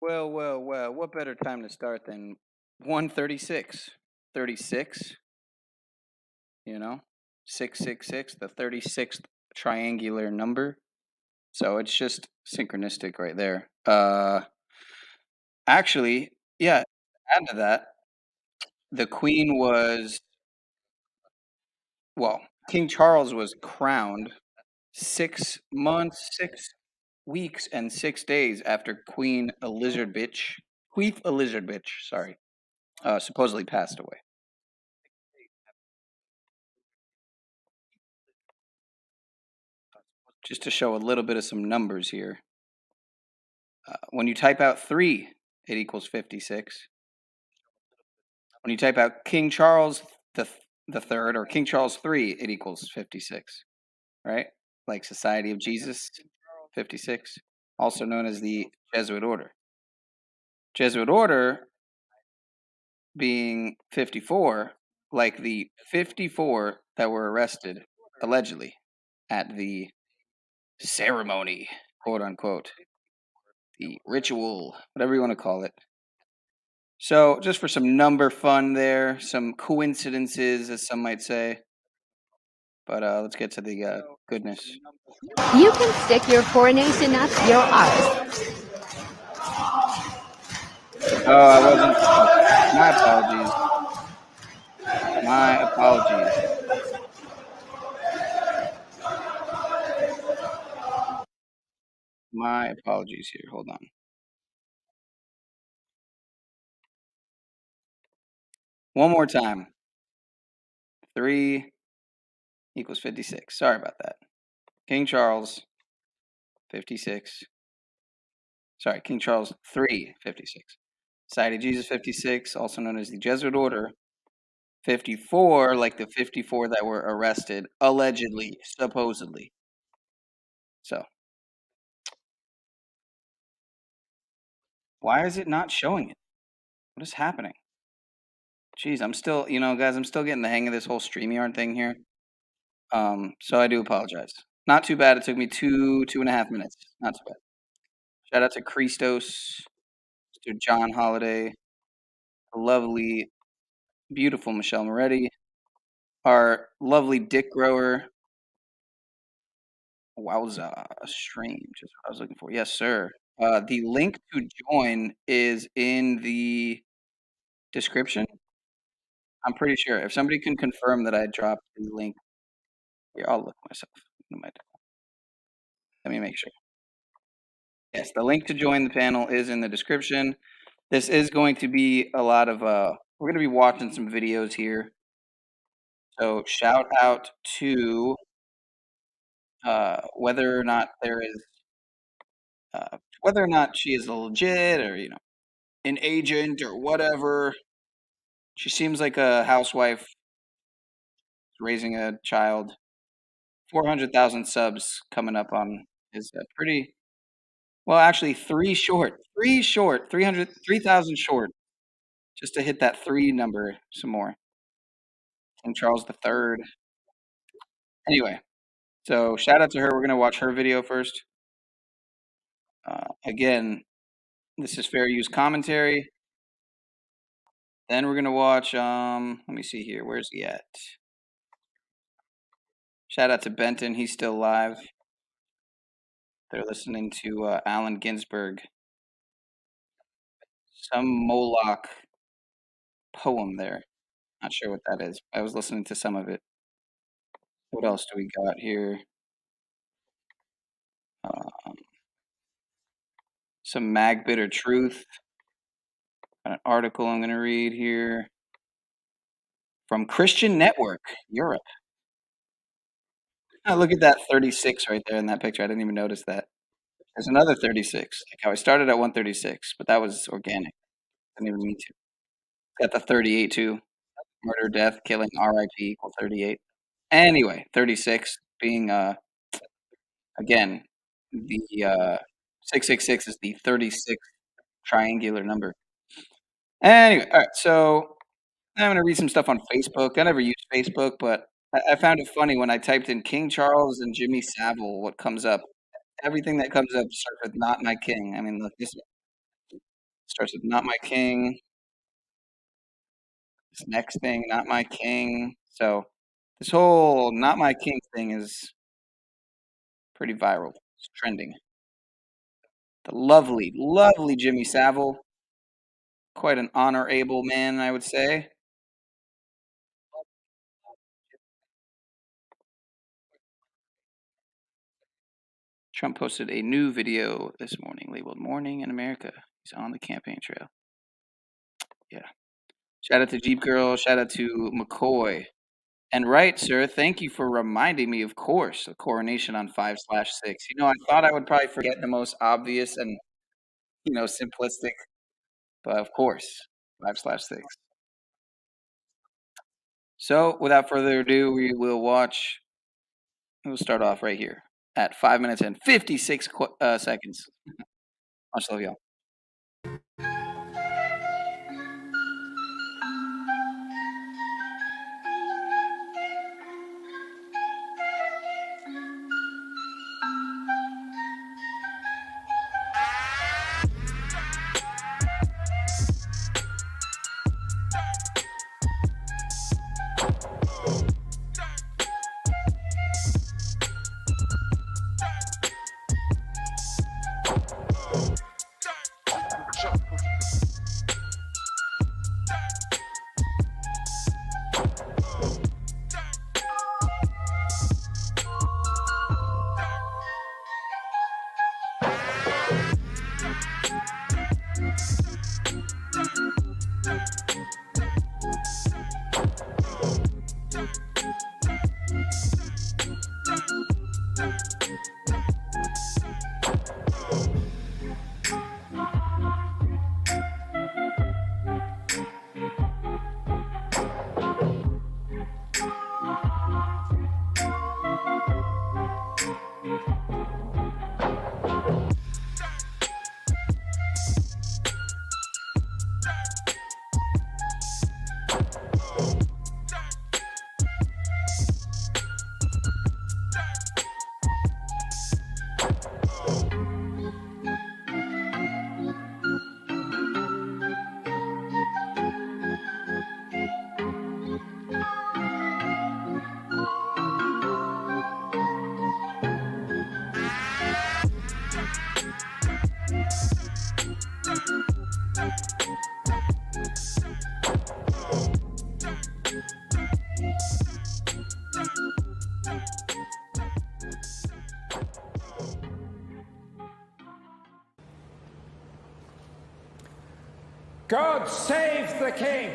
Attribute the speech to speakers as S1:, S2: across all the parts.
S1: Well, what better time to start than 136? 36, you know? 666, the 36th triangular number. So it's just synchronistic right there. Actually, yeah, add to that, the Queen was, well, King Charles was crowned 6 months, 6 weeks, and 6 days after Queen Elizabeth, sorry, supposedly passed away. Just to show a little bit of some numbers here. When you type out 3, it equals 56. When you type out King Charles the third or King Charles III, it equals 56, right? Like Society of Jesus, 56, also known as the Jesuit order. Jesuit order being 54, like the 54 that were arrested allegedly at the ceremony, quote unquote, the ritual, whatever you want to call it. So, just for some number fun there, some coincidences, as some might say. But let's get to the goodness.
S2: You can stick your coronation up your arse.
S1: Oh, I wasn't. Oh, my apologies. My apologies. My apologies here. Hold on. One more time. 3 equals 56. Sorry about that. King Charles, 56. Sorry, King Charles III, 56. Society of Jesus, 56, also known as the Jesuit order, 54, like the 54 that were arrested, allegedly, supposedly. So, why is it not showing it? What is happening? Jeez, I'm still, guys, I'm still getting the hang of this whole StreamYard thing here. So I do apologize. Not too bad. It took me 2.5 minutes. Not too bad. Shout out to Christos, to John Holiday, the lovely, beautiful Michelle Moretti, our lovely dick grower. Wowza, strange is what I was looking for. Yes, sir. The link to join is in the description. I'm pretty sure. If somebody can confirm that I dropped the link here, I'll look myself. Let me make sure. Yes, the link to join the panel is in the description. This is going to be a lot of we're going to be watching some videos here. So shout out to whether or not whether or not she is a legit or an agent or whatever. She seems like a housewife raising a child. 400,000 subs coming up on is pretty well. Actually, 3,000 short, just to hit that 3 number some more. King Charles the Third. Anyway, so shout out to her. We're gonna watch her video first. Again, this is fair use commentary. Then we're gonna watch. Let me see here. Where's he at? Shout out to Benton. He's still live. They're listening to Allen Ginsberg. Some Moloch poem there. Not sure what that is. I was listening to some of it. What else do we got here? Some Mag Bitter Truth. Got an article I'm going to read here from Christian Network, Europe. Oh, look at that 36 right there in that picture. I didn't even notice that. There's another 36. Like how I started at 136, but that was organic. Didn't even mean to. Got the 38 too. Murder, death, killing, RIP equal 38. Anyway, 36 being again the 666 is the 36th triangular number. Anyway, all right. So I'm gonna read some stuff on Facebook. I never use Facebook, but I found it funny when I typed in King Charles and Jimmy Savile. What comes up? Everything that comes up starts with "not my king." I mean, look, Starts with "Not My King." This next thing, "Not My King." So this whole "Not My King" thing is pretty viral. It's trending. The lovely, lovely Jimmy Savile, quite an honorable man, I would say. Trump posted a new video this morning labeled "Morning in America." He's on the campaign trail. Yeah. Shout out to Jeep Girl. Shout out to McCoy. And right, sir, thank you for reminding me, of course, the coronation on 5/6. I thought I would probably forget the most obvious and, simplistic, but of course, 5/6. So, without further ado, we'll start off right here at 5 minutes and 56 seconds. Much love, y'all.
S3: God save the king!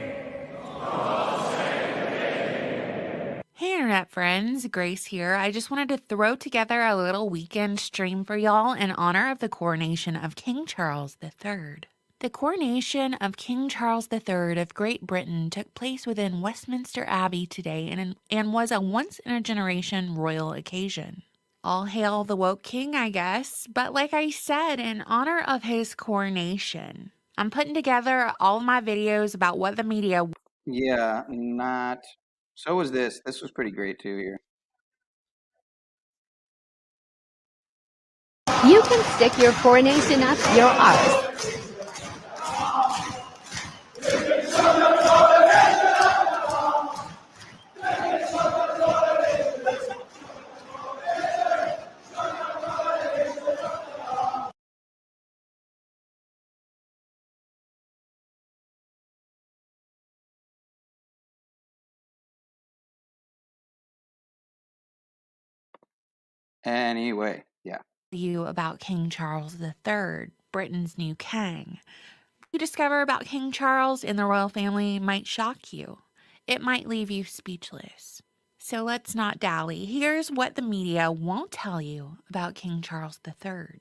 S4: Hey internet friends, Grace here. I just wanted to throw together a little weekend stream for y'all in honor of the coronation of King Charles III. The coronation of King Charles III of Great Britain took place within Westminster Abbey today and was a once-in-a-generation royal occasion. All hail the woke king, I guess, but like I said, in honor of his coronation, I'm putting together all of my videos about what the media...
S1: Yeah, not. So was this. This was pretty great too here.
S2: You can stick your coronation up your arse.
S1: Anyway, yeah.
S4: You about King Charles III, Britain's new king. What you discover about King Charles and the royal family might shock you. It might leave you speechless. So let's not dally. Here's what the media won't tell you about King Charles III.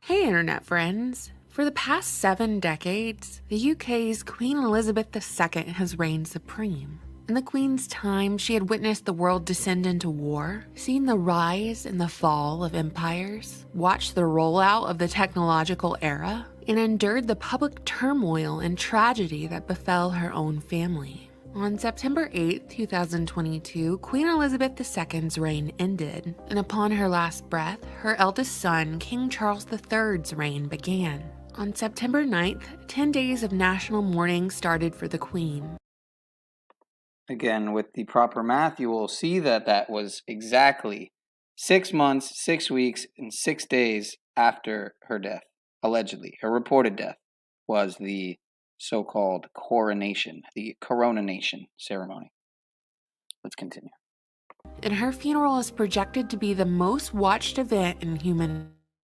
S4: Hey internet friends! For the past 7 decades, the UK's Queen Elizabeth II has reigned supreme. In the Queen's time, she had witnessed the world descend into war, seen the rise and the fall of empires, watched the rollout of the technological era, and endured the public turmoil and tragedy that befell her own family. On September 8, 2022, Queen Elizabeth II's reign ended, and upon her last breath, her eldest son, King Charles III's reign began. On September 9th, 10 days of national mourning started for the Queen.
S1: Again, with the proper math, you will see that that was exactly 6 months, 6 weeks, and 6 days after her death. Allegedly, her reported death was the so-called coronation, the coronation ceremony. Let's continue.
S4: And her funeral is projected to be the most watched event in human.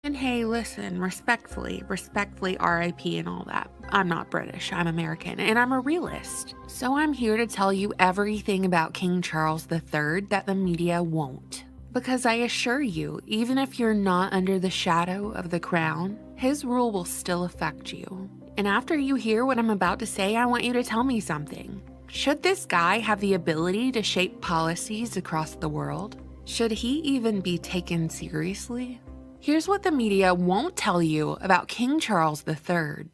S4: And hey, listen, respectfully, RIP and all that. I'm not British, I'm American, and I'm a realist. So I'm here to tell you everything about King Charles III that the media won't. Because I assure you, even if you're not under the shadow of the crown, his rule will still affect you. And after you hear what I'm about to say, I want you to tell me something. Should this guy have the ability to shape policies across the world? Should he even be taken seriously? Here's what the media won't tell you about King Charles III.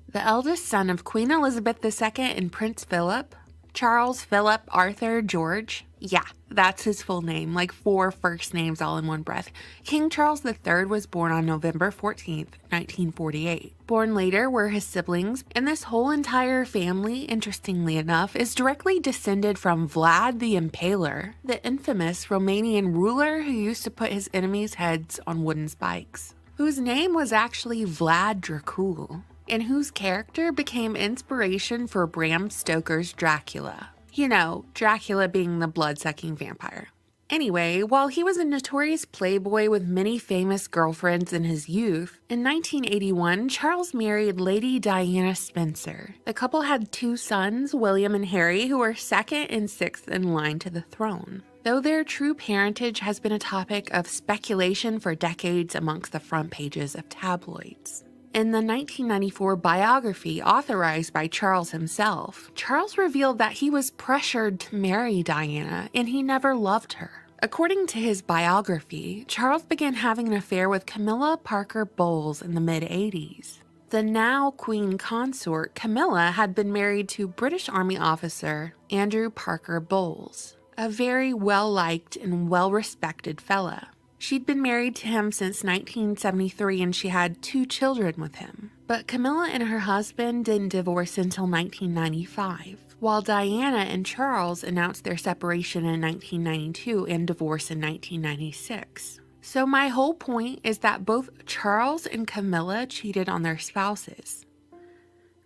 S4: The eldest son of Queen Elizabeth II and Prince Philip, Charles, Philip, Arthur, George. Yeah, that's his full name, like 4 first names all in one breath. King Charles III was born on November 14th, 1948. Born later were his siblings, and this whole entire family, interestingly enough, is directly descended from Vlad the Impaler, the infamous Romanian ruler who used to put his enemies' heads on wooden spikes, whose name was actually Vlad Dracul, and whose character became inspiration for Bram Stoker's Dracula. You know, Dracula being the blood-sucking vampire. Anyway, while he was a notorious playboy with many famous girlfriends in his youth, in 1981, Charles married Lady Diana Spencer. The couple had 2 sons, William and Harry, who were 2nd and 6th in line to the throne. Though their true parentage has been a topic of speculation for decades amongst the front pages of tabloids. In the 1994 biography authorized by Charles himself, Charles revealed that he was pressured to marry Diana and he never loved her. According to his biography, Charles began having an affair with Camilla Parker Bowles in the mid-80s. The now Queen consort Camilla had been married to British Army officer Andrew Parker Bowles, a very well-liked and well-respected fella. She'd been married to him since 1973 and she had 2 children with him. But Camilla and her husband didn't divorce until 1995, while Diana and Charles announced their separation in 1992 and divorce in 1996. So my whole point is that both Charles and Camilla cheated on their spouses.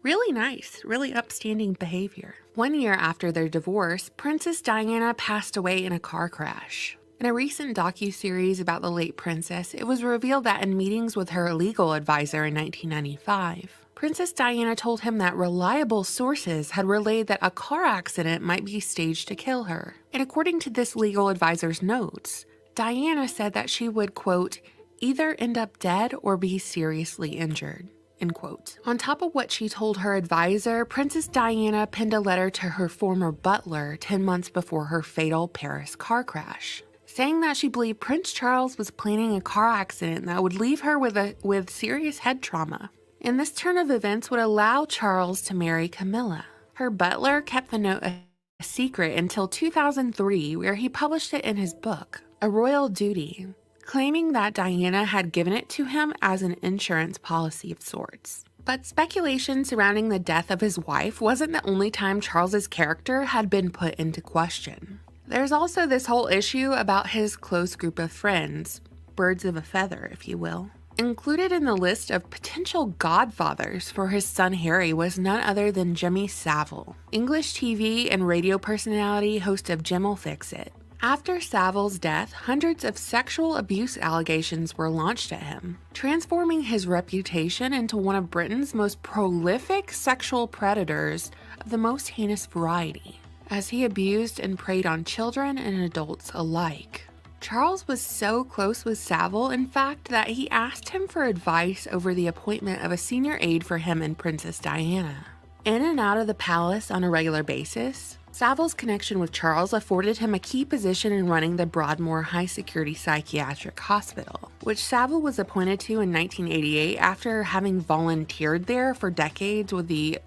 S4: Really nice, really upstanding behavior. 1 year after their divorce, Princess Diana passed away in a car crash. In a recent docuseries about the late princess, it was revealed that in meetings with her legal advisor in 1995, Princess Diana told him that reliable sources had relayed that a car accident might be staged to kill her. And according to this legal advisor's notes, Diana said that she would, quote, either end up dead or be seriously injured. End quote. On top of what she told her advisor, Princess Diana penned a letter to her former butler 10 months before her fatal Paris car crash, saying that she believed Prince Charles was planning a car accident that would leave her with serious head trauma. And this turn of events would allow Charles to marry Camilla. Her butler kept the note a secret until 2003, where he published it in his book, A Royal Duty, claiming that Diana had given it to him as an insurance policy of sorts. But speculation surrounding the death of his wife wasn't the only time Charles's character had been put into question. There's also this whole issue about his close group of friends, birds of a feather, if you will. Included in the list of potential godfathers for his son Harry was none other than Jimmy Savile, English TV and radio personality, host of Jim'll Fix It. After Savile's death, hundreds of sexual abuse allegations were launched at him, transforming his reputation into one of Britain's most prolific sexual predators of the most heinous variety, as he abused and preyed on children and adults alike. Charles was so close with Savile, in fact, that he asked him for advice over the appointment of a senior aide for him and Princess Diana. In and out of the palace on a regular basis, Savile's connection with Charles afforded him a key position in running the Broadmoor High Security Psychiatric Hospital, which Savile was appointed to in 1988 after having volunteered there for decades with the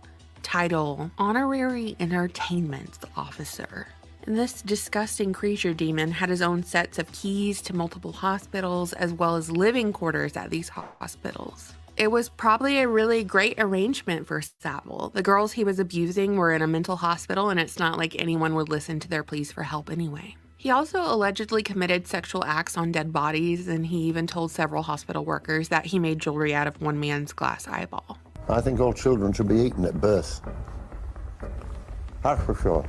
S4: title Honorary Entertainment Officer. And this disgusting creature demon had his own sets of keys to multiple hospitals as well as living quarters at these hospitals. It was probably a really great arrangement for Savile. The girls he was abusing were in a mental hospital, and it's not like anyone would listen to their pleas for help anyway. He also allegedly committed sexual acts on dead bodies, and he even told several hospital workers that he made jewelry out of one man's glass eyeball.
S5: I think all children should be eaten at birth. That's for sure.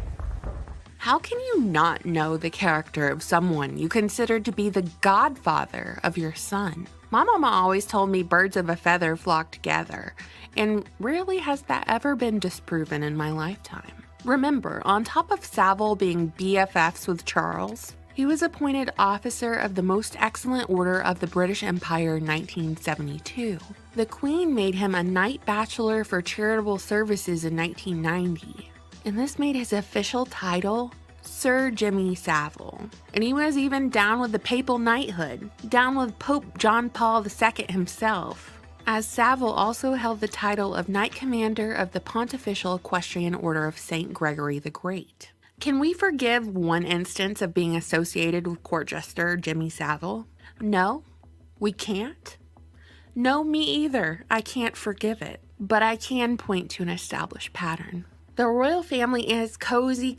S4: How can you not know the character of someone you consider to be the godfather of your son? My mama always told me birds of a feather flock together, and rarely has that ever been disproven in my lifetime. Remember, on top of Savile being BFFs with Charles, he was appointed Officer of the Most Excellent Order of the British Empire in 1972. The Queen made him a Knight Bachelor for Charitable Services in 1990. And this made his official title Sir Jimmy Savile. And he was even down with the papal knighthood, down with Pope John Paul II himself, as Savile also held the title of Knight Commander of the Pontifical Equestrian Order of St. Gregory the Great. Can we forgive one instance of being associated with court jester Jimmy Savile? No, we can't. No, me either. I can't forgive it. But I can point to an established pattern. The royal family is cozy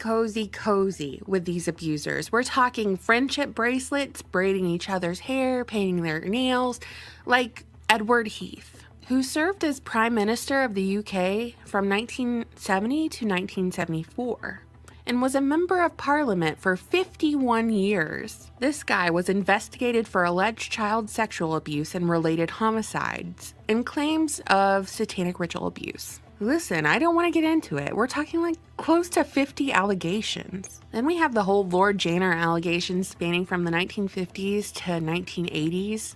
S4: with these abusers. We're talking friendship bracelets, braiding each other's hair, painting their nails, like Edward Heath, who served as Prime Minister of the UK from 1970 to 1974 and was a member of Parliament for 51 years. This guy was investigated for alleged child sexual abuse and related homicides and claims of satanic ritual abuse. Listen, I don't want to get into it. We're talking like close to 50 allegations. Then we have the whole Lord Janner allegations spanning from the 1950s to 1980s,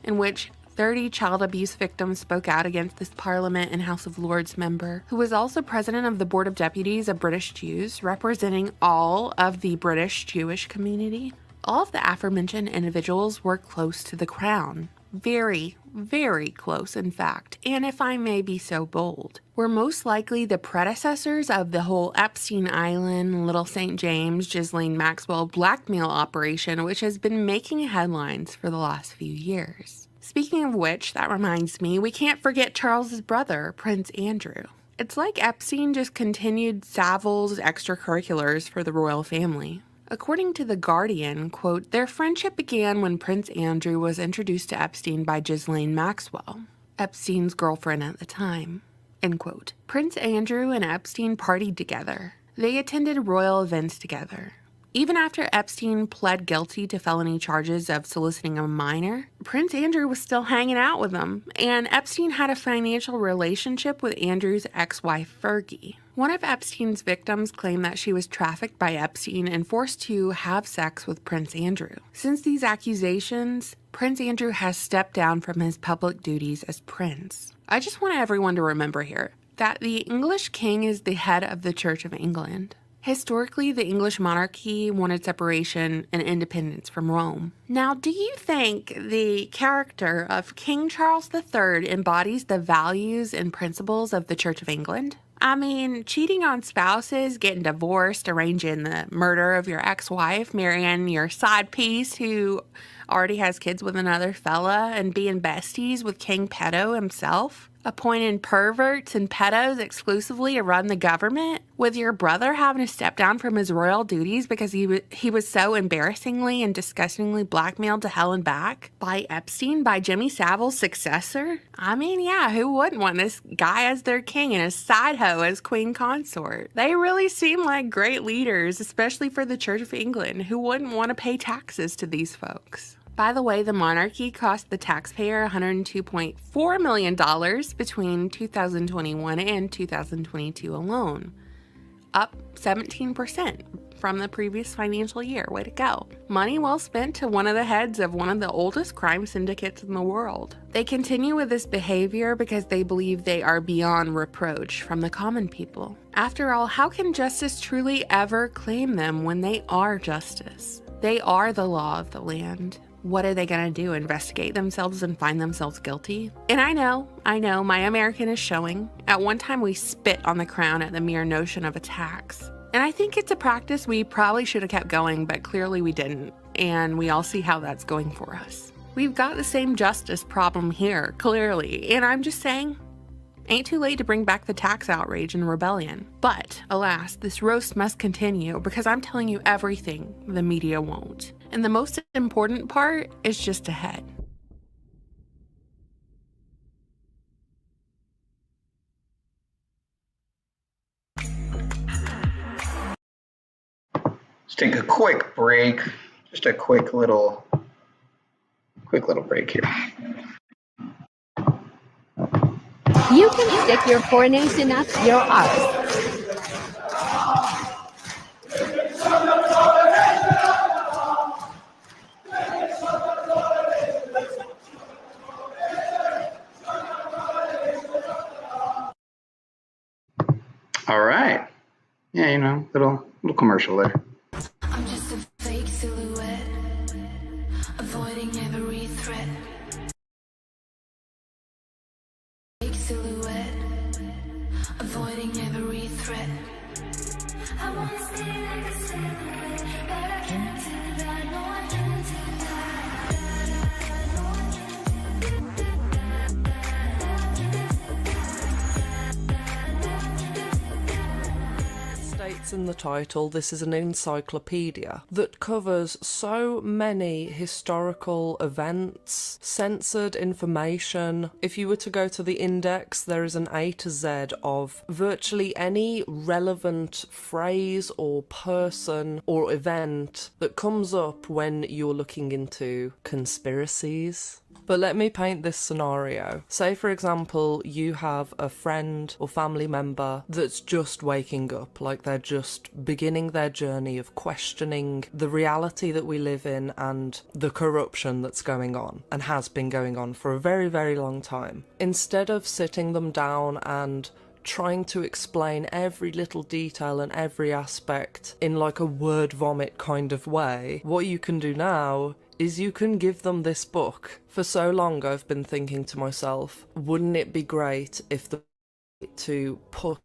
S4: in which 30 child abuse victims spoke out against this Parliament and House of Lords member, who was also president of the Board of Deputies of British Jews, representing all of the British Jewish community. All of the aforementioned individuals were close to the crown. Very, very close, in fact, and if I may be so bold, were most likely the predecessors of the whole Epstein Island, Little St. James, Ghislaine Maxwell blackmail operation, which has been making headlines for the last few years. Speaking of which, that reminds me, we can't forget Charles's brother, Prince Andrew. It's like Epstein just continued Savile's extracurriculars for the royal family. According to The Guardian, quote, their friendship began when Prince Andrew was introduced to Epstein by Ghislaine Maxwell, Epstein's girlfriend at the time, end quote. Prince Andrew and Epstein partied together. They attended royal events together. Even after Epstein pled guilty to felony charges of soliciting a minor, Prince Andrew was still hanging out with them, and Epstein had a financial relationship with Andrew's ex-wife, Fergie. One of Epstein's victims claimed that she was trafficked by Epstein and forced to have sex with Prince Andrew. Since these accusations, Prince Andrew has stepped down from his public duties as prince. I just want everyone to remember here that the English king is the head of the Church of England. Historically, the English monarchy wanted separation and independence from Rome. Now, do you think the character of King Charles III embodies the values and principles of the Church of England? I mean, cheating on spouses, getting divorced, arranging the murder of your ex-wife, marrying your side piece who already has kids with another fella, and being besties with King Pedo himself? Appointing perverts and pedos exclusively to run the government, with your brother having to step down from his royal duties because he was so embarrassingly and disgustingly blackmailed to hell and back by Epstein, by Jimmy Savile's successor? I mean, yeah, who wouldn't want this guy as their king and his side hoe as queen consort? They really seem like great leaders, especially for the Church of England. Who wouldn't want to pay taxes to these folks? By the way, the monarchy cost the taxpayer $102.4 million between 2021 and 2022 alone, up 17%. from the previous financial year. Way to go. Money well spent to one of the heads of one of the oldest crime syndicates in the world. They continue with this behavior because they believe they are beyond reproach from the common people. After all, how can justice truly ever claim them when they are justice? They are the law of the land. What are they gonna do? Investigate themselves and find themselves guilty? And I know, my American is showing. At one time we spit on the crown at the mere notion of a tax. And I think it's a practice we probably should have kept going, but clearly we didn't. And we all see how that's going for us. We've got the same justice problem here, clearly. And I'm just saying, ain't too late to bring back the tax outrage and rebellion. But, alas, this roast must continue because I'm telling you everything the media won't. And the most important part is just ahead.
S1: Let's take a quick break. Just a quick little break here.
S2: You can stick your coronation up your arse.
S1: All right. Yeah, you know, little commercial there.
S6: I'm just a fake silhouette, avoiding every threat. Fake silhouette, avoiding every threat. I wanna stay like a silhouette, but I can't do that. No, I can't do that. No, I can't do
S7: States in the title, this is an encyclopedia that covers so many historical events, censored information. If you were to go to the index, there is an A to Z of virtually any relevant phrase or person or event that comes up when you're looking into conspiracies. But let me paint this scenario. Say, for example, you have a friend or family member that's just waking up, like they're just beginning their journey of questioning the reality that we live in and the corruption that's going on and has been going on for a very, very long time. Instead of sitting them down and trying to explain every little detail and every aspect in like a word vomit kind of way, what you can do now is you can give them this book. For so long I've been thinking to myself, wouldn't it be great if to put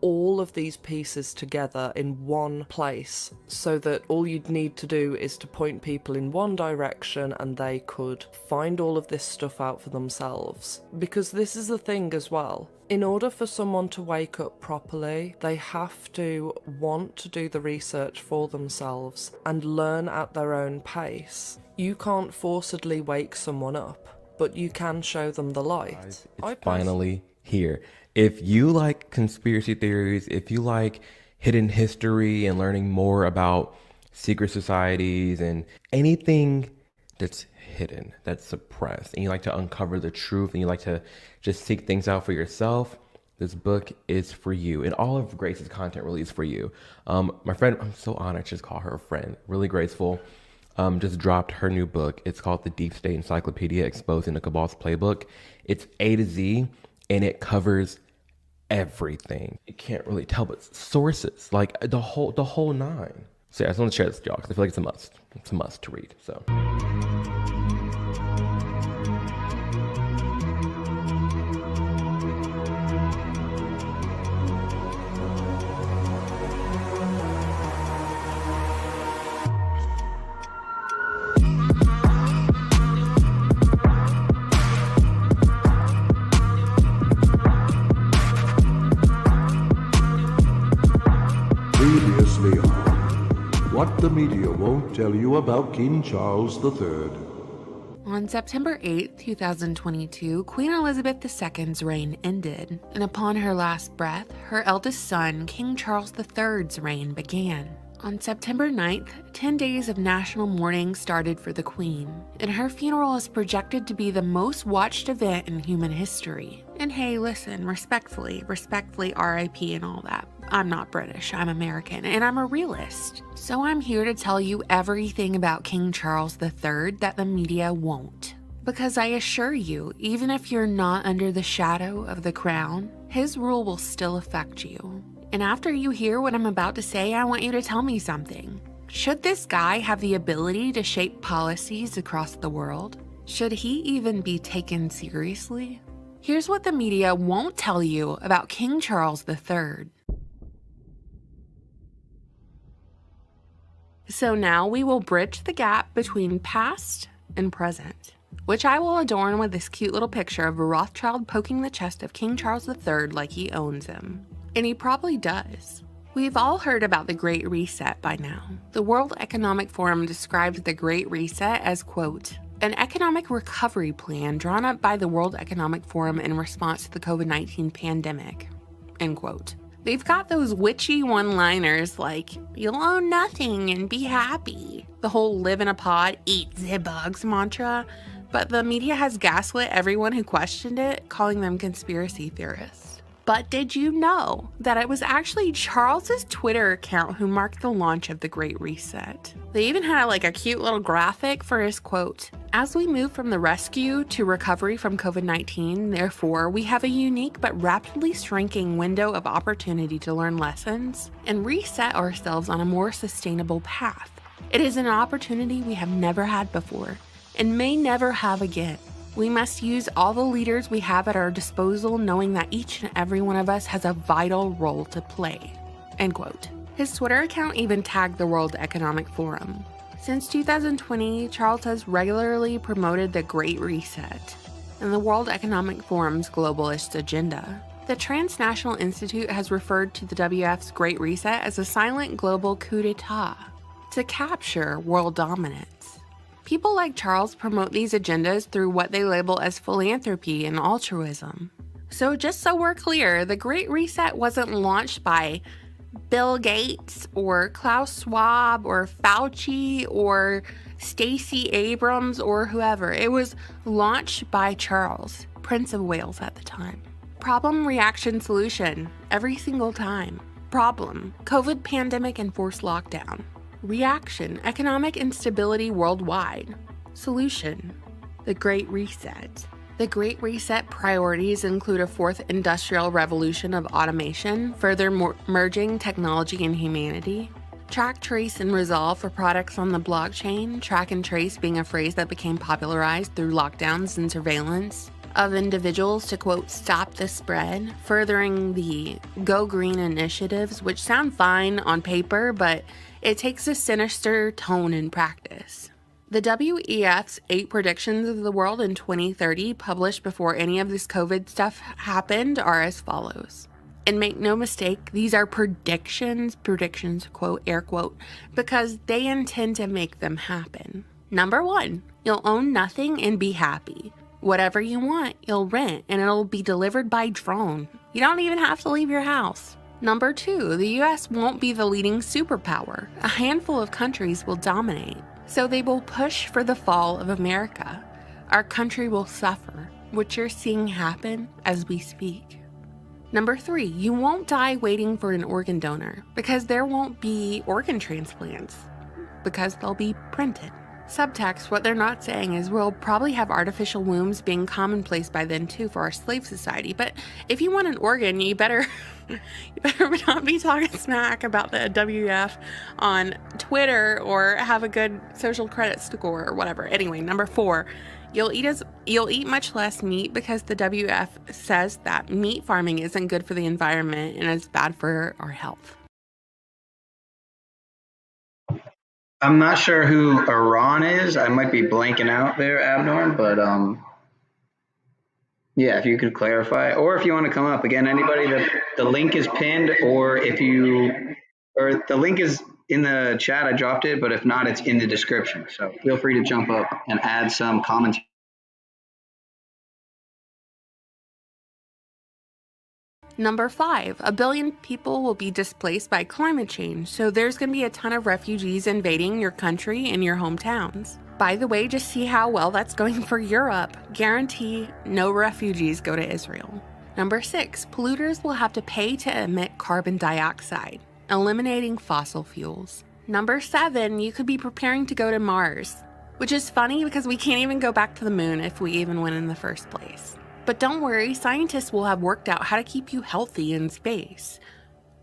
S7: all of these pieces together in one place so that all you'd need to do is to point people in one direction and they could find all of this stuff out for themselves. Because this is the thing as well. In order for someone to wake up properly, they have to want to do the research for themselves and learn at their own pace. You can't forcibly wake someone up, but you can show them the light.
S8: It's finally here. If you like conspiracy theories, if you like hidden history and learning more about secret societies and anything that's hidden, that's suppressed, and you like to uncover the truth and you like to just seek things out for yourself, this book is for you. And all of Grace's content really is for you. My friend, I'm so honored to just call her a friend, really graceful, just dropped her new book. It's called The Deep State Encyclopedia Exposing the Cabal's Playbook. It's A to Z, and it covers everything. You can't really tell, but sources, like the whole nine. So yeah, I just want to share this with y'all because I feel like it's a must. It's a must to read, so.
S9: Previously on What the Media Won't Tell You About King Charles III.
S4: On September 8, 2022, Queen Elizabeth II's reign ended, and upon her last breath, her eldest son, King Charles III's reign began. On September 9th, 10 days of national mourning started for the Queen, and her funeral is projected to be the most watched event in human history. And hey, listen, respectfully, RIP and all that. I'm not British, I'm American, and I'm a realist. So I'm here to tell you everything about King Charles III that the media won't. Because I assure you, even if you're not under the shadow of the crown, his rule will still affect you. And after you hear what I'm about to say, I want you to tell me something. Should this guy have the ability to shape policies across the world? Should he even be taken seriously? Here's what the media won't tell you about King Charles III. So now we will bridge the gap between past and present, which I will adorn with this cute little picture of a Rothschild poking the chest of King Charles III like he owns him. And he probably does. We've all heard about the Great Reset by now. The World Economic Forum described the Great Reset as, quote, an economic recovery plan drawn up by the World Economic Forum in response to the COVID-19 pandemic, end quote. They've got those witchy one-liners like, you'll own nothing and be happy. The whole live in a pod, eat the bugs mantra. But the media has gaslit everyone who questioned it, calling them conspiracy theorists. But did you know that it was actually Charles's Twitter account who marked the launch of the Great Reset? They even had like a cute little graphic for his quote. As we move from the rescue to recovery from COVID-19, therefore, we have a unique but rapidly shrinking window of opportunity to learn lessons and reset ourselves on a more sustainable path. It is an opportunity we have never had before and may never have again. We must use all the leaders we have at our disposal, knowing that each and every one of us has a vital role to play, end quote. His Twitter account even tagged the World Economic Forum. Since 2020, Charles has regularly promoted the Great Reset and the World Economic Forum's globalist agenda. The Transnational Institute has referred to the WF's Great Reset as a silent global coup d'etat to capture world dominance. People like Charles promote these agendas through what they label as philanthropy and altruism. So just so we're clear, the Great Reset wasn't launched by Bill Gates or Klaus Schwab or Fauci or Stacey Abrams or whoever. It was launched by Charles, Prince of Wales at the time. Problem, reaction, solution, every single time. Problem, COVID pandemic and forced lockdown. Reaction, economic instability worldwide. Solution, the Great Reset. The Great Reset priorities include a fourth industrial revolution of automation, further merging technology and humanity, track, trace, and resolve for products on the blockchain, track and trace being a phrase that became popularized through lockdowns and surveillance of individuals to, quote, stop the spread, furthering the Go Green initiatives, which sound fine on paper, but it takes a sinister tone in practice. The WEF's 8 predictions of the world in 2030, published before any of this COVID stuff happened, are as follows. And make no mistake, these are predictions, quote, air quote, because they intend to make them happen. Number 1, you'll own nothing and be happy. Whatever you want, you'll rent and it'll be delivered by drone. You don't even have to leave your house. Number 2, the US won't be the leading superpower. A handful of countries will dominate. So they will push for the fall of America. Our country will suffer, which you're seeing happen as we speak. Number 3, you won't die waiting for an organ donor because there won't be organ transplants because they'll be printed. Subtext, what they're not saying is we'll probably have artificial wombs being commonplace by then too for our slave society. But if you want an organ, you better not be talking smack about the WF on Twitter or have a good social credit score or whatever. Anyway, number 4, you'll eat much less meat because the WF says that meat farming isn't good for the environment and is bad for our health.
S1: I'm not sure who Iran is. I might be blanking out there, Abnorm, but yeah, if you could clarify, or if you want to come up again, anybody, the link is pinned, or the link is in the chat. I dropped it, but if not, it's in the description. So feel free to jump up and add some commentary.
S4: Number 5, 1 billion people will be displaced by climate change, so there's going to be a ton of refugees invading your country and your hometowns. By the way, just see how well that's going for Europe. Guarantee no refugees go to Israel. Number 6, polluters will have to pay to emit carbon dioxide, eliminating fossil fuels. Number 7, you could be preparing to go to Mars, which is funny because we can't even go back to the moon if we even went in the first place. But don't worry, scientists will have worked out how to keep you healthy in space,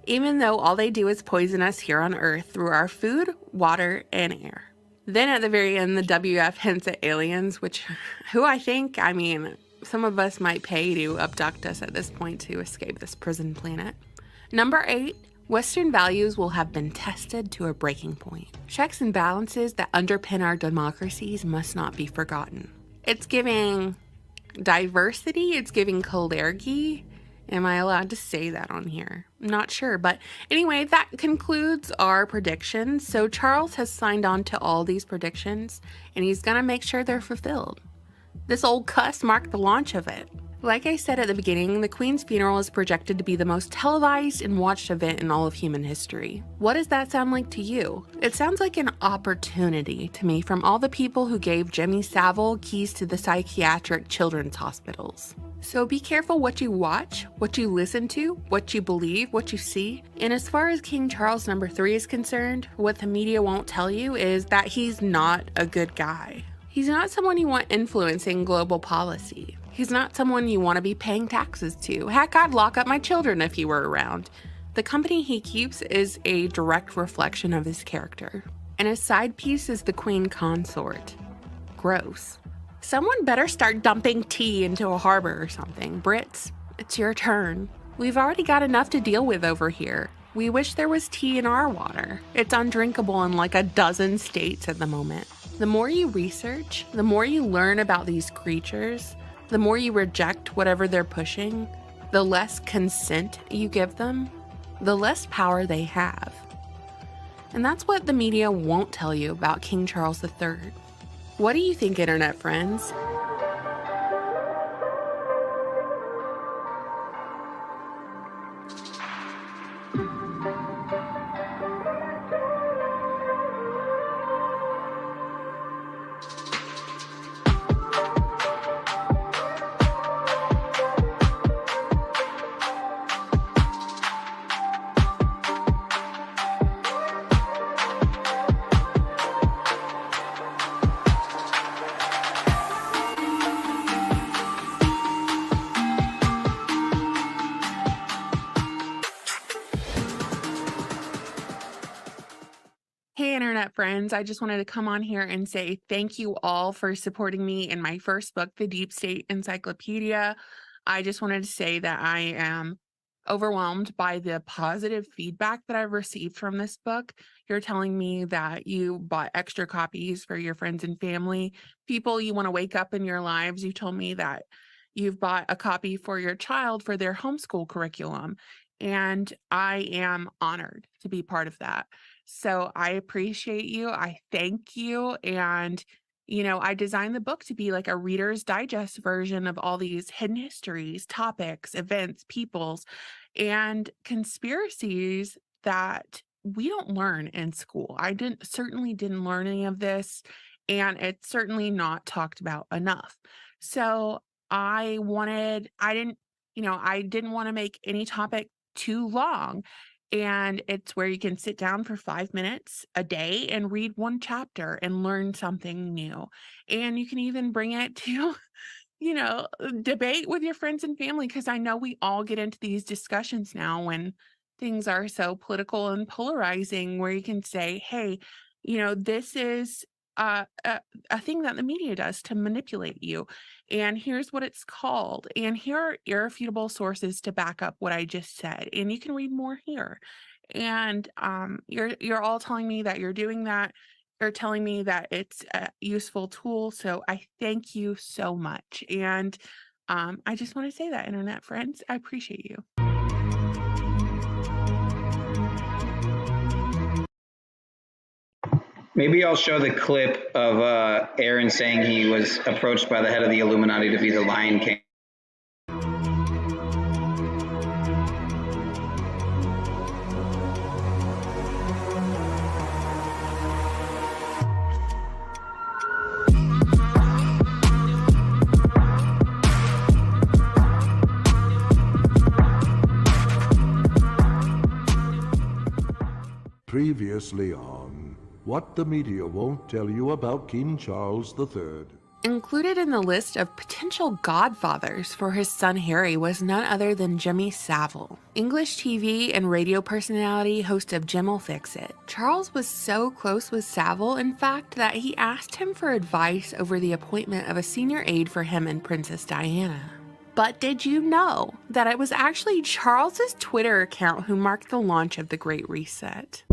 S4: even though all they do is poison us here on Earth through our food, water, and air. Then at the very end, the WF hints at aliens, I mean, some of us might pay to abduct us at this point to escape this prison planet. Number 8, Western values will have been tested to a breaking point. Checks and balances that underpin our democracies must not be forgotten. It's giving diversity, it's giving clergy. Am I allowed to say that on here? I'm not sure, but anyway, that concludes our predictions. So Charles has signed on to all these predictions, and he's gonna make sure they're fulfilled. This old cuss marked the launch of it. Like I said at the beginning, the Queen's funeral is projected to be the most televised and watched event in all of human history. What does that sound like to you? It sounds like an opportunity to me from all the people who gave Jimmy Savile keys to the psychiatric children's hospitals. So be careful what you watch, what you listen to, what you believe, what you see. And as far as King Charles III is concerned, what the media won't tell you is that he's not a good guy. He's not someone you want influencing global policy. He's not someone you want to be paying taxes to. Heck, I'd lock up my children if he were around. The company he keeps is a direct reflection of his character. And his side piece is the Queen Consort. Gross. Someone better start dumping tea into a harbor or something. Brits, it's your turn. We've already got enough to deal with over here. We wish there was tea in our water. It's undrinkable in like a dozen states at the moment. The more you research, the more you learn about these creatures, the more you reject whatever they're pushing, the less consent you give them, the less power they have. And that's what the media won't tell you about King Charles III. What do you think, internet friends? Hey, internet friends, I just wanted to come on here and say thank you all for supporting me in my first book, The Deep State Encyclopedia. I just wanted to say that I am overwhelmed by the positive feedback that I've received from this book. You're telling me that you bought extra copies for your friends and family, people you want to wake up in your lives. You told me that you've bought a copy for your child for their homeschool curriculum, and I am honored to be part of that. So I appreciate you. I thank you. And, I designed the book to be like a Reader's Digest version of all these hidden histories, topics, events, peoples, and conspiracies that we don't learn in school. I certainly didn't learn any of this, and it's certainly not talked about enough. So I didn't want to make any topic too long. And it's where you can sit down for 5 minutes a day and read one chapter and learn something new. And you can even bring it to, debate with your friends and family, because I know we all get into these discussions now when things are so political and polarizing, where you can say, hey, this is a thing that the media does to manipulate you. And here's what it's called. And here are irrefutable sources to back up what I just said. And you can read more here. And you're all telling me that you're doing that. You're telling me that it's a useful tool. So I thank you so much. And I just want to say that, internet friends, I appreciate you.
S1: Maybe I'll show the clip of Aaron saying he was approached by the head of the Illuminati to be the Lion King.
S9: Previously on What the Media Won't Tell You About King Charles III.
S4: Included in the list of potential godfathers for his son Harry was none other than Jimmy Savile, English TV and radio personality, host of Jim'll Fix It. Charles was so close with Savile, in fact, that he asked him for advice over the appointment of a senior aide for him and Princess Diana. But did you know that it was actually Charles's Twitter account who marked the launch of the Great Reset?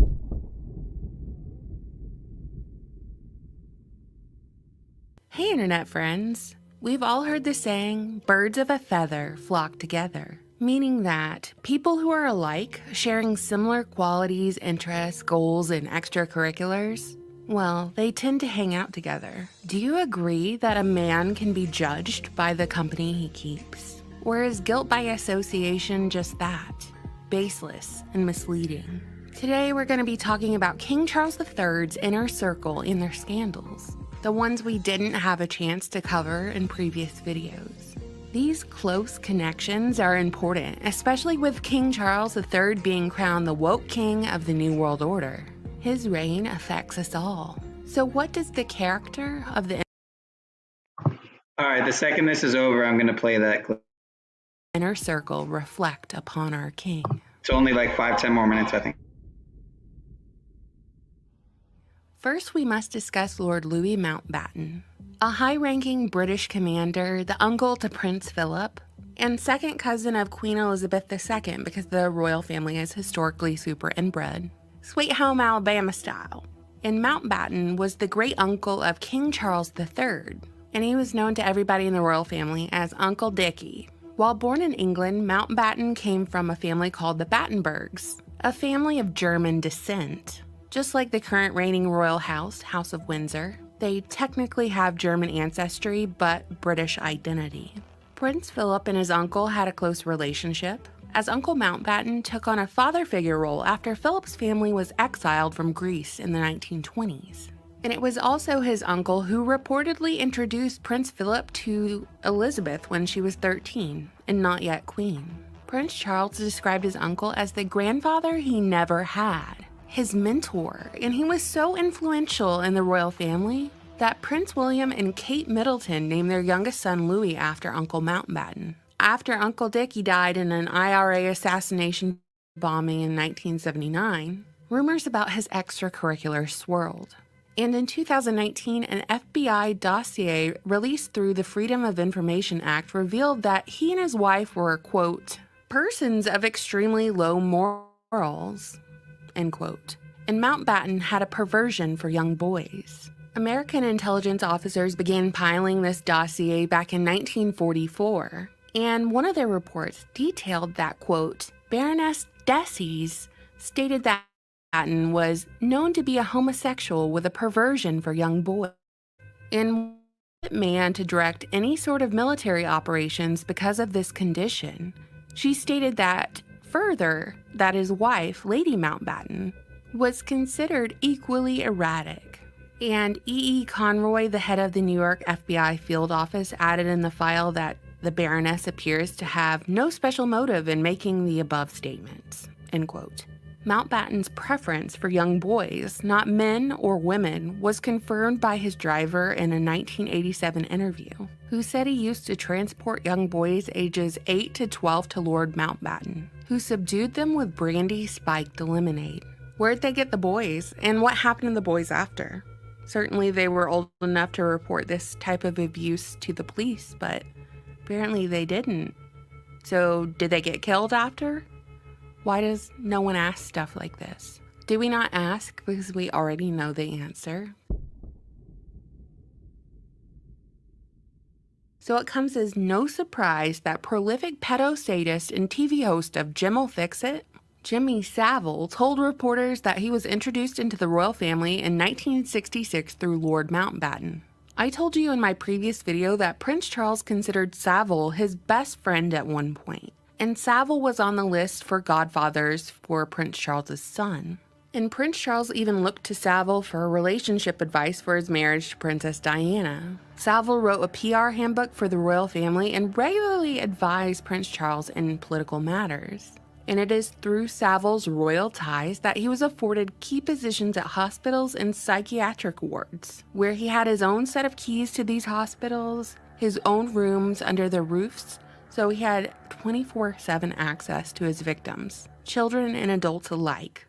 S4: Hey internet friends, we've all heard the saying, birds of a feather flock together, meaning that people who are alike, sharing similar qualities, interests, goals, and extracurriculars, well, they tend to hang out together. Do you agree that a man can be judged by the company he keeps? Or is guilt by association just that, baseless and misleading? Today we're going to be talking about King Charles III's inner circle and their scandals. The ones we didn't have a chance to cover in previous videos. These close connections are important, especially with King Charles III being crowned the woke king of the New World Order. His reign affects us all. So what does the character of the
S1: Alright, the second this is over, I'm going to play that clip.
S4: inner circle reflect upon our king?
S1: It's only like 5-10 more minutes, I think.
S4: First, we must discuss Lord Louis Mountbatten, a high-ranking British commander, the uncle to Prince Philip, and second cousin of Queen Elizabeth II because the royal family is historically super inbred. Sweet home Alabama style. And Mountbatten was the great-uncle of King Charles III, and he was known to everybody in the royal family as Uncle Dickie. While born in England, Mountbatten came from a family called the Battenbergs, a family of German descent. Just like the current reigning royal house, House of Windsor, they technically have German ancestry but British identity. Prince Philip and his uncle had a close relationship, as Uncle Mountbatten took on a father figure role after Philip's family was exiled from Greece in the 1920s. And it was also his uncle who reportedly introduced Prince Philip to Elizabeth when she was 13 and not yet queen. Prince Charles described his uncle as the grandfather he never had, his mentor, and he was so influential in the royal family that Prince William and Kate Middleton named their youngest son Louis after Uncle Mountbatten. After Uncle Dickie died in an IRA assassination bombing in 1979, rumors about his extracurriculars swirled. And in 2019, an FBI dossier released through the Freedom of Information Act revealed that he and his wife were, quote, persons of extremely low morals, end quote. And Mountbatten had a perversion for young boys. American intelligence officers began piling this dossier back in 1944, and one of their reports detailed that, quote, Baroness Desies stated that Mountbatten was known to be a homosexual with a perversion for young boys, and wanted man to direct any sort of military operations because of this condition. She stated that further, that his wife, Lady Mountbatten, was considered equally erratic. And E. Conroy, the head of the New York FBI field office, added in the file that the Baroness appears to have no special motive in making the above statements, end quote. Mountbatten's preference for young boys, not men or women, was confirmed by his driver in a 1987 interview, who said he used to transport young boys ages 8 to 12 to Lord Mountbatten, who subdued them with brandy spiked lemonade. Where'd they get the boys, and what happened to the boys after? Certainly they were old enough to report this type of abuse to the police, but apparently they didn't. So did they get killed after? Why does no one ask stuff like this? Do we not ask because we already know the answer? So it comes as no surprise that prolific pedo-sadist and TV host of Jim'll Fix It, Jimmy Savile, told reporters that he was introduced into the royal family in 1966 through Lord Mountbatten. I told you in my previous video that Prince Charles considered Savile his best friend at one point, and Savile was on the list for godfathers for Prince Charles's son. And Prince Charles even looked to Savile for relationship advice for his marriage to Princess Diana. Savile wrote a PR handbook for the royal family and regularly advised Prince Charles in political matters. and it is through Savile's royal ties that he was afforded key positions at hospitals and psychiatric wards, where he had his own set of keys to these hospitals, his own rooms under their roofs, so he had 24/7 access to his victims, children and adults alike,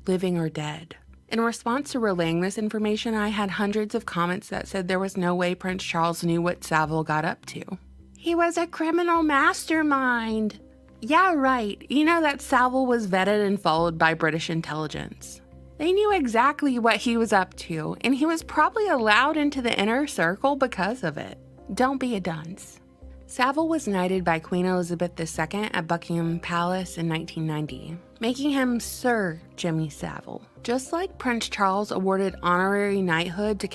S4: living or dead. In response to relaying this information, I had hundreds of comments that said there was no way Prince Charles knew what Savile got up to. He was a criminal mastermind. Yeah, right. You know that Savile was vetted and followed by British intelligence. They knew exactly what he was up to, and he was probably allowed into the inner circle because of it. Don't be a dunce. Savile was knighted by Queen Elizabeth II at Buckingham Palace in 1990, making him Sir Jimmy Savile, just like Prince Charles awarded honorary knighthood to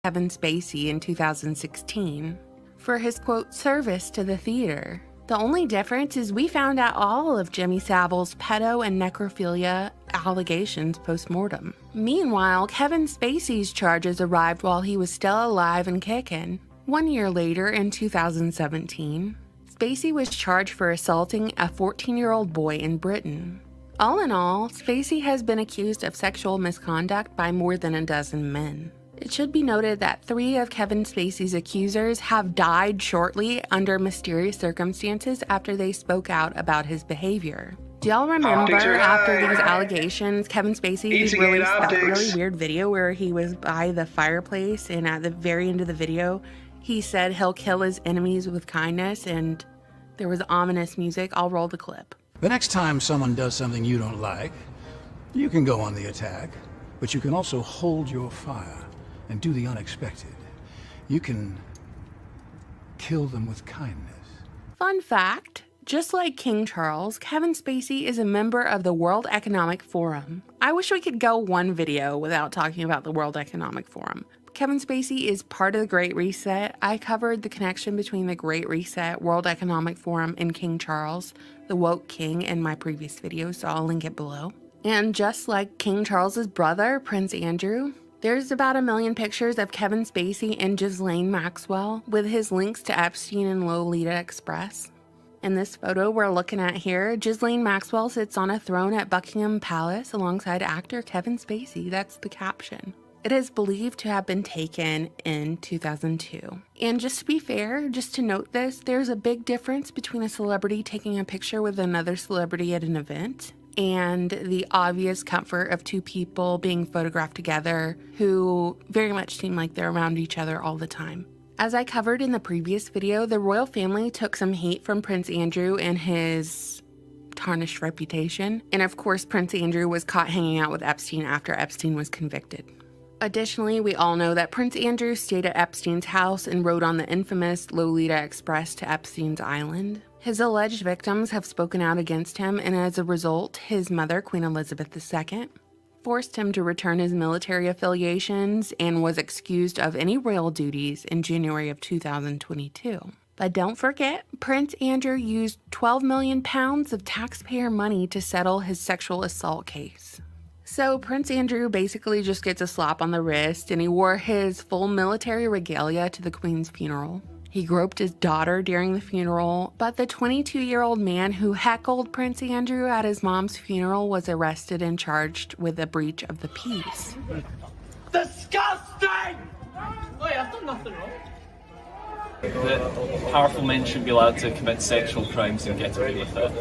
S4: Kevin Spacey in 2016 for his, quote, service to the theater. The only difference is we found out all of Jimmy Savile's pedo and necrophilia allegations post-mortem. Meanwhile, Kevin Spacey's charges arrived while he was still alive and kicking. 1 year later, in 2017, Spacey was charged for assaulting a 14-year-old boy in Britain. All in all, Spacey has been accused of sexual misconduct by more than a dozen men. It should be noted that 3 of Kevin Spacey's accusers have died shortly under mysterious circumstances after they spoke out about his behavior. Do y'all remember after these allegations, Kevin Spacey released that really weird video where he was by the fireplace, and at the very end of the video, he said he'll kill his enemies with kindness, and there was ominous music? I'll roll the clip.
S10: The next time someone does something you don't like, you can go on the attack, but you can also hold your fire and do the unexpected. You can kill them with kindness.
S4: Fun fact, just like King Charles, Kevin Spacey is a member of the World Economic Forum. I wish we could go one video without talking about the World Economic Forum. Kevin Spacey is part of the Great Reset. I covered the connection between the Great Reset, World Economic Forum, and King Charles, the woke king, in my previous video, so I'll link it below. And just like King Charles's brother, Prince Andrew, there's about 1 million pictures of Kevin Spacey and Ghislaine Maxwell with his links to Epstein and Lolita Express. In this photo we're looking at here, Ghislaine Maxwell sits on a throne at Buckingham Palace alongside actor Kevin Spacey. That's the caption. It is believed to have been taken in 2002. And just to be fair, just to note this, there's a big difference between a celebrity taking a picture with another celebrity at an event and the obvious comfort of 2 people being photographed together who very much seem like they're around each other all the time. As I covered in the previous video, the royal family took some heat from Prince Andrew and his tarnished reputation. And of course, Prince Andrew was caught hanging out with Epstein after Epstein was convicted. Additionally, we all know that Prince Andrew stayed at Epstein's house and rode on the infamous Lolita Express to Epstein's Island. His alleged victims have spoken out against him, and as a result, his mother, Queen Elizabeth II, forced him to return his military affiliations and was excused of any royal duties in January of 2022. But don't forget, Prince Andrew used £12 million of taxpayer money to settle his sexual assault case. So Prince Andrew basically just gets a slap on the wrist, and he wore his full military regalia to the Queen's funeral. He groped his daughter during the funeral, but the 22-year-old man who heckled Prince Andrew at his mom's funeral was arrested and charged with a breach of the peace.
S3: Disgusting!
S11: Wait, I've done nothing wrong. That powerful men should be allowed to commit sexual crimes and get away with it.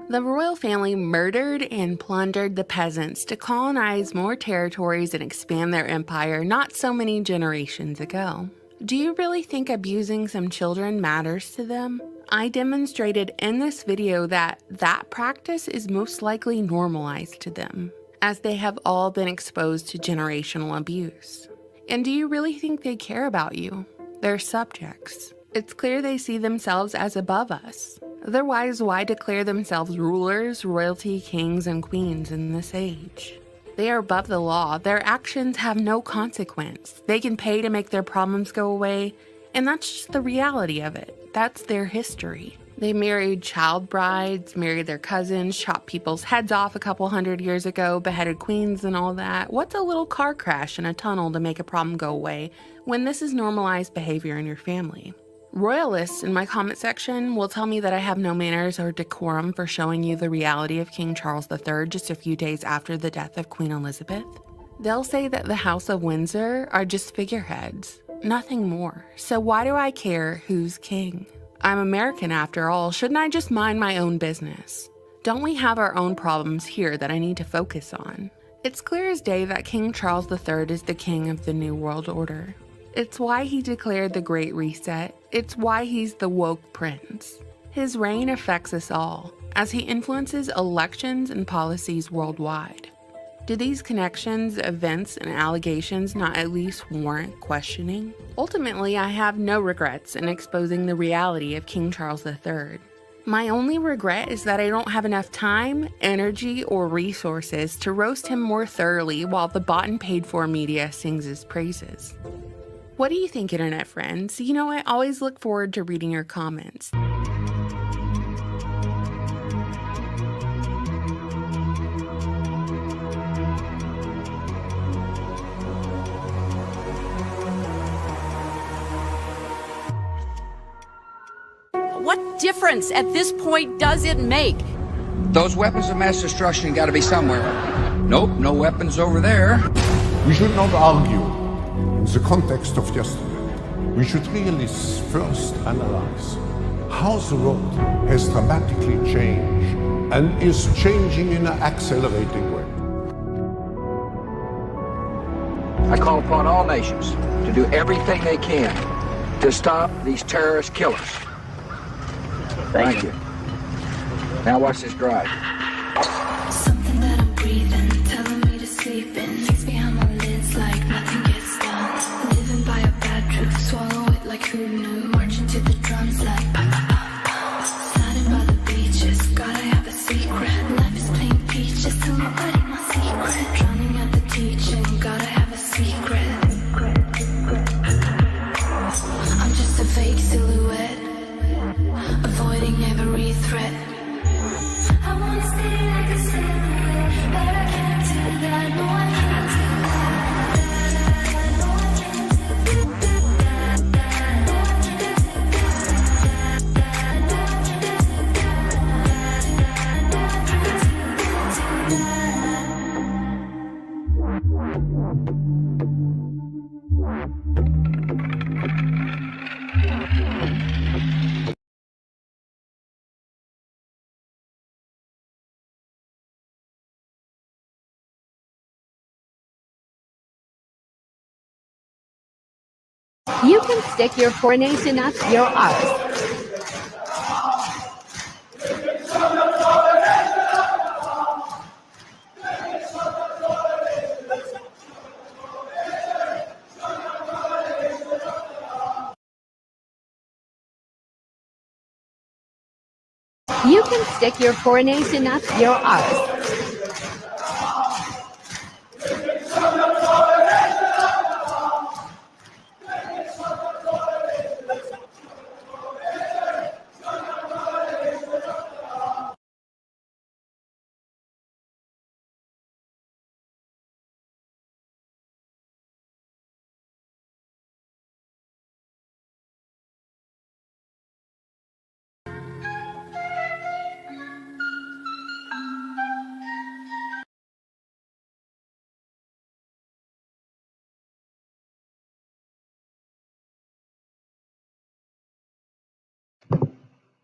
S4: The royal family murdered and plundered the peasants to colonize more territories and expand their empire not so many generations ago. Do you really think abusing some children matters to them? I demonstrated in this video that that practice is most likely normalized to them, as they have all been exposed to generational abuse. And do you really think they care about you? They're subjects. It's clear they see themselves as above us. Otherwise, why declare themselves rulers, royalty, kings, and queens in this age? They are above the law. Their actions have no consequence. They can pay to make their problems go away, and that's just the reality of it. That's their history. They married child brides, married their cousins, chopped people's heads off a couple hundred years ago, beheaded queens and all that. What's a little car crash in a tunnel to make a problem go away when this is normalized behavior in your family? Royalists in my comment section will tell me that I have no manners or decorum for showing you the reality of King Charles III just a few days after the death of Queen Elizabeth. They'll say that the House of Windsor are just figureheads, nothing more. So why do I care who's king? I'm American after all, shouldn't I just mind my own business? Don't we have our own problems here that I need to focus on? It's clear as day that King Charles III is the king of the New World Order. It's why he declared the Great Reset. It's why he's the woke prince. His reign affects us all, as he influences elections and policies worldwide. Do these connections, events, and allegations not at least warrant questioning? Ultimately, I have no regrets in exposing the reality of King Charles III. My only regret is that I don't have enough time, energy, or resources to roast him more thoroughly while the bought and paid for media sings his praises. What do you think, internet friends? You know, I always look forward to reading your comments.
S12: What difference at this point does it make?
S13: Those weapons of mass destruction got to be somewhere. Nope, no weapons over there.
S9: We should not argue in the context of yesterday. We should really first analyze how the world has dramatically changed and is changing in an accelerating way.
S13: I call upon all nations to do everything they can to stop these terrorist killers. Thank you. Now watch this drive.
S6: Something that I'm breathing, telling me to sleep in. Makes me on my lids like nothing gets done. Living by a bad truth, swallow it like who knew. Marching to the drums like pa pa pa pa. Sliding by the beaches, gotta have a secret. Life is plain peaches, tell nobody my secret. Drowning at the teaching, gotta have a secret. I'm just a fake silhouette, avoiding every threat. I wanna stay like a silhouette, but I can't do that. No, I can't do that. No, I can't do
S2: You can stick your coronation up your arse. You can stick your coronation up your arse.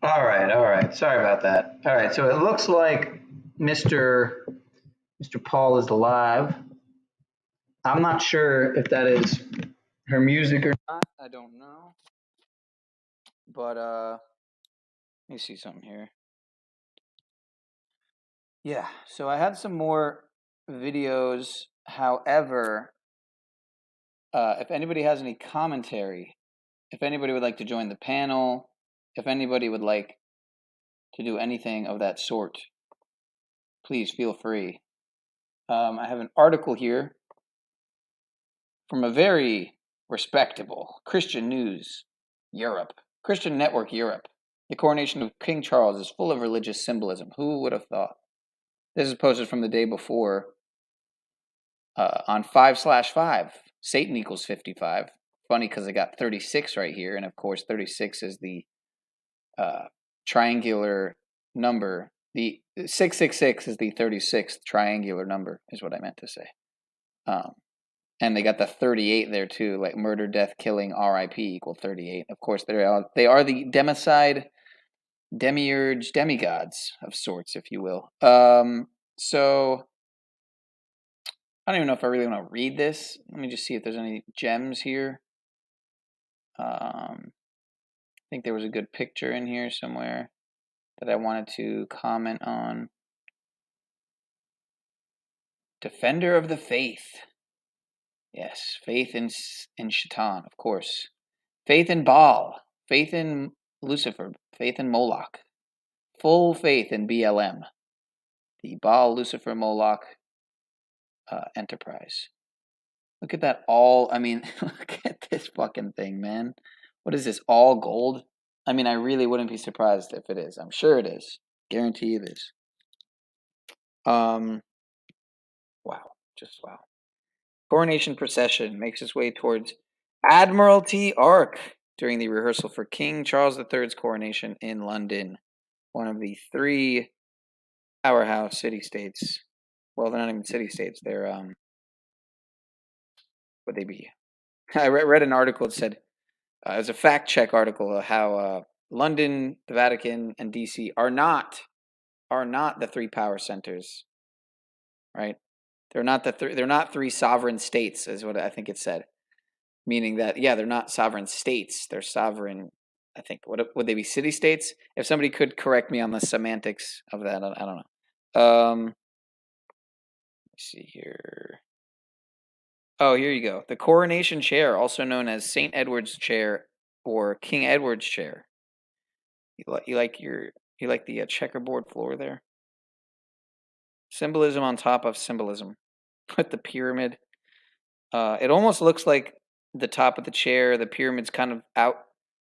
S1: All right. Sorry about that. All right, so it looks like Mr. Paul is alive. I'm not sure if that is her music or not. I don't know. But let me see something here. Yeah, so I had some more videos. However, if anybody has any commentary, if anybody would like to join the panel, if anybody would like to do anything of that sort, please feel free. I have an article here from a very respectable Christian News Europe, Christian Network Europe. The coronation of King Charles is full of religious symbolism. Who would have thought? This is posted from the day before on 5/5. Satan equals 55. Funny because I got 36 right here. And of course, 36 is the triangular number. The 666 is the 36th triangular number, is what I meant to say. And they got the 38 there too, like murder, death, killing, RIP equal 38. Of course, they are the democide, demiurge, demigods of sorts, if you will. So I don't even know if I really want to read this. Let me just see if there's any gems here. I think there was a good picture in here somewhere that I wanted to comment on. Defender of the faith. Yes, faith in Shaitan, of course. Faith in Baal. Faith in Lucifer. Faith in Moloch. Full faith in BLM. The Baal, Lucifer, Moloch enterprise. Look at that all. I mean, look at this fucking thing, man. What is this? All gold? I mean, I really wouldn't be surprised if it is. I'm sure it is. Guarantee it is. Wow. Just wow. Coronation procession makes its way towards Admiralty Arch during the rehearsal for King Charles III's coronation in London, one of the 3 powerhouse city-states. Well, they're not even city-states. They're, would they be? I read an article that said, it was a fact-check article of how London, the Vatican, and DC are not the 3 power centers, right? They're not they're not 3 sovereign states, is what I think it said. Meaning that, yeah, they're not sovereign states. They're sovereign, I think. Would they be city-states? If somebody could correct me on the semantics of that, I don't know. Let's see here. Oh, here you go. The coronation chair, also known as St. Edward's chair or King Edward's chair. You like the checkerboard floor there? Symbolism on top of symbolism. With the pyramid. It almost looks like the top of the chair, the pyramid's kind of out,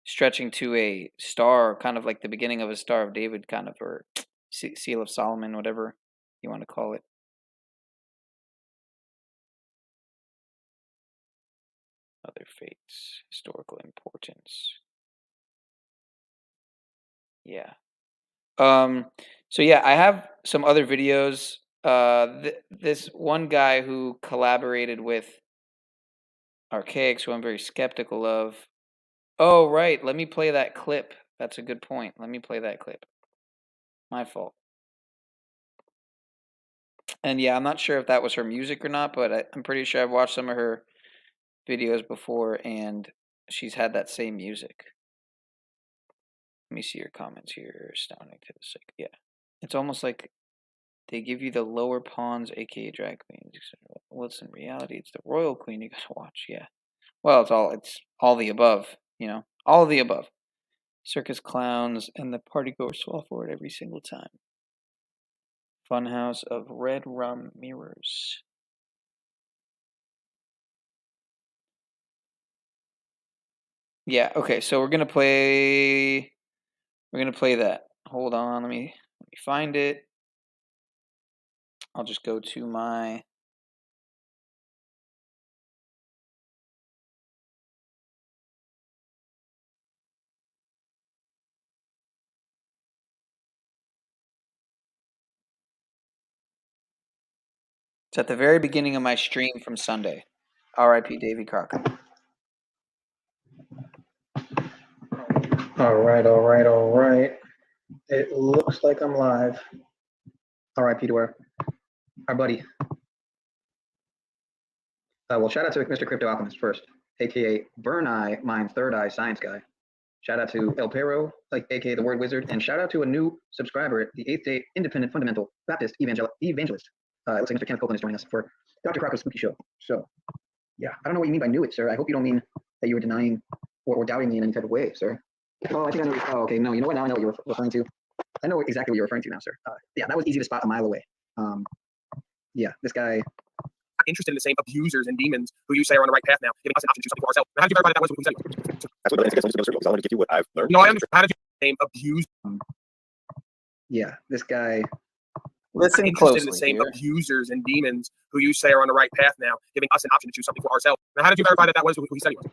S1: stretching to a star, kind of like the beginning of a Star of David, kind of, or Seal of Solomon, whatever you want to call it. Other fates, historical importance. Yeah. So yeah, I have some other videos. This one guy who collaborated with Archaics, who I'm very skeptical of. Oh, right. Let me play that clip. That's a good point. Let me play that clip. My fault. And yeah, I'm not sure if that was her music or not, but I'm pretty sure I've watched some of her videos before, and she's had that same music. Let me see your comments here. Astounding to the sick. Yeah. It's almost like they give you the lower pawns, aka drag queens. Well, it's in reality, it's the royal queen you gotta watch. Yeah. Well, it's all the above, all of the above. Circus clowns and the partygoers fall for it every single time. Funhouse of red rum mirrors. Yeah. Okay. So we're gonna play that. Hold on. Let me find it. I'll just go to my. It's at the very beginning of my stream from Sunday. R.I.P. Davy Crockett. All right. It looks like I'm live. R.I.P. to our buddy. Well, shout out to Mr. Crypto Alchemist first, aka Burn Eye, Mine Third Eye Science Guy. Shout out to El Perro, aka the Word Wizard, and shout out to a new subscriber, the 8th Day Independent Fundamental Baptist Evangelist. It looks like Mr. Kenneth Copeland is joining us for Dr. Crocker's Spooky Show. So, yeah, I don't know what you mean by knew it, sir. I hope you don't mean that you were denying or doubting me in any type of way, sir. Oh, I think I know. Oh, okay. No, you know what? Now I know what you're referring to. I know exactly what you're referring to now, sir. Yeah, that was easy to spot a mile away. Yeah, this guy.
S14: Interested in the same abusers and demons who you say are on the right path now, giving us an option to do something for ourselves. How did you verify that was what we said? That's what I guess I'm just going to circle because I want to give you what I've learned. No, I understand. How did you? same abuse.
S1: Yeah, this guy. Listen
S14: Interested in the
S1: closely
S14: same
S1: here.
S14: abusers and demons who you say are on the right path now, giving us an option to choose something for ourselves. Now, how did you verify that that was who he said he was?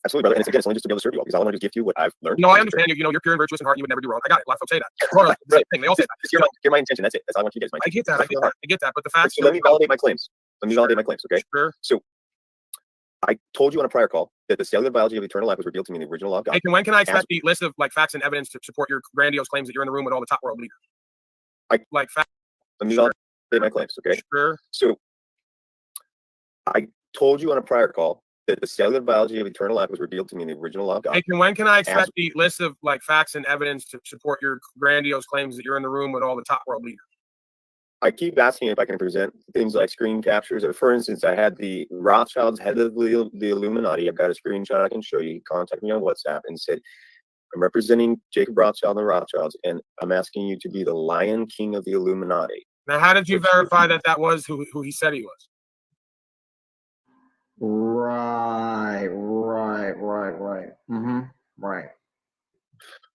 S15: Absolutely, brother. And it's, again, it's only just to be able to serve you all, because all I want to do is gift you what I've learned.
S14: No, I understand you. You know, you're pure and virtuous in heart, and you would never do wrong. I got it. A lot of folks say that. More or less, the same thing. They all say that.
S15: Hear my intention. That's it. That's all I want you to get.
S14: I get that. I get that. But the facts.
S15: So let me validate my claims. Okay?
S14: Sure.
S15: So I told you on a prior call that the cellular biology of eternal life was revealed to me in the original law of God.
S14: Hey, when can I expect the list of facts and evidence to support your grandiose claims that you're in the room with all the top world leaders? Facts.
S15: Let me validate my claims, okay?
S14: Sure.
S15: So I told you on a prior call that the cellular biology of eternal life was revealed to me in the original law of God.
S14: Hey, when can I expect the list of facts and evidence to support your grandiose claims that you're in the room with all the top world leaders?
S15: I keep asking if I can present things like screen captures. For instance, I had the Rothschilds, head of the Illuminati. I've got a screenshot I can show you. He contacted me on WhatsApp and said, I'm representing Jacob Rothschild and the Rothschilds, and I'm asking you to be the Lion King of the Illuminati.
S14: Now, how did you verify that that was who he said he was?
S1: Right. Right.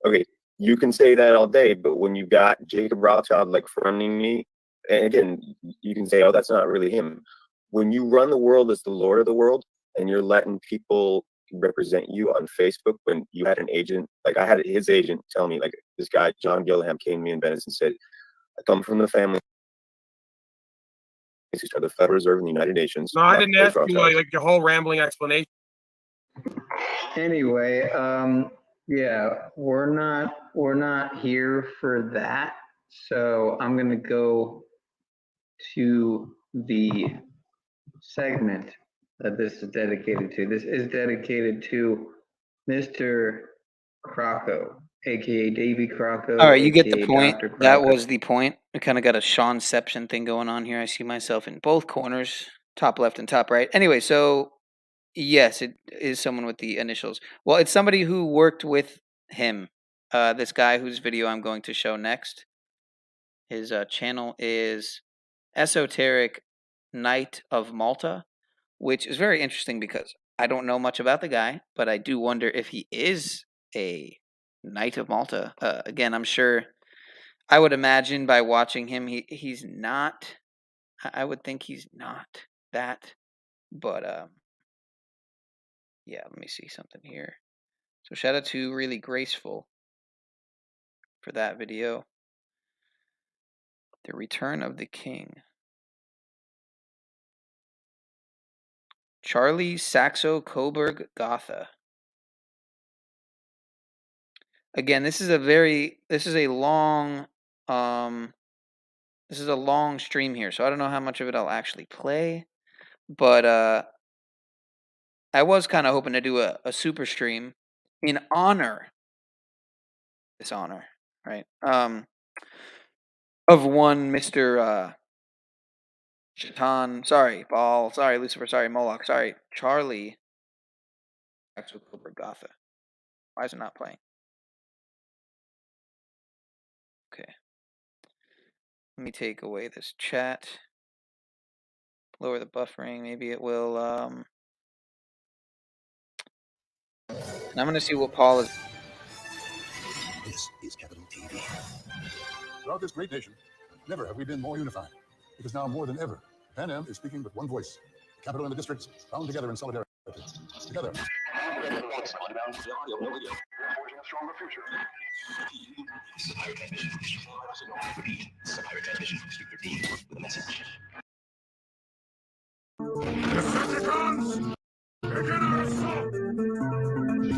S15: Okay, you can say that all day, but when you got Jacob Rothschild fronting me, and again, you can say, oh, that's not really him. When you run the world as the Lord of the world, and you're letting people represent you on Facebook, when you had an agent, I had his agent tell me, this guy, John Gillingham, came to me in Venice and said, I come from the family who started the Federal Reserve in the United Nations.
S14: No, I didn't ask you your whole rambling explanation.
S1: Anyway, yeah, we're not here for that. So I'm gonna go to the segment that this is dedicated to. This is dedicated to Mr. Crocco, aka Davy Crocco.
S16: All right, you get the
S1: aka
S16: point.
S1: Dr.
S16: That
S1: Crocco.
S16: was the point. I kind of got a Seanception thing going on here. I see myself in both corners, top left and top right. Anyway, so yes, it is someone with the initials. Well, it's somebody who worked with him. This guy whose video I'm going to show next. His channel is Esoteric Knight of Malta, which is very interesting because I don't know much about the guy, but I do wonder if he is a Knight of Malta. Again, I'm sure. I would imagine by watching him, he's not. I would think he's not that, but yeah. Let me see something here. So shout out to Really Graceful for that video. The Return of the King. Charlie Saxe-Coburg-Gotha. Again, this is a long stream here, so I don't know how much of it I'll actually play, but I was kind of hoping to do a super stream in honor, right? Of one Mr. Shaitan, sorry, Baal, sorry, Lucifer, sorry, Moloch, sorry, Charlie Saxe-Coburg-Gotha. Why is it not playing? Okay. Let me take away this chat. Lower the buffering. Maybe it will. And I'm going to see what Paul is.
S17: This is Capital TV. Throughout this great nation, never have we been more unified. Because now more than ever, Pan Am is speaking with one voice. The capital and the districts bound together in solidarity. Together.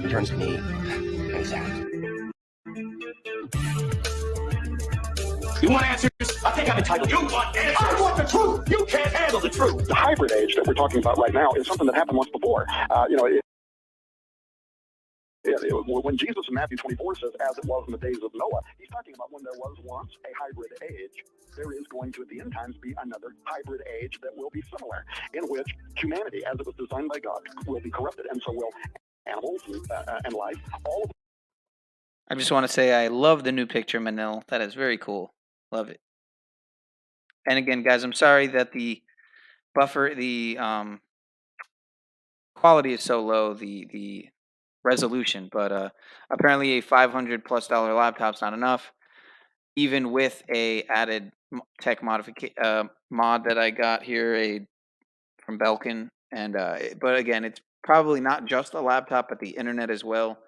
S18: It turns to me very sad.
S3: You want answers? I think I'm entitled. You want answers? I want the truth. You can't handle the truth.
S19: The hybrid age that we're talking about right now is something that happened once before. When Jesus in Matthew 24 says, as it was in the days of Noah, he's talking about when there was once a hybrid age, there is going to, at the end times, be another hybrid age that will be similar, in which humanity, as it was designed by God, will be corrupted, and so will animals and life. All of
S16: I just want to say I love the new picture, Manil. That is very cool. Love it. And again, guys, I'm sorry that the buffer, the quality is so low. The resolution. But apparently a $500+ laptop's not enough, even with a added tech modification mod that I got here from Belkin. But again, it's probably not just a laptop, but the internet as well.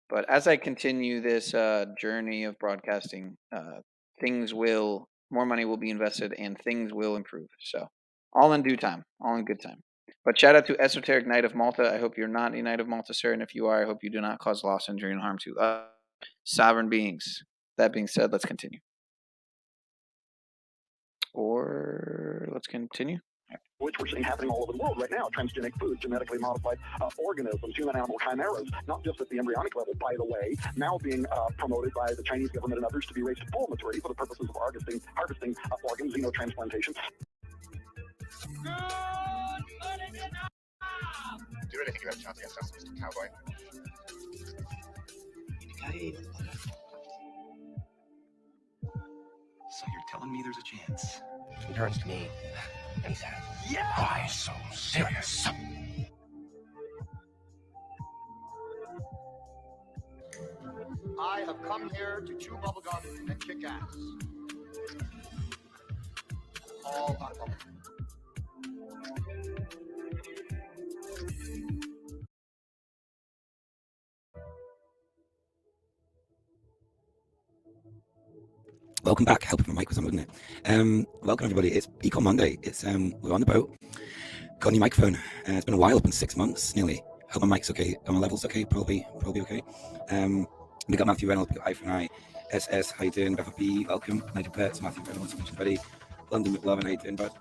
S16: But as I continue this journey of broadcasting, more money will be invested and things will improve. So, all in due time, all in good time. But shout out to Esoteric Knight of Malta. I hope you're not a Knight of Malta, sir. And if you are, I hope you do not cause loss, injury, and harm to sovereign beings. That being said, let's continue. Or let's continue.
S17: Which we're seeing happening all over the world right now. Transgenic foods, genetically modified organisms, human-animal chimeras, not just at the embryonic level, by the way, now being promoted by the Chinese government and others to be raised to full maturity for the purposes of harvesting organs, xenotransplantation.
S18: Do you really think you have a chance against us, Mr. Cowboy?
S3: So you're telling me there's a chance?
S18: He turns to me and he says,
S3: Yeah!
S18: Why so serious?
S17: I have come here to chew bubblegum and kick ass. All about bubblegum.
S20: Welcome back. Help if my mic was on, wouldn't it? Welcome everybody. It's Econ Monday. It's we're on the boat. Got a new microphone. It's been a while, been 6 months nearly. Hope my mic's okay. Are my levels okay? Probably okay. We got Matthew Reynolds, we got iPhone I, SS, how you doing? Beth B, welcome. Nigel Pertz, Matthew Reynolds, mentioned already. London McLovin, how you doing, bud?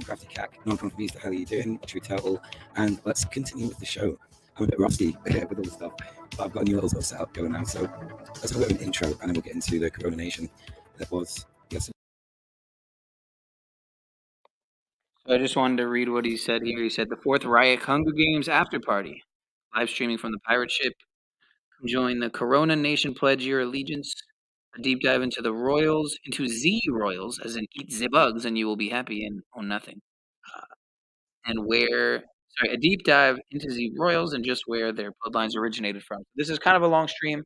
S20: Crafty Cack, Non-Conformista, how are you doing? True Turtle. And let's continue with the show. I'm a bit rusty with all the stuff, but I've got a new little sort of setup going now. So let's have a bit of an intro and then we'll get into the Corona Nation. That was yesterday.
S16: So I just wanted to read what he said here. He said, the 4th Riot Hunger Games after party, live streaming from the pirate ship. Come join the Corona Nation, pledge your allegiance. A deep dive into the royals, into Z royals, as in eat the bugs, and you will be happy and own nothing. A deep dive into Z royals and just where their bloodlines originated from. This is kind of a long stream,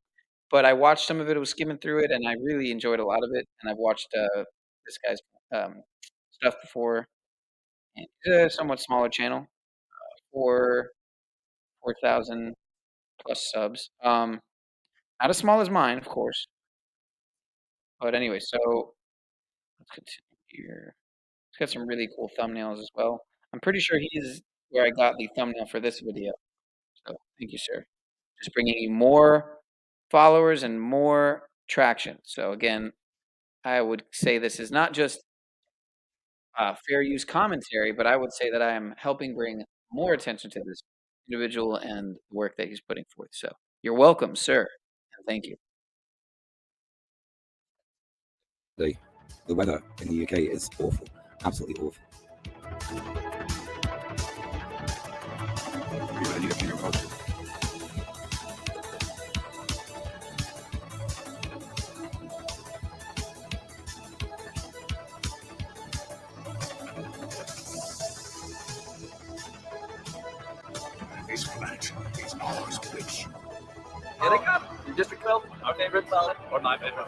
S16: but I watched some of it. I was skimming through it, and I really enjoyed a lot of it. And I've watched this guy's stuff before. And it's a somewhat smaller channel, 4,000 plus subs. Not as small as mine, of course. But anyway, so let's continue here. It's got some really cool thumbnails as well. I'm pretty sure he's where I got the thumbnail for this video. So thank you, sir. Just bringing you more followers and more traction. So again, I would say this is not just fair use commentary, but I would say that I am helping bring more attention to this individual and the work that he's putting forth. So you're welcome, sir, and thank you.
S20: The weather in the UK is awful, absolutely awful.
S3: This planet is ours, bitch.
S11: Here they come. District 12, our favorite salad, or my favorite.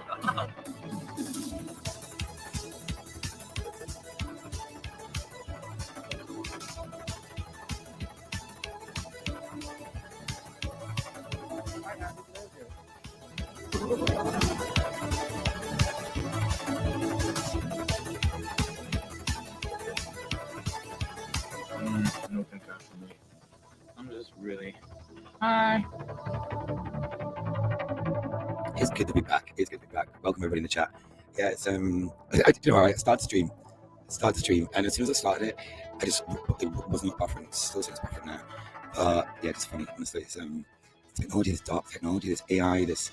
S21: No concern for me. I'm just really. Hi.
S20: It's good to be back. Welcome everybody in the chat. Yeah, it's I started to stream, and as soon as I started it was not buffering. It still says buffering now. Yeah, it's funny. Honestly, it's technology, this dark technology, this AI, this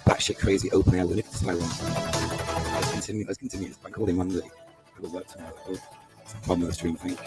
S20: batshit crazy open air lunatic asylum. Let's continue. It's Bank Holiday Monday. I will work tomorrow. It's a problem with the stream, I think.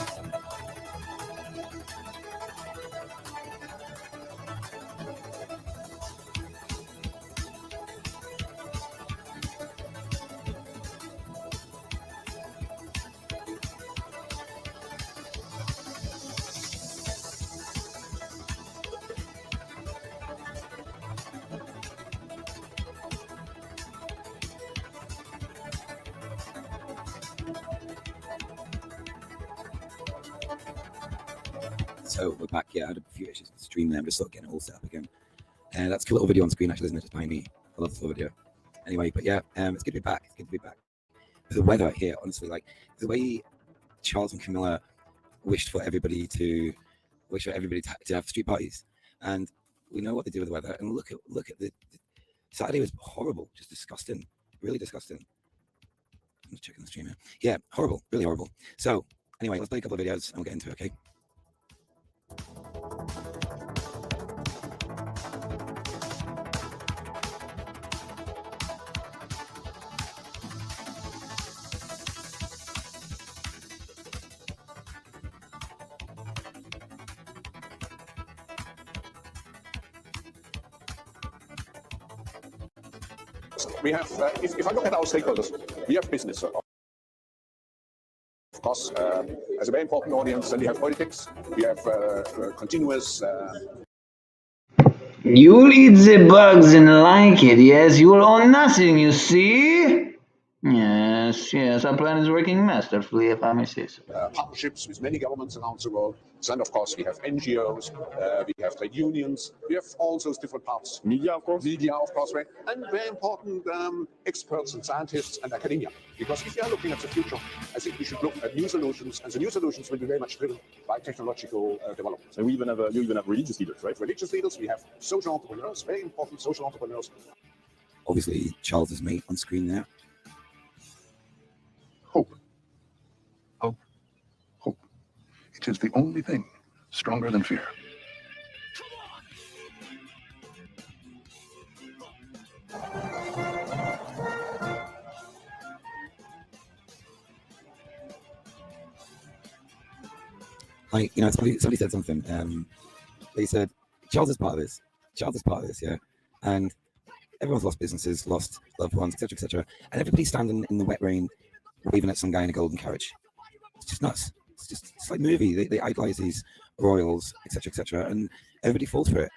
S20: So we're back. Yeah, I had a few issues with the stream there. I'm just sort of getting it all set up again. That's a cool little video on screen, actually, isn't it? Just behind me. I love this little video. Anyway, but yeah, it's good to be back. It's good to be back. The weather here, honestly, like the way Charles and Camilla wished for everybody to have street parties, and we know what they do with the weather. And look at the Saturday was horrible, just disgusting, really disgusting. I'm just checking the stream here. Yeah, horrible, really horrible. So anyway, let's play a couple of videos and we'll get into it. Okay.
S17: We have, if I look at our stakeholders, we have business, of course, as a very important audience. Then we have politics, we have continuous.
S5: You'll eat the bugs and like it, yes? You will own nothing, you see? Yes, our plan is working masterfully, if I may say so.
S17: Partnerships with many governments around the world. Then, of course, we have NGOs, we have trade unions, we have all those different parts. Media, of course. Media, of course, right? And very important experts and scientists and academia. Because if we are looking at the future, I think we should look at new solutions, and the new solutions will be very much driven by technological developments. And you even have religious leaders, right? Religious leaders, we have social entrepreneurs, very important social entrepreneurs.
S20: Obviously, Charles' mate on screen there.
S10: Hope. Hope. Hope. It is the only thing stronger than fear.
S20: Like, you know, somebody said something. They said, Charles is part of this. Charles is part of this, yeah. And everyone's lost businesses, lost loved ones, etc., etc. And everybody's standing in the wet rain, waving at some guy in a golden carriage. It's just nuts. It's like a movie. They idolize these royals, etc., etc., and everybody falls for it.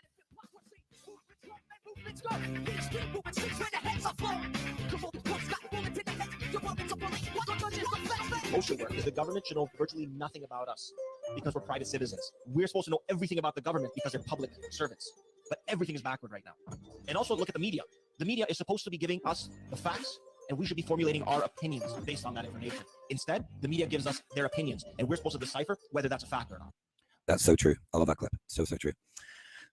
S22: Motion work is the government should know virtually nothing about us because we're private citizens. We're supposed to know everything about the government because they're public servants. But everything is backward right now. And also look at the media. The media is supposed to be giving us the facts, and we should be formulating our opinions based on that information. Instead, the media gives us their opinions, and we're supposed to decipher whether that's a fact or not.
S20: That's so true. I love that clip. So true.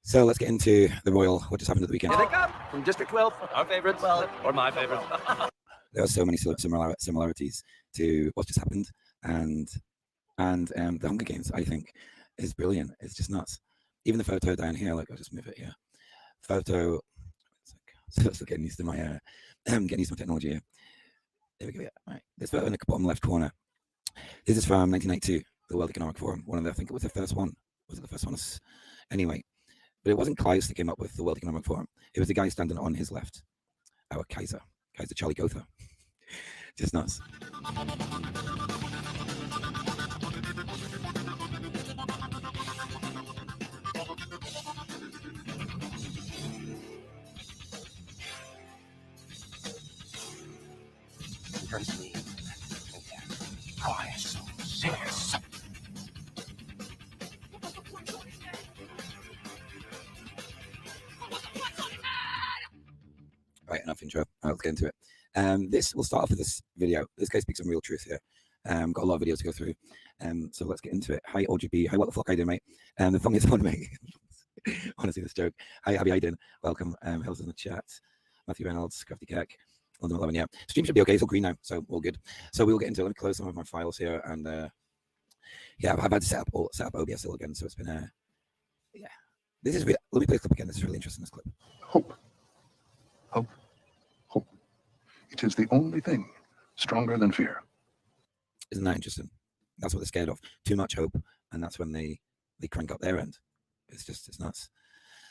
S20: So let's get into the royal. What just happened at the weekend?
S23: Here they come from District 12, our favorites, well, or my favorites.
S20: There are so many similarities to what just happened, and the Hunger Games, I think, is brilliant. It's just nuts. Even the photo down here, like I'll just move it here. Photo. So getting used to my getting used to my technology here. There we go. Yeah. All right. This photo in the bottom left corner. This is from 1992, the World Economic Forum. I think it was the first one. Was it the first one? Anyway, but it wasn't Klaus that came up with the World Economic Forum. It was the guy standing on his left, our Kaiser Charlie Gotha. Just nuts.
S18: Turns to me. Why so serious?
S20: Right, enough intro. Let's get into it. We'll start off with this video. This guy speaks some real truth here. Got a lot of videos to go through. So let's get into it. Hi, OGB. Hi, what the fuck are you doing, mate? The funniest one, mate. Honestly, this joke. Hi, Abby, how you doing? Welcome. Hill's in the chat. Matthew Reynolds, Crafty Keck. London 11, yeah. Stream should be okay. It's all green now, so all good. So we'll get into it. Let me close some of my files here. And yeah, I've had to set up OBS all again. So it's been, yeah. This is, let me play this clip again. This is really interesting, this clip.
S10: Hope. Hope. Hope. It is the only thing stronger than fear.
S20: Isn't that interesting? That's what they're scared of. Too much hope. And that's when they crank up their end. It's nuts.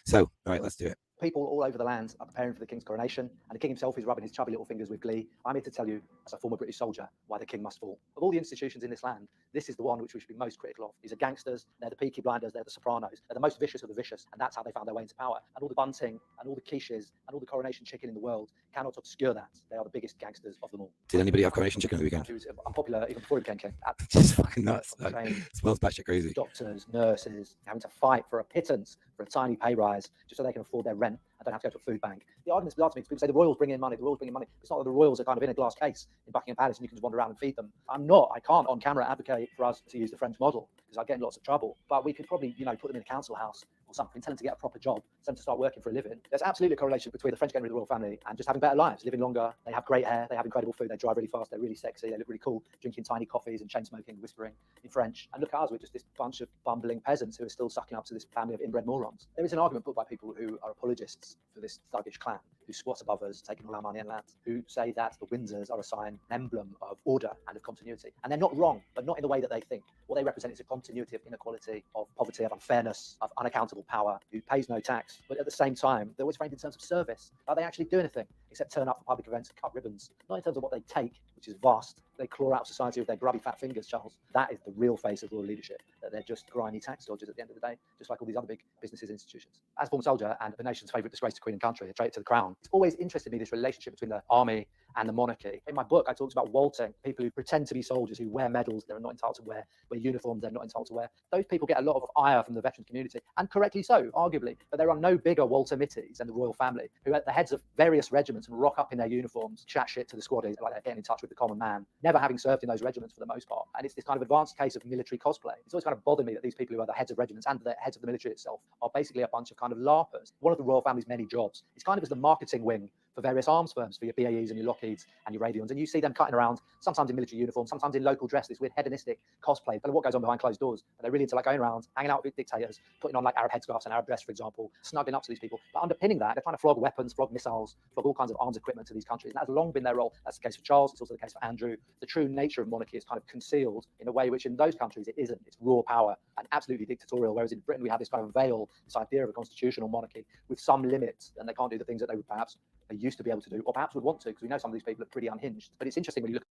S20: So, all right, let's do it.
S4: People all over the land are preparing for the king's coronation, and the king himself is rubbing his chubby little fingers with glee. I'm here to tell you, as a former British soldier, why the king must fall. Of all the institutions in this land, this is the one which we should be most critical of. These are gangsters, they're the Peaky Blinders, they're the Sopranos, they're the most vicious of the vicious, and that's how they found their way into power. And all the bunting, and all the quiches, and all the coronation chicken in the world cannot obscure that. They are the biggest gangsters of them all.
S20: Did anybody have coronation chicken on the weekend?
S4: He was unpopular even before he became king.
S20: Just fucking nuts. Like, smells batshit crazy.
S4: Doctors, nurses, having to fight for a pittance, for a tiny pay rise, just so they can afford their rent and don't have to go to a food bank. The argument's bizarre to me because people say the royals bring in money, the royals bring in money. It's not that the royals are kind of in a glass case in Buckingham Palace and you can just wander around and feed them. I can't on camera advocate for us to use the French model because I get in lots of trouble. But we could probably, put them in a council house or something, tell them to get a proper job, tell them to start working for a living. There's absolutely a correlation between the French getting rid of the royal family and just having better lives, living longer. They have great hair, they have incredible food, they drive really fast, they're really sexy, they look really cool, drinking tiny coffees and chain smoking, whispering in French. And look at us, we're just this bunch of bumbling peasants who are still sucking up to this family of inbred morons. There is an argument put by people who are apologists for this thuggish clan, who squat above us, taking all our money and land, who say that the Windsors are a sign, an emblem of order and of continuity. And they're not wrong, but not in the way that they think. What they represent is a continuity of inequality, of poverty, of unfairness, of unaccountable power, who pays no tax, but at the same time, they're always framed in terms of service. Are they actually do anything except turn up for public events and cut ribbons? Not in terms of what they take, which is vast. They claw out society with their grubby fat fingers, Charles. That is the real face of royal leadership, that they're just grimy tax dodgers at the end of the day, just like all these other big businesses and institutions. As a former soldier and the nation's favourite disgrace to Queen and country, a traitor to the crown, it's always interested me, this relationship between the army and the monarchy. In my book, I talked about waltzing, people who pretend to be soldiers, who wear medals they're not entitled to wear uniforms they're not entitled to wear. Those people get a lot of ire from the veteran community, and correctly so, arguably. But there are no bigger waltzer mitties than the royal family, who at the heads of various regiments and rock up in their uniforms, chat shit to the squaddies, like they're getting in touch with the common man, never having served in those regiments for the most part. And it's this kind of advanced case of military cosplay. It's always kind of bothered me that these people who are the heads of regiments and the heads of the military itself are basically a bunch of kind of larpers. One of the royal family's many jobs, it's kind of as the marketing wing for various arms firms, for your BAEs and your Lockheeds and your Raytheons. And you see them cutting around, sometimes in military uniforms, sometimes in local dress, this weird hedonistic cosplay. But what goes on behind closed doors? But they're really into like going around, hanging out with dictators, putting on like Arab headscarves and Arab dress, for example, snuggling up to these people. But underpinning that, they're trying to flog weapons, flog missiles, flog all kinds of arms equipment to these countries. And that's long been their role. That's the case for Charles. It's also the case for Andrew. The true nature of monarchy is kind of concealed in a way which in those countries it isn't. It's raw power and absolutely dictatorial. Whereas in Britain we have this kind of veil, this idea of a constitutional monarchy with some limits, and they can't do the things that they would perhaps they used to be able to do, or perhaps would want to, because we know some of these people are pretty unhinged. But it's interesting when you look.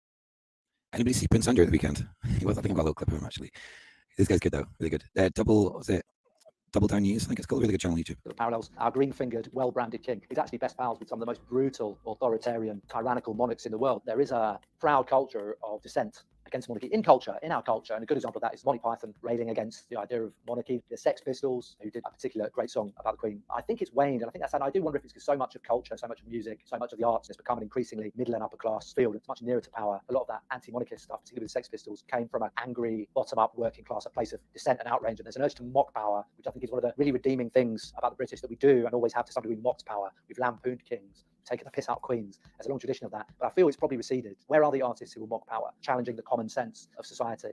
S20: Anybody see Prince Andrew at the weekend? He was, I think, I've got a little clip of him actually. This guy's good though, really good. Double Down News, I think it's called, a really good channel on YouTube.
S4: The parallels, our green-fingered, well-branded king is actually best pals with some of the most brutal, authoritarian, tyrannical monarchs in the world. There is a proud culture of dissent against monarchy in our culture, and a good example of that is Monty Python railing against the idea of monarchy. The Sex Pistols, who did a particular great song about the Queen, I think it's waned, and I think that's sad. I do wonder if it's because so much of culture, so much of music, so much of the arts has become an increasingly middle and upper class field. It's much nearer to power. A lot of that anti-monarchist stuff, particularly with the Sex Pistols, came from an angry, bottom-up working class, a place of dissent and outrage, and there's an urge to mock power, which I think is one of the really redeeming things about the British, that we do and always have to some degree mocked power. We've lampooned kings, taking the piss out of queens. There's a long tradition of that, but I feel it's probably receded. Where are the artists who will mock power, challenging the common sense of society?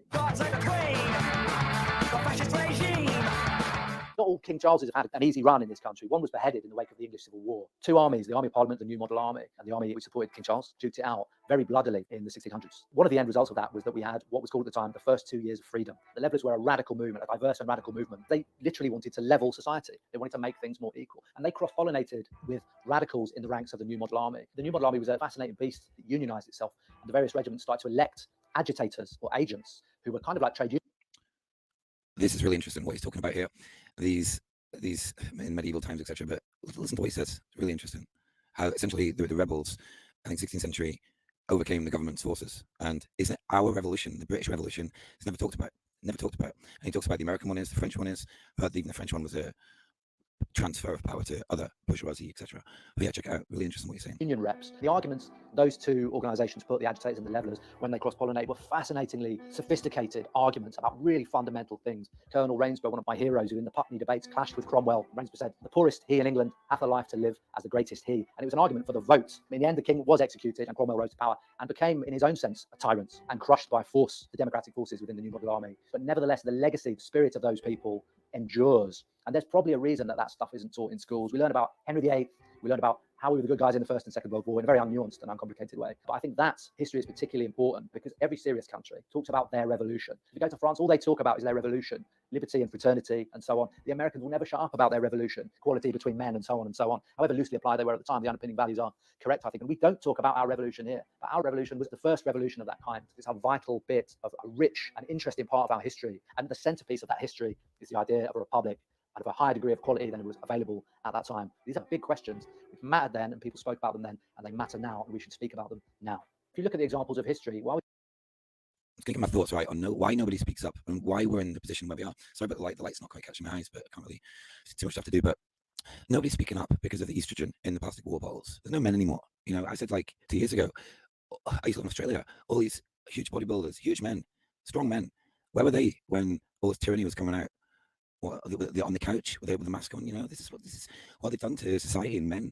S4: Not all King Charleses have had an easy run in this country. One was beheaded in the wake of the English Civil War. Two armies, the Army of Parliament, the New Model Army, and the army which supported King Charles, duked it out very bloodily in the 1600s. One of the end results of that was that we had what was called at the time the first 2 years of freedom. The Levellers were a radical movement, a diverse and radical movement. They literally wanted to level society. They wanted to make things more equal. And they cross-pollinated with radicals in the ranks of the New Model Army. The New Model Army was a fascinating beast that unionized itself, and the various regiments started to elect agitators or agents who were kind of like trade unions.
S20: This is really interesting what he's talking about here. These in medieval times, etc. But listen to what he says. It's really interesting. How essentially the rebels, I think 16th century, overcame the government's forces. And isn't it our revolution, the British Revolution, is never talked about. Never talked about. And he talks about the American one is, the French one is, but even the French one was a transfer of power to other bourgeoisie, etc. But yeah, check it out. Really interesting what you're saying.
S4: Union reps. The arguments those two organisations put, the agitators and the Levellers, when they cross-pollinate, were fascinatingly sophisticated arguments about really fundamental things. Colonel Rainsborough, one of my heroes, who in the Putney debates clashed with Cromwell, Rainsborough said, "The poorest he in England hath a life to live as the greatest he." And it was an argument for the vote. In the end, the king was executed and Cromwell rose to power and became, in his own sense, a tyrant and crushed by force the democratic forces within the New Model Army. But nevertheless, the legacy, the spirit of those people endures. And there's probably a reason that stuff isn't taught in schools. We learn about Henry VIII, we learn about how we were the good guys in the First and Second World War in a very unnuanced and uncomplicated way. But I think that history is particularly important because every serious country talks about their revolution. If you go to France, all they talk about is their revolution. liberty and fraternity and so on. The Americans will never shut up about their revolution, equality between men and so on and so on. However loosely applied they were at the time, the underpinning values are correct, I think. And we don't talk about our revolution here, but our revolution was the first revolution of that kind. It's a vital bit of a rich and interesting part of our history. And the centerpiece of that history is the idea of a republic and of a higher degree of quality than was available at that time. These are big questions. It mattered then, and people spoke about them then, and they matter now, and we should speak about them now. If you look at the examples of history, why would
S20: I was thinking my thoughts right on why nobody speaks up and why we're in the position where we are. Sorry about the light's not quite catching my eyes, but I can't really, it's too much stuff to do. But nobody's speaking up because of the estrogen in the plastic water bottles. There's no men anymore. You know, I said like 2 years ago, I used to live in Australia, all these huge bodybuilders, huge men, strong men. Where were they when all this tyranny was coming out? Or they on the couch, were they with the mask on? You know, this is what they've done to society and men.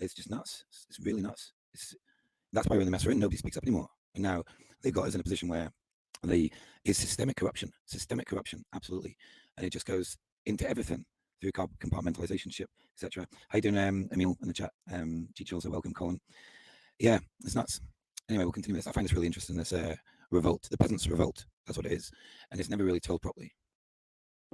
S20: It's just nuts. It's really nuts. That's why we're in the mess we're in. Nobody speaks up anymore. And now they've got us in a position where is systemic corruption, absolutely. And it just goes into everything through compartmentalization, etc. How you doing, Emil, in the chat? Cheech also welcome, Colin. Yeah, it's nuts. Anyway, we'll continue this. I find this really interesting, this revolt, the peasants' revolt. That's what it is. And it's never really told properly.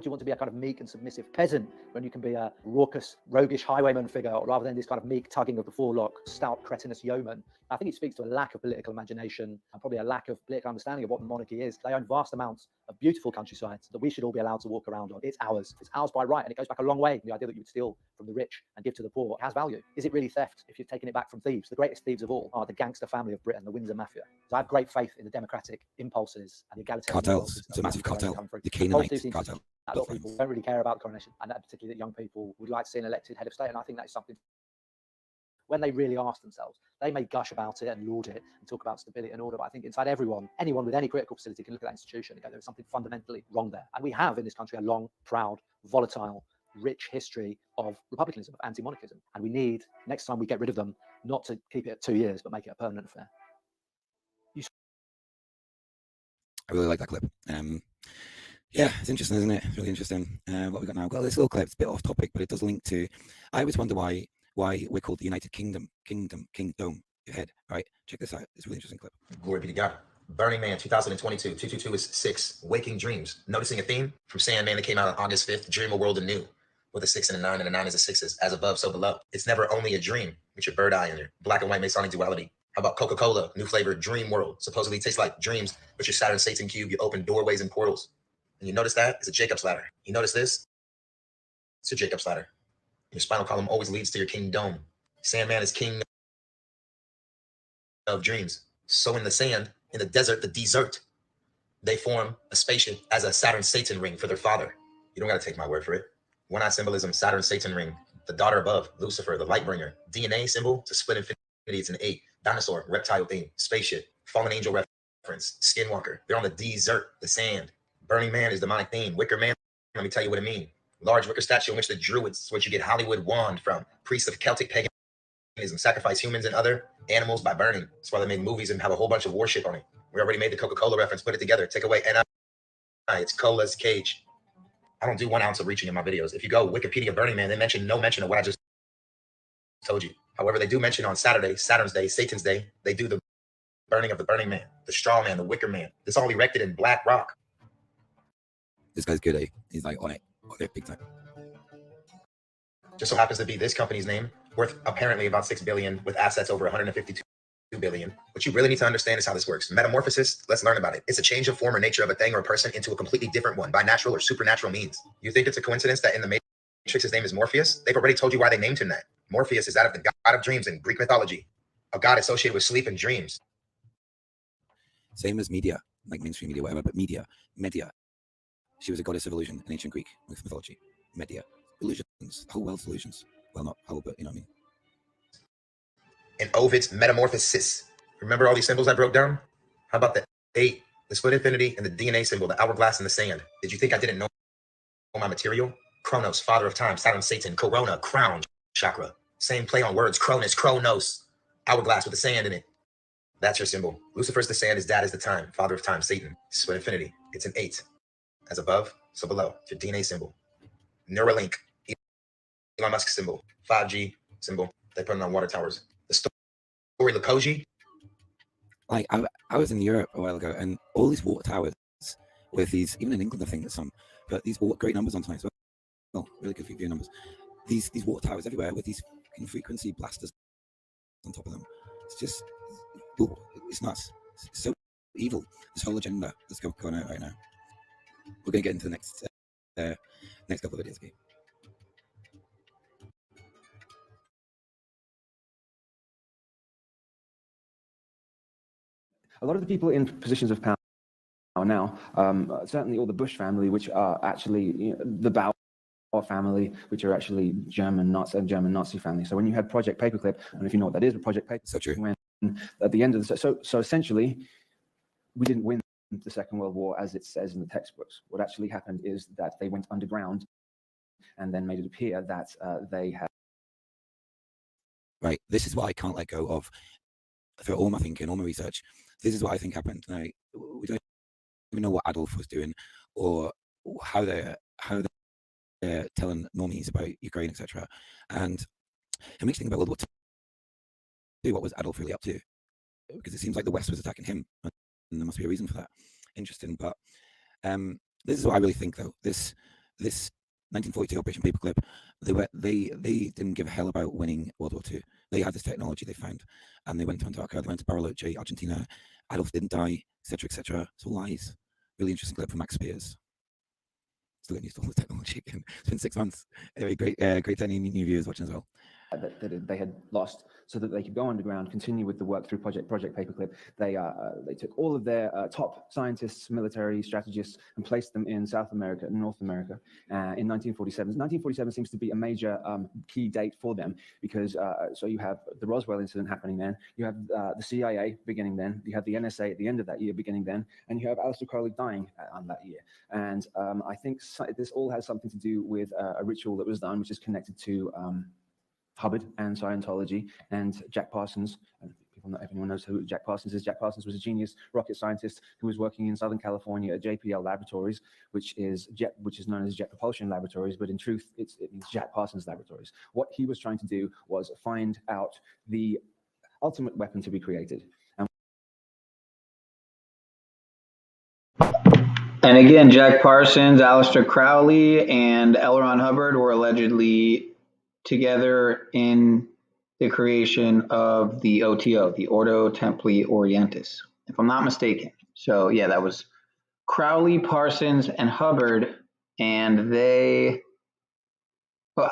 S4: do you want to be a kind of meek and submissive peasant when you can be a raucous, roguish highwayman figure, or rather than this kind of meek tugging of the forelock, stout, cretinous yeoman? I think it speaks to a lack of political imagination and probably a lack of political understanding of what the monarchy is. They own vast amounts of beautiful countrysides that we should all be allowed to walk around on. It's ours. It's ours by right, and it goes back a long way. The idea that you would steal from the rich and give to the poor has value. Is it really theft if you've taken it back from thieves? The greatest thieves of all are the gangster family of Britain, the Windsor Mafia. So I have great faith in the democratic impulses and the egalitarian
S20: cartels. It's a massive cartel. The Canaanite cartel.
S4: A lot of people don't really care about the coronation, and particularly that young people would like to see an elected head of state. And I think that is something, when they really ask themselves, they may gush about it and laud it and talk about stability and order, but I think inside anyone with any critical facility can look at that institution and go, there's something fundamentally wrong there. And we have in this country a long, proud, volatile, rich history of republicanism, of anti-monarchism. And we need, next time we get rid of them, not to keep it at 2 years, but make it a permanent affair.
S20: I really like that clip. Yeah, it's interesting, isn't it? It's really interesting. What we got now? Well, this little clip, it's a bit off topic, but it does link to, I always wonder why we're called the United Kingdom, kingdom, your head, right? Check this out. It's a really interesting clip.
S7: Glory be to God. Burning Man 2022. 222 is 6. Waking Dreams. Noticing a theme from Sandman that came out on August 5th. Dream a world anew. With a 6 and a 9, and a 9 is a 6. As above, so below. It's never only a dream. With your bird eye and your black and white Masonic duality. How about Coca-Cola? New flavor, Dream World. Supposedly tastes like dreams, but your Saturn Satan cube, you open doorways and portals. And you notice that? It's a Jacob's ladder. You notice this? It's a Jacob's ladder. Your spinal column always leads to your kingdom. Sandman is king of dreams. So in the sand, in the desert, they form a spaceship as a Saturn Satan ring for their father. You don't got to take my word for it. One-eye symbolism, Saturn Satan ring. The daughter above, Lucifer, the light bringer. DNA symbol to split infinity, it's an 8. Dinosaur, reptile theme, spaceship, fallen angel reference, skinwalker. They're on the desert, the sand. Burning Man is demonic theme. Wicker Man, let me tell you what it means. Large wicker statue in which the Druids, which you get Hollywood wand from. Priests of Celtic paganism sacrifice humans and other animals by burning. That's why they made movies and have a whole bunch of worship on it. We already made the Coca-Cola reference, put it together, take away NI. It's Cola's cage. I don't do 1 ounce of reaching in my videos. If you go Wikipedia Burning Man, they mention no mention of what I just told you. However, they do mention on Saturday, Saturn's Day, Satan's Day, they do the burning of the Burning Man, the straw man, the wicker man. It's all erected in black rock.
S20: This guy's good, eh? He's like on it big time.
S7: Just so happens to be this company's name, worth apparently about 6 billion, with assets over 152 billion. What you really need to understand is how this works. Metamorphosis, let's learn about it. It's a change of form or nature of a thing or a person into a completely different one by natural or supernatural means. You think it's a coincidence that in the Matrix his name is Morpheus? They've already told you why they named him that. Morpheus is that of the god of dreams in Greek mythology, a god associated with sleep and dreams.
S20: Same as media, like mainstream media, whatever, but media. She was a goddess of illusion in ancient Greek mythology. Media. Illusions. Whole world's illusions. Well, not whole, but you know what I mean.
S7: And Ovid's metamorphosis. Remember all these symbols I broke down? How about the 8, the split infinity, and the DNA symbol, the hourglass in the sand? Did you think I didn't know my material? Kronos, father of time, Saturn, Satan, Corona, crown, chakra. Same play on words. Cronus, Kronos, hourglass with the sand in it. That's your symbol. Lucifer's the sand, his dad is the time, father of time, Satan. Split infinity. It's an 8. As above, so below. It's your DNA symbol. Neuralink, Elon Musk symbol. 5G symbol. They put it on water towers. The story Lukoji.
S20: Like I was in Europe a while ago, and all these water towers with these, even in England, I think there's some But these great numbers on tonight as well. Really good viewing numbers. These water towers everywhere with these frequency blasters on top of them. It's just, it's nuts. It's so evil. This whole agenda that's going out right now. We're going to get into the next couple of videos. Okay?
S8: A lot of the people in positions of power now, certainly all the Bush family, which are actually the Bauer family, which are actually German Nazi family. So when you had Project Paperclip, and if you know what that is, but Project Paperclip,
S20: so true.
S8: When at the end of the so essentially, we didn't win the Second World War as it says in the textbooks. What actually happened is that they went underground, and then made it appear that they had.
S20: Right. This is what I can't let go of. For all my thinking, all my research, this is what I think happened. Now, we don't even know what Adolf was doing, or how they're telling normies about Ukraine, etc. And it makes you think about World War II. What was Adolf really up to? Because it seems like the West was attacking him, and there must be a reason for that. Interesting, but this is what I really think, though. This 1942 Operation Paperclip, they didn't give a hell about winning World War II. They had this technology they found, and they went to Antarctica, they went to Bariloche, Argentina. Adolf didn't die, etc., etc. It's all lies. Really interesting clip from Max Spears. Still getting used to all the technology again. It's been 6 months. Anyway, great to any new viewers watching as well.
S8: That they had lost, so that they could go underground, continue with the work through Project Paperclip. They took all of their top scientists, military strategists, and placed them in South America and North America in 1947. 1947 seems to be a major key date for them, because so you have the Roswell incident happening then, you have the CIA beginning then, you have the NSA at the end of that year beginning then, and you have Aleister Crowley dying on that year. And I think this all has something to do with a ritual that was done, which is connected to Hubbard and Scientology and Jack Parsons. If anyone knows who Jack Parsons is, Jack Parsons was a genius rocket scientist who was working in Southern California at JPL Laboratories, which is known as Jet Propulsion Laboratories, but in truth, it means Jack Parsons Laboratories. What he was trying to do was find out the ultimate weapon to be created.
S5: And again, Jack Parsons, Aleister Crowley, and L. Ron Hubbard were allegedly together in the creation of the OTO, the Ordo Templi Orientis, if I'm not mistaken. So yeah, that was Crowley, Parsons, and Hubbard, and I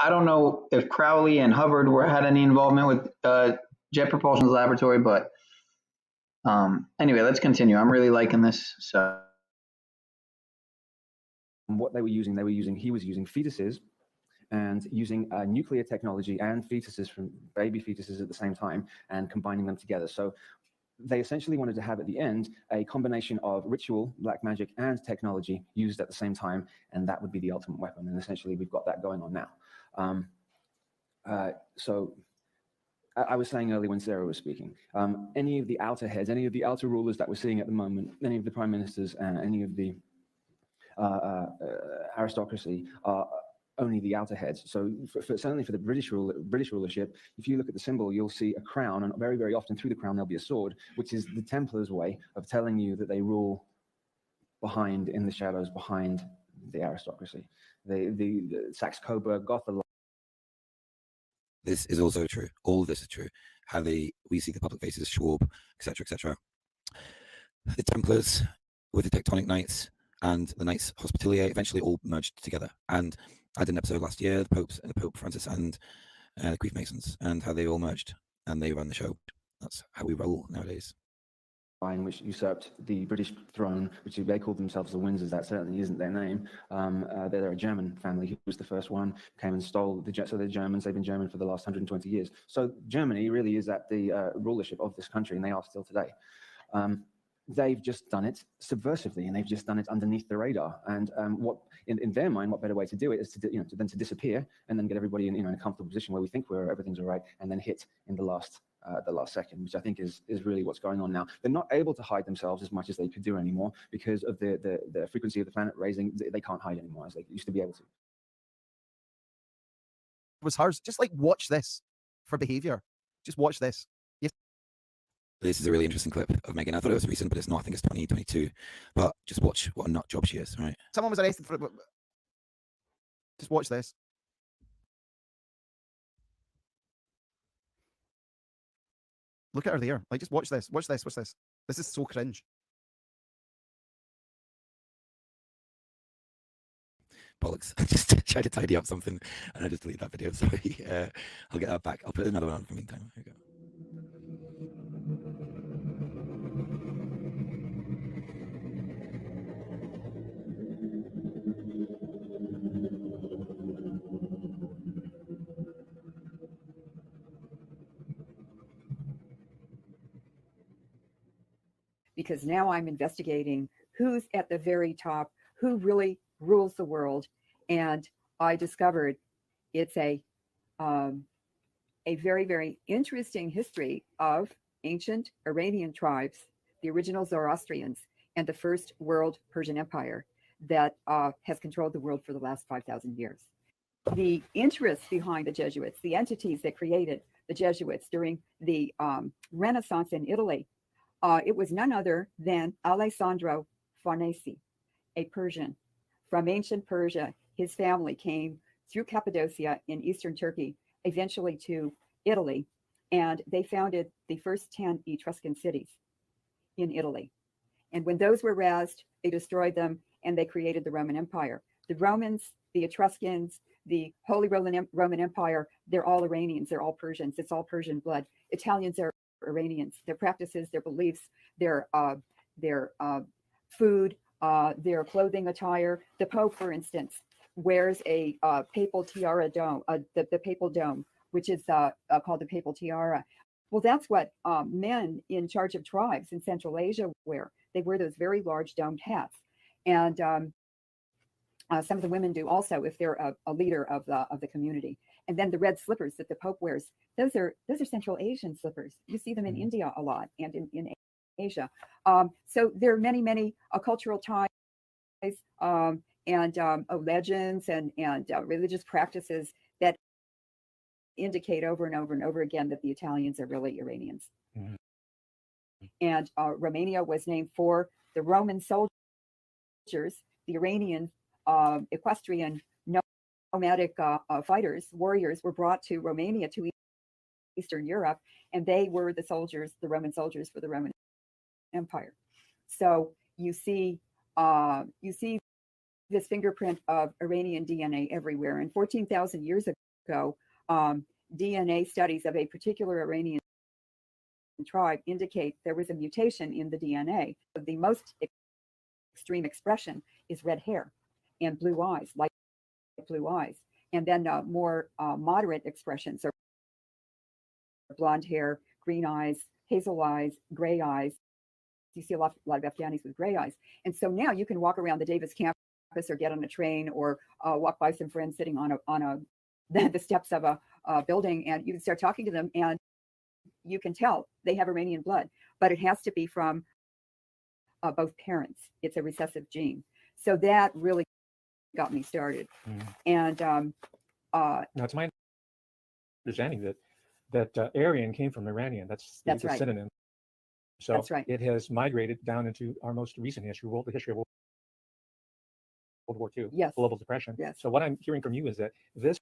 S5: don't know if Crowley and Hubbard had any involvement with Jet Propulsion's laboratory, but anyway, let's continue. I'm really liking this. So
S8: what he was using fetuses and using nuclear technology and fetuses from baby fetuses at the same time and combining them together. So they essentially wanted to have at the end a combination of ritual, black magic, and technology used at the same time, and that would be the ultimate weapon. And essentially we've got that going on now. So I was saying earlier when Sarah was speaking, any of the outer heads, any of the outer rulers that we're seeing at the moment, any of the prime ministers and any of the aristocracy are only the outer heads. So certainly for the British rulership, if you look at the symbol, you'll see a crown, and very, very often through the crown there'll be a sword, which is the Templars' way of telling you that they rule behind, in the shadows, behind the aristocracy. The Saxe-Coburg-Gotha.
S20: This is also true. All of this is true. How we see the public faces, Schwab, etc., etc. The Templars with the Tectonic Knights and the Knights Hospitalier eventually all merged together. And I did an episode last year, the Pope Francis and the Queen Masons, and how they all merged and they run the show. That's how we roll nowadays.
S8: Which usurped the British throne, which they called themselves the Windsors. That certainly isn't their name. They're a German family who was the first one, came and stole so they're Germans. They've been German for the last 120 years. So Germany really is at the rulership of this country, and they are still today. They've just done it subversively, and they've just done it underneath the radar. And what, in their mind, what better way to do it is to disappear and then get everybody in a comfortable position where we think everything's all right, and then hit in the last second, which I think is really what's going on now. They're not able to hide themselves as much as they could do anymore because of the frequency of the planet raising. They can't hide anymore as they used to be able to.
S9: It was hers. Just like watch this for behavior. Just watch this.
S20: This is a really interesting clip of Meghan. I thought it was recent, but it's not. I think it's 2022. But just watch what a nut job she is, right?
S9: Someone was arrested Just watch this. Look at her there. Like, just watch this. Watch this. Watch this. This is so cringe.
S20: Bollocks. I just tried to tidy up something and I just deleted that video. Sorry. I'll get that back. I'll put another one on for the meantime. Here we go.
S6: Because now I'm investigating who's at the very top, who really rules the world, and I discovered it's a very, very interesting history of ancient Iranian tribes, the original Zoroastrians, and the first world Persian Empire that has controlled the world for the last 5,000 years. The interest behind the Jesuits, the entities that created the Jesuits during the Renaissance in Italy, it was none other than Alessandro Farnese, a Persian from ancient Persia. His family came through Cappadocia in eastern Turkey, eventually to Italy, and they founded the first 10 Etruscan cities in Italy. And when those were razed, they destroyed them and they created the Roman Empire. The Romans, the Etruscans, the Holy Roman Empire, they're all Iranians, they're all Persians, it's all Persian blood. Italians are Iranians, their practices, their beliefs, their food, their clothing attire. The Pope, for instance, wears a papal tiara dome, the papal dome, which is called the papal tiara. Well, that's what men in charge of tribes in Central Asia wear. They wear those very large domed hats, and some of the women do also if they're a leader of the community. And then the red slippers that the Pope wears, those are Central Asian slippers. You see them in India a lot and in Asia. So there are many cultural ties and legends and religious practices that indicate over and over and over again that the Italians are really Iranians. Mm-hmm. And Romania was named for the Roman soldiers, the Iranian equestrian nomadic fighters, warriors were brought to Romania, to Eastern Europe, and they were the soldiers, the Roman soldiers for the Roman Empire. So you see this fingerprint of Iranian DNA everywhere. And 14,000 years ago, DNA studies of a particular Iranian tribe indicate there was a mutation in the DNA. The most extreme expression is red hair and blue eyes, light blue eyes. And then more moderate expressions are blonde hair, green eyes, hazel eyes, gray eyes. You see a lot of Afghanis with gray eyes. And so now you can walk around the Davis campus or get on a train or walk by some friends sitting on the steps of a building, and you can start talking to them, and you can tell they have Iranian blood, but it has to be from both parents. It's a recessive gene. So that really got me started. And
S12: now it's my understanding that Aryan came from Iranian. That's the
S6: right.
S12: synonym. So
S6: that's right.
S12: It has migrated down into our most recent history, the history of World War II,
S6: yes.
S12: global depression.
S6: Yes.
S12: So what I'm hearing from you is that this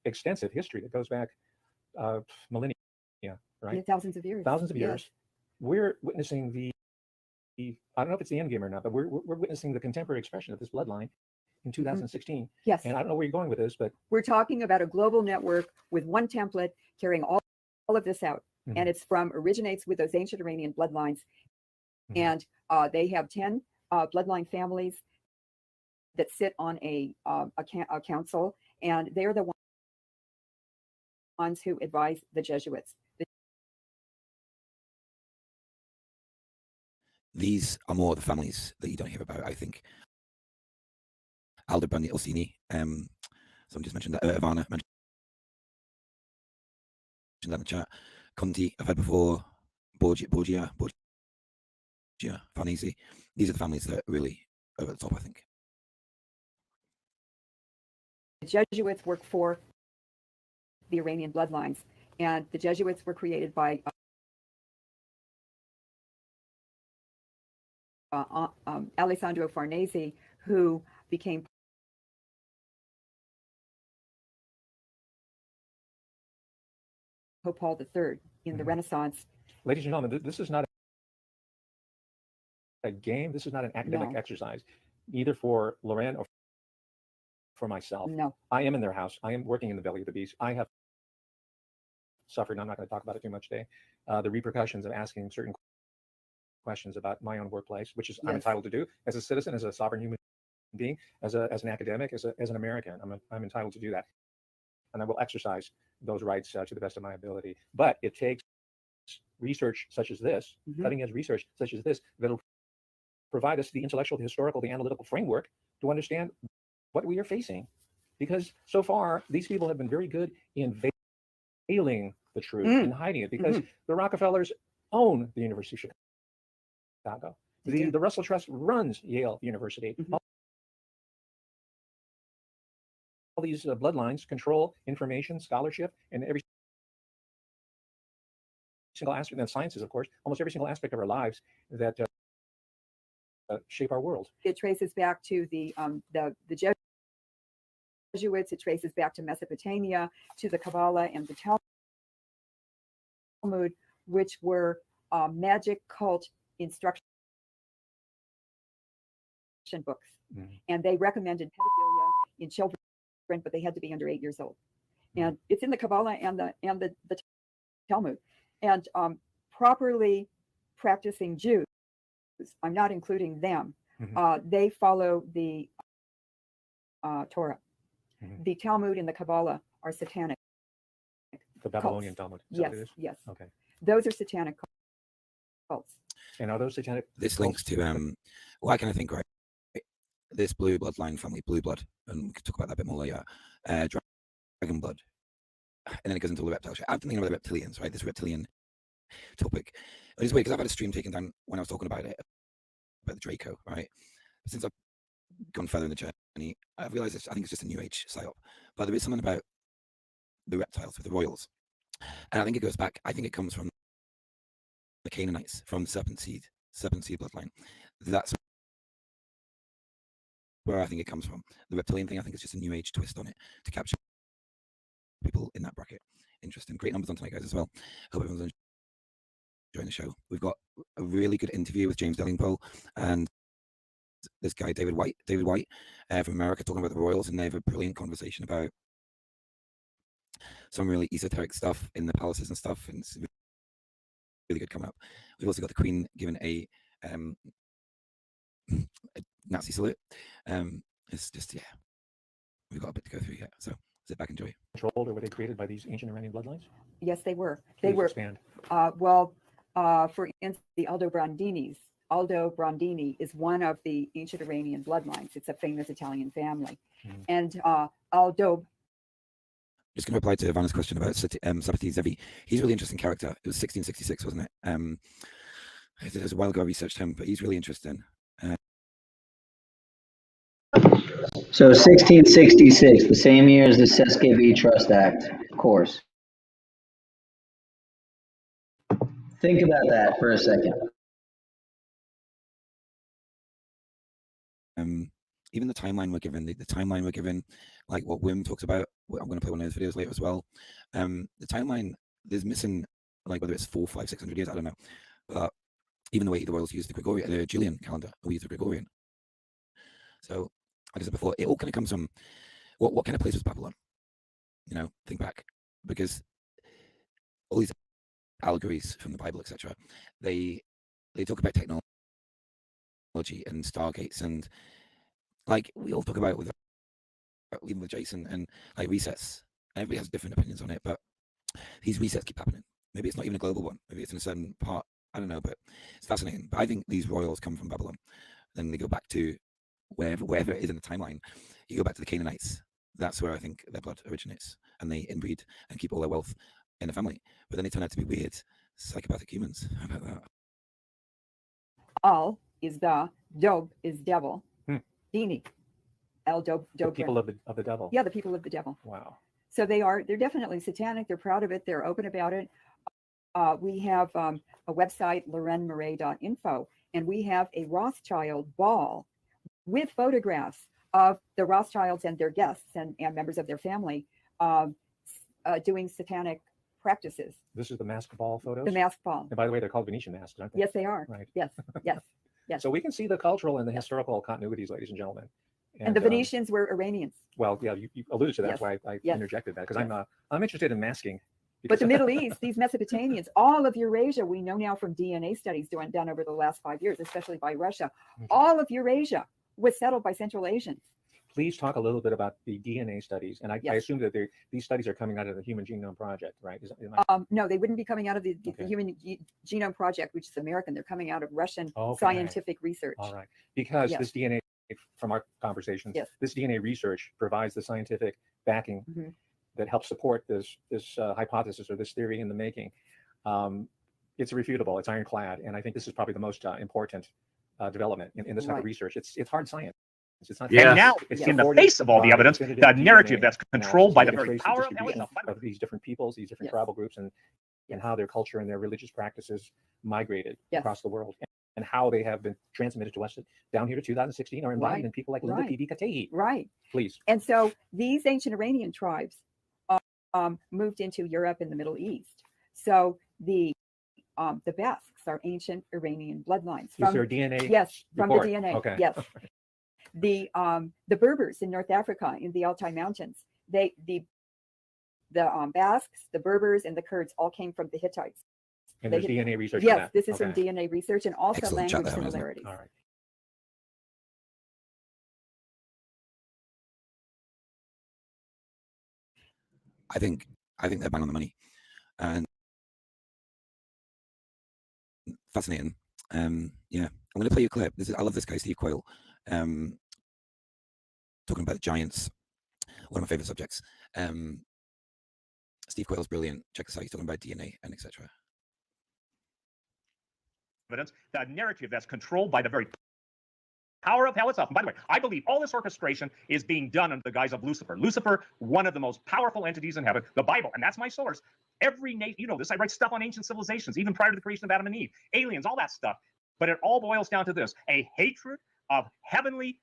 S12: extensive history that goes back millennia, right?
S6: Yeah, thousands of years.
S12: Thousands of
S6: yes.
S12: years. We're witnessing I don't know if it's the end game or not, but we're witnessing the contemporary expression of this bloodline in 2016. Mm-hmm.
S6: Yes.
S12: And I don't know where you're going with this, but
S6: we're talking about a global network with one template carrying all of this out. Mm-hmm. And it originates with those ancient Iranian bloodlines. Mm-hmm. And they have 10 bloodline families that sit on a council, and they're the ones who advise the Jesuits.
S20: These are more the families that you don't hear about, I think. Aldebrandi Orsini, someone just mentioned that, Ivana mentioned that in the chat. Conti, I've heard before, Borgia, Farnese. These are the families that are really over the top, I think.
S6: The Jesuits work for the Iranian bloodlines, and the Jesuits were created by Alessandro Farnese, who became Pope Paul III in the Renaissance.
S12: Ladies and gentlemen, this is not a game. This is not an academic
S6: No.
S12: exercise, either for Loren or for myself.
S6: No.
S12: I am in their house. I am working in the belly of the beast. I have suffered, and I'm not going to talk about it too much today, the repercussions of asking certain questions about my own workplace, which is I'm
S6: Yes.
S12: entitled to do as a citizen, as a sovereign human being, as an academic, as an American. I'm entitled to do that, and I will exercise those rights to the best of my ability. But it takes research such as this, cutting edge research such as this, that'll provide us the intellectual, the historical, the analytical framework to understand what we are facing. Because so far, these people have been very good in veiling the truth and hiding it, because the Rockefellers own the University of Chicago. The Russell Trust runs Yale University. All these bloodlines control information, scholarship, and every single aspect, and sciences, of course, almost every single aspect of our lives that shape our world.
S6: It traces back to the Jesuits. It traces back to Mesopotamia, to the Kabbalah and the Talmud, which were magic cult instruction books. And they recommended pedophilia in children, but they had to be under 8 years old. And it's in the Kabbalah and the Talmud. And properly practicing Jews, I'm not including them, they follow the Torah. The Talmud and the Kabbalah are satanic.
S12: The Babylonian Talmud. Is that
S6: Yes,
S12: what it is?
S6: yes.
S12: Okay.
S6: Those are satanic cults.
S12: And are those satanic?
S20: This links to well, I kind of think, right, this blue bloodline family, blue blood, and we could talk about that a bit more later. Dragon blood, and then it goes into the reptile shit. I've been thinking about the reptilians, right? This reptilian topic. It's weird because I've had a stream taken down when I was talking about it, about the Draco, right? Since I've gone further in the journey, I've realized I think it's just a new age psyop. But there is something about the reptiles with the royals, and I think it goes back. I think it comes from the Canaanites, from the serpent seed bloodline. That's where I think it comes from. The reptilian thing, I think it's just a new age twist on it to capture people in that bracket. Interesting. Great numbers on tonight, guys, as well. Hope everyone's enjoying the show. We've got a really good interview with James Delingpole and this guy, David White from America, talking about the royals, and they have a brilliant conversation about some really esoteric stuff in the palaces and stuff, and it's really good coming up. We've also got the Queen giving a Nazi salute. It's just, yeah, we've got a bit to go through yet, so sit back and enjoy.
S12: Controlled, or were they created by these ancient Iranian bloodlines?
S6: Yes, they were.
S12: Please
S6: They were.
S12: expand.
S6: For instance, the Aldobrandini is one of the ancient Iranian bloodlines. It's a famous Italian family. And Aldo.
S20: Just going to reply to Ivana's question about Sabati Zevi. He's a really interesting character. It was 1666, wasn't it? It was a while ago I researched him, but he's really interesting.
S5: So 1666, the same year as the Saxe-Coburg-Gotha Trust Act, of course. Think about that for a second.
S20: Even the timeline we're given, like what Wim talks about, I'm going to play one of those videos later as well. The timeline, there's missing, like whether it's 400, 500, 600 years, I don't know. But even the way the royals use the Gregorian, the Julian calendar, we use the Gregorian. So, like I said before, it all kind of comes from what kind of place was Babylon? You know, think back, because all these allegories from the Bible, etc., they talk about technology and stargates, and like we all talk about with even with Jason and like resets. Everybody has different opinions on it, but these resets keep happening. Maybe it's not even a global one. Maybe it's in a certain part. I don't know, but it's fascinating. But I think these royals come from Babylon. Then they go back to wherever it is in the timeline. You go back to the Canaanites. That's where I think their blood originates, and they inbreed and keep all their wealth in the family. But then they turn out to be weird, psychopathic humans. How about that?
S6: Al is the, Dob is devil. Dini. El Dob.
S12: The people of the devil.
S6: Yeah, the people of the devil.
S12: Wow.
S6: So they're definitely satanic. They're proud of it. They're open about it. We have a website, lorenmarais.info, and we have a Rothschild ball with photographs of the Rothschilds and their guests and members of their family doing satanic practices.
S12: This is the masked ball photos?
S6: The masked ball.
S12: And by the way, they're called Venetian masks, aren't they?
S6: Yes, they are.
S12: Right.
S6: Yes, yes, yes.
S12: So we can see the cultural and the historical continuities, ladies and gentlemen.
S6: And the Venetians were Iranians.
S12: Well, yeah, you alluded to that.
S6: Yes.
S12: That's why I
S6: Yes.
S12: interjected that, because
S6: Yes.
S12: I'm interested in masking.
S6: But the Middle East, these Mesopotamians, all of Eurasia, we know now from DNA studies done over the last 5 years, especially by Russia, all of Eurasia was settled by Central Asians.
S12: Please talk a little bit about the DNA studies. And I
S6: Yes.
S12: assume that these studies are coming out of the Human Genome Project, right?
S6: No, they wouldn't be coming out of the Human Genome Project, which is American. They're coming out of Russian scientific research.
S12: All right. Because
S6: Yes.
S12: this DNA, from our conversations,
S6: Yes.
S12: this DNA research provides the scientific backing
S6: Mhm.
S12: that helps support this hypothesis or this theory in the making. It's irrefutable. It's ironclad. And I think this is probably the most important development in this type of research. It's hard science. It's not.
S3: And now, in the face of all the evidence, the narrative that's controlled by the very power
S12: of these different peoples, these different tribal groups, and how their culture and their religious practices migrated across the world, and how they have been transmitted to us down here to 2016 are embodied in people like Linda P. Katehi.
S6: Right.
S12: Please.
S6: And so these ancient Iranian tribes moved into Europe and the Middle East. So the Basques are ancient Iranian bloodlines.
S12: Is there DNA?
S6: Yes, from
S12: report?
S6: the DNA.
S12: Okay.
S6: Yes. The Berbers in North Africa in the Altai Mountains, the Basques, the Berbers, and the Kurds all came from the Hittites.
S12: And there's DNA research on
S6: Yes,
S12: that.
S6: this is from
S12: Okay.
S6: DNA research and also
S20: Excellent. Check
S6: language
S20: that out, isn't it?
S6: similarities.
S12: All right.
S20: I think they're bang on the money, and fascinating. Yeah, I'm going to play you a clip. I love this guy, Steve Quayle, talking about giants. One of my favorite subjects. Steve Quayle's brilliant. Check this out. He's talking about DNA and etc.
S3: Evidence, the narrative that's controlled by the very power of hell itself. And by the way, I believe all this orchestration is being done under the guise of Lucifer. Lucifer, one of the most powerful entities in heaven, the Bible, and that's my source. Every nation, you know this, I write stuff on ancient civilizations, even prior to the creation of Adam and Eve, aliens, all that stuff. But it all boils down to this: a hatred of heavenly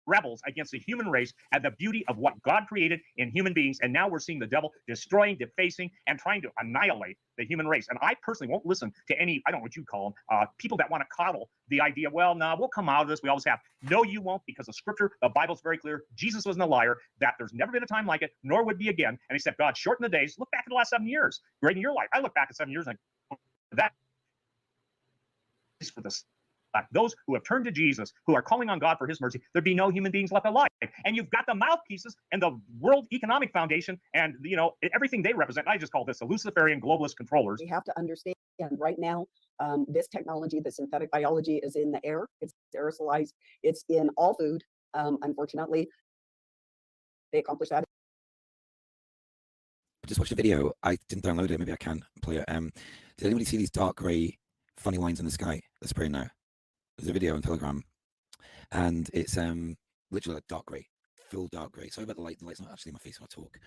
S3: rebels against the human race and the beauty of what God created in human beings. And now we're seeing the devil destroying, defacing, and trying to annihilate the human race. And I personally won't listen to any, I don't know what you call them, people that want to coddle the idea, well, no, we'll come out of this. We always have. No, you won't, because the scripture, the Bible's very clear. Jesus wasn't a liar, that there's never been a time like it, nor would be again. And he said, God, shorten the days. Look back at the last 7 years. Great in your life. I look back at 7 years and that is for this. Those who have turned to Jesus, who are calling on God for his mercy, there'd be no human beings left alive. And you've got the mouthpieces and the World Economic Foundation and, you know, everything they represent. I just call this the Luciferian globalist controllers.
S2: We have to understand right now, this technology, the synthetic biology is in the air. It's aerosolized. It's in all food. Unfortunately, they accomplish that.
S20: I just watched a video. I didn't download it. Maybe I can play it. Did anybody see these dark grey funny lines in the sky that's spraying now? There's a video on Telegram, and it's literally like dark grey, full dark grey. Sorry about the light. The light's not actually in my face when I talk.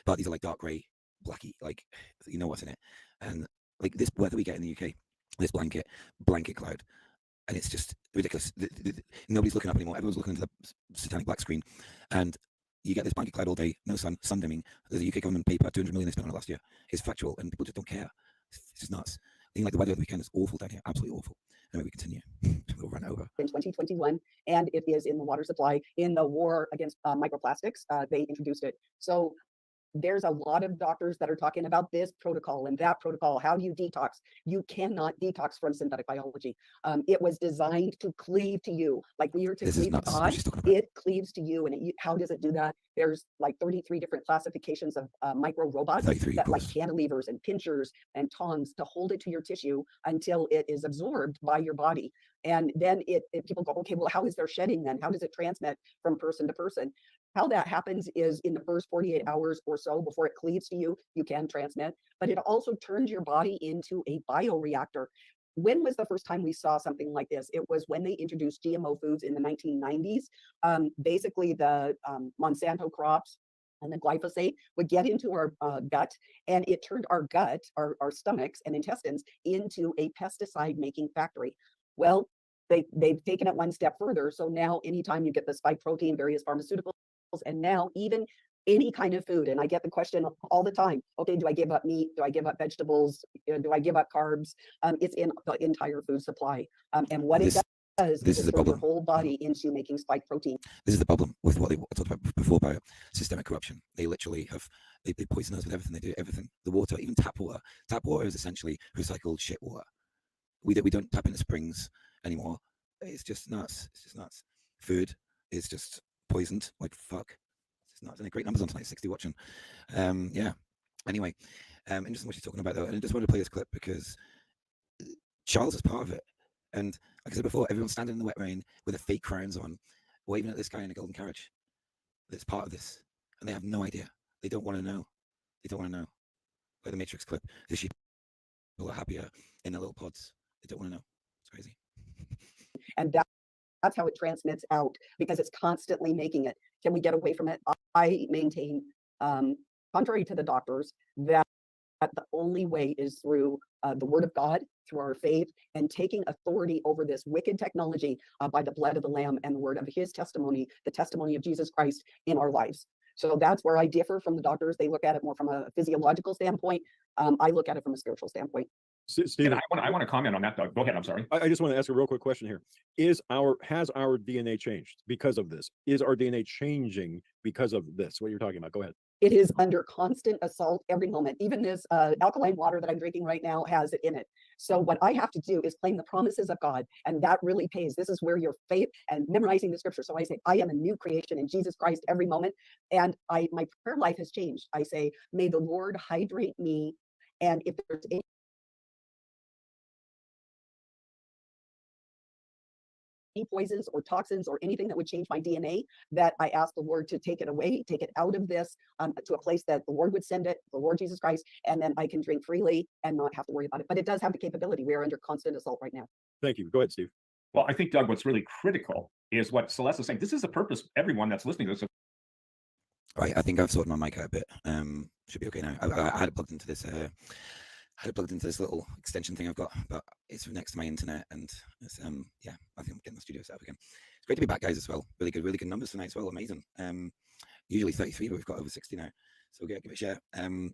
S20: But these are like dark grey, blacky, like you know what's in it. And like this weather we get in the UK, this blanket cloud, and it's just ridiculous. Nobody's looking up anymore. Everyone's looking into the satanic black screen, and you get this blanket cloud all day, no sun, sun dimming. There's a UK government paper, 200 million they spent on it last year. It's factual, and people just don't care. It's just nuts. Even like the weather of the weekend is awful down here, absolutely awful. Anyway, we continue. We'll run over.
S2: In 2021, and it is in the water supply. In the war against microplastics, they introduced it. So there's a lot of doctors that are talking about this protocol and that protocol. How do you detox? You cannot detox from synthetic biology. It was designed to cleave to you. Like we are to cleave to God, it cleaves to you. And how does it do that? There's like 33 different classifications of micro robots that like cantilevers and pinchers and tongs to hold it to your tissue until it is absorbed by your body. And then people go, okay, well, how is there shedding then? How does it transmit from person to person? How that happens is in the first 48 hours or so before it cleaves to you, you can transmit, but it also turns your body into a bioreactor. When was the first time we saw something like this? It was when they introduced GMO foods in the 1990s. Basically, the Monsanto crops and the glyphosate would get into our gut, and it turned our gut, our stomachs and intestines into a pesticide-making factory. Well, they've taken it one step further. So now anytime you get the spike protein, various pharmaceuticals, and now even any kind of food. And I get the question all the time, okay, do I give up meat? Do I give up vegetables? Do I give up carbs? It's in the entire food supply. And what it does
S20: This
S2: is
S20: is the
S2: throw your
S20: problem.
S2: whole body into making spike protein.
S20: This is the problem with what they talked about before about systemic corruption. They literally have, they poison us with everything. They do everything. The water, even tap water. Tap water is essentially recycled shit water. We don't tap into springs anymore. It's just nuts. It's just nuts. Food is just poisoned like fuck. It's just nuts. And great numbers on tonight, 60 watching. Yeah. Anyway, interesting what she's talking about though. And I just wanted to play this clip because Charles is part of it. And like I said before, everyone's standing in the wet rain with their fake crowns on, waving at this guy in a golden carriage that's part of this. And they have no idea. They don't want to know. They don't want to know. Like the Matrix clip. The sheep are happier in their little pods. They don't want to know. It's crazy.
S2: And that's how it transmits out, because it's constantly making it. Can we get away from it? I maintain, contrary to the doctors, that the only way is through the word of God, through our faith, and taking authority over this wicked technology by the blood of the Lamb and the word of his testimony, the testimony of Jesus Christ in our lives. So that's where I differ from the doctors. They look at it more from a physiological standpoint. I look at it from a spiritual standpoint.
S3: Stephen, I want to comment on that, Doug. Go ahead. I'm sorry.
S13: I just want to ask a real quick question here. Has our DNA changed because of this? Is our DNA changing because of this? What you're talking about? Go ahead.
S2: It is under constant assault every moment. Even this alkaline water that I'm drinking right now has it in it. So what I have to do is claim the promises of God, and that really pays. This is where your faith and memorizing the scripture. So I say, I am a new creation in Jesus Christ every moment. And my prayer life has changed. I say, may the Lord hydrate me. And if there's any poisons or toxins or anything that would change my DNA, that I ask the Lord to take it away, take it out of this, to a place that the Lord would send it, the Lord Jesus Christ, and then I can drink freely and not have to worry about it. But it does have the capability. We are under constant assault right now.
S13: Thank you. Go ahead, Steve.
S3: Well, I think, Doug, what's really critical is what Celeste is saying. This is the purpose, everyone that's listening to this.
S20: Right, I think I've sorted my mic out a bit. Should be okay now. I had it plugged into this. Little extension thing I've got, but it's next to my internet, and it's yeah, I think I'm getting the studio set up again. It's great to be back, guys, as well. Really good numbers tonight as well. Amazing. Usually 33, but we've got over 60 now. So give it a share. And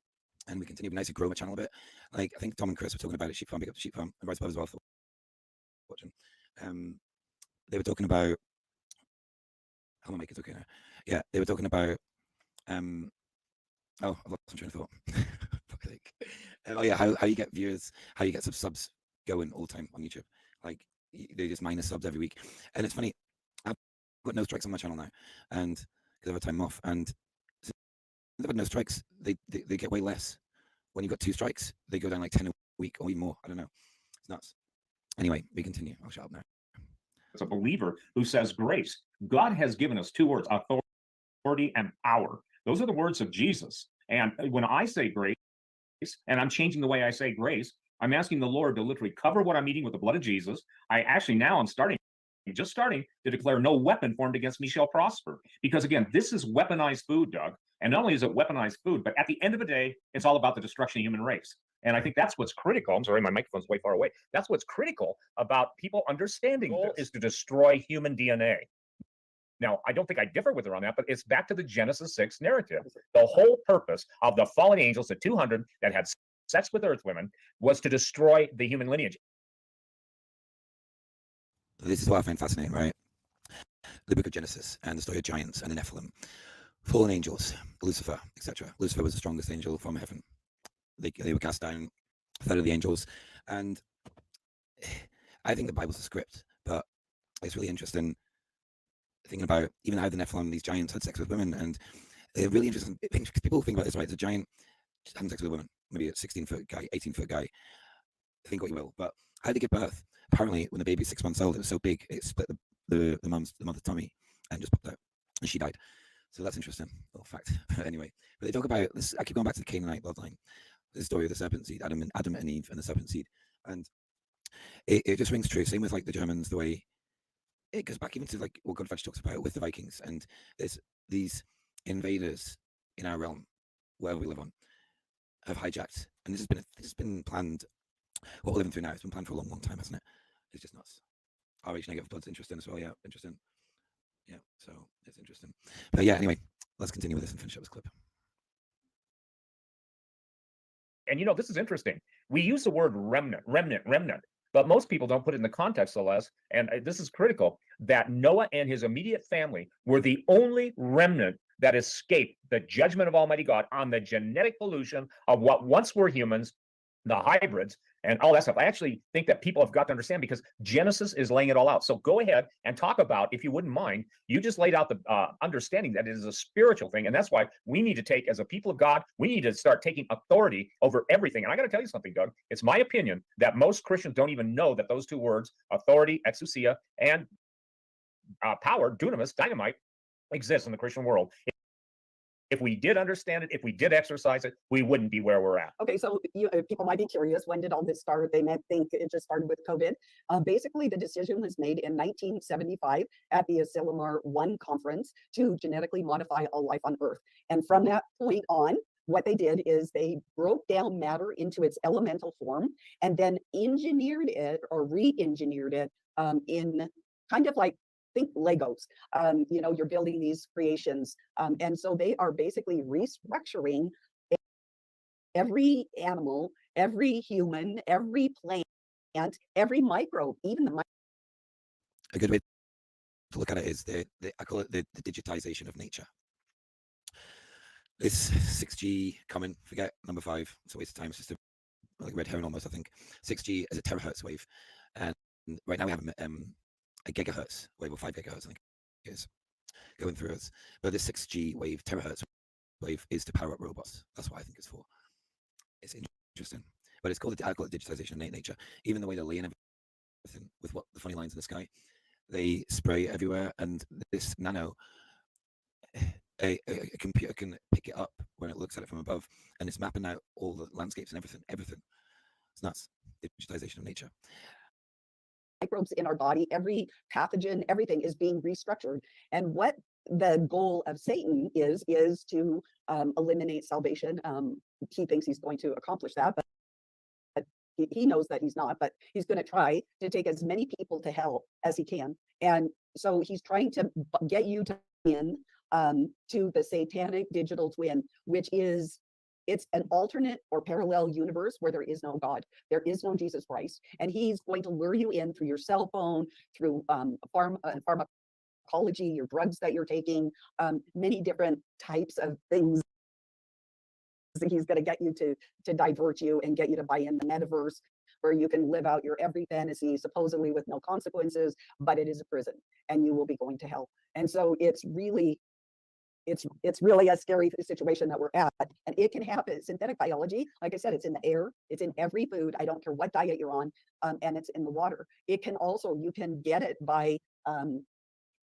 S20: we continue. Be nice to grow my channel a bit. Like I think Tom and Chris were talking about it. Sheep Farm, big up to Sheep Farm, and Rice Pub as well for watching. They were talking about. How am I making it okay now? Yeah, they were talking about. Oh, I've lost my train of thought. Oh yeah, how you get viewers, how you get subs going all the time on YouTube. Like they just minus subs every week, and it's funny. I've got no strikes on my channel now, and because I have a time off, and since I've got no strikes, they get way less. When you've got 2 strikes, they go down like 10 a week or even more. I don't know. It's nuts. Anyway, we continue. I'll shut up now.
S3: As a believer who says grace, God has given us 2 words: authority and power. Those are the words of Jesus. And when I say grace, and I'm changing the way I say grace, I'm asking the Lord to literally cover what I'm eating with the blood of Jesus. I actually now I'm just starting to declare no weapon formed against me shall prosper. Because again, this is weaponized food, Doug. And not only is it weaponized food, but at the end of the day, it's all about the destruction of the human race. And I think that's what's critical. I'm sorry, my microphone's way far away. That's what's critical about people understanding this, is to destroy human DNA. Now, I don't think I differ with her on that, but it's back to the Genesis 6 narrative. The whole purpose of the fallen angels, the 200 that had sex with earth women, was to destroy the human lineage.
S20: This is what I find fascinating, right? The book of Genesis and the story of giants and the Nephilim, fallen angels, Lucifer, etc. Lucifer was the strongest angel from heaven. They were cast down, a third of the angels. And I think the Bible's a script, but it's really interesting thinking about even how the Nephilim, these giants, had sex with women. And they're really interesting things, because people think about this, right? The giant having sex with a woman, maybe a 16-foot guy, 18-foot guy, think what you will. But how they give birth, apparently when the baby was 6 months old, it was so big, it split the mother's tummy and just popped out. And she died. So that's interesting little fact. Anyway, but they talk about this. I keep going back to the Canaanite bloodline, the story of the serpent seed, Adam and Eve and the serpent seed. And it just rings true. Same with like the Germans, the way it goes back even to like what Godfrey talks about with the Vikings. And there's these invaders in our realm, wherever we live on, have hijacked. And this has been planned. What we're living through now, it's been planned for a long, long time, hasn't it? It's just nuts. RH negative blood's interesting as well. Yeah, interesting. Yeah, so it's interesting. But yeah, anyway, let's continue with this and finish up this clip.
S3: And this is interesting. We use the word remnant, but most people don't put it in the context, Celeste, and this is critical, that Noah and his immediate family were the only remnant that escaped the judgment of Almighty God on the genetic pollution of what once were humans, the hybrids, and all that stuff. I actually think that people have got to understand, because Genesis is laying it all out. So go ahead and talk about, if you wouldn't mind, you just laid out the understanding that it is a spiritual thing. And that's why we need to take, as a people of God, we need to start taking authority over everything. And I got to tell you something, Doug. It's my opinion that most Christians don't even know that those two words, authority, exousia, and power, dunamis, dynamite, exist in the Christian world. If we did understand it, if we did exercise it, we wouldn't be where we're at.
S2: Okay, so people might be curious, when did all this start? They might think it just started with COVID. Basically, the decision was made in 1975 at the Asilomar 1 conference to genetically modify all life on Earth. And from that point on, what they did is they broke down matter into its elemental form and then engineered it or re-engineered it in kind of like, think Legos. You're building these creations. And so they are basically restructuring every animal, every human, every plant, every microbe, even the
S20: A good way to look at it is I call it the digitization of nature. This 6G coming, forget number 5, it's a waste of time, it's just like red herring almost, I think. 6G is a terahertz wave. And right now we have a gigahertz wave, or 5 gigahertz, I think it is, going through us. But this 6G wave, terahertz wave, is to power up robots. That's what I think it's for. It's interesting. But it's called, I call it digitization of nature. Even the way they lay in everything, with what the funny lines in the sky, they spray everywhere, and this nano, a computer can pick it up when it looks at it from above, and it's mapping out all the landscapes and everything. It's nuts. Digitization of nature.
S2: Microbes in our body, every pathogen, everything is being restructured. And what the goal of Satan is to eliminate salvation. He thinks he's going to accomplish that, but he knows that he's not, but he's going to try to take as many people to hell as he can. And so he's trying to get you to in to the satanic digital twin, which is, it's an alternate or parallel universe where there is no God, there is no Jesus Christ, and he's going to lure you in through your cell phone, through pharmacology, your drugs that you're taking, many different types of things that he's going to get you to divert you and get you to buy in the metaverse, where you can live out your every fantasy supposedly with no consequences, but it is a prison and you will be going to hell. And so it's really a scary situation that we're at, and it can happen. Synthetic biology, like I said, it's in the air, it's in every food. I don't care what diet you're on, and it's in the water. It can also, you can get it by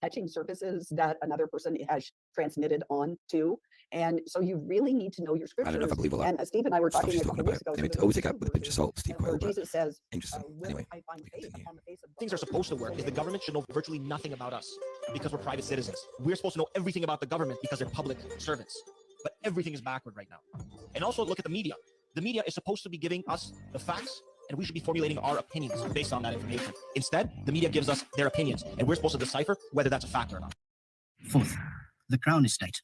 S2: touching surfaces that another person has transmitted on to. And so you really need to know your scriptures.
S20: I don't know if I believe all that.
S2: And Steve and I were
S20: stuff
S2: talking
S20: she's
S2: a couple
S20: talking
S2: weeks ago.
S20: about. Anyway, to always take out with a pinch of salt, Steve
S2: where
S20: Quayle, but
S2: Jesus says,
S20: interesting. Anyway,
S2: I find faith upon the face of
S22: Things are supposed to work is the government should know virtually nothing about us because we're private citizens. We're supposed to know everything about the government because they're public servants. But everything is backward right now. And also look at the media. The media is supposed to be giving us the facts, and we should be formulating our opinions based on that information. Instead, the media gives us their opinions, and we're supposed to decipher whether that's a fact or not.
S1: Fourth, the Crown Estate.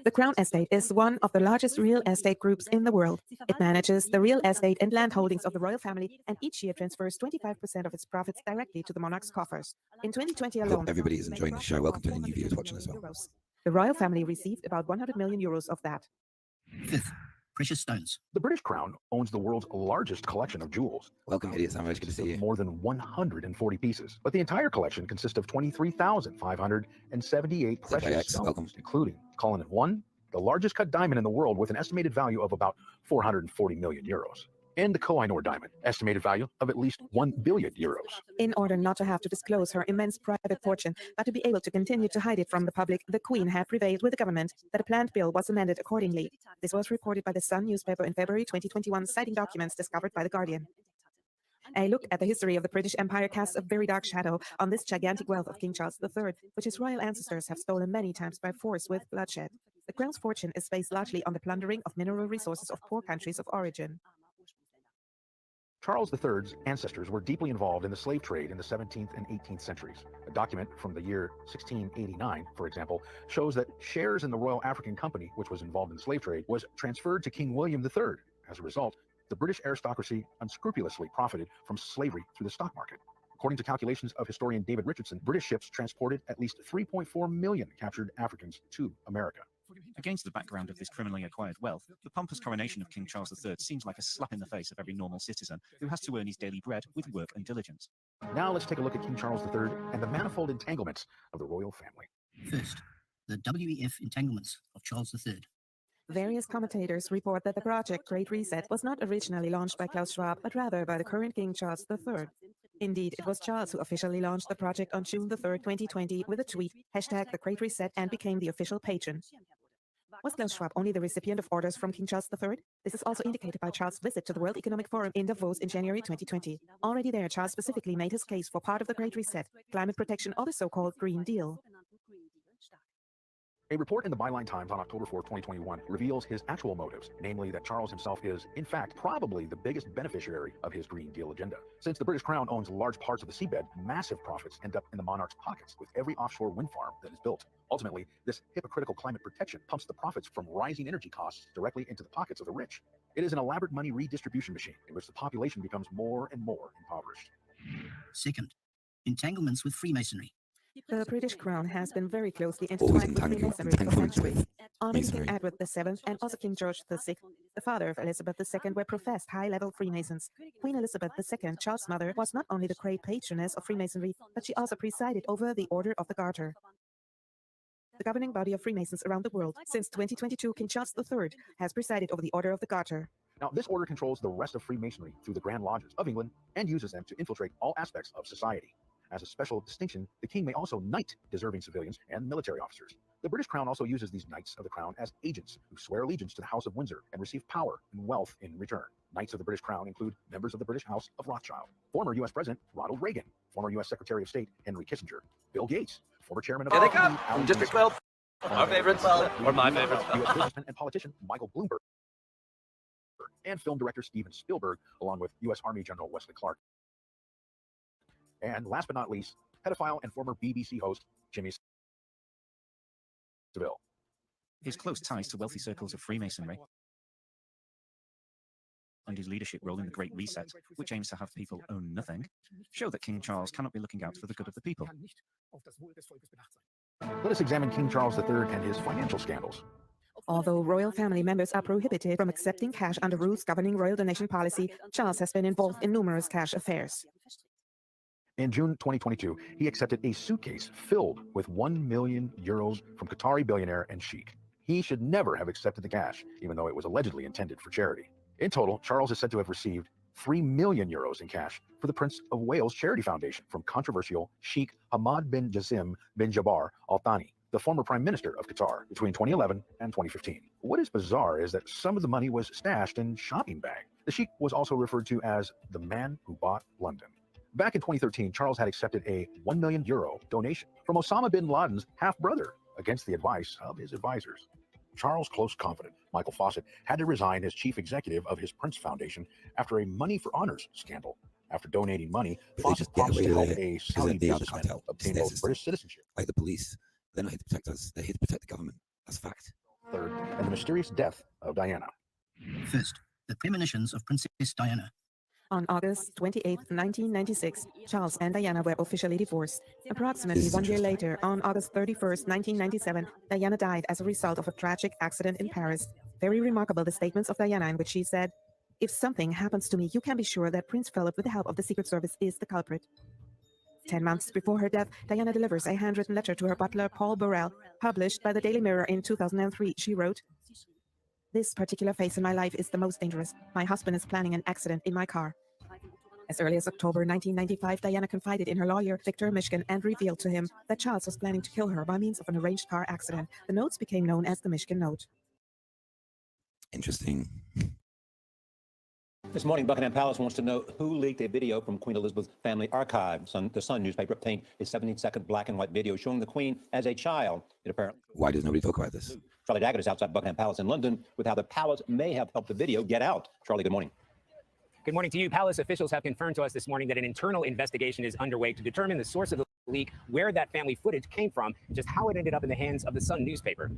S14: The Crown Estate is one of the largest real estate groups in the world. It manages the real estate and land holdings of the royal family, and each year transfers 25% of its profits directly to the monarch's coffers. In 2020
S20: I
S14: alone,
S20: hope everybody is enjoying the show. Welcome to any new viewers watching as well.
S14: the royal family received about 100 million euros of that.
S1: Fifth, precious stones.
S15: The British Crown owns the world's largest collection of jewels.
S20: Welcome, idiots. I'm really good to see you.
S15: More than 140 pieces. But the entire collection consists of 23,578 precious stones, including Cullinan 1, the largest cut diamond in the world with an estimated value of about 440 million euros. And the Koh-i-Noor diamond, estimated value of at least 1 billion euros.
S14: In order not to have to disclose her immense private fortune, but to be able to continue to hide it from the public, the Queen had prevailed with the government that a planned bill was amended accordingly. This was reported by the Sun newspaper in February 2021, citing documents discovered by The Guardian. A look at the history of the British Empire casts a very dark shadow on this gigantic wealth of King Charles III, which his royal ancestors have stolen many times by force with bloodshed. The Crown's fortune is based largely on the plundering of mineral resources of poor countries of origin.
S15: Charles III's ancestors were deeply involved in the slave trade in the 17th and 18th centuries. A document from the year 1689, for example, shows that shares in the Royal African Company, which was involved in the slave trade, was transferred to King William III. As a result, the British aristocracy unscrupulously profited from slavery through the stock market. According to calculations of historian David Richardson, British ships transported at least 3.4 million captured Africans to America.
S11: Against the background of this criminally acquired wealth, the pompous coronation of King Charles III seems like a slap in the face of every normal citizen who has to earn his daily bread with work and diligence.
S15: Now let's take a look at King Charles III and the manifold entanglements of the royal family.
S1: First, the WEF entanglements of Charles III.
S14: Various commentators report that the project Great Reset was not originally launched by Klaus Schwab, but rather by the current King Charles III. Indeed, it was Charles who officially launched the project on June 3, 2020, with a tweet, #The Great Reset, and became the official patron. Was Klaus Schwab only the recipient of orders from King Charles III? This is also indicated by Charles' visit to the World Economic Forum in Davos in January 2020. Already there, Charles specifically made his case for part of the Great Reset, climate protection, or the so-called Green Deal.
S15: A report in the Byline Times on October 4, 2021 reveals his actual motives, namely that Charles himself is, in fact, probably the biggest beneficiary of his Green Deal agenda. Since the British Crown owns large parts of the seabed, massive profits end up in the monarch's pockets with every offshore wind farm that is built. Ultimately, this hypocritical climate protection pumps the profits from rising energy costs directly into the pockets of the rich. It is an elaborate money redistribution machine in which the population becomes more and more impoverished.
S1: Second, entanglements with Freemasonry.
S14: The British Crown has been very closely intertwined with Freemasonry for centuries. Only King Edward VII and also King George VI, the father of Elizabeth II, were professed high-level Freemasons. Queen Elizabeth II, Charles' mother, was not only the great patroness of Freemasonry, but she also presided over the Order of the Garter, the governing body of Freemasons around the world. Since 2022, King Charles III has presided over the Order of the Garter.
S15: Now, this order controls the rest of Freemasonry through the Grand Lodges of England and uses them to infiltrate all aspects of society. As a special distinction, the king may also knight deserving civilians and military officers. The British Crown also uses these Knights of the Crown as agents who swear allegiance to the House of Windsor and receive power and wealth in return. Knights of the British Crown include members of the British House of Rothschild, former U.S. President Ronald Reagan, former U.S. Secretary of State Henry Kissinger, Bill Gates, former chairman of
S23: Here they come from District 12. Our favorites, well, or my favorites.
S15: U.S. businessman and politician Michael Bloomberg, and film director Steven Spielberg, along with U.S. Army General Wesley Clark. And last but not least, pedophile and former BBC host Jimmy Savile.
S11: His close ties to wealthy circles of Freemasonry and his leadership role in the Great Reset, which aims to have people own nothing, show that King Charles cannot be looking out for the good of the people.
S15: Let us examine King Charles III and his financial scandals.
S14: Although royal family members are prohibited from accepting cash under rules governing royal donation policy, Charles has been involved in numerous cash affairs.
S15: In June 2022, he accepted a suitcase filled with €1 million from Qatari billionaire and sheikh. He should never have accepted the cash, even though it was allegedly intended for charity. In total, Charles is said to have received €3 million in cash for the Prince of Wales Charity Foundation from controversial Sheikh Hamad bin Jassim bin Jabbar Al Thani, the former Prime Minister of Qatar, between 2011 and 2015. What is bizarre is that some of the money was stashed in shopping bags. The Sheikh was also referred to as the man who bought London. Back in 2013, Charles had accepted a €1 million donation from Osama bin Laden's half-brother against the advice of his advisors. Charles' close confidant, Michael Fawcett, had to resign as chief executive of his Prince Foundation after a Money for Honors scandal. After donating money, Fawcett promised to help a Saudi businessman obtain both British citizenship.
S20: Like the police, they're not here to protect us, they're here to protect the government. That's fact.
S15: Third, and the mysterious death of Diana.
S1: First, the premonitions of Princess Diana.
S14: On August 28, 1996, Charles and Diana were officially divorced. Approximately 1 year later, on August 31, 1997, Diana died as a result of a tragic accident in Paris. Very remarkable the statements of Diana in which she said, "If something happens to me, you can be sure that Prince Philip, with the help of the Secret Service, is the culprit." 10 months before her death, Diana delivers a handwritten letter to her butler, Paul Burrell, published by the Daily Mirror in 2003. She wrote, "This particular phase in my life is the most dangerous. My husband is planning an accident in my car." As early as October 1995, Diana confided in her lawyer, Victor Mishkin, and revealed to him that Charles was planning to kill her by means of an arranged car accident. The notes became known as the Mishkin Note.
S20: Interesting.
S16: This morning, Buckingham Palace wants to know who leaked a video from Queen Elizabeth's family archive. The Sun newspaper obtained a 17-second black and white video showing the Queen as a child. It apparently...
S20: Why does nobody talk about this?
S16: Charlie Daggett is outside Buckingham Palace in London with how the palace may have helped the video get out. Charlie, good morning.
S17: Good morning to you. Palace officials have confirmed to us this morning that an internal investigation is underway to determine the source of the leak, where that family footage came from, and just how it ended up in the hands of the Sun newspaper.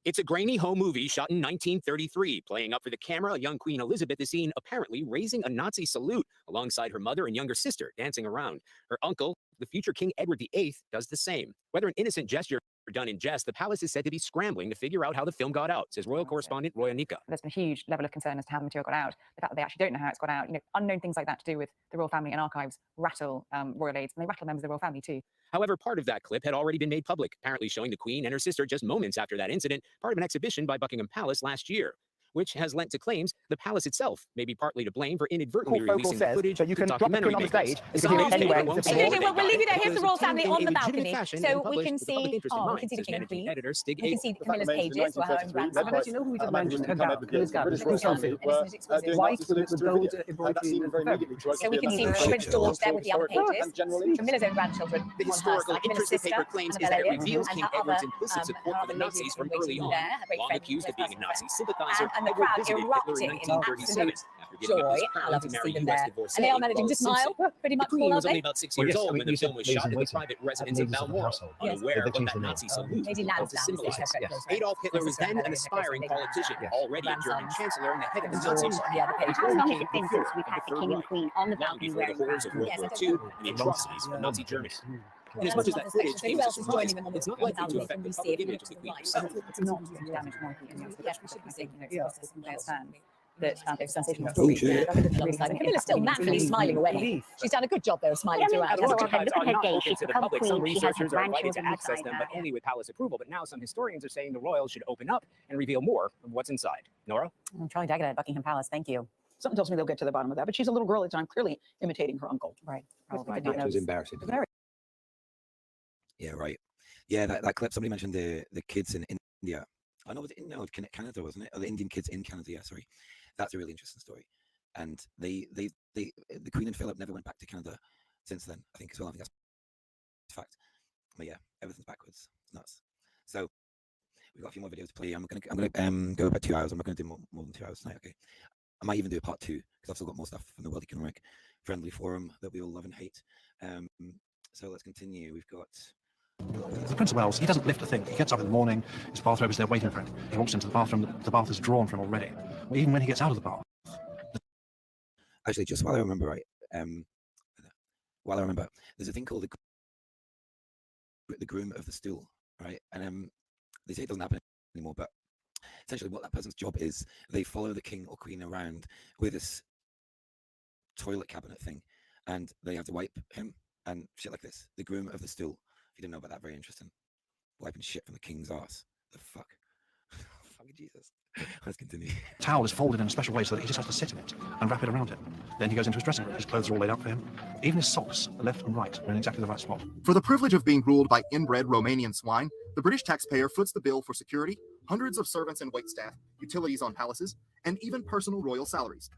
S17: It's a grainy home movie shot in 1933. Playing up for the camera, young Queen Elizabeth is seen apparently raising a Nazi salute alongside her mother and younger sister dancing around. Her uncle, the future King Edward VIII, does the same. Whether an innocent gesture or done in jest, the palace is said to be scrambling to figure out how the film got out, says royal correspondent Roya Nika.
S19: There's been a huge level of concern as to how the material got out. The fact that they actually don't know how it's got out, unknown things like that to do with the royal family and archives rattle royal aides, and they rattle members of the royal family too.
S17: However, part of that clip had already been made public, apparently showing the Queen and her sister just moments after that incident, part of an exhibition by Buckingham Palace last year, which has lent to claims the palace itself may be partly to blame for inadvertently releasing the footage
S21: that you can drop the Queen on the stage, you can hear it anywhere.
S19: Well, we'll leave you there. Here's the royal family on the balcony, so we can see the King and Queen. We can see Camilla's pages, who are her own grandsons.
S21: But you know who we did mention? White with gold embroidery.
S19: So we can see Prince George there with the other pages. Camilla's own grandchildren.
S17: The historical interest the paper claims is that it reveals King Edward's implicit support for the Nazis from early on. Long accused of being a Nazi sympathizer,
S19: and the crowd erupting in absolute joy. I love to see them there. And they are managing to smile pretty much
S17: all,
S19: all,
S17: was
S19: aren't
S17: only
S19: they?
S17: about 6 years old when the film was shot at the private residence of Balmoral, unaware of what that Nazi salute was to symbolize. Adolf Hitler was then an aspiring politician, already a German chancellor and the head of the Nazi Party.
S19: We've had the King and Queen on the balcony
S17: before the horrors of World War II and the atrocities of Nazi Germany. And as much as that footage came as a surprise, it's not likely to affect the public image of the Queen herself.
S19: It's not to damage monarchy, and yes, we should be saying, they understand that there's sensational
S17: stories.
S19: Camilla's still naturally smiling away. She's done a good job there of smiling throughout.
S17: The archives are not open to the public. Some researchers are invited to access them, but only with palace approval. But now some historians are saying the royals should open up and reveal more of what's inside. Nora?
S19: I'm Charlie Daggett at Buckingham Palace. Thank you.
S2: Something tells me they'll get to the bottom of that, but she's a little girl at the time, clearly imitating her uncle.
S19: Right.
S4: It was embarrassing.
S20: Yeah, right. Yeah, that clip, somebody mentioned the kids in India. I know it was in Canada, wasn't it? Or the Indian kids in Canada, yeah, sorry. That's a really interesting story. And the Queen and Philip never went back to Canada since then, I think as well. I think that's a fact. But yeah, everything's backwards. It's nuts. So we've got a few more videos to play. I'm gonna go about 2 hours. I'm not gonna do more than 2 hours tonight, okay? I might even do a part 2 because I've still got more stuff from the World Economic Friendly Forum that we all love and hate. So let's continue. We've got
S15: The Prince of Wales, he doesn't lift a thing. He gets up in the morning, his bathrobe is there waiting for him. He walks into the bathroom, the bath is drawn for him already. Well, even when he gets out of the bath.
S20: Actually, just while I remember, right, there's a thing called the groom of the stool, right? And they say it doesn't happen anymore, but essentially what that person's job is, they follow the king or queen around with this toilet cabinet thing, and they have to wipe him and shit like this. The groom of the stool. If you didn't know about that, very interesting. Wiping shit from the king's arse. The fuck? Fucking Jesus. Let's continue.
S15: The towel is folded in a special way so that he just has to sit in it and wrap it around him. Then he goes into his dressing room. His clothes are all laid out for him. Even his socks, left and right, are in exactly the right spot.
S24: For the privilege of being ruled by inbred Romanian swine, the British taxpayer foots the bill for security, hundreds of servants and waitstaff, utilities on palaces, and even personal royal salaries.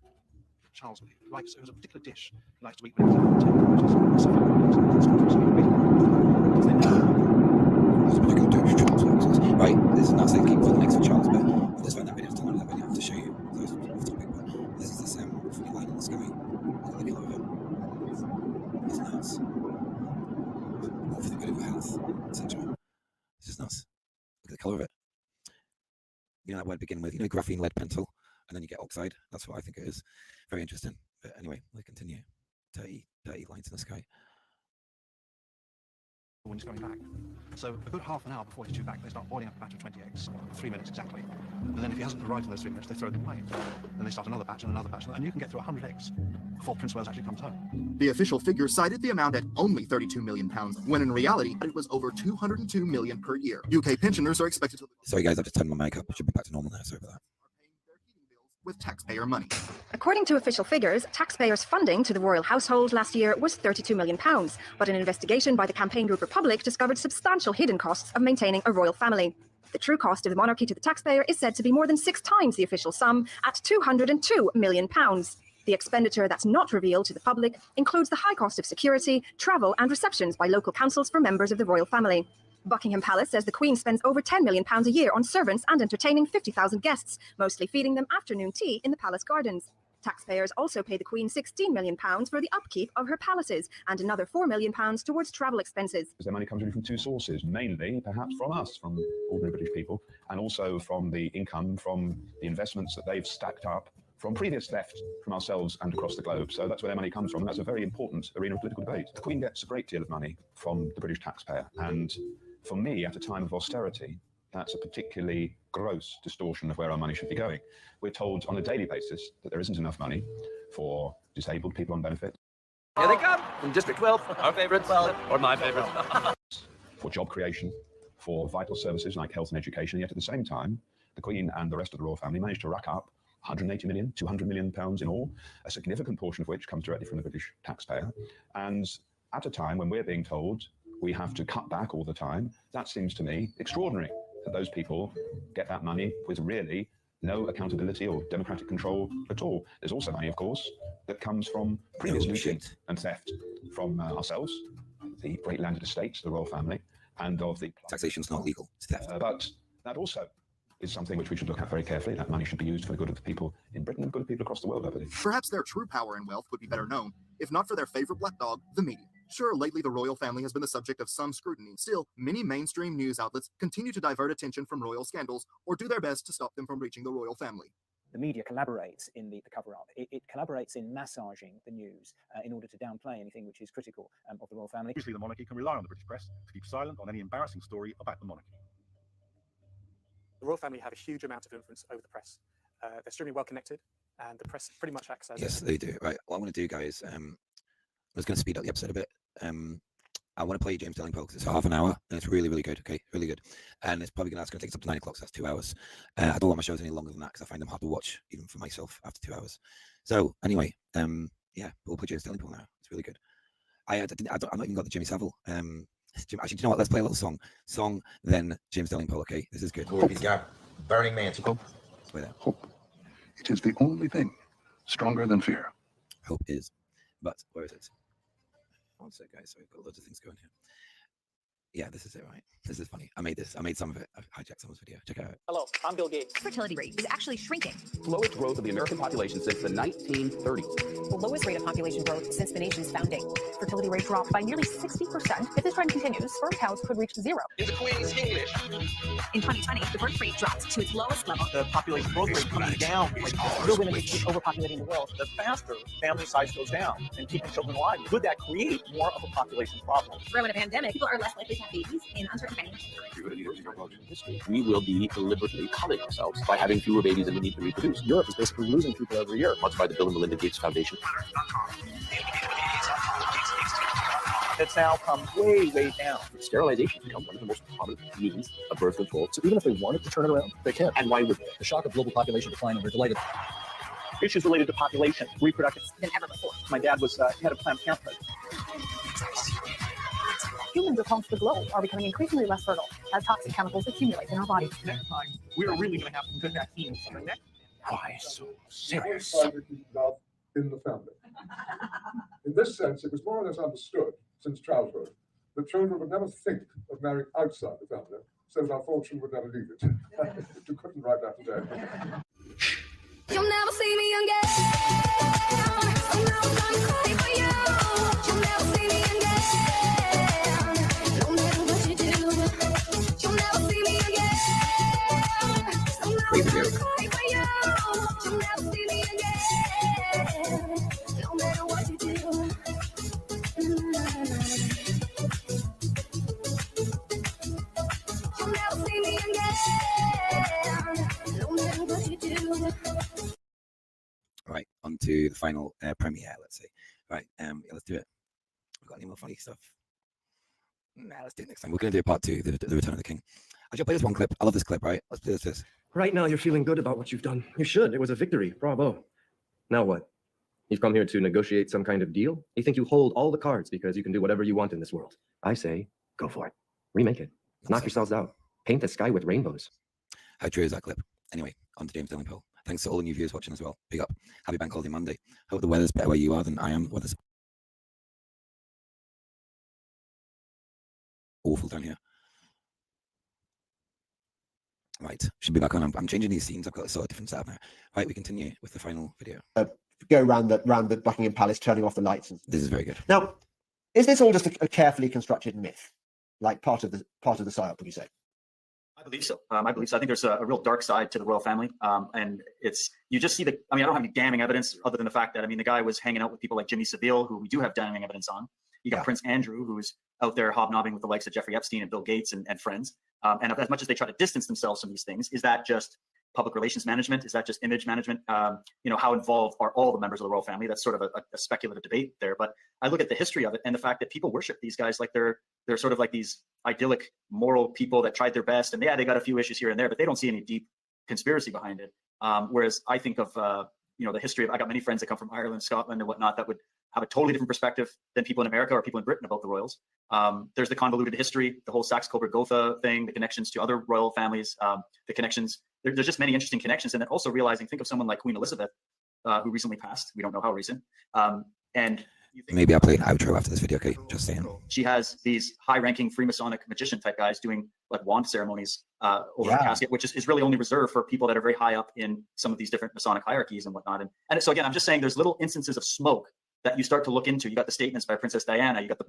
S15: Charles likes, it was a particular dish he likes to eat when he was at the table, which is
S20: right, this is not saying keep for the next for Charles, but I just found that video, I have to show you. This is this funny line in the sky. Look at the colour of it. It's nuts. All for the good of your health, etc. It's just nuts. Look at the colour of it. You know that word begin with, graphene lead pencil, and then you get oxide. That's what I think it is. Very interesting. But anyway, we'll continue. Dirty lines in the sky.
S15: When he's going back. So a good half an hour before he's due back, they start boiling up a batch of 20 eggs, 3 minutes exactly. And then if he hasn't arrived in those 3 minutes, they throw them away. Then they start another batch and another batch, and you can get through 100 eggs before Prince of Wales actually comes home.
S24: The official figure cited the amount at only £32 million, when in reality it was over £202 million per year. UK pensioners are expected to...
S20: Sorry guys, I've just turned my mic up. It should be back to normal now. Sorry about that.
S24: With taxpayer money.
S25: According to official figures, taxpayers' funding to the royal household last year was £32 million, but an investigation by the campaign group Republic discovered substantial hidden costs of maintaining a royal family. The true cost of the monarchy to the taxpayer is said to be more than 6 times the official sum at £202 million. The expenditure that's not revealed to the public includes the high cost of security, travel and receptions by local councils for members of the royal family. Buckingham Palace says the Queen spends over £10 million a year on servants and entertaining 50,000 guests, mostly feeding them afternoon tea in the palace gardens. Taxpayers also pay the Queen £16 million for the upkeep of her palaces and another £4 million towards travel expenses.
S7: Their money comes really from two sources, mainly perhaps from us, from ordinary British people, and also from the income from the investments that they've stacked up from previous theft from ourselves and across the globe. So that's where their money comes from, and that's a very important arena of political debate. The Queen gets a great deal of money from the British taxpayer, and for me, at a time of austerity, that's a particularly gross distortion of where our money should be going. We're told on a daily basis that there isn't enough money for disabled people on benefit.
S23: Here they come from District 12, our favourites, well, or my favourites.
S7: For job creation, for vital services like health and education, yet at the same time, the Queen and the rest of the royal family managed to rack up 180 million, 200 million pounds in all, a significant portion of which comes directly from the British taxpayer. And at a time when we're being told we have to cut back all the time, that seems to me extraordinary, that those people get that money with really no accountability or democratic control at all. There's also money, of course, that comes from previous looting and theft from ourselves, the great landed estates, the royal family, and of the...
S20: Taxation's not legal, it's theft.
S7: But that also is something which we should look at very carefully. That money should be used for the good of the people in Britain and the good of people across the world, I believe.
S24: Perhaps their true power and wealth would be better known, if not for their favorite black dog, the media. Sure, lately the royal family has been the subject of some scrutiny. Still, many mainstream news outlets continue to divert attention from royal scandals or do their best to stop them from reaching the royal family.
S8: The media collaborates in the cover-up. It collaborates in massaging the news in order to downplay anything which is critical of the royal family.
S9: Usually the monarchy can rely on the British press to keep silent on any embarrassing story about the monarchy.
S10: The royal family have a huge amount of influence over the press. They're extremely well connected, and the press pretty much acts as...
S20: Yes, they do. Right, what I'm going to do, guys, I'm just going to speed up the episode a bit. I want to play James Delingpole because it's half an hour and it's really, really good. Okay, really good. And it's probably going to take us up to 9 o'clock, so that's 2 hours. I don't want my shows any longer than that because I find them hard to watch, even for myself, after 2 hours. So, anyway, yeah, we'll play James Delingpole now. It's really good. I've not even got the Jimmy Savile. Actually, do you know what? Let's play a little song, then James Delingpole. Okay, this is good.
S18: He's got Burning Man.
S20: Hope. Play that.
S18: Hope. It is the only thing stronger than fear.
S20: Hope is. But where is it? One sec, guys. So we've got loads of things going here. Yeah, this is it, right? This is funny. I made this. I made some of it. I hijacked someone's video. Check it out.
S10: Hello, I'm Bill Gates.
S26: Fertility rate is actually shrinking.
S27: Lowest growth of the American population since the 1930s.
S26: The lowest rate of population growth since the nation's founding. Fertility rate dropped by nearly 60%. If this trend continues, sperm counts could reach 0.
S23: In the Queen's English.
S26: In 2020, the birth rate dropped to its lowest level.
S22: The population growth rate coming down.
S26: We're going to keep overpopulating the world.
S22: The faster family size goes down and keeping children alive, could that create more of a population problem?
S26: Throw in a pandemic, people are less likely to have babies in uncertain financial
S27: times. We will be deliberately culling ourselves by having fewer babies than we need to reproduce. Europe is basically losing people every year, much by the Bill and Melinda Gates Foundation.
S22: It's now come way, way down.
S27: Sterilization has become one of the most common means of birth control.
S22: So even if they wanted to turn it around, they can't.
S27: And why would they?
S22: The shock of global population decline, and we're delighted. Issues related to population, reproductive
S26: than ever before.
S22: My dad was head of Planned Parenthood.
S26: Humans across the globe are becoming increasingly less fertile as toxic chemicals accumulate in our bodies.
S22: Next time, we're really going to have some good vaccines.
S27: Why so serious?
S28: Love in the family. In this sense, it was more or less understood since childhood that children would never think of marrying outside the family, so that our fortune would never leave it. You couldn't write that today.
S26: You'll never see me again. So now I'm trying to cry for you. You'll never see me again. No matter what you do, you'll never see me again. So now I'm trying to cry for you. You'll never see me again. No matter what you do. You'll never see me again. No matter what you do.
S20: Right, on to the final premiere, let's say. Right, yeah, let's do it. We've got any more funny stuff? Nah, let's do it next time. We're going to do part 2, the Return of the King. I should play this one clip. I love this clip, right? Let's play this.
S29: Right now, you're feeling good about what you've done. You should. It was a victory. Bravo. Now what? You've come here to negotiate some kind of deal? You think you hold all the cards because you can do whatever you want in this world. I say, go for it. Remake it. Knock yourselves out. Paint the sky with rainbows.
S20: How true is that clip? Anyway, on to James Delingpole. Thanks to all the new viewers watching as well. Big up. Happy Bank Holiday Monday. Hope the weather's better where you are than I am. Weather's awful down here. Right, should be back on. I'm changing these scenes. I've got a sort of different setup now. Right, we continue with the final video.
S1: go around the Buckingham Palace, turning off the lights.
S20: This is very good.
S1: Now, is this all just a carefully constructed myth, like part of the psyop? Would you say?
S3: I believe so. I believe so. I think there's a real dark side to the royal family, and you just see I don't have any damning evidence other than the fact that the guy was hanging out with people like Jimmy Savile, who we do have damning evidence on. You got Prince Andrew, who's out there hobnobbing with the likes of Jeffrey Epstein and Bill Gates and friends. And as much as they try to distance themselves from these things, is that just public relations management? Is that just image management? How involved are all the members of the royal family? That's sort of a speculative debate there. But I look at the history of it and the fact that people worship these guys like they're sort of like these idyllic moral people that tried their best. And they got a few issues here and there, but they don't see any deep conspiracy behind it. Whereas I think of the history of, I got many friends that come from Ireland, Scotland, and whatnot that would have a totally different perspective than people in America or people in Britain about the royals. There's the convoluted history, the whole Saxe-Coburg-Gotha thing, the connections to other royal families, the connections. There's just many interesting connections. And then also realizing, think of someone like Queen Elizabeth, who recently passed. We don't know how recent. And
S20: maybe I'll play an outro after this video. Okay, just saying.
S3: She has these high-ranking Freemasonic magician type guys doing like wand ceremonies over the casket, which is really only reserved for people that are very high up in some of these different Masonic hierarchies and whatnot. And so again, I'm just saying there's little instances of smoke that you start to look into. You got the statements by Princess Diana, you got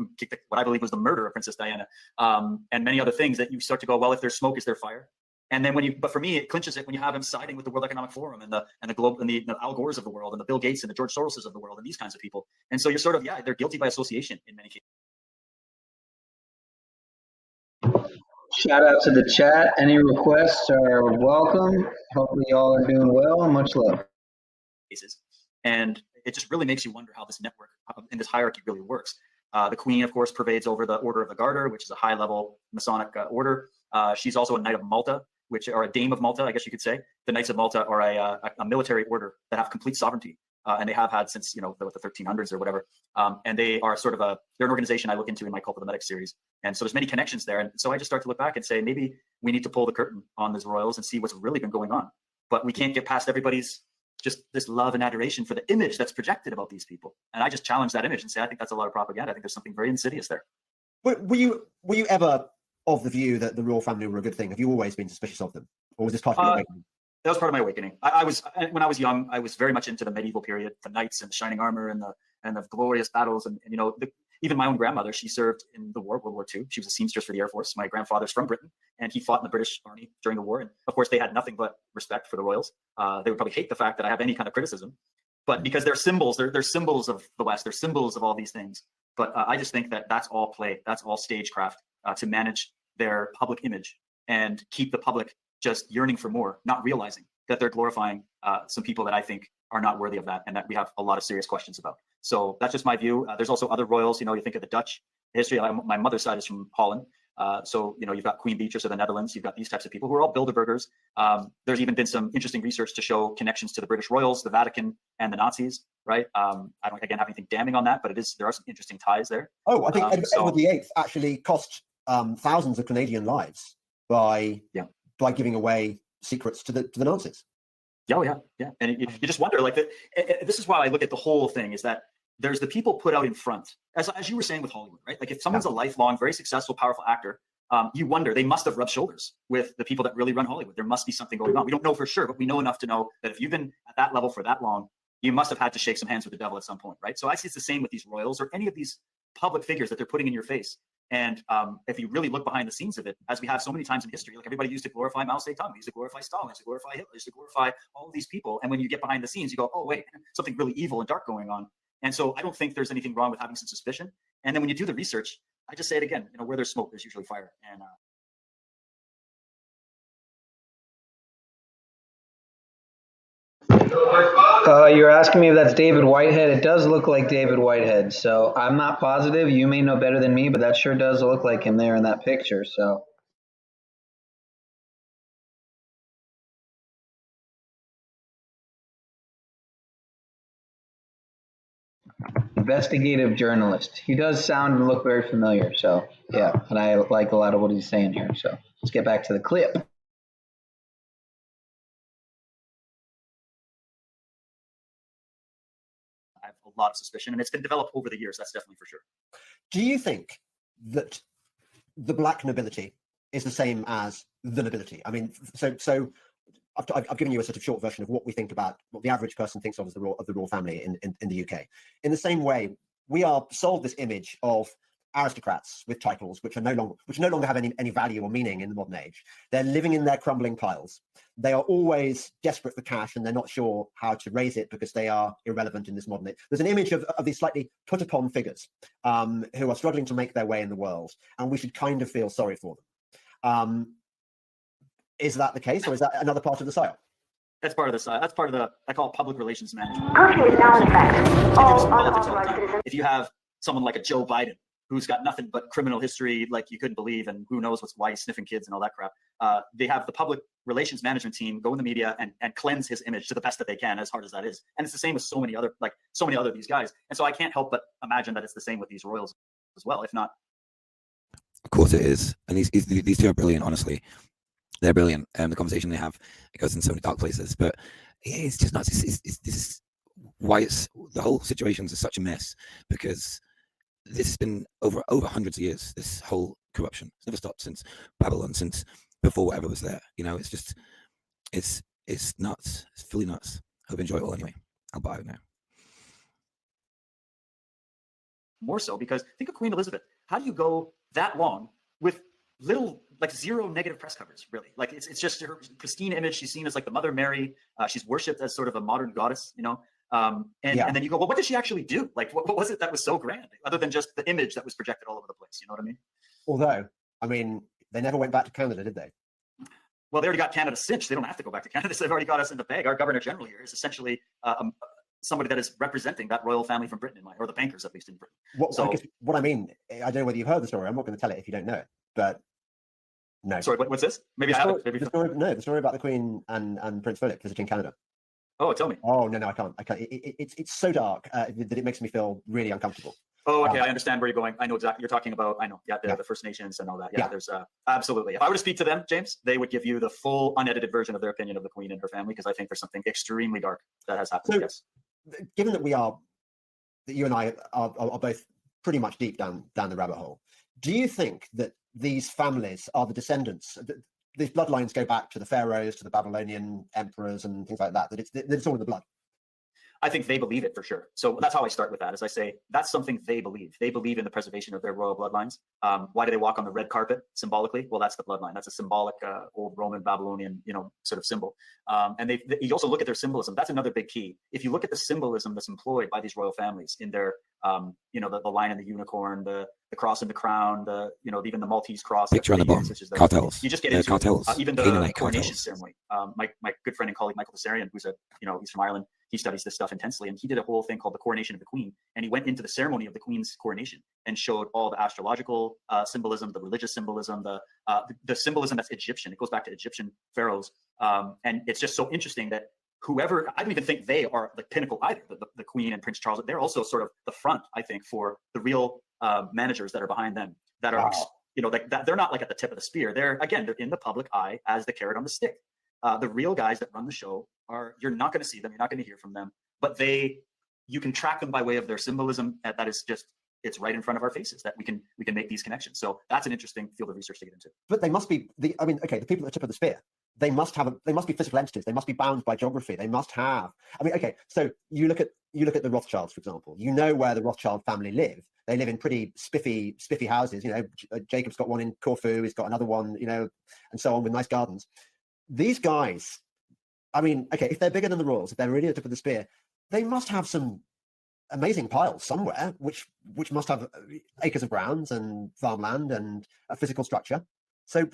S3: what I believe was the murder of Princess Diana, and many other things that you start to go, well, if there's smoke, is there fire? And then but for me, it clinches it when you have him siding with the World Economic Forum and the globe and the Al Gores of the world and the Bill Gates and the George Soroses of the world and these kinds of people. And so you're sort of, they're guilty by association in many cases.
S5: Shout out to the chat. Any requests are welcome. Hopefully y'all are doing well. Much love.
S3: And it just really makes you wonder how this network in this hierarchy really works. The Queen, of course, pervades over the Order of the Garter, which is a high-level Masonic order. She's also a Knight of Malta, or a Dame of Malta, I guess you could say. The Knights of Malta are a military order that have complete sovereignty, and they have had since the 1300s or whatever. And they are sort of they're an organization I look into in my Cult of the Medic series. And so there's many connections there. And so I just start to look back and say, maybe we need to pull the curtain on these royals and see what's really been going on. But we can't get past everybody's just this love and adoration for the image that's projected about these people. And I just challenge that image and say, I think that's a lot of propaganda. I think there's something very insidious there.
S1: Were you ever of the view that the royal family were a good thing? Have you always been suspicious of them? Or was this part of your awakening?
S3: That was part of my awakening. I was, when I was young, I was very much into the medieval period, the knights and the shining armor and the glorious battles. And even my own grandmother, she served in the war, World War II. She was a seamstress for the Air Force. My grandfather's from Britain, and he fought in the British Army during the war. And of course, they had nothing but respect for the royals. They would probably hate the fact that I have any kind of criticism, but because they're symbols, they're symbols of the West, they're symbols of all these things. But I just think that that's all play, that's all stagecraft to manage their public image and keep the public just yearning for more, not realizing that they're glorifying some people that I think are not worthy of that, and that we have a lot of serious questions about. So that's just my view. There's also other royals. You think of the Dutch history. My mother's side is from Holland. So you've got Queen Beatrice of the Netherlands. You've got these types of people who are all Bilderbergers. There's even been some interesting research to show connections to the British royals, the Vatican, and the Nazis. Right? I don't again have anything damning on that, but there are some interesting ties there.
S1: Oh, I think Edward VIII actually cost thousands of Canadian lives by giving away secrets to the Nazis.
S3: Oh yeah. And you just wonder, this is why I look at the whole thing, is that there's the people put out in front, as you were saying with Hollywood, right? Like if someone's a lifelong, very successful, powerful actor, you wonder, they must have rubbed shoulders with the people that really run Hollywood. There must be something going on. We don't know for sure, but we know enough to know that if you've been at that level for that long, you must have had to shake some hands with the devil at some point, right? So I see it's the same with these royals or any of these public figures that they're putting in your face. And if you really look behind the scenes of it, as we have so many times in history, like everybody used to glorify Mao Zedong, used to glorify Stalin, used to glorify Hitler, used to glorify all of these people. And when you get behind the scenes, you go, oh, wait, something really evil and dark going on. And so I don't think there's anything wrong with having some suspicion. And then when you do the research, I just say it again, where there's smoke, there's usually fire. And
S5: You're asking me if that's David Whitehead. It does look like David Whitehead. So I'm not positive. You may know better than me, but that sure does look like him there in that picture. So. Investigative journalist. He does sound and look very familiar. So yeah, and I like a lot of what he's saying here. So let's get back to the clip.
S3: a lot of suspicion, and it's been developed over the years. That's definitely for sure.
S1: Do you think that the black nobility is the same as the nobility? I mean, so I've given you a sort of short version of what we think about, what the average person thinks of as the royal family in the UK. In the same way, we are sold this image of aristocrats with titles which no longer have any value or meaning in the modern age. They're living in their crumbling piles. They are always desperate for cash, and they're not sure how to raise it because they are irrelevant in this modern age. There's an image of these slightly put upon figures who are struggling to make their way in the world, and we should kind of feel sorry for them. Is that the case, or is that another part of the psyop?
S3: That's part of the that's part of the, I call it public relations management.
S26: Curfew is now in effect.
S3: If you have someone like a Joe Biden who's got nothing but criminal history like you couldn't believe, and who knows why he's sniffing kids and all that crap, they have the public relations management team go in the media and cleanse his image to the best that they can, as hard as that is. And it's the same with so many other of these guys. And so I can't help but imagine that it's the same with these royals as well, if not.
S20: Of course it is. And these two are brilliant, honestly. They're brilliant. The conversation they have, it goes in so many dark places, but it's just nuts. This is why the whole situation is such a mess, because this has been over hundreds of years, this whole corruption. It's never stopped since Babylon, since before whatever was there. You know, it's just, it's nuts. It's fully nuts. Hope you enjoy it all anyway. I'll buy it now.
S3: More so because think of Queen Elizabeth. How do you go that long with zero negative press coverage, really? Like it's just her pristine image. She's seen as like the Mother Mary. She's worshipped as sort of a modern goddess, you know? And then you go, well, what did she actually do? Like, what was it that was so grand, other than just the image that was projected all over the place? You know what I mean?
S1: Although, I mean, they never went back to Canada, did they?
S3: Well, they already got Canada cinched. They don't have to go back to Canada. So they've already got us in the bag. Our Governor General here is essentially somebody that is representing that royal family from Britain, or the bankers, at least in Britain.
S1: I guess what I mean, I don't know whether you've heard the story. I'm not going to tell it if you don't know it, but no.
S3: Sorry, what's this? Maybe I haven't.
S1: The story about the Queen and Prince Philip visiting Canada.
S3: Oh, tell me.
S1: Oh, no, I can't. It's so dark that it makes me feel really uncomfortable.
S3: Oh, okay. I understand where you're going. I know exactly. You're talking about, I know. Yeah, the First Nations and all that. Yeah, there's absolutely. If I were to speak to them, James, they would give you the full unedited version of their opinion of the Queen and her family, because I think there's something extremely dark that has happened.
S1: So,
S3: yes.
S1: Given that you and I are both pretty much deep down the rabbit hole, do you think that these families are the descendants? These bloodlines go back to the pharaohs, to the Babylonian emperors, and things like that. That it's all in the blood.
S3: I think they believe it for sure. So that's how I start with that. As I say, that's something they believe. They believe in the preservation of their royal bloodlines. Why do they walk on the red carpet symbolically? Well, that's the bloodline. That's a symbolic old Roman Babylonian, sort of symbol. And you also look at their symbolism. That's another big key. If you look at the symbolism that's employed by these royal families in their, the lion and the unicorn, the cross and the crown, even the Maltese cross.
S20: Picture on the bottom. Cartels.
S3: You just get into
S20: cartels.
S3: Even the
S20: Canaanite
S3: coronation
S20: cartels.
S3: ceremony. My good friend and colleague Michael Tessarian, who's he's from Ireland. He studies this stuff intensely, and he did a whole thing called the Coronation of the Queen. And he went into the ceremony of the Queen's coronation and showed all the astrological symbolism, the religious symbolism, the symbolism that's Egyptian. It goes back to Egyptian pharaohs, and it's just so interesting that whoever, I don't even think they are the pinnacle either. The Queen and Prince Charles, they're also sort of the front, I think, for the real managers that are behind them. That are, that they're not like at the tip of the spear. They're in the public eye as the carrot on the stick. The real guys that run the show you're not going to see them, you're not going to hear from them, but you can track them by way of their symbolism. That is just, it's right in front of our faces that we can make these connections. So that's an interesting field of research to get into.
S1: But they must be the people at the tip of the spear. They must be physical entities. They must be bound by geography. They must have. So you look at the Rothschilds, for example. You know where the Rothschild family live. They live in pretty spiffy houses. Jacob's got one in Corfu. He's got another one. And so on, with nice gardens. These guys, if they're bigger than the royals, if they're really at the tip of the spear, they must have some amazing piles somewhere, which must have acres of grounds and farmland and a physical structure. So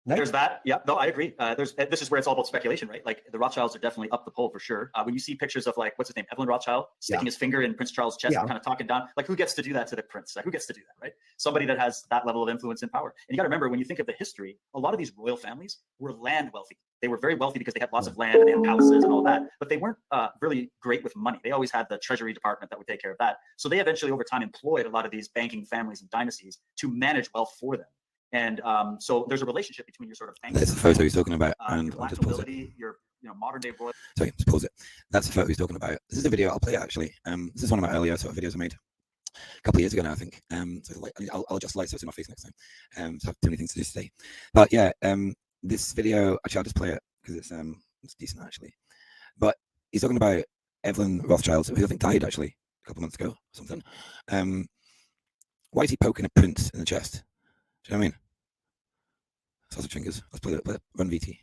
S3: there's that. Yeah, no, I agree. This is where it's all about speculation, right? Like the Rothschilds are definitely up the pole for sure. When you see pictures of what's his name, Evelyn Rothschild, sticking his finger in Prince Charles' chest and kind of talking down, like who gets to do that to the prince? Like who gets to do that, right? Somebody that has that level of influence and power. And you got to remember, when you think of the history, a lot of these royal families were land wealthy. They were very wealthy because they had lots of land and they had palaces and all that, but they weren't really great with money. They always had the treasury department that would take care of that. So they eventually over time employed a lot of these banking families and dynasties to manage wealth for them. And so there's a relationship between your sort of
S20: That's the photo he's talking about, and I'll just pause it.
S3: Your modern day royal.
S20: Sorry, just pause it. That's the photo he's talking about. This is a video. I'll play it actually. This is one of my earlier sort of videos I made a couple of years ago now, I think. So I'll adjust light so it's in my face next time. So I have too many things to do today. But yeah, this video actually I'll just play it because it's decent actually. But he's talking about Evelyn Rothschild, who I think died actually a couple of months ago or something. Why is he poking a prince in the chest? Do you know what I mean? Sausage fingers. Let's play that. Run VT.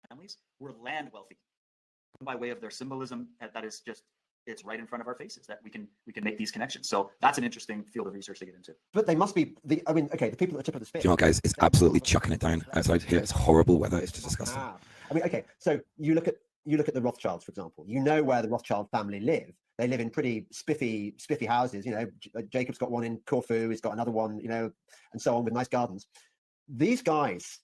S3: Families were land wealthy by way of their symbolism. That is just, it's right in front of our faces that we can make these connections. So that's an interesting field of research to get into.
S1: But they must be the people at the tip of the spear.
S20: Do you know what, guys? It's absolutely chucking it down outside here. It's horrible weather. It's just disgusting.
S1: I mean, okay, so you look at the Rothschilds, for example. You know where the Rothschild family live. They live in pretty spiffy houses. You know, Jacob's got one in Corfu. He's got another one, you know, and so on, with nice gardens. These guys,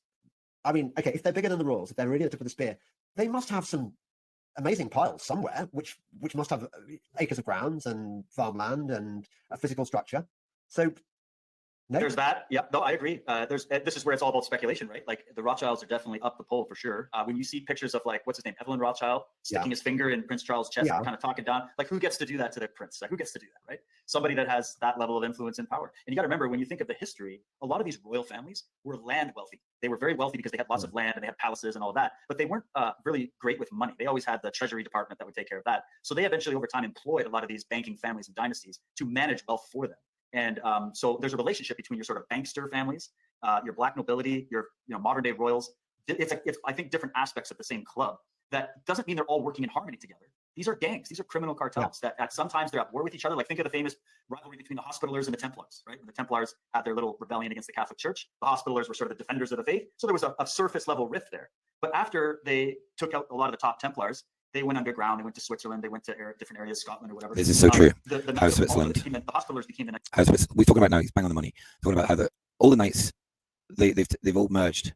S1: I mean, okay, if they're bigger than the royals, if they're really at the tip of the spear, they must have some amazing piles somewhere, which must have acres of grounds and farmland and a physical structure. So no.
S3: There's that. Yeah, no, I agree. This is where it's all about speculation, right? Like the Rothschilds are definitely up the pole for sure. When you see pictures of, like, what's his name, Evelyn Rothschild sticking his finger in Prince Charles' chest and kind of talking down, like, who gets to do that to their prince? Like, who gets to do that, right? Somebody that has that level of influence and power. And you got to remember, when you think of the history, a lot of these royal families were land wealthy. They were very wealthy because they had lots of land and they had palaces and all of that, but they weren't really great with money. They always had the treasury department that would take care of that. So they eventually, over time, employed a lot of these banking families and dynasties to manage wealth for them. And so there's a relationship between your sort of bankster families, your black nobility, your modern day royals. It's I think different aspects of the same club. That doesn't mean they're all working in harmony together. These are gangs. These are criminal cartels that at sometimes they're at war with each other. Like, think of the famous rivalry between the Hospitallers and the Templars, right? When the Templars had their little rebellion against the Catholic Church, the Hospitallers were sort of the defenders of the faith. So there was a surface level rift there. But after they took out a lot of the top Templars, they went underground. They went to Switzerland. They went to different areas, Scotland or whatever.
S20: This is so true. How
S3: Switzerland.
S20: Switzerland.
S3: The Hospitallers became the next.
S20: We're talking about now. He's bang on the money. Talking about how all the knights, they've all merged.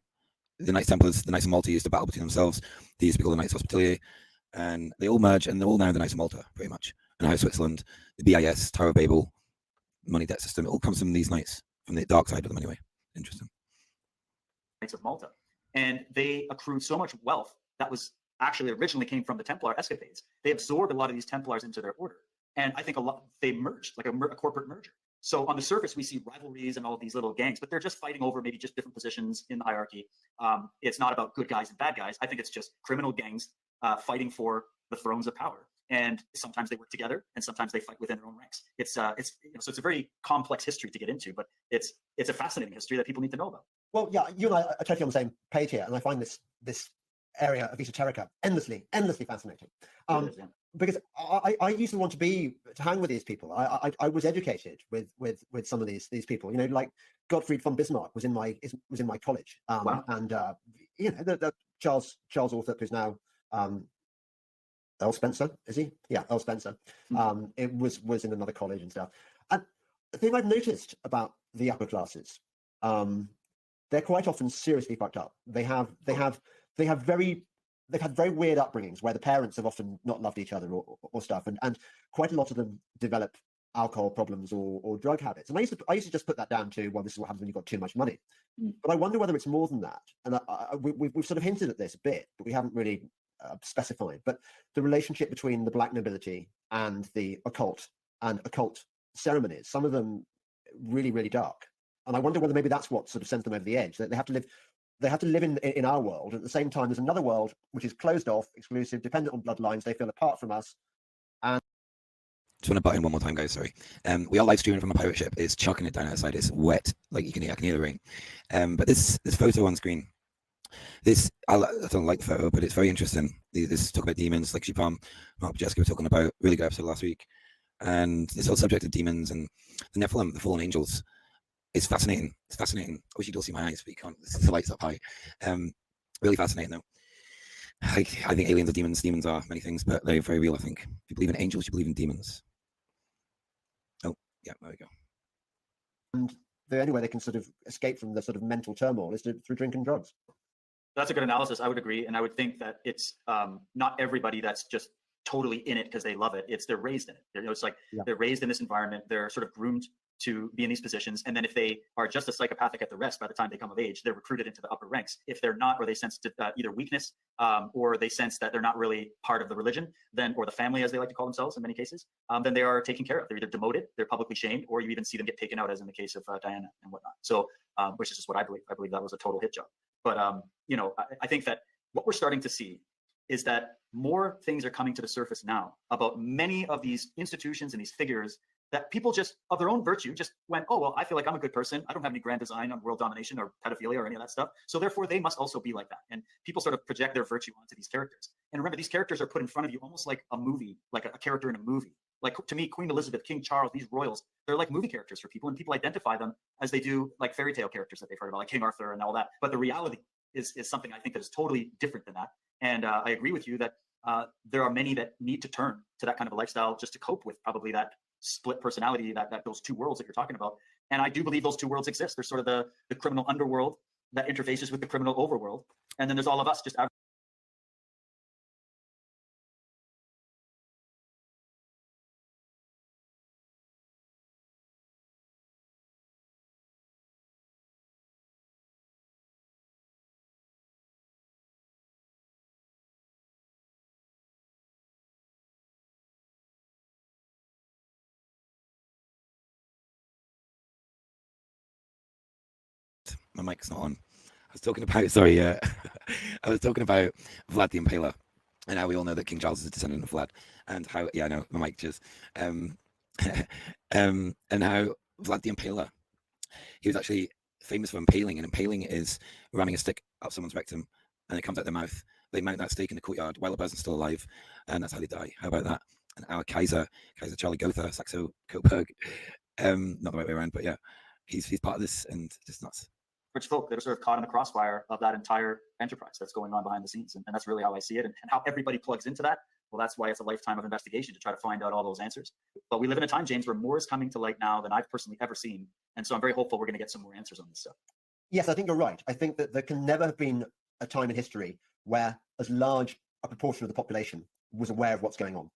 S20: The Knights Templars, the Knights of Malta used to battle between themselves. They used to be called the Knights Hospitalier, and they all merge, and they're all now the Knights of Malta, pretty much. And how Switzerland, the BIS, Tower of Babel, money debt system, it all comes from these knights, from the dark side of them anyway. Interesting.
S3: Knights of Malta, and they accrued so much wealth that was actually originally came from the Templar escapades. They absorbed a lot of these Templars into their order, and I think they merged, like a corporate merger. So on the surface, we see rivalries and all of these little gangs, but they're just fighting over maybe just different positions in the hierarchy. It's not about good guys and bad guys. I think it's just criminal gangs fighting for the thrones of power. And sometimes they work together, and sometimes they fight within their own ranks. So it's a very complex history to get into, but it's a fascinating history that people need to know about.
S1: Well, yeah, you and I are totally on the same page here, and I find this area of esoterica endlessly fascinating. Because I used to want to hang with these people. I was educated with some of these people. You know, like Gottfried von Bismarck was in my college.
S3: Wow.
S1: And you know, the Charles Althorp, who's now Earl Spencer, is he? Yeah, Earl Spencer. It was in another college and stuff. And the thing I've noticed about the upper classes, they're quite often seriously fucked up. They have very they've had very weird upbringings where the parents have often not loved each other or stuff, and quite a lot of them develop alcohol problems or drug habits. And I used to just put that down to, well, this is what happens when you've got too much money. But I wonder whether it's more than that. And we've sort of hinted at this a bit, but we haven't really specified. But the relationship between the black nobility and the occult and occult ceremonies, some of them really, really dark. And I wonder whether maybe that's what sort of sends them over the edge. That they have to live in our world. At the same time, there's another world which is closed off, exclusive, dependent on bloodlines. They feel apart from us. And
S20: just want to butt in one more time, guys. Sorry. We are live streaming from a pirate ship. It's chucking it down outside. It's wet, like I can hear the rain. But this photo on screen, I don't like the photo, but it's very interesting. This talk about demons, like Shipam, Mark, Jessica were talking about. Really good episode last week, and this whole subject of demons and the Nephilim, the fallen angels. It's fascinating. It's fascinating. I wish you could all see my eyes, but you can't. The lights up high. Really fascinating, though. I think aliens are demons. Demons are many things, but they're very real, I think. If you believe in angels, you believe in demons. Oh, yeah, there we go.
S1: And the only way they can sort of escape from the sort of mental turmoil is through drink and drugs.
S3: That's a good analysis. I would agree. And I would think that it's not everybody that's just totally in it because they love it. They're raised in it. It's like they're raised in this environment. They're sort of groomed to be in these positions. And then if they are just as psychopathic at the rest by the time they come of age, they're recruited into the upper ranks. If they're not, or they sense either weakness or they sense that they're not really part of the religion, then, or the family, as they like to call themselves in many cases, then they are taken care of. They're either demoted, they're publicly shamed, or you even see them get taken out, as in the case of Diana and whatnot. So, which is just what I believe. I believe that was a total hit job. But, I think that what we're starting to see is that more things are coming to the surface now about many of these institutions and these figures that people just, of their own virtue, just went, oh, well, I feel like I'm a good person. I don't have any grand design on world domination or pedophilia or any of that stuff. So therefore, they must also be like that. And people sort of project their virtue onto these characters. And remember, these characters are put in front of you almost like a movie, like a character in a movie. Like, to me, Queen Elizabeth, King Charles, these royals, they're like movie characters for people. And people identify them as they do like fairy tale characters that they've heard about, like King Arthur and all that. But the reality is something I think that is totally different than that. And I agree with you that there are many that need to turn to that kind of a lifestyle just to cope with probably that split personality, that those two worlds that you're talking about. And I do believe those two worlds exist. There's sort of the criminal underworld that interfaces with the criminal overworld. And then there's all of us just
S20: My mic's not on. I was talking about, sorry, I was talking about Vlad the Impaler, and how we all know that King Charles is a descendant of Vlad, and how, yeah, I know, my mic just, and how Vlad the Impaler, he was actually famous for impaling, and impaling is ramming a stick up someone's rectum, and it comes out their mouth. They mount that stake in the courtyard while the person's still alive, and that's how they die. How about that? And our Kaiser Charlie Gotha, Saxe-Coburg, not the right way around, but yeah, he's part of this, and just nuts.
S3: rich folk that are sort of caught in the crossfire of that entire enterprise that's going on behind the scenes. And that's really how I see it, and how everybody plugs into that. Well, that's why it's a lifetime of investigation to try to find out all those answers. But we live in a time, James, where more is coming to light now than I've personally ever seen. And so I'm very hopeful we're going to get some more answers on this stuff.
S1: Yes, I think you're right. I think that there can never have been a time in history where as large a proportion of the population was aware of what's going on.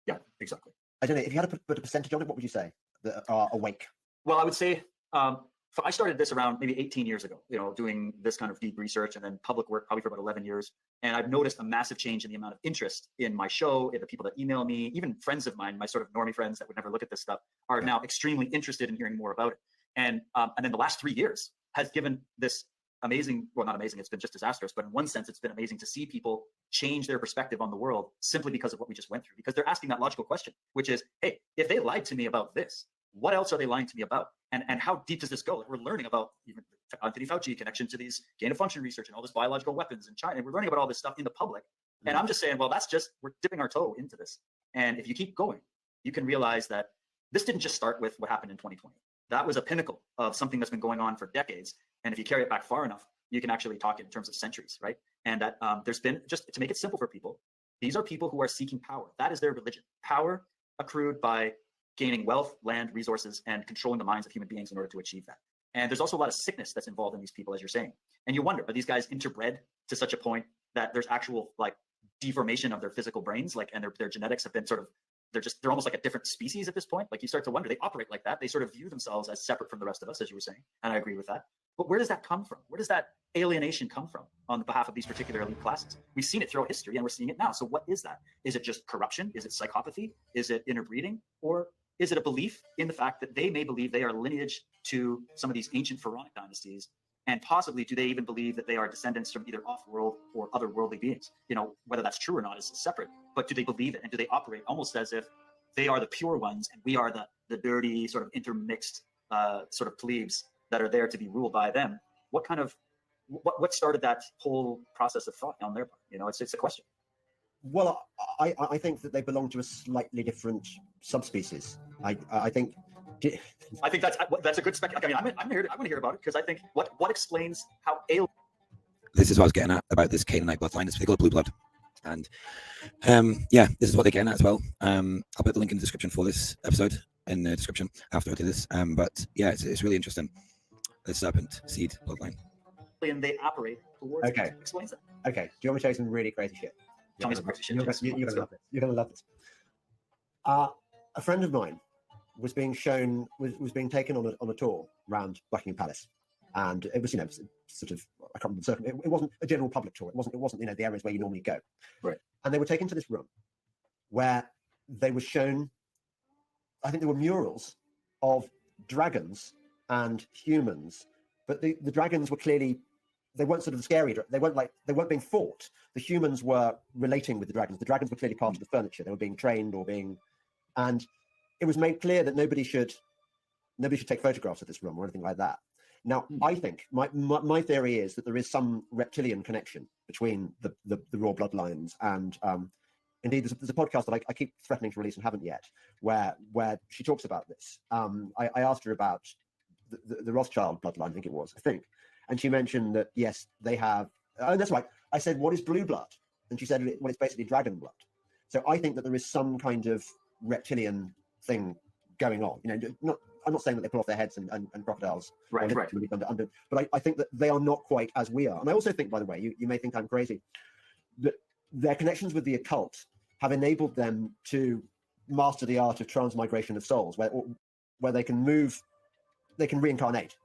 S3: Yeah, exactly.
S1: I don't know, if you had to put a percentage on it, what would you say that are awake?
S3: Well, I would say, so I started this around maybe 18 years ago, doing this kind of deep research and then public work probably for about 11 years. And I've noticed a massive change in the amount of interest in my show, in the people that email me, even friends of mine, my sort of normie friends that would never look at this stuff, are now extremely interested in hearing more about it. And then the last 3 years has given this amazing, well, not amazing, it's been just disastrous, but in one sense, it's been amazing to see people change their perspective on the world simply because of what we just went through, because they're asking that logical question, which is, hey, if they lied to me about this, what else are they lying to me about? And how deep does this go? We're learning about even Anthony Fauci connection to these gain of function research and all this biological weapons in China. And we're learning about all this stuff in the public. And I'm just saying, well, we're dipping our toe into this. And if you keep going, you can realize that this didn't just start with what happened in 2020. That was a pinnacle of something that's been going on for decades. And if you carry it back far enough, you can actually talk in terms of centuries, right? And that there's been, just to make it simple for people, these are people who are seeking power. That is their religion. Power accrued by gaining wealth, land, resources, and controlling the minds of human beings in order to achieve that. And there's also a lot of sickness that's involved in these people, as you're saying. And you wonder, are these guys interbred to such a point that there's actual like deformation of their physical brains, like, and their genetics have been sort of, they're almost like a different species at this point. Like you start to wonder, they operate like that. They sort of view themselves as separate from the rest of us, as you were saying. And I agree with that. But where does that come from? Where does that alienation come from on behalf of these particular elite classes? We've seen it throughout history and we're seeing it now. So what is that? Is it just corruption? Is it psychopathy? Is it interbreeding? Or is it a belief in the fact that they may believe they are lineage to some of these ancient pharaonic dynasties? And possibly, do they even believe that they are descendants from either off-world or otherworldly beings? You know, whether that's true or not is separate, but do they believe it? And do they operate almost as if they are the pure ones and we are the dirty, sort of intermixed sort of plebes that are there to be ruled by them? What kind of, what started that whole process of thought on their part? You know, it's a question.
S1: Well, I think that they belong to a slightly different subspecies. I think
S3: that's a good spec. I mean, I want to hear about it because I think what explains how alien.
S20: This is what I was getting at about this Canaanite bloodline. It's particular blue blood, and yeah, this is what they're getting at as well. I'll put the link in the description for this episode in the description after I do this. But yeah, it's really interesting. The serpent seed bloodline.
S3: And they operate towards.
S1: Okay.
S3: Explains that.
S1: Okay. Do you want me to show you some really crazy shit?
S3: Tell me some crazy shit.
S1: You're gonna love this. You're gonna love this. A friend of mine was being shown, was being taken on a tour around Buckingham Palace, and it was, you know, sort of, I can't remember, it wasn't a general public tour. It wasn't you know, the areas where you normally go.
S3: Right.
S1: And they were taken to this room where they were shown, I think there were murals of dragons and humans, but the dragons were clearly, they weren't sort of scary. They weren't being fought. The humans were relating with the dragons. The dragons were clearly part of the furniture. They were being trained or being, and it was made clear that nobody should take photographs of this room or anything like that. Now, I think my theory is that there is some reptilian connection between the raw bloodlines, and indeed there's a podcast that I keep threatening to release and haven't yet, where she talks about this. I asked her about the Rothschild bloodline, I think, and she mentioned that yes, they have. Oh, that's right. I said, what is blue blood? And she said, well, it's basically dragon blood. So I think that there is some kind of reptilian thing going on. You know, I'm not saying that they pull off their heads and crocodiles,
S3: right.
S1: Under, but I think that they are not quite as we are. And I also think, by the way, you may think I'm crazy, that their connections with the occult have enabled them to master the art of transmigration of souls, where they can reincarnate.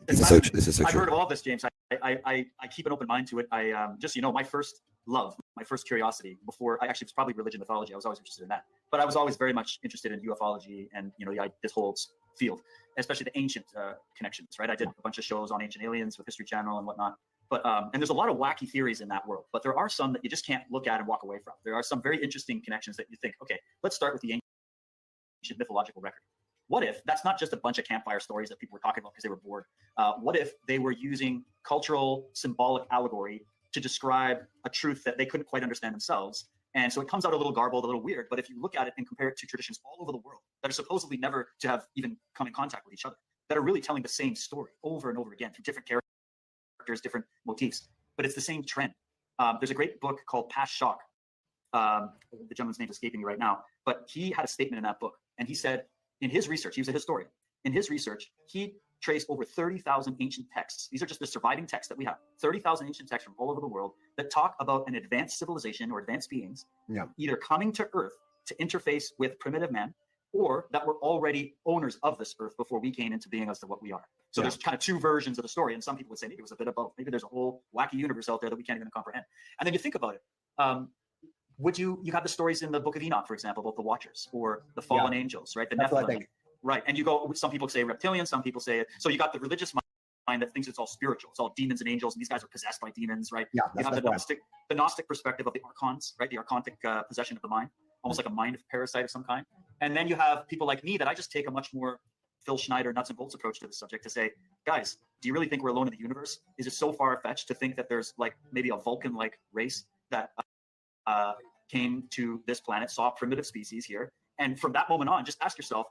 S20: This is so
S3: I've
S20: true.
S3: heard all this, James. I keep an open mind to it. I just, you know, my first love, my first curiosity before, I actually was probably religion mythology. I was always interested in that, but I was always very much interested in ufology and, you know, this whole field, especially the ancient connections, right? I did a bunch of shows on ancient aliens with History Channel and whatnot. But and there's a lot of wacky theories in that world, but there are some that you just can't look at and walk away from. There are some very interesting connections that you think, okay, let's start with the ancient mythological record. What if that's not just a bunch of campfire stories that people were talking about because they were bored? What if they were using cultural symbolic allegory to describe a truth that they couldn't quite understand themselves? And so it comes out a little garbled, a little weird, but if you look at it and compare it to traditions all over the world that are supposedly never to have even come in contact with each other, that are really telling the same story over and over again through different characters, different motifs, but it's the same trend. There's a great book called Past Shock. The gentleman's name is escaping me right now, but he had a statement in that book, and he said, in his research, he was a historian. In his research, he traced over 30,000 ancient texts. These are just the surviving texts that we have. 30,000 ancient texts from all over the world that talk about an advanced civilization or advanced beings, either coming to Earth to interface with primitive man, or that were already owners of this Earth before we came into being as to what we are. So there's kind of two versions of the story, and some people would say maybe it was a bit of both. Maybe there's a whole wacky universe out there that we can't even comprehend. And then you think about it. You have the stories in the Book of Enoch, for example, about the Watchers or the fallen angels, right? The Nephilim, right? And you go, some people say reptilian, some people say it. So you got the religious mind that thinks it's all spiritual. It's all demons and angels, and these guys are possessed by demons, right? Yeah, you have the Gnostic perspective of the archons, right? The archontic possession of the mind, almost like a mind of parasite of some kind. And then you have people like me that I just take a much more Phil Schneider nuts and bolts approach to the subject to say, guys, do you really think we're alone in the universe? Is it so far-fetched to think that there's like maybe a Vulcan-like race that came to this planet, saw primitive species here, and from that moment on, just ask yourself,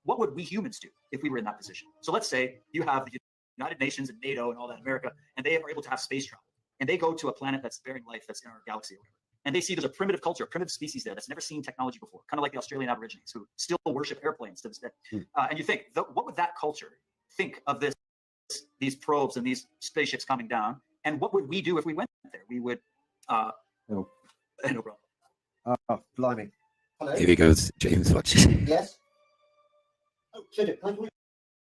S3: what would we humans do if we were in that position? So let's say you have the United Nations and NATO and all that in America, and they are able to have space travel, and they go to a planet that's bearing life that's in our galaxy or whatever, and they see there's a primitive culture, a primitive species there that's never seen technology before, kind of like the Australian Aborigines who still worship airplanes to this day. And you think, what would that culture think of these probes and these spaceships coming down And what would we do if we went there? We would, no problem.
S1: Oh, blimey. Hello?
S20: Here he goes, James watching.
S1: Yes? Oh, Jacob, can I call you?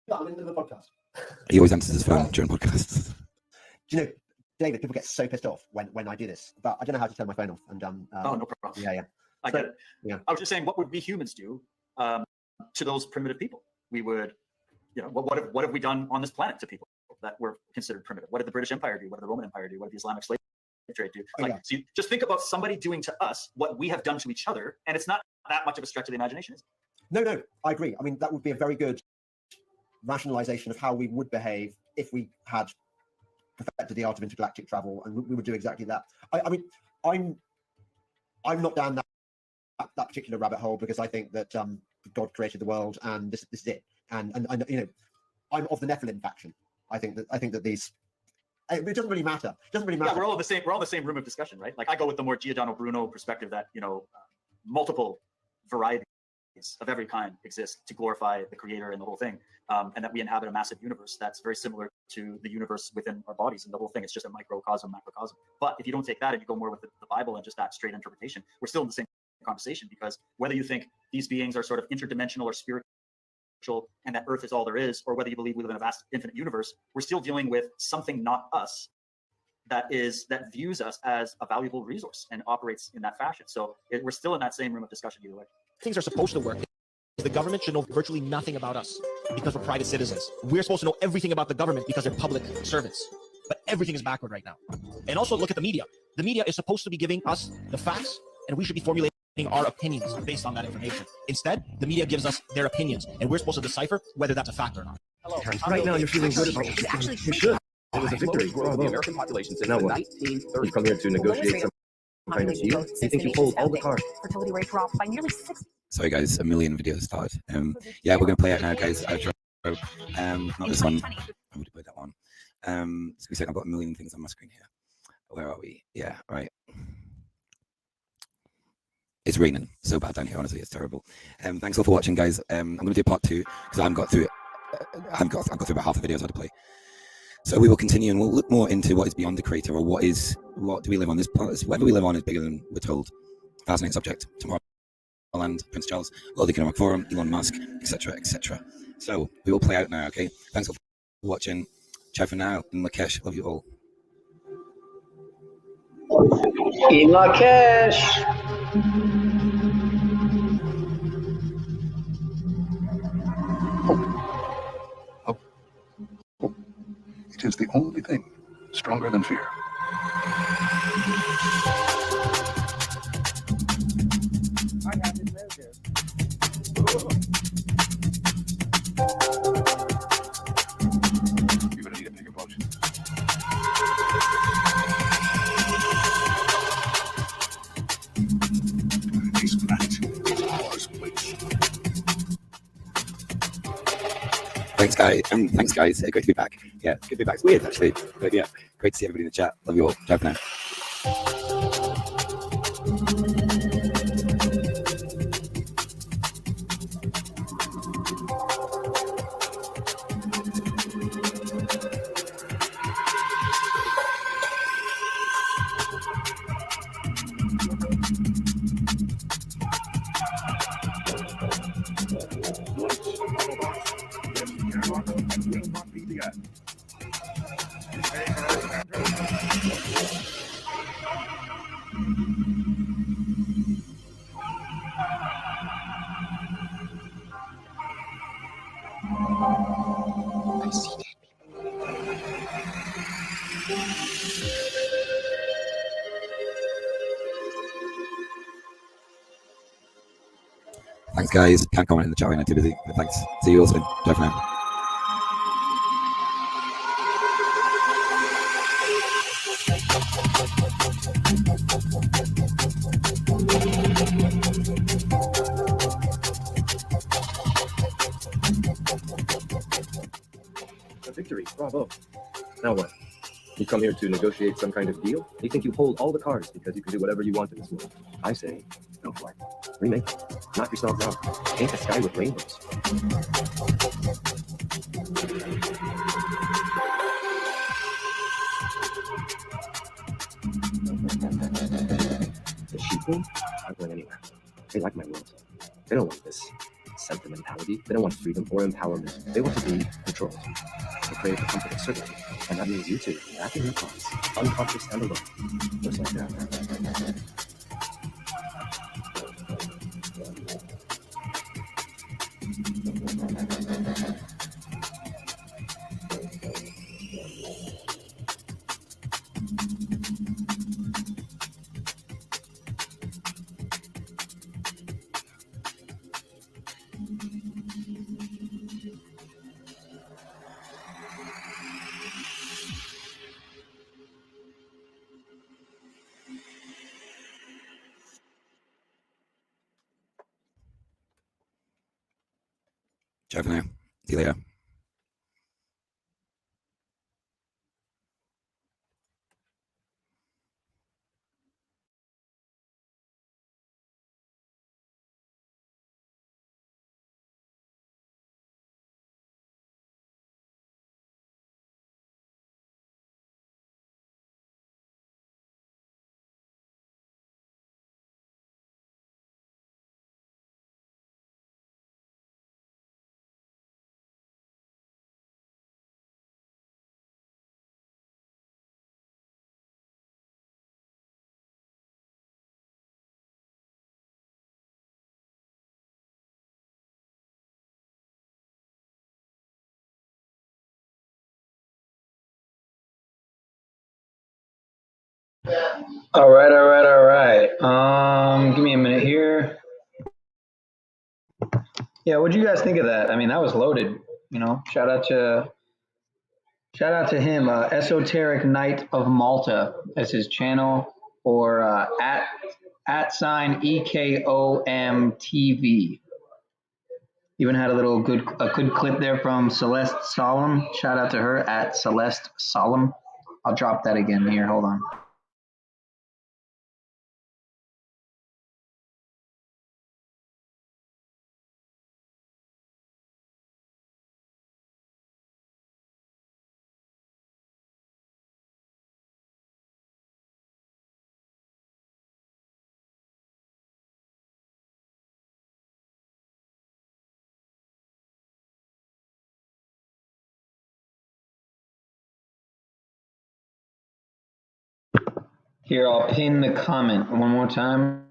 S1: No, I'm in the middle of a podcast.
S20: He always answers his phone during podcasts.
S1: Do you know, David, people get so pissed off when I do this, but I don't know how to turn my phone off. And
S3: Oh, no problem.
S1: Yeah.
S3: I get it.
S1: Yeah.
S3: I was just saying, what would we humans do to those primitive people? We would, what have we done on this planet to people that were considered primitive? What did the British Empire do? What did the Roman Empire do? What did the Islamic slave trade do? So you just think about somebody doing to us what we have done to each other, and it's not that much of a stretch of the imagination, is it?
S1: No, I agree. I mean, that would be a very good rationalization of how we would behave if we had perfected the art of intergalactic travel, and we would do exactly that. I mean, I'm not down that particular rabbit hole, because I think that God created the world and this is it. And I'm of the Nephilim faction. I think that these. It doesn't really matter. It doesn't really matter.
S3: Yeah, we're all the same. We're all in the same room of discussion, right? Like I go with the more Giordano Bruno perspective that multiple varieties of every kind exist to glorify the creator and the whole thing, and that we inhabit a massive universe that's very similar to the universe within our bodies and the whole thing. It's just a microcosm, macrocosm. But if you don't take that and you go more with the Bible and just that straight interpretation, we're still in the same conversation, because whether you think these beings are sort of interdimensional or spiritual and that Earth is all there is, or whether you believe we live in a vast infinite universe, we're still dealing with something not us that views us as a valuable resource and operates in that fashion. So we're still in that same room of discussion either way.
S22: Things are supposed to work. The government should know virtually nothing about us because we're private citizens. We're supposed to know everything about the government because they're public servants. But everything is backward right now. And also look at the media. The media is supposed to be giving us the facts, and we should be formulating our opinions based on that information. Instead, the media gives us their opinions, and we're supposed to decipher whether that's a fact or not.
S29: Right now, you're feeling good about it. You should. It was a victory.
S27: Growth of the American population since
S29: Now
S27: the
S29: what?
S27: 1930s.
S29: You come here to negotiate some kind of deal? You think you hold all the cards?
S19: Fertility rate dropped by nearly 6.
S20: Sorry guys, a million videos started. Yeah, we're gonna play it now, guys. Not this one. I would play that one. So we said I've got a million things on my screen here. Where are we? Yeah, right. It's raining so bad down here, honestly, it's terrible. Thanks all for watching, guys. I'm gonna do part 2 because I haven't got through it. I've got through about half the videos I had to play. So we will continue and we'll look more into what is beyond the creator, or what do we live on this planet. Whatever we live on is bigger than we're told. Fascinating subject. Tomorrowland, Prince Charles, World Economic Forum, Elon Musk, etc., etc. So we will play out now, okay? Thanks for watching. Ciao for now. In Lakesh, love you all.
S5: In Lakesh.
S18: It is the only thing stronger than fear.
S7: You're gonna need a bigger boat.
S18: This planet ours, please.
S20: Thanks, guys. Great to be back. Yeah, good to be back. It's weird, actually. But yeah, great to see everybody in the chat. Love you all. Ciao for now. Thanks, guys. Can't comment in the chat right now, too busy. But thanks. See you all soon. Ciao for now.
S29: A victory. Bravo. Now what? You come here to negotiate some kind of deal? You think you hold all the cards because you can do whatever you want in this world. I say, go for it. Remake it. Knock yourselves out. Paint the sky with rainbows. people aren't going anywhere. They like my world. They don't want this sentimentality. They don't want freedom or empowerment. They want to be controlled. They crave the comfort of certainty. And that means you two, back in your thoughts, unconscious and alone, just like that.
S20: Ciao for now. See you later.
S5: All right. Give me a minute here. Yeah, what do you guys think of that? I mean, that was loaded. You know, shout out to him. Esoteric Knight of Malta as his channel, or at sign EKOMTV. Even had a good clip there from Celeste Solemn. Shout out to her at Celeste Solemn. I'll drop that again here. Hold on. Here, I'll pin the comment one more time.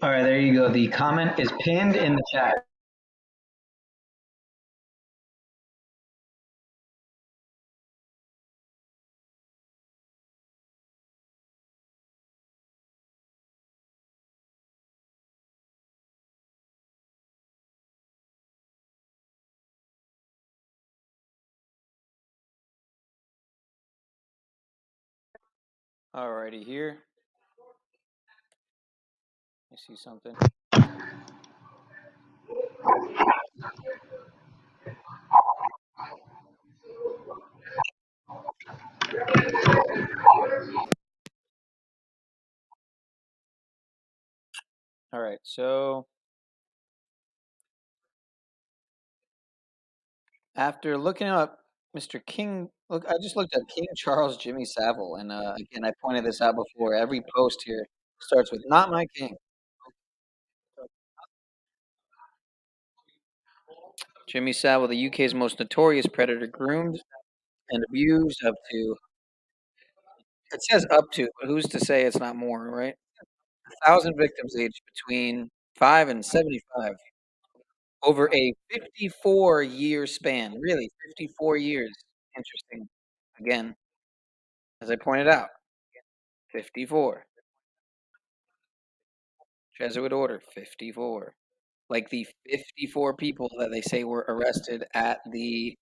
S5: All right, there you go. The comment is pinned in the chat.
S2: Alrighty, here. I see something. All right, so after looking up Mr. King, look, I just looked up King Charles Jimmy Savile, and again, I pointed this out before. Every post here starts with "Not my king." Jimmy Savile, the UK's most notorious predator, groomed and abused up to. It says up to, but who's to say it's not more, right? 1,000 victims aged between 5 and 75 over a 54-year span. Really, 54 years. Interesting. Again, as I pointed out, 54. Jesuit order, 54. Like the 54 people that they say were arrested at the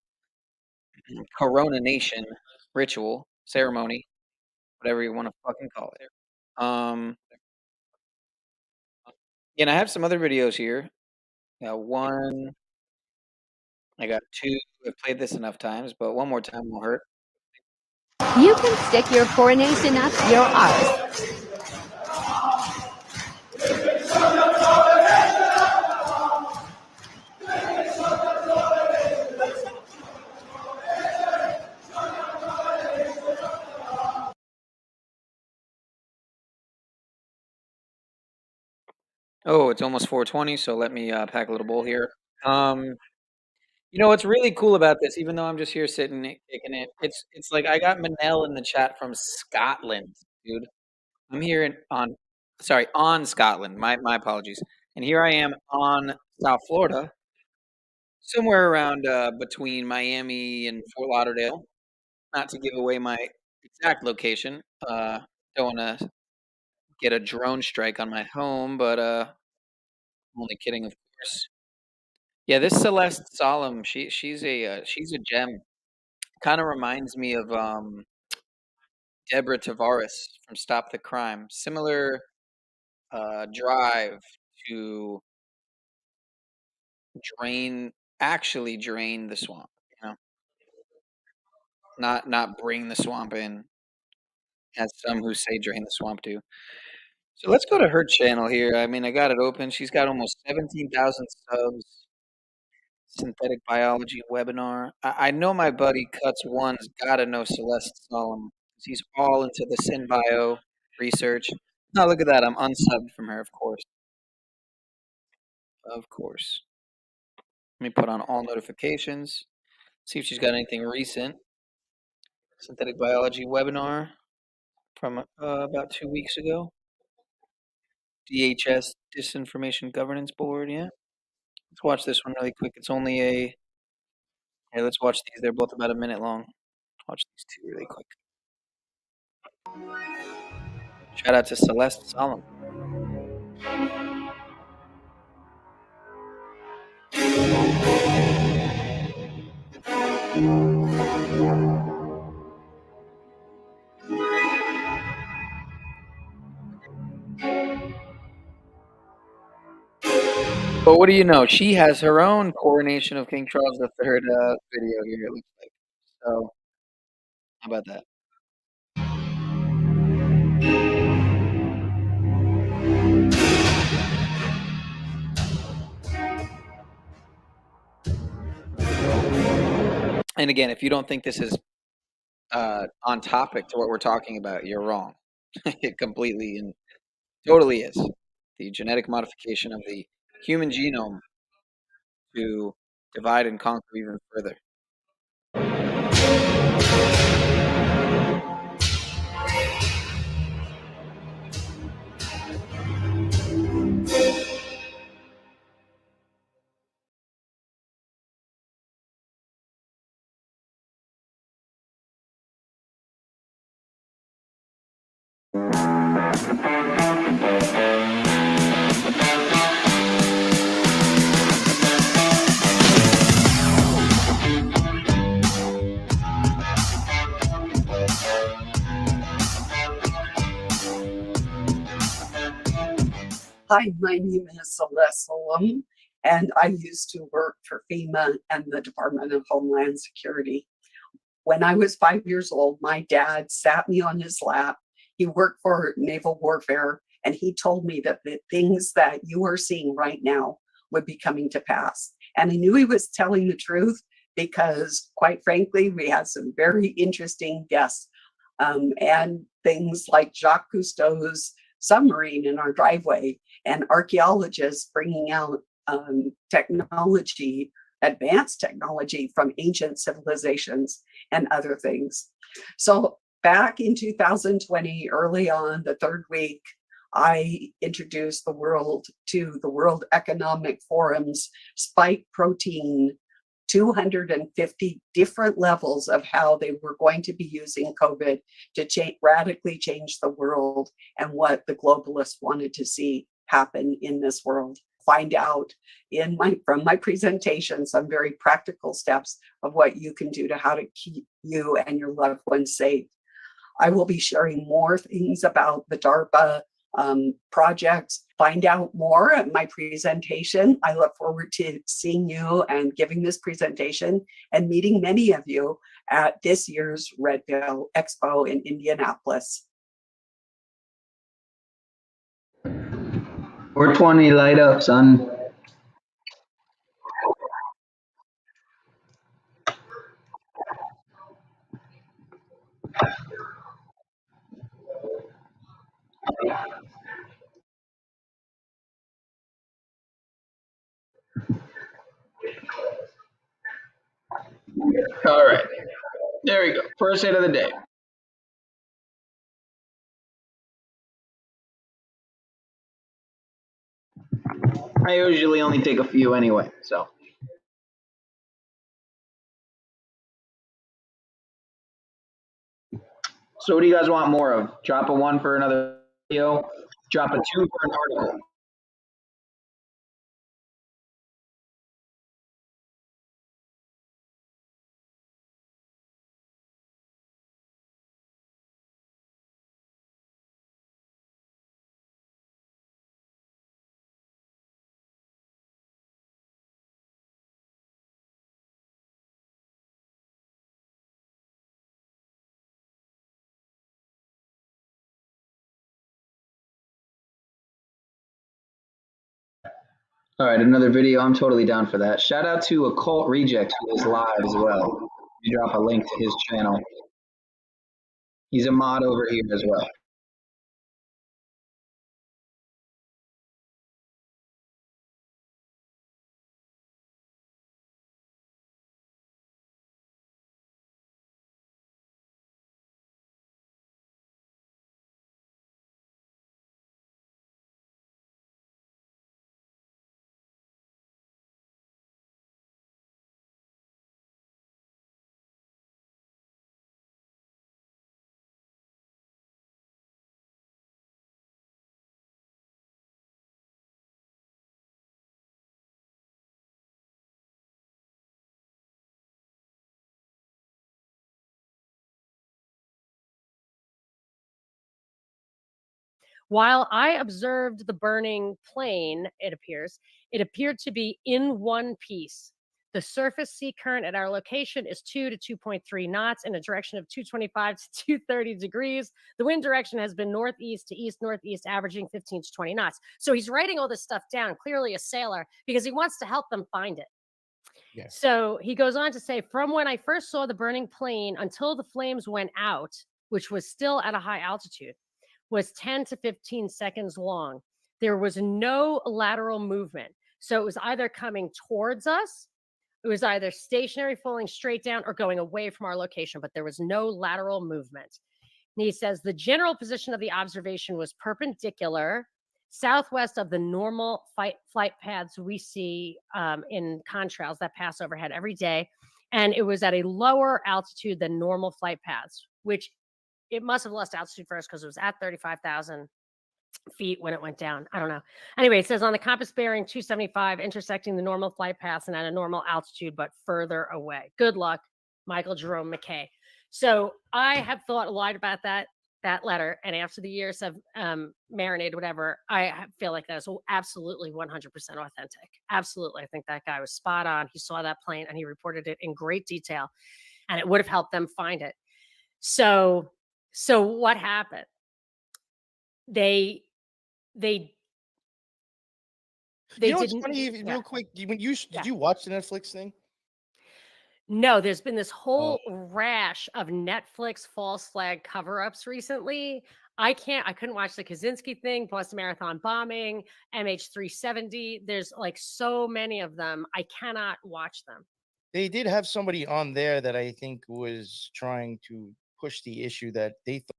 S2: coronation ritual, ceremony, whatever you want to fucking call it. And I have some other videos here. Got one. I got two. I've played this enough times, but one more time won't hurt.
S4: You can stick your coronation up your arse.
S2: Oh, it's almost 4:20, so let me pack a little bowl here. You know what's really cool about this, even though I'm just here sitting kicking it, it's like I got Manel in the chat from Scotland, dude. I'm here on Scotland. My apologies. And here I am on South Florida, somewhere around between Miami and Fort Lauderdale. Not to give away my exact location. Don't want to get a drone strike on my home, but I'm only kidding, of course. Yeah, this Celeste Solemn, she's a gem. Kind of reminds me of Deborah Tavares from Stop the Crime. Similar drive to actually drain the swamp. You know, not bring the swamp in, as some who say drain the swamp do. So let's go to her channel here. I mean, I got it open. She's got almost 17,000 subs. Synthetic biology webinar. I know my buddy Cuts One's got to know Celeste Solemn. He's all into the synbio research. Now look at that. I'm unsubbed from her, of course. Of course. Let me put on all notifications. See if she's got anything recent. Synthetic biology webinar from about 2 weeks ago. DHS Disinformation Governance Board. Yeah. Let's watch this one really quick. It's only a. Here, let's watch these. They're both about a minute long. Watch these two really quick. Shout out to Celeste Solemn. But what do you know? She has her own coronation of King Charles III video here, it looks like. So, how about that? And again, if you don't think this is on topic to what we're talking about, you're wrong. It completely and totally is. The genetic modification of the human genome to divide and conquer even further.
S6: Hi, my name is Celeste Solemn, and I used to work for FEMA and the Department of Homeland Security. When I was 5 years old, my dad sat me on his lap. He worked for naval warfare, and he told me that the things that you are seeing right now would be coming to pass. And I knew he was telling the truth because, quite frankly, we had some very interesting guests and things like Jacques Cousteau's submarine in our driveway, and archaeologists bringing out technology, advanced technology from ancient civilizations and other things. So back in 2020, early on, the third week, I introduced the world to the World Economic Forum's spike protein, 250 different levels of how they were going to be using COVID to radically change the world and what the globalists wanted to see happen in this world. Find out from my presentation some very practical steps of what you can do to how to keep you and your loved ones safe. I will be sharing more things about the DARPA projects. Find out more at my presentation. I look forward to seeing you and giving this presentation and meeting many of you at this year's Red Pill Expo in Indianapolis.
S5: 420 light up, son. All right, there we go. First hit of the day. I usually only take a few anyway, so. So what do you guys want more of? Drop a 1 for another video, drop a 2 for an article. All right, another video. I'm totally down for that. Shout out to Occult Reject, who is live as well. You drop a link to his channel. He's a mod over here as well.
S11: While I observed the burning plane, it appeared to be in one piece. The surface sea current at our location is 2 to 2.3 knots in a direction of 225 to 230 degrees. The wind direction has been northeast to east-northeast, averaging 15 to 20 knots. So he's writing all this stuff down, clearly a sailor, because he wants to help them find it. Yeah. So he goes on to say, from when I first saw the burning plane until the flames went out, which was still at a high altitude, was 10 to 15 seconds long. There was no lateral movement. So it was either coming towards us, it was either stationary, falling straight down, or going away from our location, but there was no lateral movement. And he says the general position of the observation was perpendicular, southwest of the normal flight paths we see in contrails that pass overhead every day. And it was at a lower altitude than normal flight paths, which it must have lost altitude first because it was at 35,000 feet when it went down. I don't know. Anyway, it says on the compass bearing 275, intersecting the normal flight paths and at a normal altitude, but further away. Good luck, Michael Jerome McKay. So I have thought a lot about that letter, and after the years of marinated, whatever, I feel like that is absolutely 100% authentic. Absolutely. I think that guy was spot on. He saw that plane and he reported it in great detail, and it would have helped them find it. So what happened? They
S12: you know what's funny, real quick, did you watch the Netflix thing?
S11: No, there's been this whole rash of Netflix false flag cover-ups recently. I couldn't watch the Kaczynski thing, Boston Marathon bombing, MH370. There's like so many of them. I cannot watch them.
S12: They did have somebody on there that I think was trying to push the issue that they thought.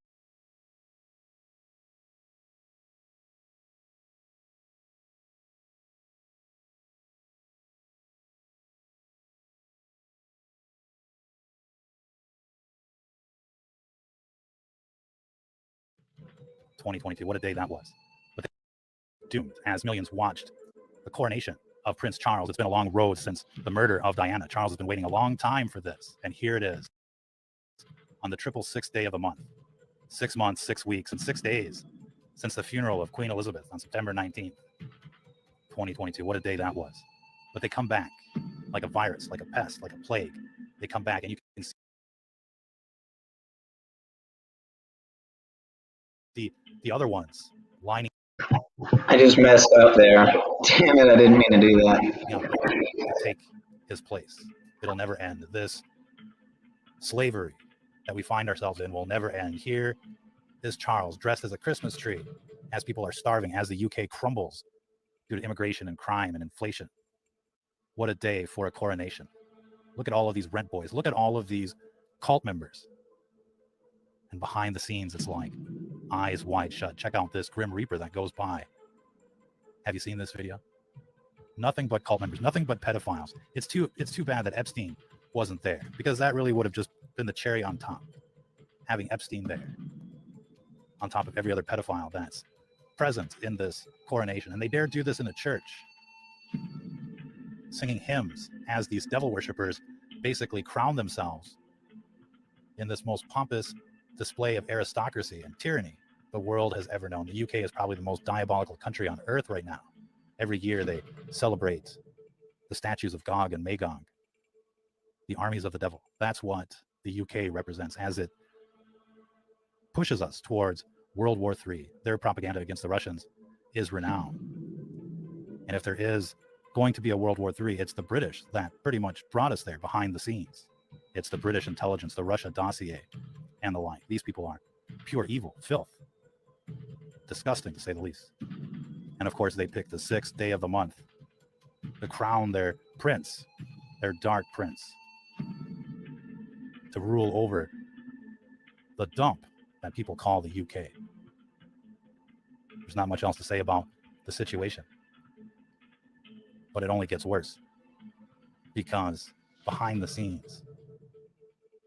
S9: What a day that was. But doomed as millions watched the coronation of Prince Charles. It's been a long road since the murder of Diana. Charles has been waiting a long time for this. And here it is on the 666th day of the month. 6 months, 6 weeks, and 6 days since the funeral of Queen Elizabeth on September 19th, 2022. What a day that was. But they come back like a virus, like a pest, like a plague. They come back, and you can see the other ones lining.
S5: I just messed up there. Damn it, I didn't mean to do that.
S9: You know, to take his place. It'll never end. This slavery that we find ourselves in will never end. Here is Charles dressed as a Christmas tree as people are starving, as the UK crumbles due to immigration and crime and inflation. What a day for a coronation. Look at all of these rent boys. Look at all of these cult members. And behind the scenes, it's like eyes wide shut. Check out this Grim Reaper that goes by. Have you seen this video? Nothing but cult members, nothing but pedophiles. It's too bad that Epstein wasn't there, because that really would have just been the cherry on top. Having Epstein there on top of every other pedophile that's present in this coronation. And they dare do this in a church, singing hymns as these devil worshippers basically crown themselves in this most pompous display of aristocracy and tyranny the world has ever known. The UK is probably the most diabolical country on earth right now. Every year they celebrate the statues of Gog and Magog, the armies of the devil. That's what the UK represents as it pushes us towards World War III. Their propaganda against the Russians is renowned. And if there is going to be a World War III, it's the British that pretty much brought us there behind the scenes. It's the British intelligence, the Russia dossier, and the like. These people are pure evil, filth, disgusting to say the least. And of course, they pick the 6th day of the month to crown their prince, their dark prince, to rule over the dump that people call the UK. There's not much else to say about the situation, but it only gets worse, because behind the scenes,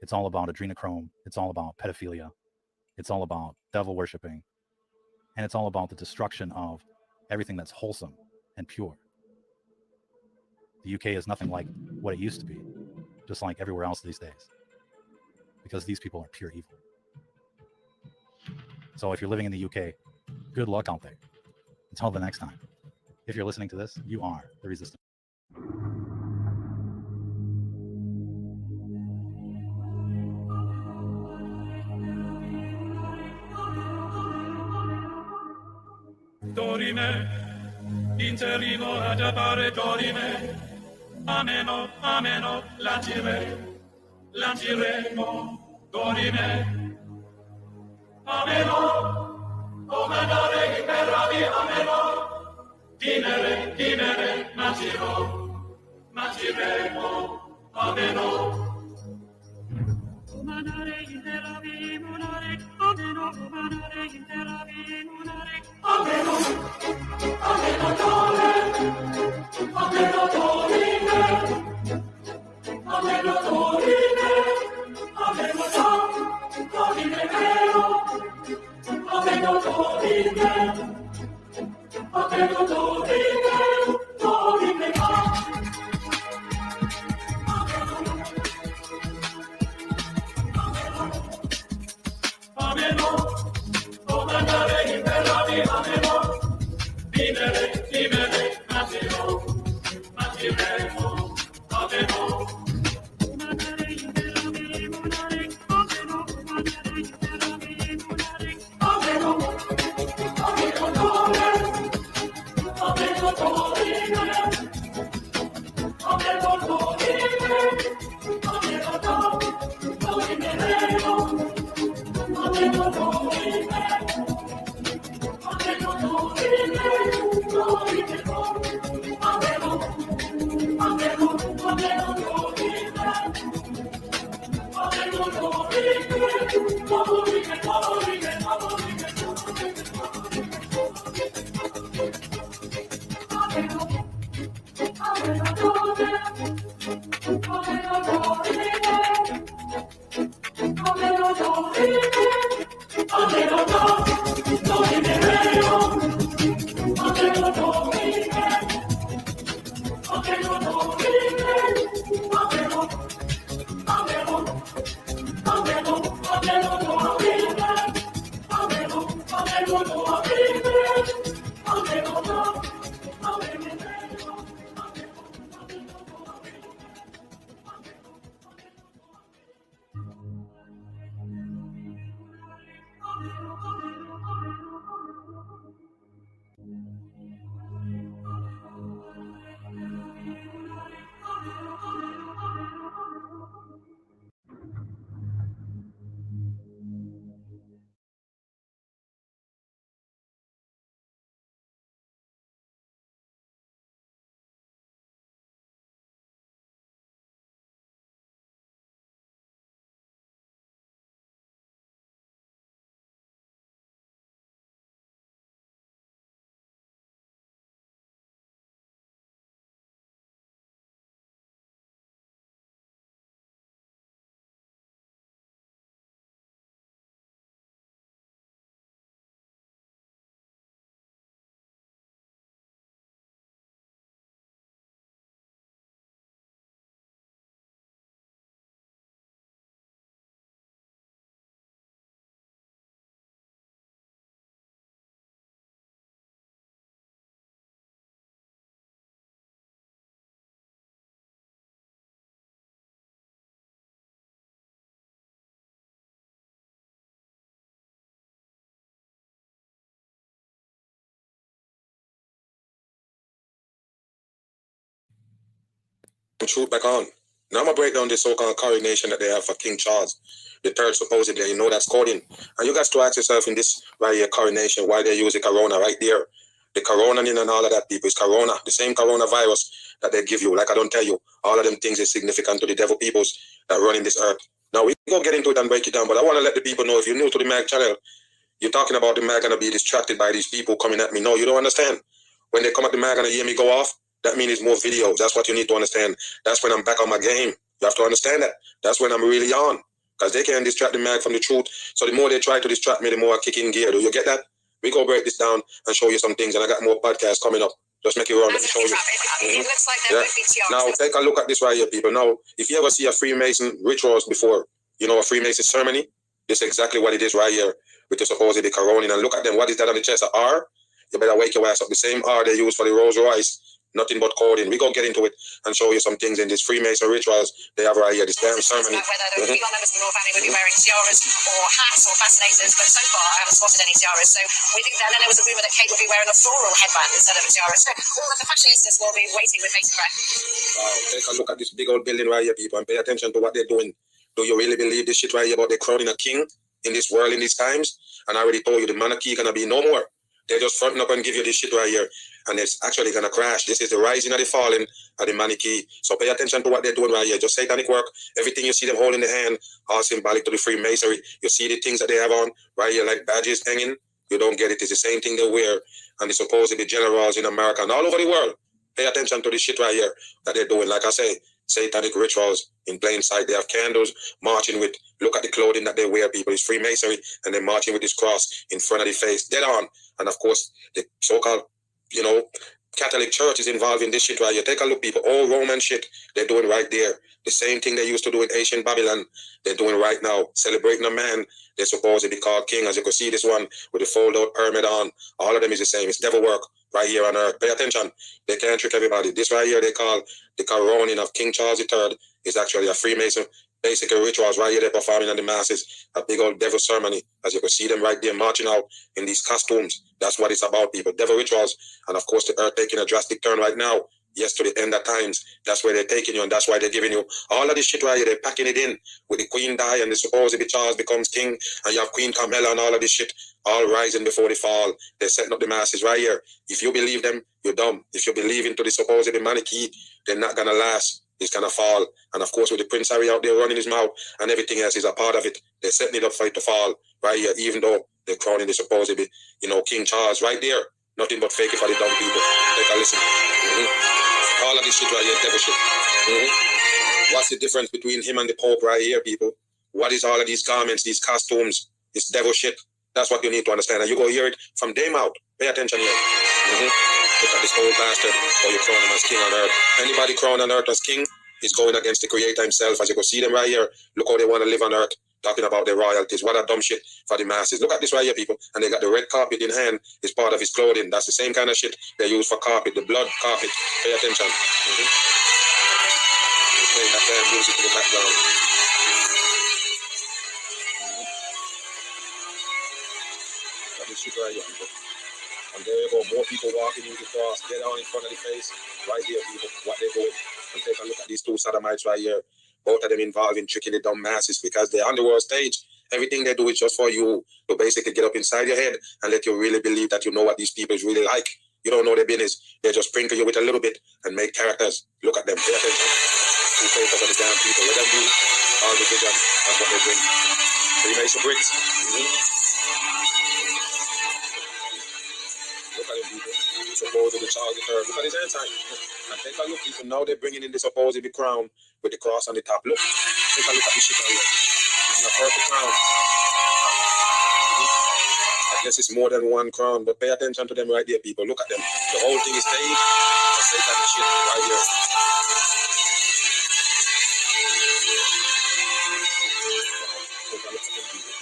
S9: it's all about adrenochrome, it's all about pedophilia, it's all about devil worshiping, and it's all about the destruction of everything that's wholesome and pure. The UK is nothing like what it used to be, just like everywhere else these days, because these people are pure evil. So if you're living in the UK, good luck out there. Until the next time. If you're listening to this, you are the resistance.
S8: Dorime, interrimo ad appare dorime, ameno, ameno, lanciremo, dorime, ameno, o mandare imperavi, ameno, dinere, lanciremo, ameno. Manare interavi, monare, ameno, manare interavi, monare, ameno, ameno dore, ameno dorime, ameno dorime, ameno dorime vero, ameno dorime, ameno dorime, dorime ma. Ameno, o mandare imperavi, ameno, dimere, nasciremo, ameno. Mandare imperavi, monare, ameno, mandare imperavi, monare, ameno, ameno dore, ameno dorime, ameno dorime, ameno dorime vero. Ameno dorime, ameno dorime, dorime no, ameno, ameno, ameno dorime, ameno dorime, dorime, dorime, ameno, ameno dorime, ameno dorime. Ameno dorime, ameno dorime vero, ameno dorime, ameno dorime, ameno, ameno, ameno, ameno dorime, ameno, ameno dorime.
S10: truth back on. Now I'm gonna break down this so-called coronation that they have for King Charles the third, supposedly. You know that's coding. And you guys to ask yourself in this right here coronation why they use the corona right there. The corona and all of that, people, is corona, the same coronavirus that they give you. Like I don't tell you, all of them things is significant to the devil peoples that run in this earth. Now we go get into it and break it down, but I want to let the people know, if you're new to the Mag channel, you're talking about the Mag gonna be distracted by these people coming at me. No, you don't understand. When they come at the Mag and hear me go off, that means it's more videos. That's what you need to understand. That's when I'm back on my game. You have to understand that. That's when I'm really on. Because they can't distract the Mag from the truth. So the more they try to distract me, the more I kick in gear. Do you get that? We go break this down and show you some things. And I got more podcasts coming up. Just make it run. Let me show you.
S13: It looks like there would be tiaras.
S10: Now, take a look at this right here, people. Now, if you ever see a Freemason rituals before, you know, a Freemason ceremony, this is exactly what it is right here with the supposedly coroning. And look at them. What is that on the chest? An R? You better wake your ass up. The same R they use for the Rolls Royce. Nothing but coding. We go get into it and show you some things in this Freemason rituals they have right here. This damn ceremony.
S13: Whether the legal members of the royal family would be wearing tiaras or hats or fascinators, but so far I haven't spotted any tiaras. So we think that. And then there was a rumor that Kate would be wearing a floral headband instead of a tiara. So all of the fashionistas will be waiting with bated breath.
S10: Wow, take a look at this big old building right here, people, and pay attention to what they're doing. Do you really believe this shit right here about they crowning a king in this world in these times? And I already told you the monarchy gonna be no more. They're just fronting up and give you this shit right here, and it's actually gonna crash. This is the rising of the falling of the monarchy. So pay attention to what they're doing right here. Just satanic work. Everything you see them holding the hand, all symbolic to the Freemasonry. You see the things that they have on right here, like badges hanging. You don't get it. It's the same thing they wear, and they supposed to be generals in America and all over the world. Pay attention to this shit right here that they're doing. Like I say, satanic rituals in plain sight. They have candles marching with. Look at the clothing that they wear, people. It's Freemasonry, and they're marching with this cross in front of the face, dead on. And of course, the so-called, you know, Catholic Church is involved in this shit right here. Take a look, people. All Roman shit they're doing right there. The same thing they used to do in ancient Babylon, they're doing right now. Celebrating a man they're supposed to be called king. As you can see, this one with the fold-out pyramid on. All of them is the same. It's devil work right here on earth. Pay attention. They can't trick everybody. This right here they call the coroning of King Charles III is actually a Freemason. Basically rituals right here they're performing on the masses. A big old devil ceremony. As you can see them right there marching out in these costumes. That's what it's about, people. Devil rituals. And of course the earth taking a drastic turn right now. Yes, to the end of times. That's where they're taking you, and that's why they're giving you all of this shit right here. They're packing it in with the queen die, and the supposed Charles becomes king, and you have Queen Camilla and all of this shit all rising before the fall. They're setting up the masses right here. If you believe them, you're dumb. If you believe into the supposed monarchy, they're not gonna last. It's gonna fall. And of course, with the Prince Harry out there running his mouth and everything else is a part of it, they're setting it up for it to fall right here, even though they're crowning the supposed, you know, King Charles right there. Nothing but fake it for the dumb people. Take a listen. All of this shit right here, devil shit. What's the difference between him and the Pope right here, people? What is all of these garments, these costumes? It's devil shit. That's what you need to understand. And you go hear it from them out. Pay attention here. Look at this old bastard. Or you crown him as king on earth. Anybody crowned on earth as king is going against the creator himself. As you can see them right here. Look how they want to live on earth. Talking about their royalties. What a dumb shit for the masses. Look at this right here, people. And they got the red carpet in hand. It's part of his clothing. That's the same kind of shit they use for carpet. The blood carpet. Pay attention. Playing that damn music in the background. Got this shit right here, people. And there you go. More people walking in the cross. Get on in front of the face. Right here, people. What they're doing. And take a look at these two sodomites right here. Both of them involved in tricking the dumb masses because they're on the world stage. Everything they do is just for you to basically get up inside your head and let you really believe that you know what these people is really like. You don't know their business. They just sprinkle you with a little bit and make characters. Look at them. Pay attention. Two fakers of the damn people. Let them do all the vision. That's what they bring. Freemason bricks. Look at them people. Supposedly Charles III. Look at his hand sign. And take a look, people. Now they're bringing in the supposedly crown with the cross on the top. Look. Take a look at this shit right here. It's a perfect crown. I guess it's more than one crown, but pay attention to them right there, people. Look at them. The whole thing is staged. That's satanic shit right here. Take a look at them, people.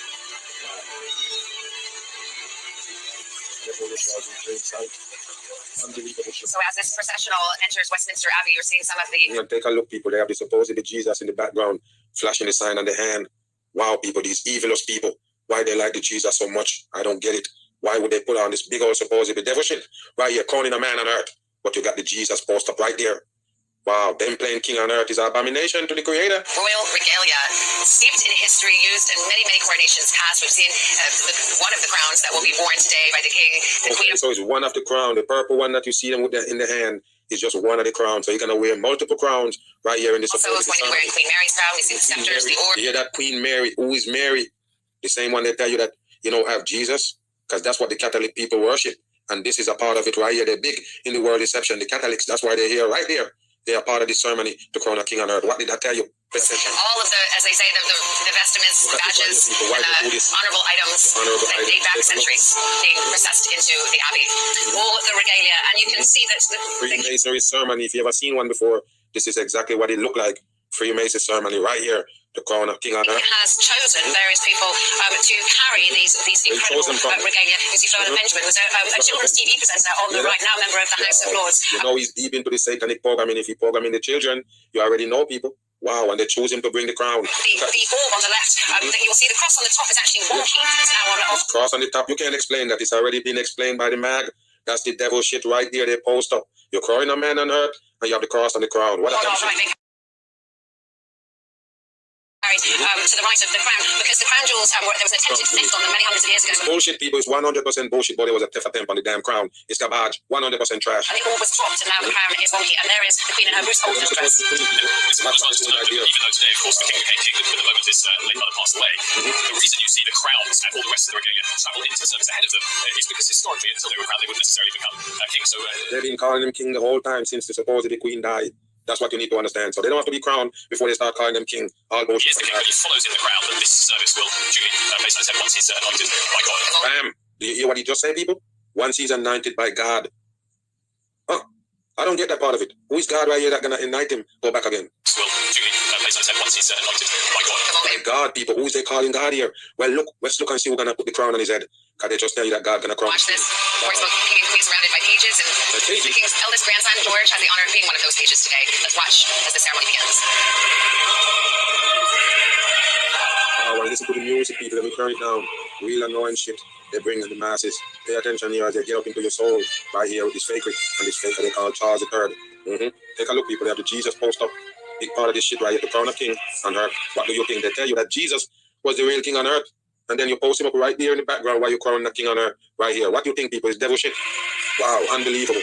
S10: Unbelievable shit.
S13: So as this processional enters Westminster Abbey, you're seeing some of the...
S10: Take a look, people. They have the supposed Jesus in the background, flashing the sign on the hand. Wow, people, these evilous people. Why they like the Jesus so much? I don't get it. Why would they put on this big old supposed devil shit right here, crowning a man on earth? But you got the Jesus post up right there. Wow, them playing king on earth is an abomination to the creator.
S13: Royal regalia, steeped in history, used in many, many coronations past. We've seen one of the crowns that will be worn today by the king. The queen.
S10: So it's one of the crown. The purple one that you see them with in the hand is just one of the crowns. So you're going to wear multiple crowns right here in this.
S13: Also, going to be wearing Queen Mary's crown. We see the scepters, the orb.
S10: You hear that Queen Mary? Who is Mary? The same one they tell you that, have Jesus, because that's what the Catholic people worship. And this is a part of it right here. They're big in the world reception. The Catholics, that's why they're here right there. They are part of the ceremony to crown a king on earth. What did that tell you?
S13: All of the, as they say, the vestments, the badges, and honorable items that date back centuries being processed into the abbey. All the regalia, and you can see that the
S10: Freemasonry ceremony. If you ever seen one before, this is exactly what it looked like. Freemason ceremony right here, the crown of King on earth.
S13: Has chosen various people to carry these incredible regalia. You see, Florida Benjamin was a children's TV presenter on the right, now member of the House of Lords.
S10: He's deep into the satanic programming. If you programming the children, you already know people. Wow, and they choose him to bring the crown.
S13: The orb on the left, you'll see the cross on the top is actually walking. It's now on
S10: cross on the top. You can't explain that. It's already been explained by the mag. That's the devil shit right there. They post up. You're crowning a man on earth, and you have the cross on the crown. What
S13: to the right of the crown, because the crown jewels there was an attempted theft on them many hundreds of years ago.
S10: Bullshit, people. It's 100% bullshit, but there was a theft attempt on the damn crown. It's garbage. 100% trash.
S13: And the orb was dropped, and now the crown is wonky, and there is the Queen in her Bruce Holden dress.
S14: It's much to note that even though today, of course, the king became king, but the moment his late mother passed away, the reason you see the crowns and all the rest of the regalia travel into the service ahead of them is because historically, until they were crowned, they wouldn't necessarily become king. So
S10: they've been calling him king the whole time since the supposed queen died. That's what you need to understand. So they don't have to be crowned before they start calling them king. All bullshit.
S14: He is the king, but he follows in the crowd, and this service will duly place on his head once he's anointed by God.
S10: Bam! Do you hear what he just said, people? Once he's anointed by God. Huh? I don't get that part of it. Who is God right here that's gonna anoint him? Go back again.
S14: Will duly place on his head once he's anointed by God.
S10: My God, people, who's they calling God here? Well, let's look and see who's gonna put the crown on his head. Can they just tell you that God gonna crown?
S13: Watch this. Of course, the king and queen surrounded by pages, and the king's eldest grandson George had the honor of being one of those pages today. Let's watch as the ceremony begins.
S10: Oh, well, listen to the music, people. Let me turn it down. Real annoying shit. They bring in the masses. Pay attention here as they get up into your soul right here with this fakery and this faker they call Charles III. Take a look, people. They have the Jesus post up. Big part of this shit right here, the crown of king on earth. What do you think? They tell you that Jesus was the real king on earth, and then you post him up right there in the background while you crown the king on earth right here. What do you think, people? It's devil shit. Wow, unbelievable.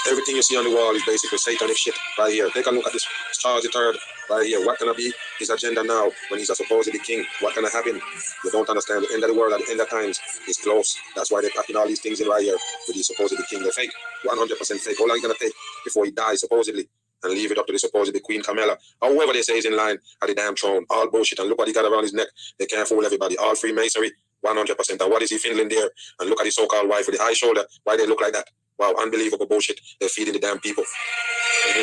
S10: Everything you see on the wall is basically satanic shit right here. Take a look at this Charles III right here. What gonna be his agenda now when he's a supposedly king? What gonna happen? You don't understand. The end of the world at the end of times is close. That's why they're packing all these things in right here with his supposedly king. They're fake. 100% fake. How long is it gonna take before he dies supposedly? And leave it up to the supposedly Queen Camilla. However they say is in line at the damn throne. All bullshit. And look what he got around his neck. They can't fool everybody. All Freemasonry. 100%. And what is he fiddling there? And look at his so-called wife with the high shoulder. Why they look like that? Wow, unbelievable bullshit. They're feeding the damn people. Look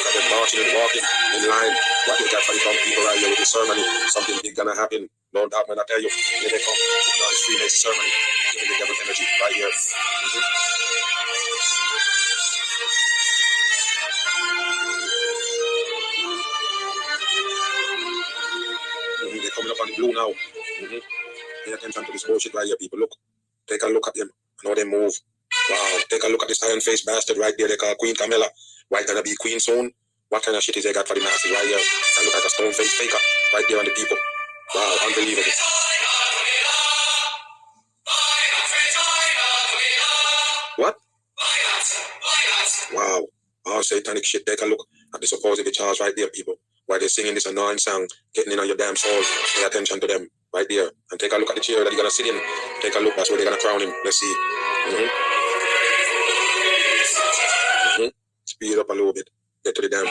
S10: at them marching and walking in line. What they got for the dumb people right here with the ceremony. Something big gonna happen. No doubt when I tell you. Here they come. Now this Freemason ceremony. Giving the devil energy right here. They're coming up on the blue now. Pay attention to this bullshit right here, people. Look. Take a look at them. I know they move. Wow. Take a look at this iron-faced bastard right there. They call Queen Camilla. Why gonna be queen soon? What kind of shit is they got for the masses right here? And look at the stone-faced faker right there on the people. Wow, unbelievable. What? Wow. All satanic shit. Take a look at the supposedly charge right there, people. Why they're singing this annoying song, getting in on your damn soul. Pay attention to them right there. And take a look at the chair that you're gonna sit in. Take a look, that's where they're gonna crown him. Let's see. Speed up a little bit. Get to the damn.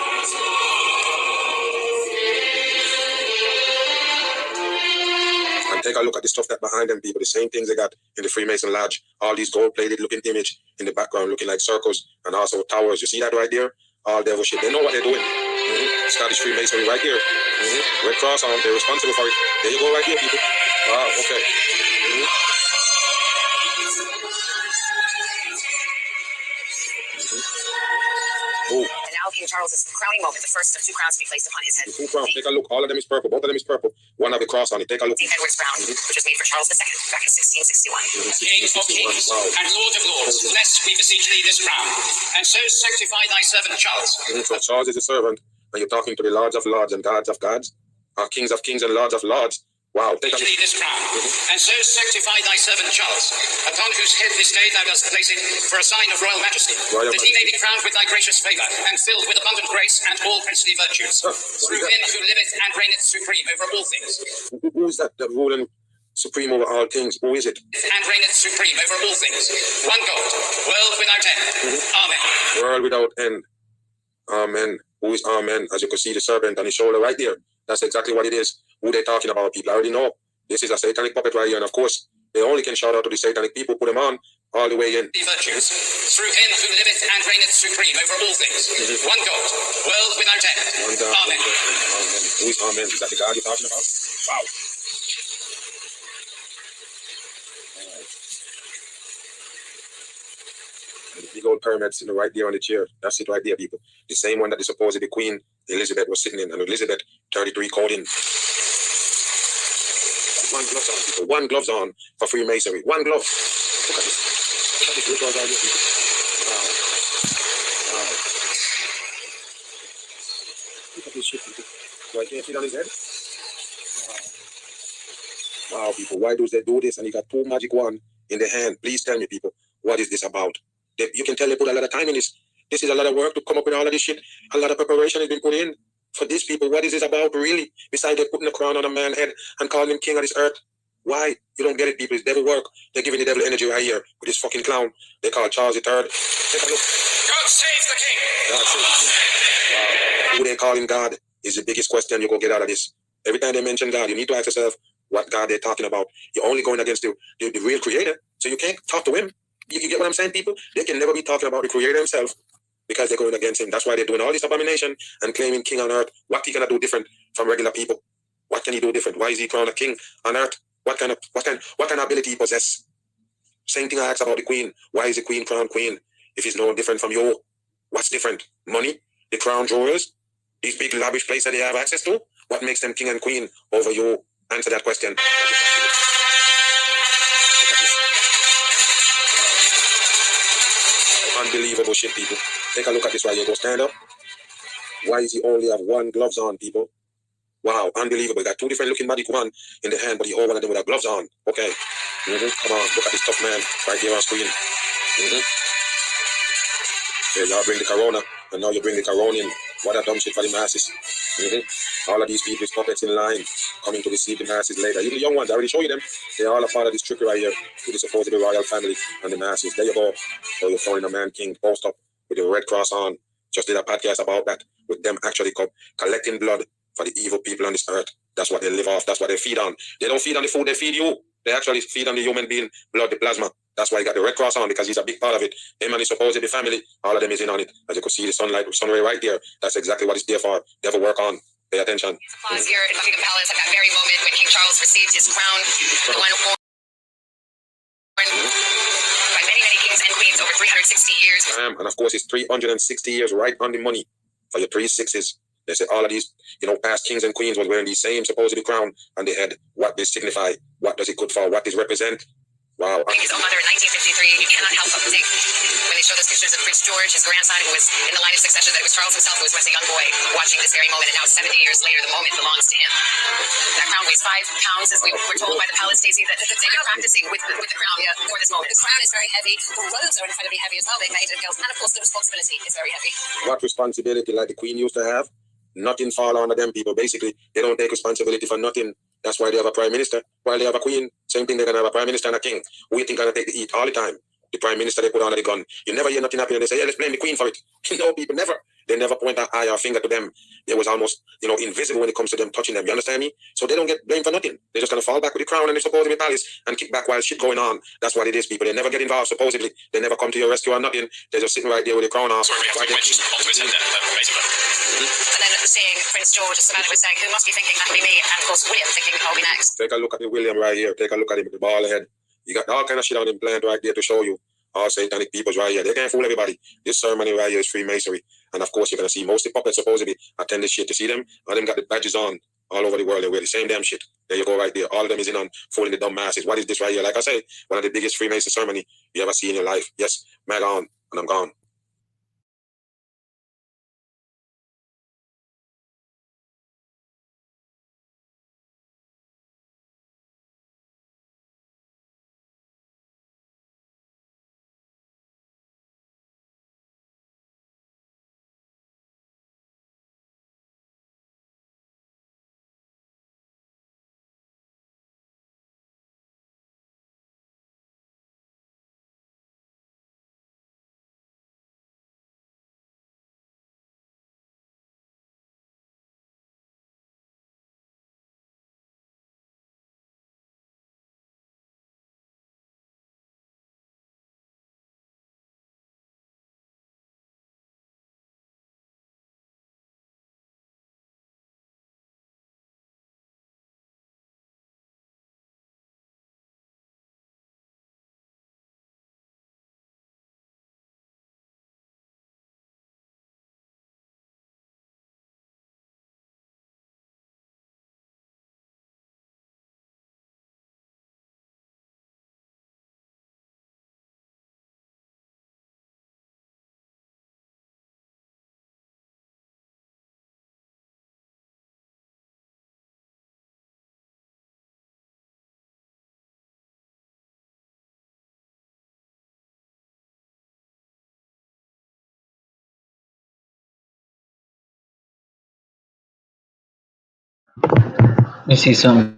S10: And take a look at the stuff that behind them, people. The same things they got in the Freemason Lodge. All these gold-plated looking image in the background, looking like circles and also towers. You see that right there? All devil shit. They know what they're doing. Scottish Freemasonry right here. Red Cross on. They're responsible for it. There you go right here, people. Wow, okay.
S13: And now now King Charles's crowning moment, the first of 2 crowns to be placed upon his head.
S10: The 2 crowns, take a look. All of them is purple. Both of them is purple. One have a cross on it. Take a look.
S13: The Edward's crown, which was made for Charles II back in 1661.
S14: King of kings and Lord of lords, bless, we beseech thee, this crown, and so sanctify thy servant Charles.
S10: So Charles is a servant, and you're talking to the lords of lords and gods of gods, or kings of kings and lords of lords. Wow. Take a
S14: thee this crown, and so sanctify thy servant Charles, upon whose head this day thou dost place it for a sign of royal majesty, that he may be crowned with thy gracious favour, and filled with abundant grace and all princely virtues, through him who liveth and reigneth supreme over all things.
S10: Who is that ruling supreme over all things? Who is it?
S14: And reigneth supreme over all things. One God, world without end. Amen.
S10: World without end. Amen. Who is Amen? As you can see the serpent on his shoulder right there. That's exactly what it is. Who they talking about, people? I already know. This is a satanic puppet right here. And of course, they only can shout out to the satanic people, put them on all the way in.
S14: The virtues, through him who liveth and reigneth supreme over all things. One God, world without end. Amen.
S10: Amen. Who is Amen? Is that the God you're talking about? Wow. And the big old pyramid sitting right there on the chair. That's it right there, people. The same one that the supposed Queen Elizabeth was sitting in. And Elizabeth, 33 coding. One gloves on, people. One gloves on for Freemasonry. One glove. Look at this. Look at this rituals right here, people. Wow. Wow. Look at this shit, people. So I can't fit on his head. Wow, people. Why do they do this? And he got 2 magic wands in the hand. Please tell me, people, what is this about? You can tell they put a lot of time in this. This is a lot of work to come up with all of this shit. A lot of preparation has been put in for these people. What is this about, really? Besides they putting a crown on a man's head and calling him king of this earth. Why? You don't get it, people. It's devil work. They're giving the devil energy right here with this fucking clown. They call Charles III. Take a look.
S14: God save the king.
S10: God save the king. Wow. Who they calling God is the biggest question you go get out of this. Every time they mention God, you need to ask yourself what God they're talking about. You're only going against the real creator, so you can't talk to him. You get what I'm saying, people? They can never be talking about the creator himself because they're going against him. That's why they're doing all this abomination and claiming king on earth. What he gonna do different from regular people? What can he do different? Why is he crowned a king on earth? What kind of ability he possess? Same thing I asked about the queen. Why is the queen crowned queen if he's no different from you? What's different? Money? The crown jewels? These big lavish places that they have access to? What makes them king and queen over you? Answer that question. Unbelievable shit, people. Take a look at this right here. Go stand up. Why does he only have 1 gloves on, people? Wow, unbelievable. Got 2 different looking magic one in the hand, but he all one of them with a gloves on. Okay. Come on, look at this tough man right here on screen. Yeah, y'all bring the corona, and now you bring the corona in. What a dumb shit for the masses. All of these people is puppets in line, coming to deceive the masses later. Even the young ones, I already show you them. They're all a part of this trickery right here with the supposed royal family and the masses. There you go. So you're throwing a man king post up with the red cross on. Just did a podcast about that, with them actually collecting blood for the evil people on this earth. That's what they live off. That's what they feed on. They don't feed on the food, they feed you. They actually feed on the human being blood, the plasma. That's why he got the red cross on, because he's a big part of it. Him and his supposed family, all of them is in on it. As you can see the sunlight, sun ray right there. That's exactly what it's there for. Devil work on. Pay attention.
S13: Applause here in Buckingham Palace at that very moment when King Charles received his crown, the one worn by many, many kings and queens over 360 years.
S10: And of course, it's 360 years right on the money for your 3 6s. They say all of these, past kings and queens was wearing the same supposedly crown on their head. What does it signify? What does it good for? What does it represent? Wow.
S13: His own mother in 1953, you cannot help but think when they show those pictures of Prince George, his grandson, who was in the line of succession, that it was Charles himself who was once a young boy watching this very moment, and now 70 years later, the moment belongs to him. That crown weighs 5 pounds, as we were told by the palace, Stacey, that they've been practicing with the crown for this moment. The crown is very heavy. The robes are incredibly heavy as well. They made it, girls, and of course the responsibility is very heavy.
S10: What responsibility like the Queen used to have? Nothing fall under them people. Basically, they don't take responsibility for nothing. That's why they have a prime minister. While they have a queen, same thing, they're going to have a prime minister and a king. We think going to take the heat all the time. The prime minister, they put under the gun. You never hear nothing happen and they say, yeah, let's blame the queen for it. No, people never. They never point an eye or finger to them. They was almost, invisible when it comes to them touching them. You understand me? So they don't get blamed for nothing. They're just going to fall back with the crown and they're supposed to be palace and kick back while shit going on. That's what it is, people. They never get involved, supposedly. They never come to your rescue or nothing. They're just sitting right there with the crown on.
S13: And then seeing Prince George, as Savannah was saying, who must be thinking that'll be me, and of course William thinking I'll be next.
S10: Take a look at the William right here. Take a look at him with the ball head. You got all kind of shit on him planned right there to show you. All satanic peoples right here. They can't fool everybody. This ceremony right here is Freemasonry. And of course, you're gonna see most of the puppets supposedly attend this shit. To see them, all them got the badges on all over the world. They wear the same damn shit. There you go, right there. All of them is in on folding the dumb masses. What is this right here? Like I say, one of the biggest Freemason ceremony you ever see in your life. Yes, mag on, and I'm gone.
S5: Let me see something.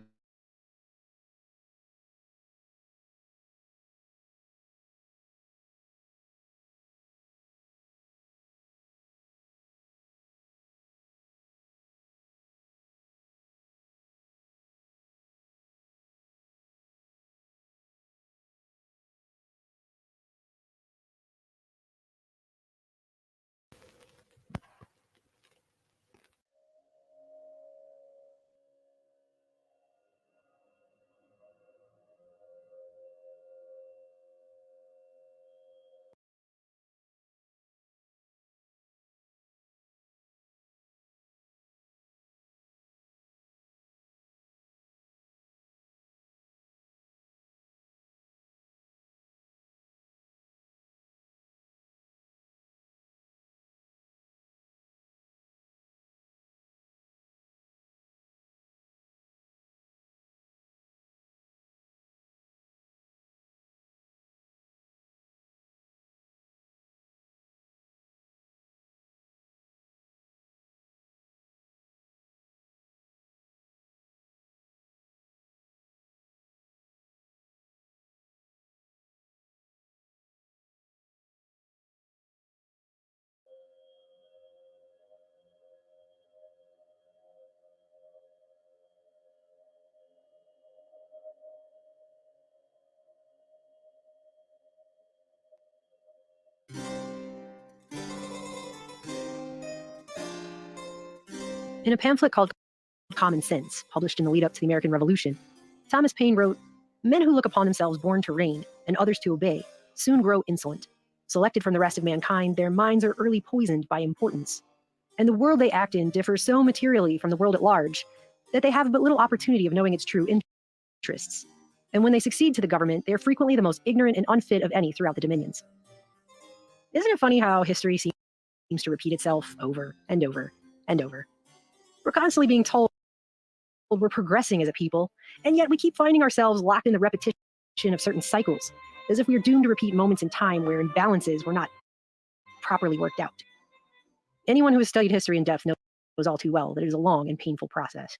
S15: In a pamphlet called Common Sense, published in the lead up to the American Revolution, Thomas Paine wrote, "Men who look upon themselves born to reign and others to obey soon grow insolent. Selected from the rest of mankind, their minds are early poisoned by importance. And the world they act in differs so materially from the world at large that they have but little opportunity of knowing its true interests. And when they succeed to the government, they are frequently the most ignorant and unfit of any throughout the dominions." Isn't it funny how history seems to repeat itself over and over and over? We're constantly being told we're progressing as a people, and yet we keep finding ourselves locked in the repetition of certain cycles, as if we are doomed to repeat moments in time where imbalances were not properly worked out. Anyone who has studied history in depth knows all too well that it is a long and painful process.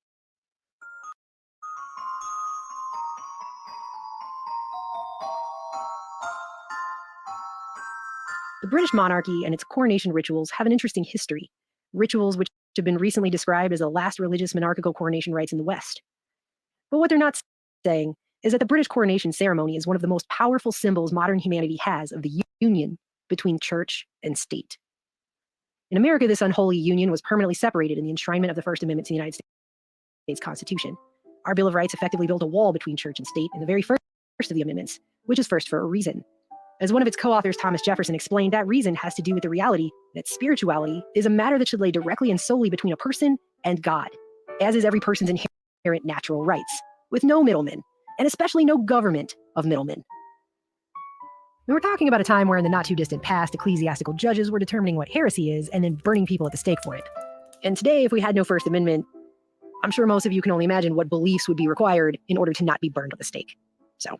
S15: The British monarchy and its coronation rituals have an interesting history, rituals which have been recently described as the last religious monarchical coronation rites in the West. But what they're not saying is that the British coronation ceremony is one of the most powerful symbols modern humanity has of the union between church and state. In America, this unholy union was permanently separated in the enshrinement of the First Amendment to the United States Constitution. Our Bill of Rights effectively built a wall between church and state in the very first of the amendments, which is first for a reason. As one of its co-authors, Thomas Jefferson, explained, that reason has to do with the reality that spirituality is a matter that should lay directly and solely between a person and God, as is every person's inherent natural rights, with no middlemen, and especially no government of middlemen. And we're talking about a time where in the not-too-distant past, ecclesiastical judges were determining what heresy is and then burning people at the stake for it. And today, if we had no First Amendment, I'm sure most of you can only imagine what beliefs would be required in order to not be burned at the stake. So,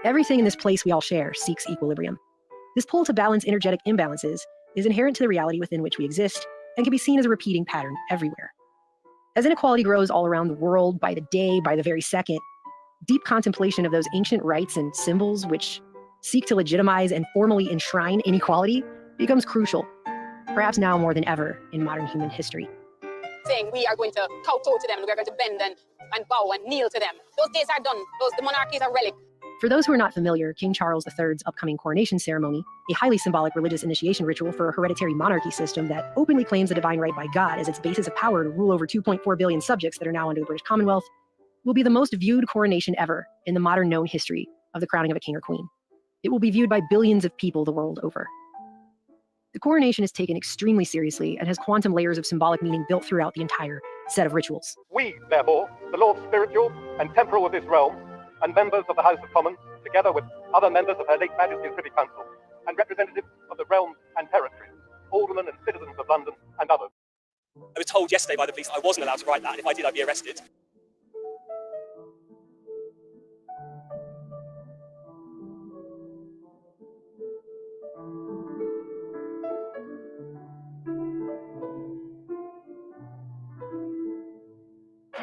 S15: everything in this place we all share seeks equilibrium. This pull to balance energetic imbalances is inherent to the reality within which we exist and can be seen as a repeating pattern everywhere. As inequality grows all around the world by the day, by the very second, deep contemplation of those ancient rites and symbols which seek to legitimize and formally enshrine inequality becomes crucial, perhaps now more than ever in modern human history.
S1: Saying we are going to kowtow to them and we're going to bend and bow and kneel to them. Those days are done. The monarchies are relic.
S15: For those who are not familiar, King Charles III's upcoming coronation ceremony, a highly symbolic religious initiation ritual for a hereditary monarchy system that openly claims a divine right by God as its basis of power to rule over 2.4 billion subjects that are now under the British Commonwealth, will be the most viewed coronation ever in the modern known history of the crowning of a king or queen. It will be viewed by billions of people the world over. The coronation is taken extremely seriously and has quantum layers of symbolic meaning built throughout the entire set of rituals.
S16: We, therefore, the Lords Spiritual and Temporal of this realm, and members of the House of Commons, together with other members of Her late Majesty's Privy Council, and representatives of the realms and territories, aldermen and citizens of London, and others.
S17: I was told yesterday by the police I wasn't allowed to write that. If I did, I'd be arrested.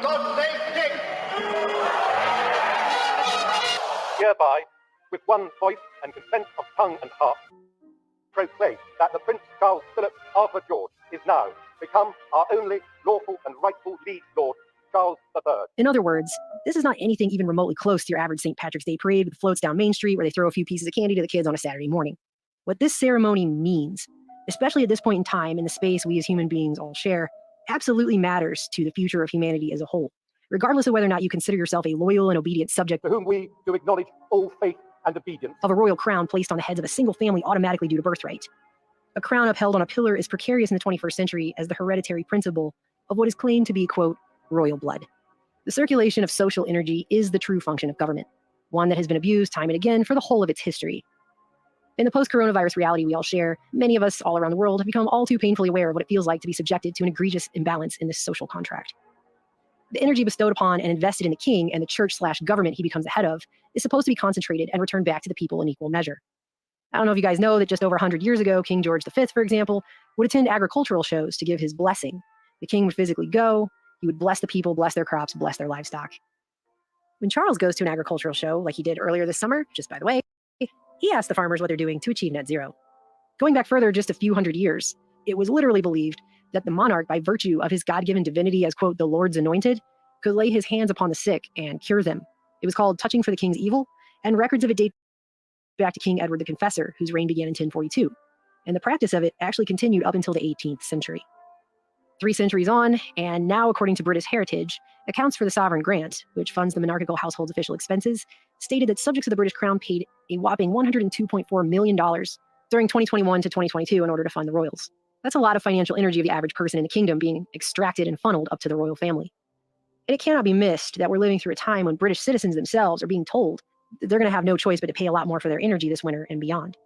S16: God save the King! Hereby, with one voice and consent of tongue and heart, proclaim that the Prince Charles Philip Arthur George is now become our only lawful and rightful liege lord, Charles III.
S15: In other words, this is not anything even remotely close to your average St. Patrick's Day parade with floats down Main Street where they throw a few pieces of candy to the kids on a Saturday morning. What this ceremony means, especially at this point in time in the space we as human beings all share, absolutely matters to the future of humanity as a whole, regardless of whether or not you consider yourself a loyal and obedient subject
S16: to whom we do acknowledge all faith and obedience
S15: of a royal crown placed on the heads of a single family automatically due to birthright. A crown upheld on a pillar is precarious in the 21st century as the hereditary principle of what is claimed to be, quote, royal blood. The circulation of social energy is the true function of government, one that has been abused time and again for the whole of its history. In the post-coronavirus reality we all share, many of us all around the world have become all too painfully aware of what it feels like to be subjected to an egregious imbalance in this social contract. The energy bestowed upon and invested in the king and the church/government he becomes the head of is supposed to be concentrated and returned back to the people in equal measure. I don't know if you guys know that just over 100 years ago, King George V, for example, would attend agricultural shows to give his blessing. The king would physically go, he would bless the people, bless their crops, bless their livestock. When Charles goes to an agricultural show, like he did earlier this summer, just by the way, he asks the farmers what they're doing to achieve net zero. Going back further just a few hundred years, it was literally believed that the monarch, by virtue of his God-given divinity as, quote, the Lord's anointed, could lay his hands upon the sick and cure them. It was called touching for the king's evil, and records of it date back to King Edward the Confessor, whose reign began in 1042. And the practice of it actually continued up until the 18th century. 3 centuries on, and now, according to British Heritage, accounts for the sovereign grant, which funds the monarchical household's official expenses, stated that subjects of the British Crown paid a whopping $102.4 million during 2021 to 2022 in order to fund the royals. That's a lot of financial energy of the average person in the kingdom being extracted and funneled up to the royal family. And it cannot be missed that we're living through a time when British citizens themselves are being told that they're going to have no choice but to pay a lot more for their energy this winter and beyond.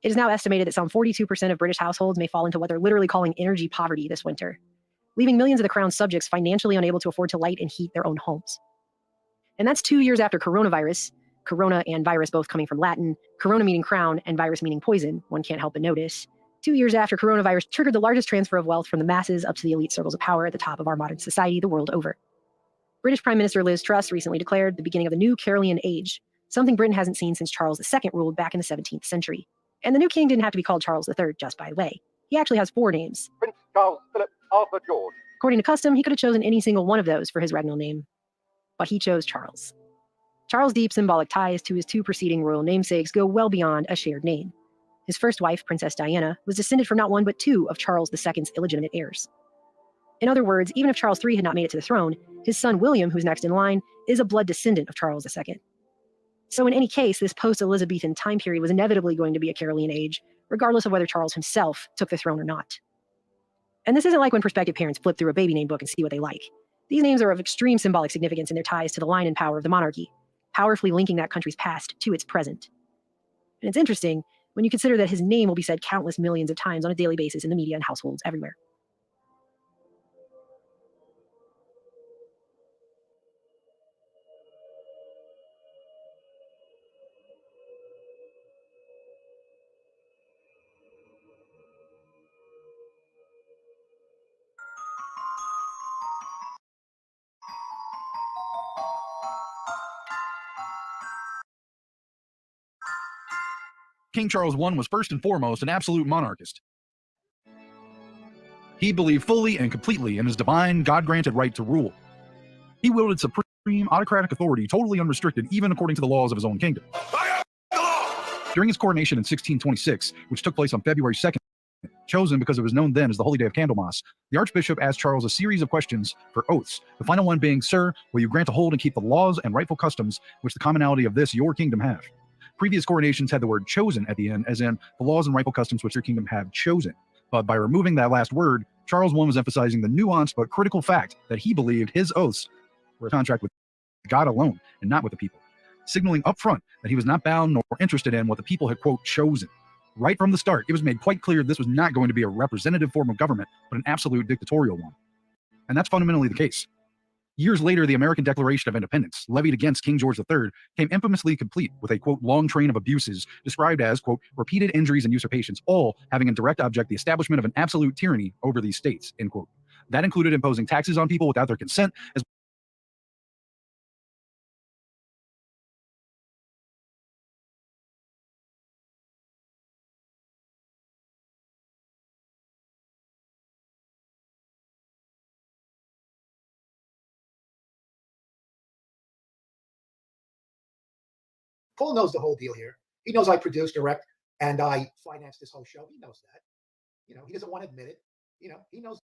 S15: It is now estimated that some 42% of British households may fall into what they're literally calling energy poverty this winter, leaving millions of the crown's subjects financially unable to afford to light and heat their own homes. And that's 2 years after coronavirus, corona and virus both coming from Latin, corona meaning crown and virus meaning poison, one can't help but notice. 2 years after coronavirus triggered the largest transfer of wealth from the masses up to the elite circles of power at the top of our modern society the world over. British Prime Minister Liz Truss recently declared the beginning of the new Carolean age, something Britain hasn't seen since Charles II ruled back in the 17th century. And the new king didn't have to be called Charles III, just by the way. He actually has 4 names.
S16: Prince Charles Philip Arthur George.
S15: According to custom, he could have chosen any single one of those for his regnal name. But he chose Charles. Charles' deep symbolic ties to his 2 preceding royal namesakes go well beyond a shared name. His first wife, Princess Diana, was descended from not 1 but 2 of Charles II's illegitimate heirs. In other words, even if Charles III had not made it to the throne, his son William, who's next in line, is a blood descendant of Charles II. So in any case, this post-Elizabethan time period was inevitably going to be a Carolean age, regardless of whether Charles himself took the throne or not. And this isn't like when prospective parents flip through a baby name book and see what they like. These names are of extreme symbolic significance in their ties to the line and power of the monarchy, powerfully linking that country's past to its present. And it's interesting when you consider that his name will be said countless millions of times on a daily basis in the media and households everywhere.
S3: King Charles I was first and foremost an absolute monarchist. He believed fully and completely in his divine, God-granted right to rule. He wielded supreme autocratic authority, totally unrestricted, even according to the laws of his own kingdom. During his coronation in 1626, which took place on February 2nd, chosen because it was known then as the Holy Day of Candlemas, the Archbishop asked Charles a series of questions for oaths, the final one being, "Sir, will you grant to hold and keep the laws and rightful customs which the commonalty of this your kingdom have?" Previous coronations had the word chosen at the end, as in the laws and rightful customs which your kingdom have chosen. But by removing that last word, Charles I was emphasizing the nuanced but critical fact that he believed his oaths were a contract with God alone and not with the people, signaling up front that he was not bound nor interested in what the people had, quote, chosen. Right from the start, it was made quite clear this was not going to be a representative form of government, but an absolute dictatorial one. And that's fundamentally the case. Years later, the American Declaration of Independence, levied against King George III, came infamously complete with a, quote, long train of abuses described as, quote, repeated injuries and usurpations, all having in direct object the establishment of an absolute tyranny over these states, end quote. That included imposing taxes on people without their consent, as
S21: Paul knows the whole deal here. He knows I produce, direct, and I finance this whole show. He knows that. He doesn't want to admit it. He knows.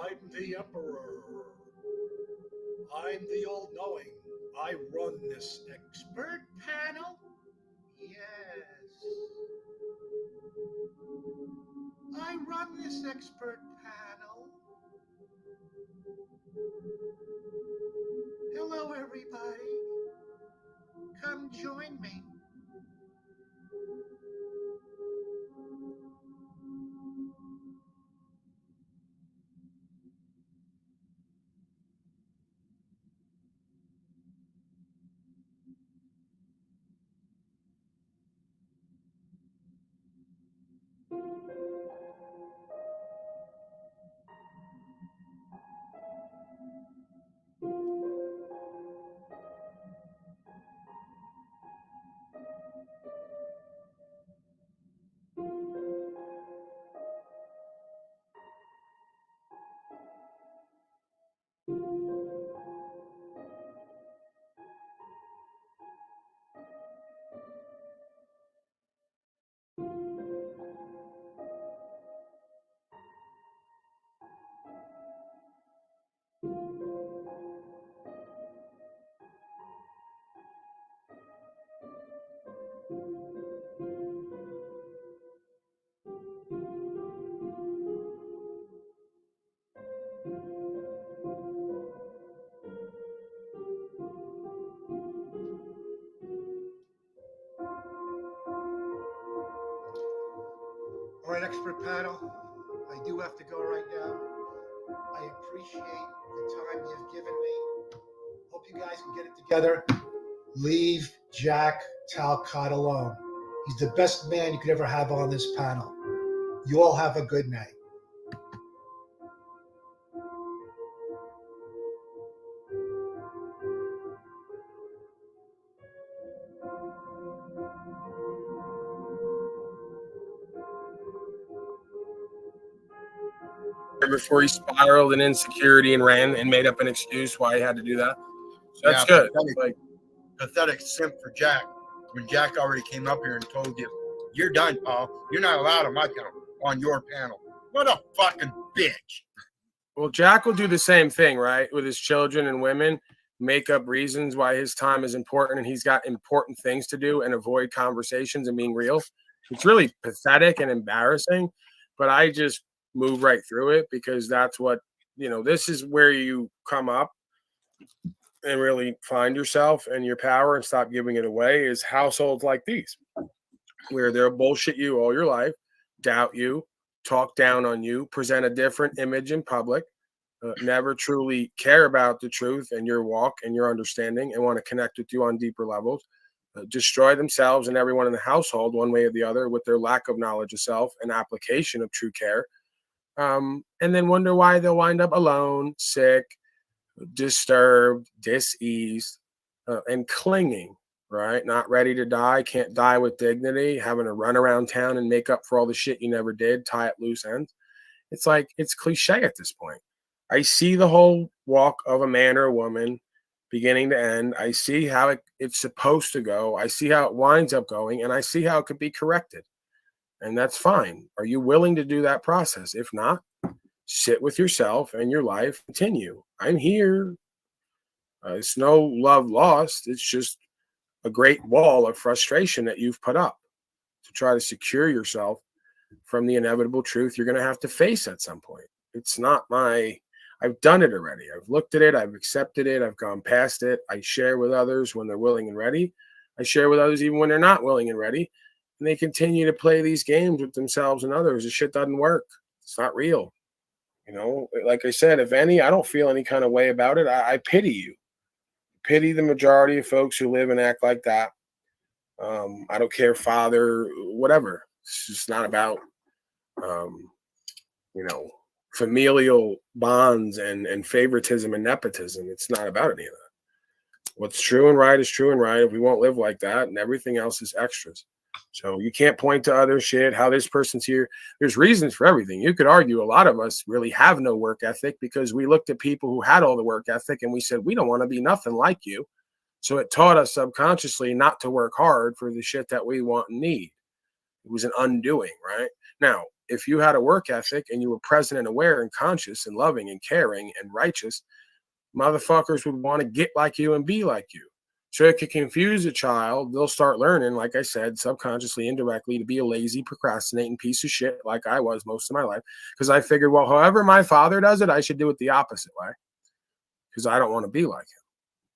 S22: I'm the Emperor. I'm the all-knowing. I run this expert panel. Yes. I run this expert panel. Hello, everybody. Come join me. All right, expert panel. I do have to go right now.
S21: I appreciate the time you've given me. Hope you guys can get it together. Leave Jack Talcott alone. He's the best man you could ever have on this panel. You all have a good night.
S7: Before he spiraled in insecurity and ran and made up an excuse why he had to do that. So that's
S18: Yeah,
S7: good.
S18: Pathetic simp for Jack. When Jack already came up here and told you, "You're done, Paul. You're not allowed on my panel, on your panel." What a fucking bitch.
S7: Well, Jack will do the same thing, right? With his children and women, make up reasons why his time is important and he's got important things to do and avoid conversations and being real. It's really pathetic and embarrassing, but I just move right through it because that's what, this is where you come up and really find yourself and your power and stop giving it away is households like these, where they'll bullshit you all your life, doubt you, talk down on you, present a different image in public, never truly care about the truth and your walk and your understanding and want to connect with you on deeper levels, destroy themselves and everyone in the household one way or the other with their lack of knowledge of self and application of true care, and then wonder why they'll wind up alone, sick, disturbed, diseased, and clinging, right? Not ready to die, can't die with dignity, having to run around town and make up for all the shit you never did, tie up loose ends. It's like, it's cliche at this point. I see the whole walk of a man or a woman beginning to end. I see how it's supposed to go. I see how it winds up going, and I see how it could be corrected. And that's fine. Are you willing to do that process? If not, sit with yourself and your life. Continue. I'm here. It's no love lost. It's just a great wall of frustration that you've put up to try to secure yourself from the inevitable truth you're going to have to face at some point. It's not I've done it already. I've looked at it. I've accepted it. I've gone past it. I share with others when they're willing and ready. I share with others even when they're not willing and ready. And they continue to play these games with themselves and others. This shit doesn't work. It's not real. Like I said, if any, I don't feel any kind of way about it. I pity you. Pity the majority of folks who live and act like that. I don't care, father, whatever. It's just not about, familial bonds and favoritism and nepotism. It's not about any of that. What's true and right is true and right. If we won't live like that, and everything else is extras. So you can't point to other shit, how this person's here. There's reasons for everything. You could argue a lot of us really have no work ethic because we looked at people who had all the work ethic and we said, we don't want to be nothing like you. So it taught us subconsciously not to work hard for the shit that we want and need. It was an undoing, right? Now, if you had a work ethic and you were present and aware and conscious and loving and caring and righteous, motherfuckers would want to get like you and be like you. So it could confuse a child. They'll start learning, like I said, subconsciously, indirectly, to be a lazy, procrastinating piece of shit like I was most of my life. Because I figured, well, however my father does it, I should do it the opposite way. Because I don't want to be like him.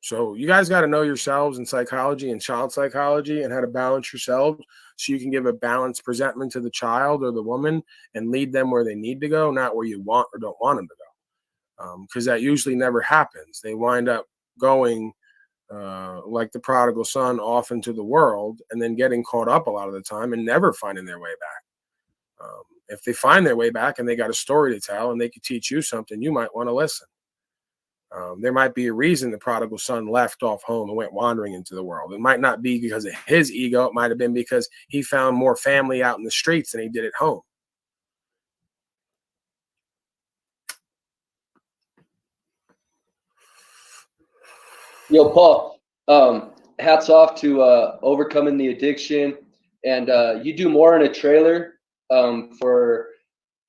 S7: So you guys got to know yourselves in psychology and child psychology and how to balance yourselves so you can give a balanced presentment to the child or the woman and lead them where they need to go, not where you want or don't want them to go. Because that usually never happens. They wind up going like the prodigal son off into the world and then getting caught up a lot of the time and never finding their way back. If they find their way back and they got a story to tell and they could teach you something, you might want to listen. There might be a reason the prodigal son left off home and went wandering into the world. It might not be because of his ego. It might have been because he found more family out in the streets than he did at home.
S19: Yo, Paul, hats off to overcoming the addiction. And you do more in a trailer for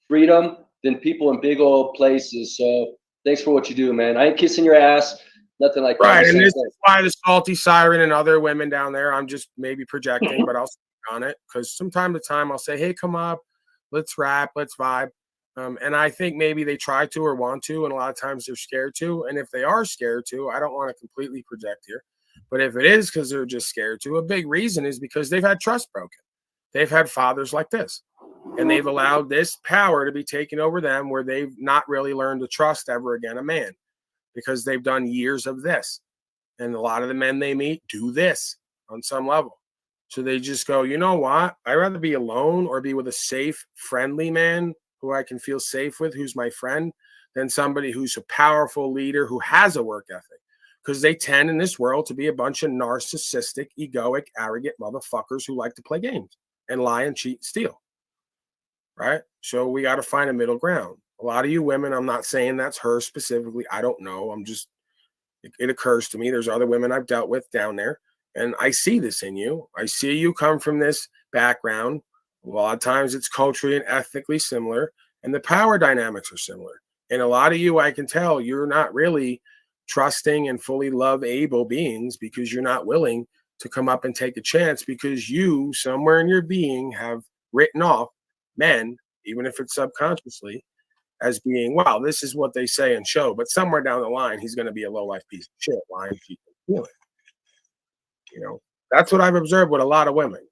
S19: freedom than people in big old places. So thanks for what you do, man. I ain't kissing your ass, nothing like that.
S7: Right, and this is why the Salty Siren and other women down there, I'm just maybe projecting, but I'll speak on it because from time to time I'll say, hey, come up, let's rap, let's vibe. And I think maybe they try to or want to, and a lot of times they're scared to. And if they are scared to, I don't want to completely project here. But if it is because they're just scared to, a big reason is because they've had trust broken. They've had fathers like this. And they've allowed this power to be taken over them where they've not really learned to trust ever again a man because they've done years of this. And a lot of the men they meet do this on some level. So they just go, you know what? I'd rather be alone or be with a safe, friendly man who I can feel safe with, who's my friend, than somebody who's a powerful leader who has a work ethic. Because they tend in this world to be a bunch of narcissistic, egoic, arrogant motherfuckers who like to play games and lie and cheat and steal. Right? So we got to find a middle ground. A lot of you women, I'm not saying that's her specifically. I don't know. It occurs to me. There's other women I've dealt with down there, and I see this in you. I see you come from this background. A lot of times it's culturally and ethnically similar, and the power dynamics are similar. And a lot of you, I can tell you're not really trusting and fully love able beings because you're not willing to come up and take a chance because you, somewhere in your being, have written off men, even if it's subconsciously, as being, wow, this is what they say and show. But somewhere down the line, he's going to be a low-life piece of shit, lying, cheating, stealing. You know, that's what I've observed with a lot of women.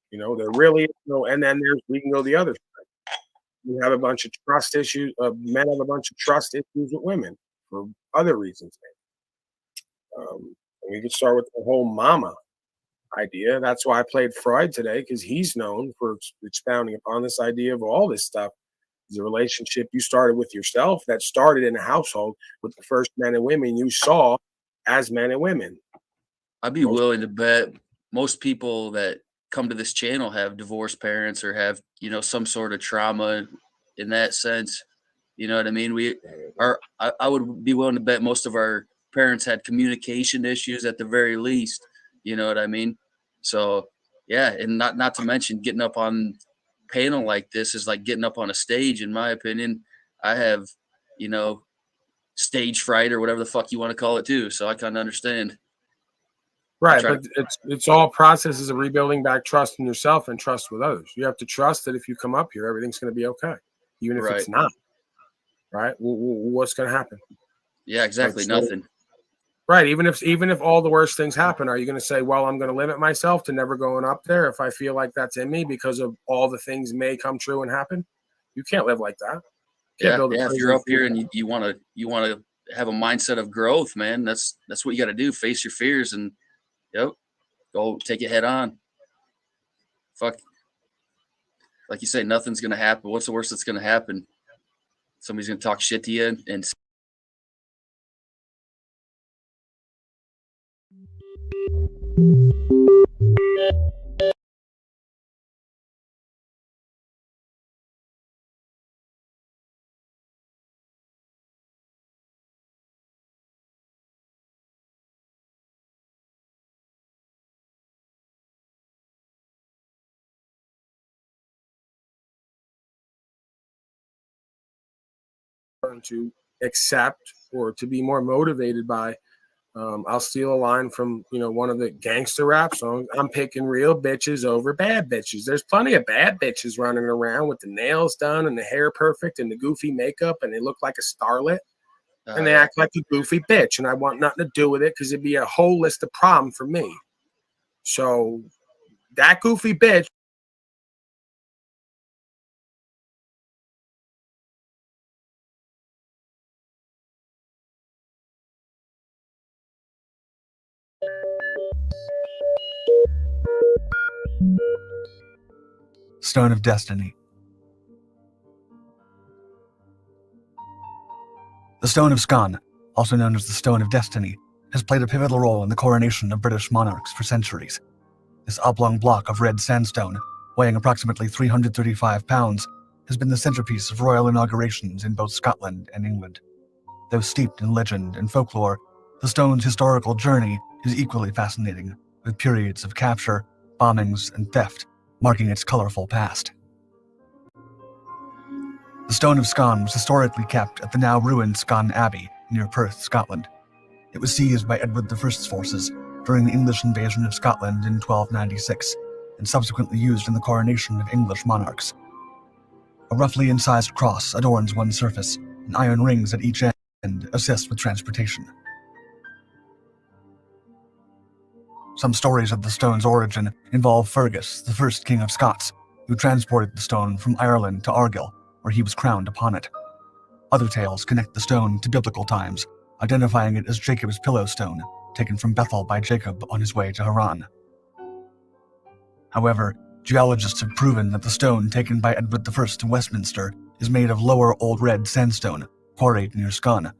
S7: You know, they're really, you know, and then we can go the other side. We have a bunch of trust issues. Men have a bunch of trust issues with women for other reasons. And we could start with the whole mama idea. That's why I played Freud today, because he's known for expounding upon this idea of all this stuff. Is a relationship you started with yourself that started in a household with the first men and women you saw as men and women.
S4: I'd be willing to bet most people that come to this channel have divorced parents or have, you know, some sort of trauma in that sense. You know what I mean? I would be willing to bet most of our parents had communication issues at the very least. You know what I mean? So yeah, and not to mention getting up on panel like this is like getting up on a stage. In my opinion, I have, you know, stage fright or whatever the fuck you want to call it too. So I kind of understand.
S7: Right, but it's all processes of rebuilding back trust in yourself and trust with others. You have to trust that if you come up here, everything's going to be okay, even if it's not. Right? What's going to happen?
S4: Yeah, exactly. Nothing.
S7: Right. Even if all the worst things happen, are you going to say, well, I'm going to limit myself to never going up there if I feel like that's in me because of all the things may come true and happen? You can't live like that.
S4: Yeah. If you're up here and you want to have a mindset of growth, man, that's what you got to do. Face your fears and go take it head on. Fuck. Like you say, nothing's going to happen. What's the worst that's going to happen? Somebody's going to talk shit to you and
S7: to accept or to be more motivated by. I'll steal a line from one of the gangster rap songs. I'm picking real bitches over bad bitches. There's plenty of bad bitches running around with the nails done and the hair perfect and the goofy makeup, and they look like a starlet, and they act like a goofy bitch. And I want nothing to do with it because it'd be a whole list of problems for me. So that goofy bitch.
S20: Stone of Destiny. The Stone of Scone, also known as the Stone of Destiny, has played a pivotal role in the coronation of British monarchs for centuries. This oblong block of red sandstone, weighing approximately 335 pounds, has been the centerpiece of royal inaugurations in both Scotland and England. Though steeped in legend and folklore, the stone's historical journey is equally fascinating, with periods of capture, bombings, and theft marking its colorful past. The Stone of Scone was historically kept at the now ruined Scone Abbey near Perth, Scotland. It was seized by Edward I's forces during the English invasion of Scotland in 1296 and subsequently used in the coronation of English monarchs. A roughly incised cross adorns one surface, and iron rings at each end assist with transportation. Some stories of the stone's origin involve Fergus, the first King of Scots, who transported the stone from Ireland to Argyll, where he was crowned upon it. Other tales connect the stone to biblical times, identifying it as Jacob's pillow stone, taken from Bethel by Jacob on his way to Haran. However, geologists have proven that the stone taken by Edward I to Westminster is made of lower Old Red sandstone, quarried near Scone.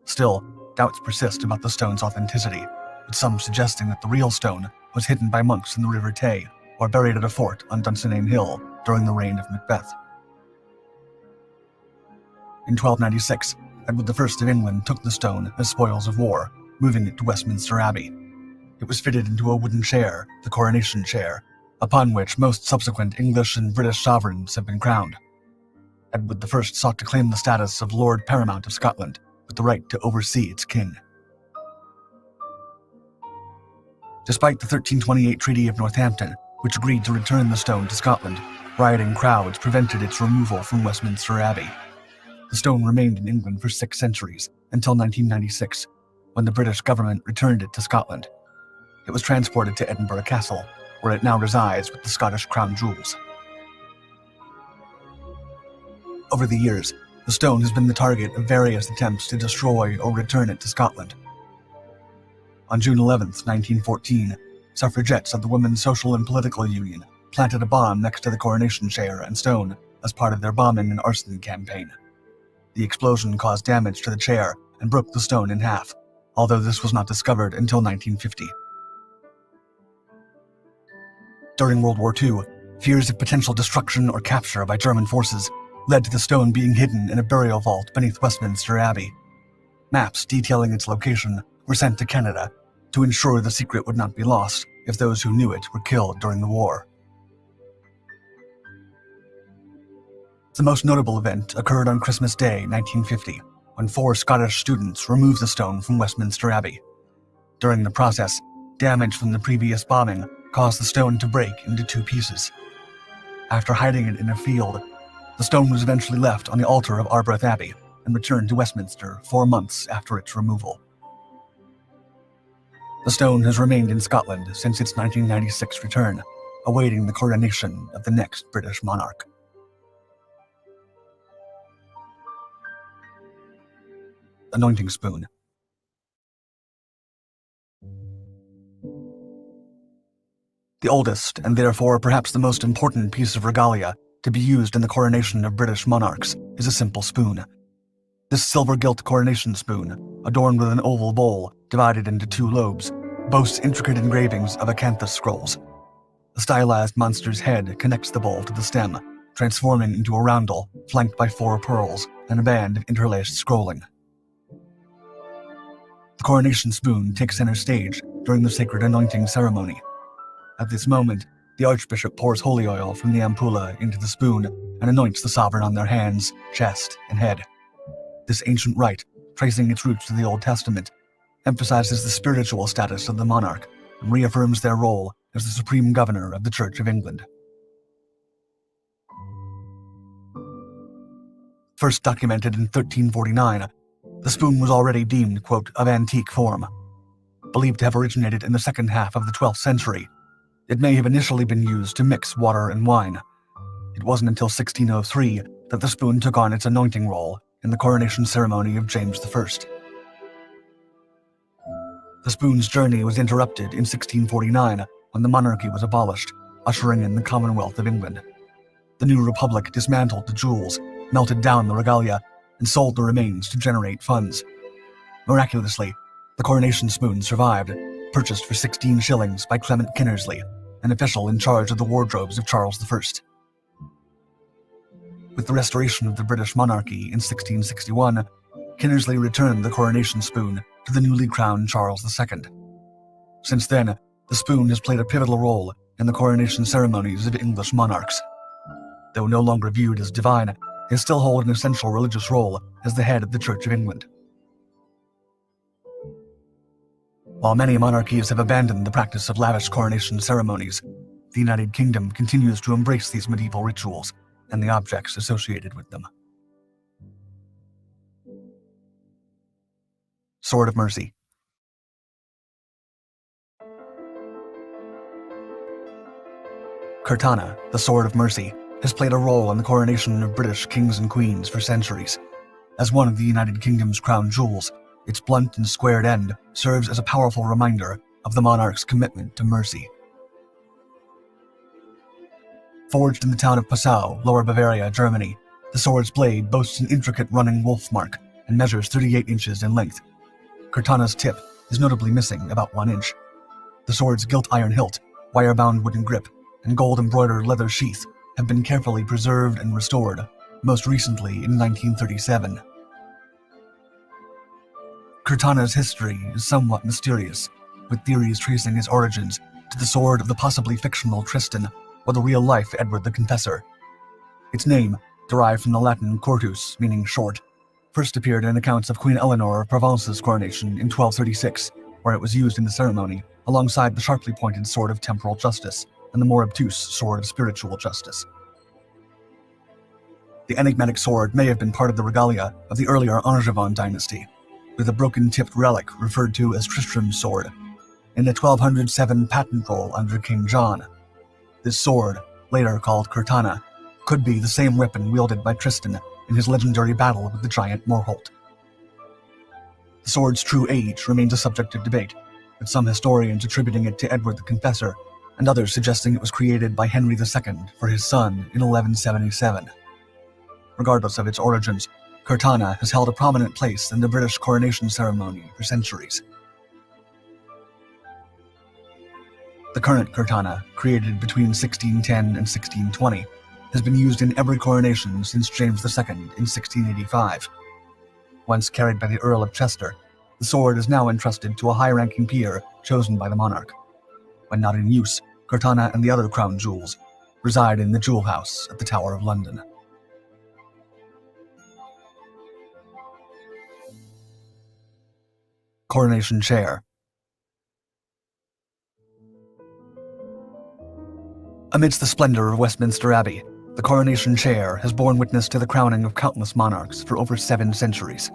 S20: Still, doubts persist about the stone's authenticity, with some suggesting that the real stone was hidden by monks in the River Tay or buried at a fort on Dunsinane Hill during the reign of Macbeth. In 1296, Edward I of England took the stone as spoils of war, moving it to Westminster Abbey. It was fitted into a wooden chair, the coronation chair, upon which most subsequent English and British sovereigns have been crowned. Edward I sought to claim the status of Lord Paramount of Scotland, with the right to oversee its king. Despite the 1328 Treaty of Northampton, which agreed to return the stone to Scotland, rioting crowds prevented its removal from Westminster Abbey. The stone remained in England for 6 centuries, until 1996, when the British government returned it to Scotland. It was transported to Edinburgh Castle, where it now resides with the Scottish crown jewels. Over the years, the stone has been the target of various attempts to destroy or return it to Scotland. On June 11, 1914, suffragettes of the Women's Social and Political Union planted a bomb next to the coronation chair and stone as part of their bombing and arson campaign. The explosion caused damage to the chair and broke the stone in half, although this was not discovered until 1950. During World War II, fears of potential destruction or capture by German forces led to the stone being hidden in a burial vault beneath Westminster Abbey. Maps detailing its location were sent to Canada to ensure the secret would not be lost if those who knew it were killed during the war. The most notable event occurred on Christmas Day, 1950, when 4 Scottish students removed the stone from Westminster Abbey. During the process, damage from the previous bombing caused the stone to break into 2 pieces. After hiding it in a field, the stone was eventually left on the altar of Arbroath Abbey and returned to Westminster 4 months after its removal. The stone has remained in Scotland since its 1996 return, awaiting the coronation of the next British monarch. Anointing spoon. The oldest, and therefore perhaps the most important piece of regalia to be used in the coronation of British monarchs, is a simple spoon. This silver-gilt coronation spoon, adorned with an oval bowl divided into 2 lobes, boasts intricate engravings of acanthus scrolls. A stylized monster's head connects the bowl to the stem, transforming into a roundel flanked by 4 pearls and a band of interlaced scrolling. The coronation spoon takes center stage during the sacred anointing ceremony. At this moment, the archbishop pours holy oil from the ampulla into the spoon and anoints the sovereign on their hands, chest, and head. This ancient rite, tracing its roots to the Old Testament, emphasizes the spiritual status of the monarch and reaffirms their role as the supreme governor of the Church of England. First documented in 1349, the spoon was already deemed, quote, of antique form. Believed to have originated in the second half of the 12th century, it may have initially been used to mix water and wine. It wasn't until 1603 that the spoon took on its anointing role in the coronation ceremony of James I. The spoon's journey was interrupted in 1649 when the monarchy was abolished, ushering in the Commonwealth of England. The new republic dismantled the jewels, melted down the regalia, and sold the remains to generate funds. Miraculously, the coronation spoon survived, purchased for 16 shillings by Clement Kinnersley, an official in charge of the wardrobes of Charles I. With the restoration of the British monarchy in 1661, Kinnersley returned the coronation spoon to the newly crowned Charles II. Since then, the spoon has played a pivotal role in the coronation ceremonies of English monarchs. Though no longer viewed as divine, they still hold an essential religious role as the head of the Church of England. While many monarchies have abandoned the practice of lavish coronation ceremonies, the United Kingdom continues to embrace these medieval rituals and the objects associated with them. Sword of Mercy. Cortana, the Sword of Mercy, has played a role in the coronation of British kings and queens for centuries. As one of the United Kingdom's crown jewels, its blunt and squared end serves as a powerful reminder of the monarch's commitment to mercy. Forged in the town of Passau, Lower Bavaria, Germany, the sword's blade boasts an intricate running wolf mark and measures 38 inches in length. Cortana's tip is notably missing about 1 inch. The sword's gilt iron hilt, wire-bound wooden grip, and gold-embroidered leather sheath have been carefully preserved and restored, most recently in 1937. Cortana's history is somewhat mysterious, with theories tracing its origins to the sword of the possibly fictional Tristan or the real-life Edward the Confessor. Its name, derived from the Latin cortus, meaning short, first appeared in accounts of Queen Eleanor of Provence's coronation in 1236, where it was used in the ceremony alongside the sharply pointed sword of temporal justice and the more obtuse sword of spiritual justice. The enigmatic sword may have been part of the regalia of the earlier Angevin dynasty, with a broken-tipped relic referred to as Tristram's sword, in the 1207 patent roll under King John. This sword, later called Cortana, could be the same weapon wielded by Tristan in his legendary battle with the giant Morholt. The sword's true age remains a subject of debate, with some historians attributing it to Edward the Confessor, and others suggesting it was created by Henry II for his son in 1177. Regardless of its origins, Cortana has held a prominent place in the British coronation ceremony for centuries. The current Cortana, created between 1610 and 1620, has been used in every coronation since James II in 1685. Once carried by the Earl of Chester, the sword is now entrusted to a high-ranking peer chosen by the monarch. When not in use, Cortana and the other crown jewels reside in the Jewel House at the Tower of London. Coronation Chair. Amidst the splendor of Westminster Abbey, the coronation chair has borne witness to the crowning of countless monarchs for over 7 centuries.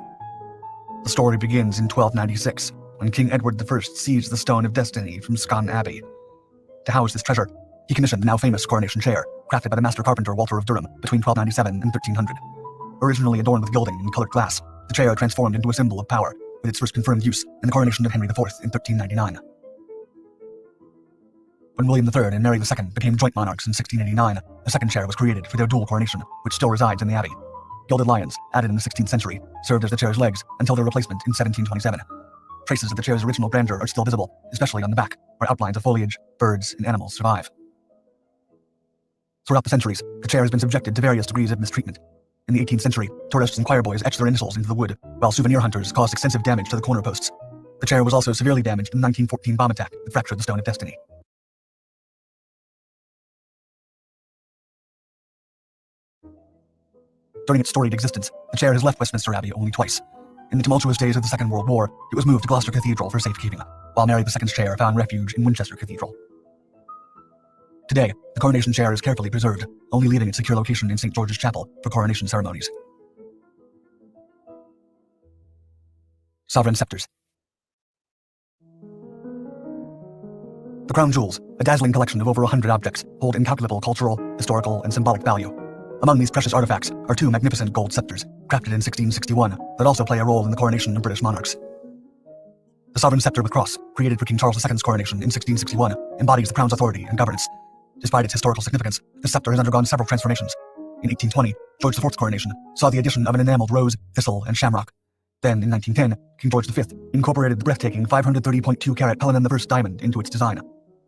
S20: The story begins in 1296, when King Edward I seized the Stone of Destiny from Scone Abbey. To house this treasure, he commissioned the now famous coronation chair, crafted by the master carpenter Walter of Durham between 1297 and 1300. Originally adorned with gilding and colored glass, the chair transformed into a symbol of power, with its first confirmed use in the coronation of Henry IV in 1399. When William III and Mary II became joint monarchs in 1689, a second chair was created for their dual coronation, which still resides in the abbey. Gilded lions, added in the 16th century, served as the chair's legs until their replacement in 1727. Traces of the chair's original grandeur are still visible, especially on the back, where outlines of foliage, birds, and animals survive. Throughout the centuries, the chair has been subjected to various degrees of mistreatment. In the 18th century, tourists and choirboys etched their initials into the wood, while souvenir hunters caused extensive damage to the corner posts. The chair was also severely damaged in the 1914 bomb attack that fractured the Stone of Destiny. During its storied existence, the chair has left Westminster Abbey only twice. In the tumultuous days of the Second World War, it was moved to Gloucester Cathedral for safekeeping, while Mary II's chair found refuge in Winchester Cathedral. Today, the coronation chair is carefully preserved, only leaving its secure location in St. George's Chapel for coronation ceremonies. Sovereign Scepters. The crown jewels, a dazzling collection of over 100 objects, hold incalculable cultural, historical, and symbolic value. Among these precious artifacts are 2 magnificent gold scepters, crafted in 1661, that also play a role in the coronation of British monarchs. The Sovereign Scepter with Cross, created for King Charles II's coronation in 1661, embodies the crown's authority and governance. Despite its historical significance, the scepter has undergone several transformations. In 1820, George IV's coronation saw the addition of an enameled rose, thistle, and shamrock. Then, in 1910, King George V incorporated the breathtaking 530.2-carat Cullinan I diamond into its design.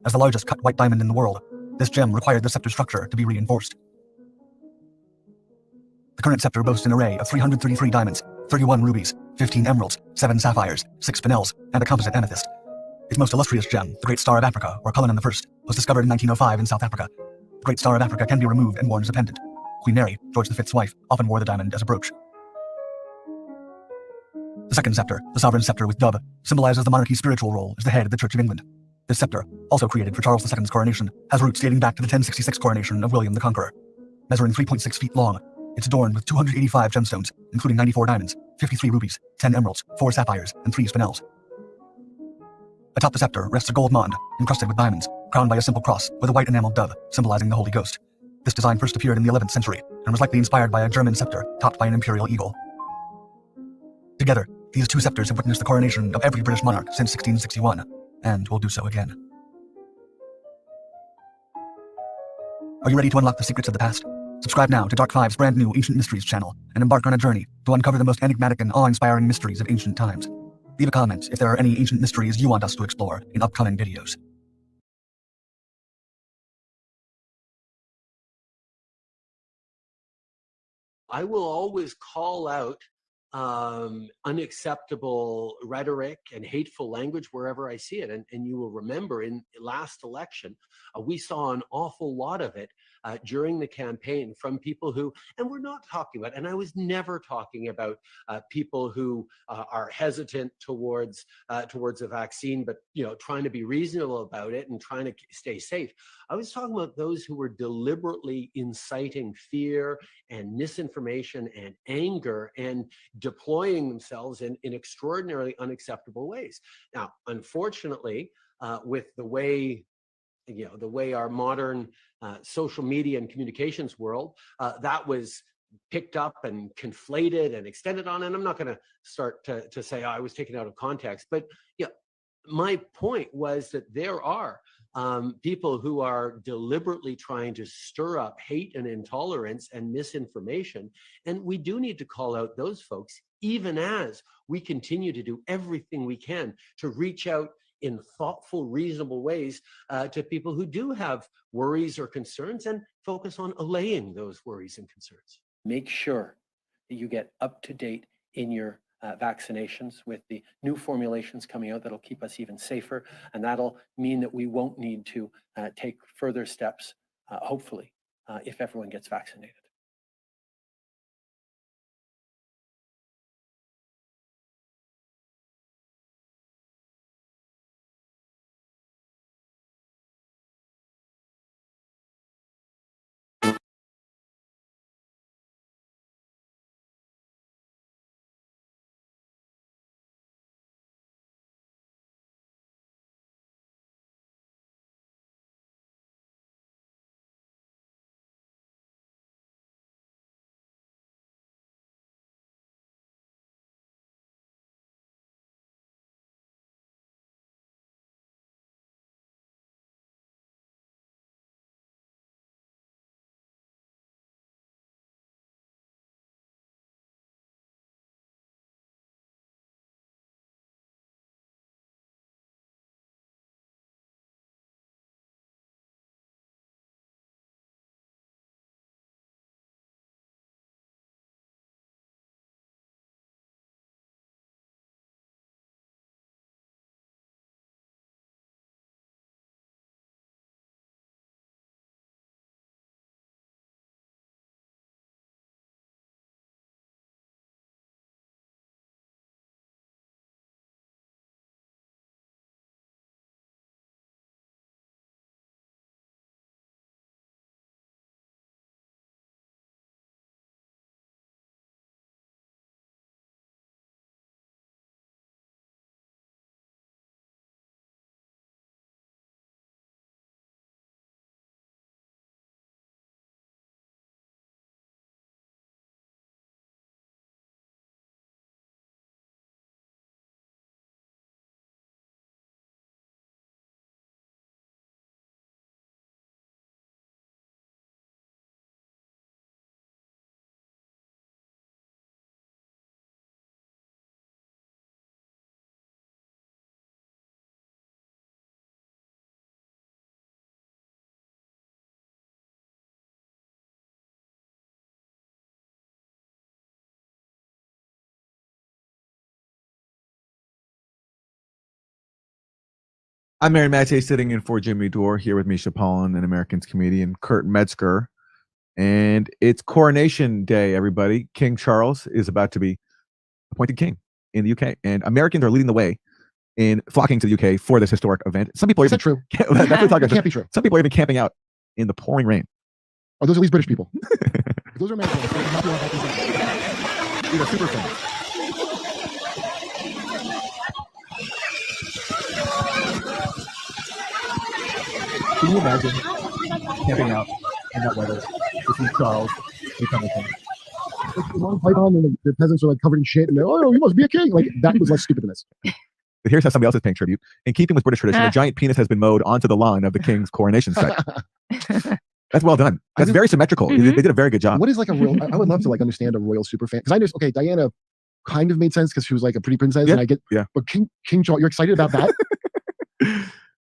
S20: As the largest cut white diamond in the world, this gem required the scepter structure to be reinforced. The current scepter boasts an array of 333 diamonds, 31 rubies, 15 emeralds, 7 sapphires, 6 spinels, and a composite amethyst. Its most illustrious gem, the Great Star of Africa, or Cullinan I, was discovered in 1905 in South Africa. The Great Star of Africa can be removed and worn as a pendant. Queen Mary, George V's wife, often wore the diamond as a brooch. The second scepter, the Sovereign Scepter with Dove, symbolizes the monarchy's spiritual role as the head of the Church of England. This scepter, also created for Charles II's coronation, has roots dating back to the 1066 coronation of William the Conqueror. Measuring 3.6 feet long, it's adorned with 285 gemstones, including 94 diamonds, 53 rubies, 10 emeralds, 4 sapphires, and 3 spinels. Atop the scepter rests a gold mond, encrusted with diamonds, crowned by a simple cross with a white enameled dove, symbolizing the Holy Ghost. This design first appeared in the 11th century and was likely inspired by a German scepter topped by an imperial eagle. Together, these two scepters have witnessed the coronation of every British monarch since 1661, and will do so again. Are you ready to unlock the secrets of the past? Subscribe now to Dark Five's brand new Ancient Mysteries channel and embark on a journey to uncover the most enigmatic and awe-inspiring mysteries of ancient times. Leave a comment if there are any ancient mysteries you want us to explore in upcoming videos.
S2: I will always call out unacceptable rhetoric and hateful language wherever I see it. And you will remember in the last election, we saw an awful lot of it during the campaign from people who, and we're not talking about, and I was never talking about people who are hesitant towards a vaccine, but trying to be reasonable about it and trying to stay safe. I was talking about those who were deliberately inciting fear and misinformation and anger and deploying themselves in extraordinarily unacceptable ways. Now, unfortunately, with the way our modern social media and communications world, that was picked up and conflated and extended on. And I'm not going to start to say I was taken out of context, but my point was that there are people who are deliberately trying to stir up hate and intolerance and misinformation. And we do need to call out those folks, even as we continue to do everything we can to reach out in thoughtful, reasonable ways to people who do have worries or concerns and focus on allaying those worries and concerns. Make sure that you get up to date in your vaccinations with the new formulations coming out that'll keep us even safer, and that'll mean that we won't need to take further steps, hopefully, if everyone gets vaccinated.
S6: I'm Aaron Mate, sitting in for Jimmy Dore, here with Misha Pollan and Americans comedian Kurt Metzger. And it's Coronation Day, everybody. King Charles is about to be appointed king in the UK, and Americans are leading the way in flocking to the UK for this historic event. Some people are even true. That's what I'm talking about. Can't be true. Some people are even camping out in the pouring rain.
S21: Oh, those are at least British people. Those are Americans.
S6: These are super fans. Can you imagine camping out in that weather? This is Charles becoming king.
S11: Like, the long python and the peasants are like covered in shit, and they're, oh, you must be a king. Like, that was less stupid than this.
S6: But here's how somebody else is paying tribute. In keeping with British tradition, a giant penis has been mowed onto the lawn of the king's coronation site. That's well done. That's very symmetrical. They did a very good job.
S11: What is like a real? I would love to like understand a royal super fan, because I just okay, Diana kind of made sense because she was like a pretty princess, and I get but King Charles, you're excited about that?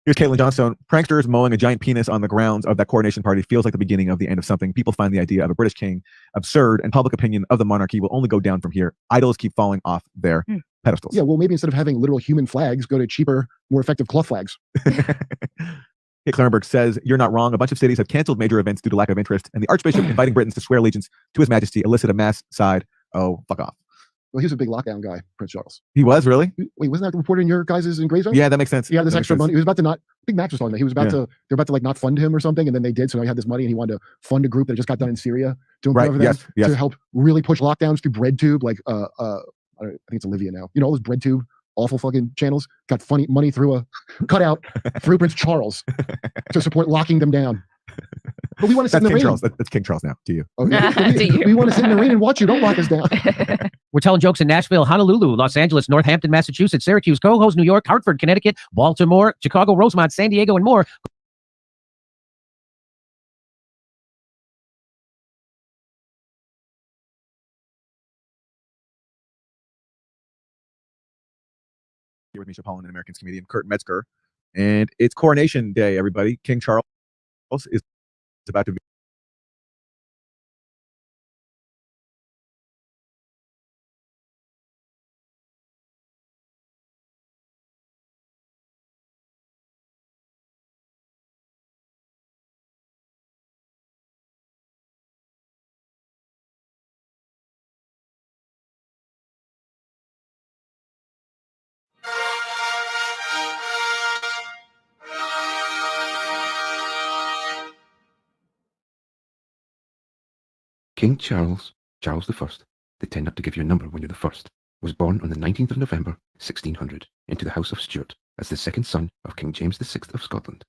S6: Here's Caitlin Johnstone. Pranksters mowing a giant penis on the grounds of that coronation party feels like the beginning of the end of something. People find the idea of a British king absurd, and public opinion of the monarchy will only go down from here. Idols keep falling off their pedestals.
S11: Yeah, well, maybe instead of having literal human flags, go to cheaper, more effective cloth flags.
S6: Kate Clarenberg says, you're not wrong. A bunch of cities have canceled major events due to lack of interest, and the Archbishop inviting Britons to swear allegiance to His Majesty elicited a mass side. Oh, fuck off.
S11: Well, he was a big lockdown guy, Prince Charles.
S6: He was, really?
S11: Wait, wasn't that reported in your guys' in Grayzone?
S6: Yeah, that makes sense.
S11: He had this
S6: That
S11: extra
S6: makes
S11: money.
S6: sense.
S11: He was about to not, I think Max was talking about, he was about to, they were about to like not fund him or something, and then they did, so now he had this money, and he wanted to fund a group that just got done in Syria, doing
S6: Right,
S11: whatever them
S6: yes.
S11: to help really push lockdowns through BreadTube, like, I think it's Olivia now. You know, all those BreadTube awful fucking channels got funny money through a cutout through Prince Charles to support locking them down. But we want to sit in the
S6: King
S11: rain.
S6: Charles. That's King Charles now, to you.
S11: Okay. We want to sit in the rain and watch you. Don't lock us down.
S12: We're telling jokes in Nashville, Honolulu, Los Angeles, Northampton, Massachusetts, Syracuse, Cohoes, New York, Hartford, Connecticut, Baltimore, Chicago, Rosemont, San Diego, and more.
S6: Here with me, Chapolin, and Americans comedian Kurt Metzger. And it's Coronation Day, everybody. King Charles is about to be
S23: King Charles, Charles I, they tend not to give you a number when you're the first, was born on the 19th of November, 1600, into the House of Stuart as the second son of King James VI of Scotland,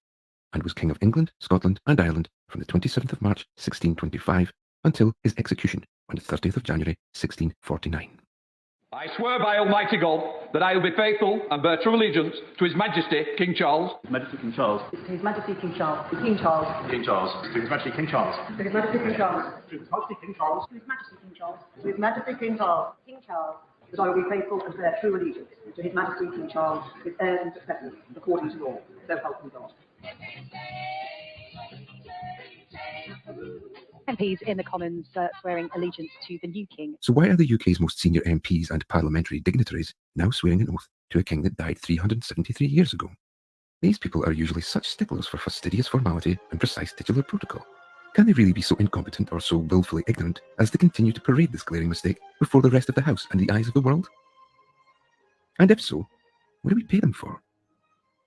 S23: and was King of England, Scotland, and Ireland from the 27th of March, 1625, until his execution on the 30th of January, 1649.
S24: I swear by Almighty God that I will be faithful and bear true allegiance to His Majesty King Charles. His Majesty King Charles.
S25: To His Majesty King Charles. King Charles.
S24: King Charles. To His Majesty King Charles.
S25: To His Majesty King Charles.
S24: To His Majesty King Charles.
S25: To His Majesty King Charles. To His Majesty King Charles. King Charles. That I will be faithful and bear true allegiance to His Majesty King Charles, his heirs and successors, according to law. So help me God.
S26: MPs in the Commons swearing allegiance to the new king.
S23: So why are the UK's most senior MPs and parliamentary dignitaries now swearing an oath to a king that died 373 years ago? These people are usually such sticklers for fastidious formality and precise titular protocol. Can they really be so incompetent or so willfully ignorant as to continue to parade this glaring mistake before the rest of the House and the eyes of the world? And if so, what do we pay them for?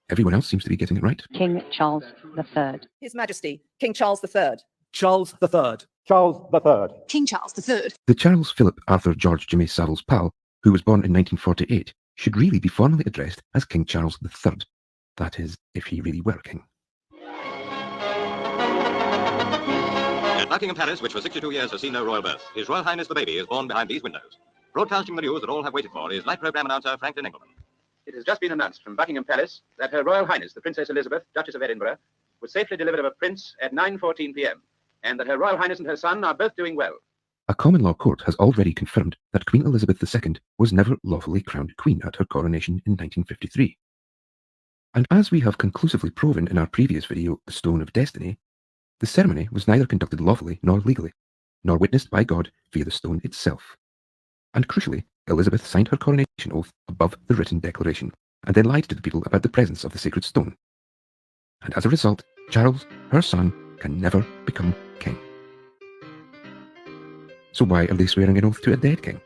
S23: Everyone else seems to be getting it right.
S26: King Charles III.
S27: His Majesty, King Charles III.
S24: Charles III.
S18: Charles III.
S27: King Charles III.
S23: The Charles Philip Arthur George Jimmy Savile's pal, who was born in 1948, should really be formally addressed as King Charles III. That is, if he really were king.
S28: At Buckingham Palace, which for 62 years has seen no royal birth, His Royal Highness the Baby is born behind these windows. Broadcasting the news that all have waited for is light programme announcer Franklin Engelman.
S29: It has just been announced from Buckingham Palace that Her Royal Highness, the Princess Elizabeth, Duchess of Edinburgh, was safely delivered of a prince at 9:14 p.m., and that Her Royal Highness and her son are both doing well.
S23: A common law court has already confirmed that Queen Elizabeth II was never lawfully crowned queen at her coronation in 1953. And as we have conclusively proven in our previous video, The Stone of Destiny, the ceremony was neither conducted lawfully nor legally, nor witnessed by God via the stone itself. And crucially, Elizabeth signed her coronation oath above the written declaration, and then lied to the people about the presence of the sacred stone. And as a result, Charles, her son, can never become king. So why are they swearing an oath to a dead king?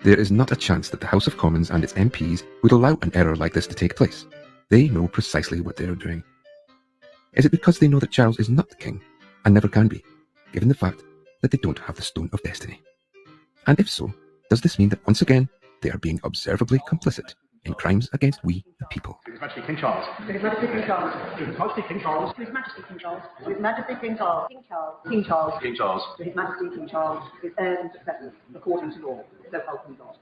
S23: There is not a chance that the House of Commons and its MPs would allow an error like this to take place. They know precisely what they are doing. Is it because they know that Charles is not the king, and never can be, given the fact that they don't have the Stone of Destiny? And if so, does this mean that once again they are being observably complicit in crimes against we the people.
S22: To His Majesty King Charles.
S25: To His Majesty King Charles.
S22: To His Majesty King Charles.
S25: To His Majesty King Charles. To His Majesty King Charles. King Charles. King Charles.
S22: King Charles.
S25: To His Majesty King Charles, his heirs and successors, according to law. So help me God.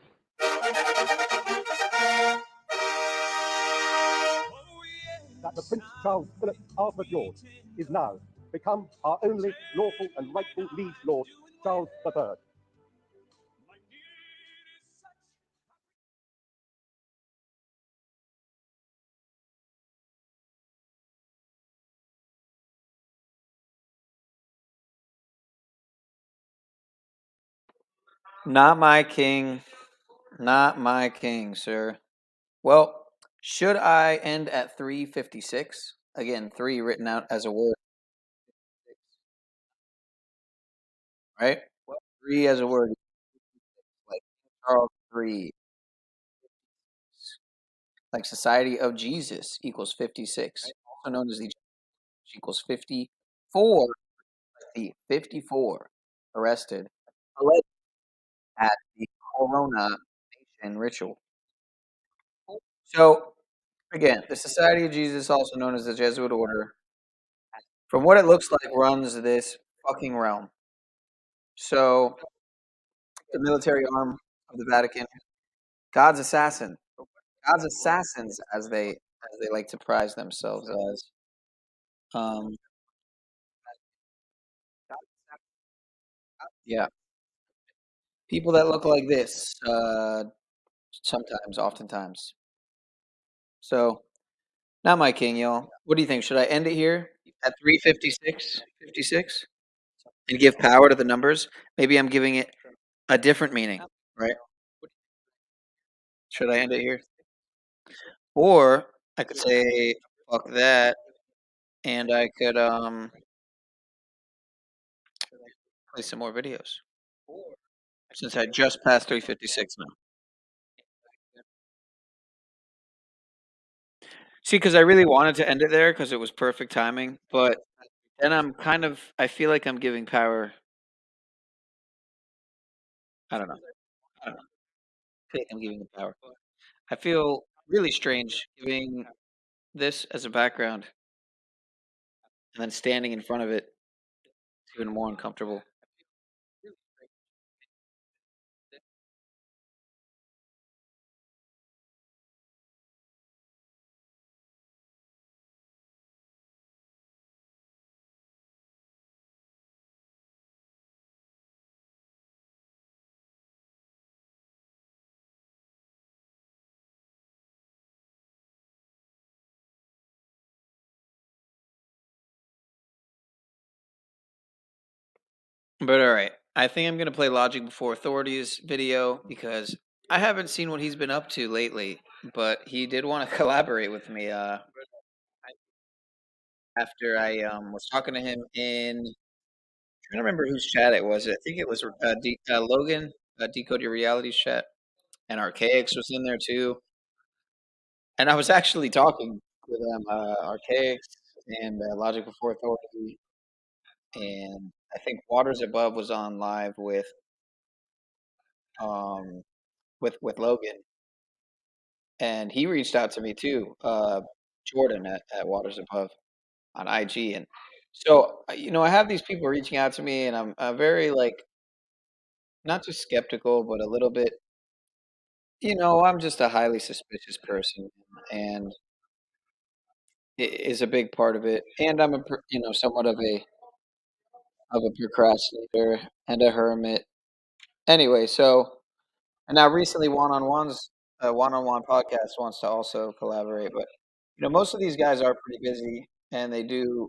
S22: That the Prince Charles Philip Arthur George is now become our only lawful and rightful liege lord, Charles III.
S1: Not my king. Not my king, sir. Well, should I end at 356? Again, 3 written out as a word. Right? 3 as a word. Like Charles 3. Like Society of Jesus equals 56. Also known as the equals 54. The 54 arrested alleged at the coronation ritual. So, again, the Society of Jesus, also known as the Jesuit order, from what it looks like, runs this fucking realm. So, the military arm of the Vatican, God's assassins, as they like to prize themselves as. Yeah, people that look like this, sometimes, oftentimes. So, not my king, y'all. What do you think? Should I end it here at 356, 56, and give power to the numbers? Maybe I'm giving it a different meaning, right? Should I end it here? Or I could say fuck that, and I could play some more videos. Since I just passed 356 now. See, because I really wanted to end it there because it was perfect timing, but then I feel like I'm giving power. I don't know. I feel like I'm giving the power. I feel really strange giving this as a background and then standing in front of it. It's even more uncomfortable. But all right, I think I'm gonna play Logic Before Authorities video because I haven't seen what he's been up to lately. But he did want to collaborate with me. After I was talking to him in, I'm trying to remember whose chat it was. I think it was Logan, Decode Your Realities chat, and Archaics was in there too. And I was actually talking with them, Archaics and Logic Before Authority, and I think Waters Above was on live with Logan, and he reached out to me too, Jordan at Waters Above on IG, and so I have these people reaching out to me, and I'm very like not just skeptical, but a little bit. I'm just a highly suspicious person, and it is a big part of it. And I'm somewhat of a procrastinator and a hermit. Anyway, so and now recently one-on-one podcast wants to also collaborate, but most of these guys are pretty busy, and they do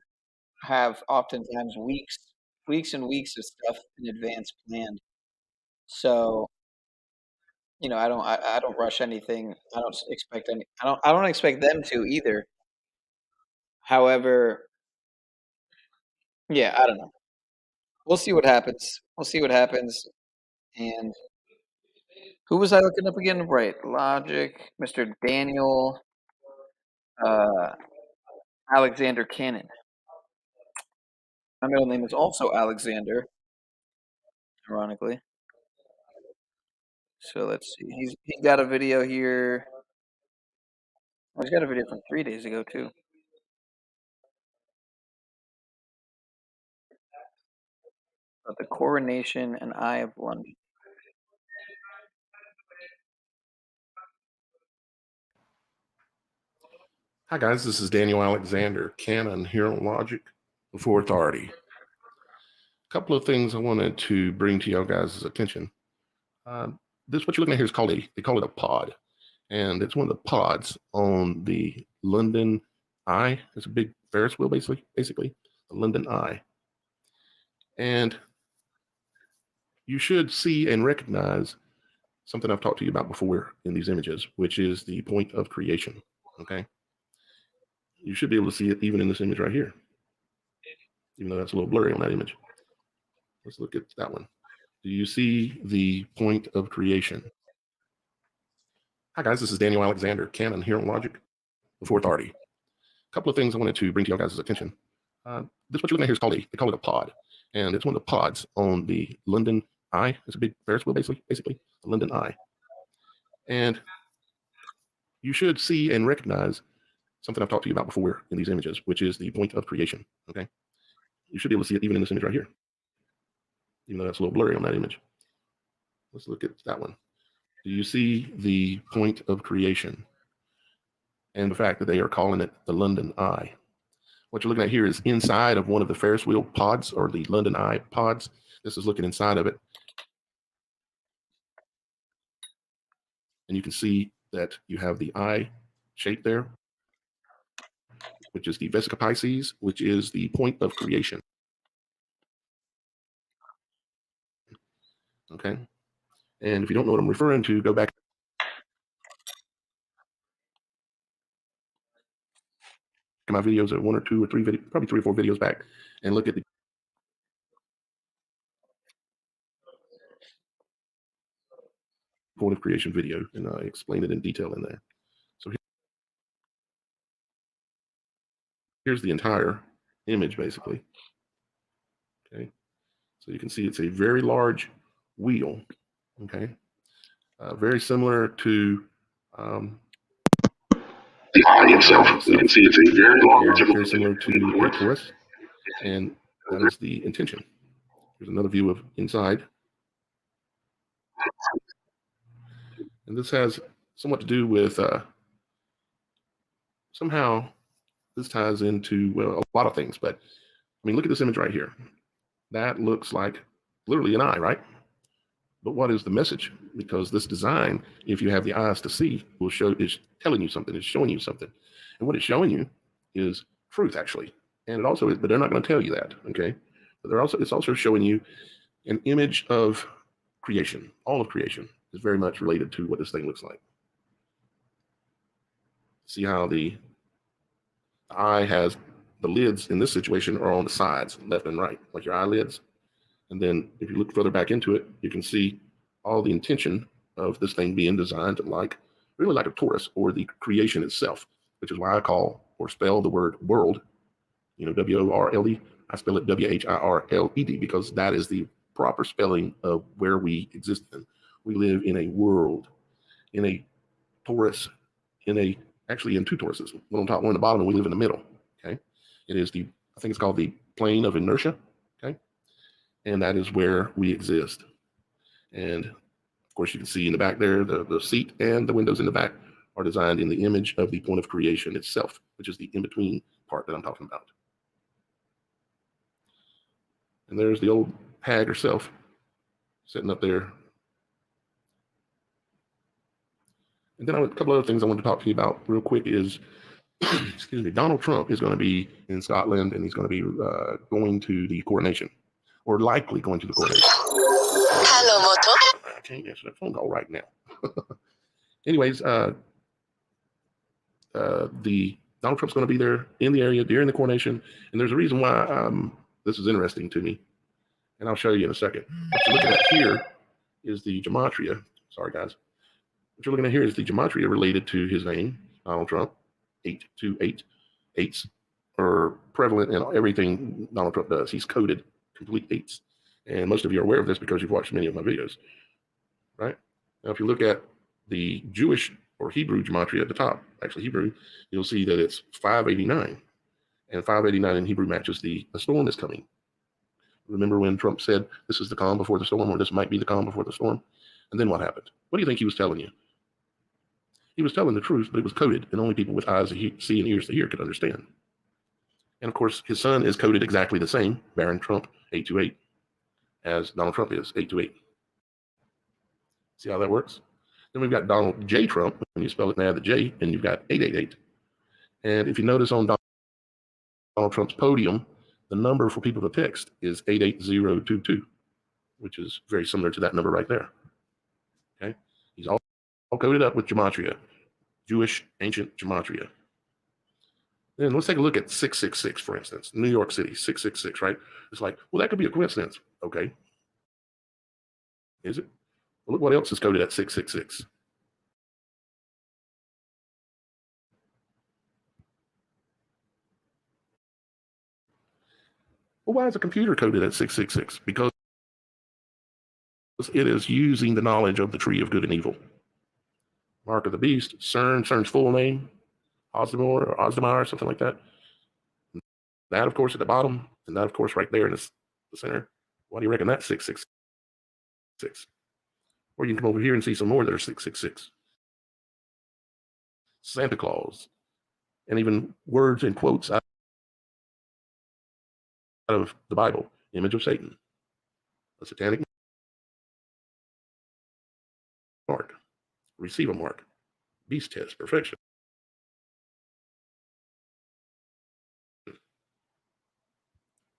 S1: have oftentimes weeks and weeks of stuff in advance planned. So I don't rush anything. I don't expect any. I don't expect them to either. However, yeah, I don't know. We'll see what happens. We'll see what happens. And who was I looking up again? Right, Logic, Mr. Daniel, Alexander Cannon. My middle name is also Alexander, ironically. So let's see. He's got a video here. He's got a video from 3 days ago too. About the coronation and Eye of London.
S5: Hi guys, this is Daniel Alexander, Canon Hero Logic Before Authority. A couple of things I wanted to bring to y'all guys' attention. This, what you're looking at here, is called they call it a pod. And it's one of the pods on the London Eye. It's a big Ferris wheel, basically, the London Eye. And you should see and recognize something I've talked to you about before in these images, which is the point of creation, okay? You should be able to see it even in this image right here, even though that's a little blurry on that image. Let's look at that one. Do you see the point of creation? Hi guys, this is Daniel Alexander, Canon Hero Logic Before Authority. A couple of things I wanted to bring to y'all guys' attention. This, what you're looking at here, is called they call it a pod. And it's one of the pods on the London Eye. It's a big Ferris wheel, basically, the London Eye. And you should see and recognize something I've talked to you about before in these images, which is the point of creation, okay? You should be able to see it even in this image right here, even though that's a little blurry on that image. Let's look at that one. Do you see the point of creation and the fact that they are calling it the London Eye? What you're looking at here is inside of one of the Ferris wheel pods, or the London Eye pods. This is looking inside of it. And you can see that you have the eye shape there, which is the Vesica Pisces, which is the point of creation. Okay. And if you don't know what I'm referring to, go back to my videos at 1 or 2 or 3 videos, probably 3 or 4 videos back, and look at the point of creation video, and I explain it in detail in there. So here's the entire image, basically. Okay. So you can see it's a very large wheel. Okay. Very similar to the eye itself. You can see it's a very large, very similar to a torus, and that is the intention. Here's another view of inside. And this has somewhat to do with, somehow this ties into, well, a lot of things, but I mean, look at this image right here. That looks like literally an eye, right? But what is the message? Because this design, if you have the eyes to see, will show, is telling you something, is showing you something. And what it's showing you is truth, actually. And it also is, but they're not going to tell you that, okay? But it's also showing you an image of creation. All of creation is very much related to what this thing looks like. See how the eye has, the lids in this situation are on the sides, left and right, like your eyelids. And then if you look further back into it, you can see all the intention of this thing being designed like, really like a torus, or the creation itself, which is why I call or spell the word world, you know, W-O-R-L-E. I spell it W-H-I-R-L-E-D, because that is the proper spelling of where we exist in. We live in a world, in a torus, actually in 2 toruses, one on top, one on the bottom, and we live in the middle, okay? It is the, I think it's called the plane of inertia, okay? And that is where we exist. And of course, you can see in the back there, the seat and the windows in the back are designed in the image of the point of creation itself, which is the in-between part that I'm talking about. And there's the old hag herself sitting up there. And then a couple other things I want to talk to you about real quick is, excuse me, Donald Trump is going to be in Scotland, and he's going to be going to the coronation, or likely going to the coronation. Hello, Moto. I can't answer that phone call right now. Anyways, the Donald Trump's going to be there in the area during the coronation, and there's a reason why this is interesting to me, and I'll show you in a second. What you're looking at here is the gematria. Sorry, guys. What you're looking at here is the gematria related to his name, Donald Trump. 828. Eights are prevalent in everything Donald Trump does. He's coded complete 8s. And most of you are aware of this because you've watched many of my videos, right? Now, if you look at the Jewish or Hebrew gematria at the top. Actually, Hebrew, you'll see that it's 589. And 589 in Hebrew matches the storm is coming. Remember when Trump said, this is the calm before the storm, or this might be the calm before the storm? And then what happened? What do you think he was telling you? He was telling the truth, but it was coded, and only people with eyes to see and ears to hear could understand. And of course, his son is coded exactly the same, Barron Trump 828, as Donald Trump is 828. See how that works? Then we've got Donald J. Trump, when you spell it and add the J, and you've got 888. And if you notice on Donald Trump's podium, the number for people to text is 88022, which is very similar to that number right there. Okay? He's all coded up with gematria, Jewish ancient gematria. Then let's take a look at 666, for instance. New York City, 666, right? It's like, well, that could be a coincidence. Okay. Is it? Well, look what else is coded at 666. Well, why is a computer coded at 666? Because it is using the knowledge of the tree of good and evil. Mark of the beast, CERN's full name, Ozdemir or Ozdemir, something like that. That, of course, at the bottom, and that, of course, right there in the center. Why do you reckon that's 666? Or you can come over here and see some more that are 666. Santa Claus, and even words and quotes out of the Bible, image of Satan, a satanic mark, receive a mark, beast test, perfection.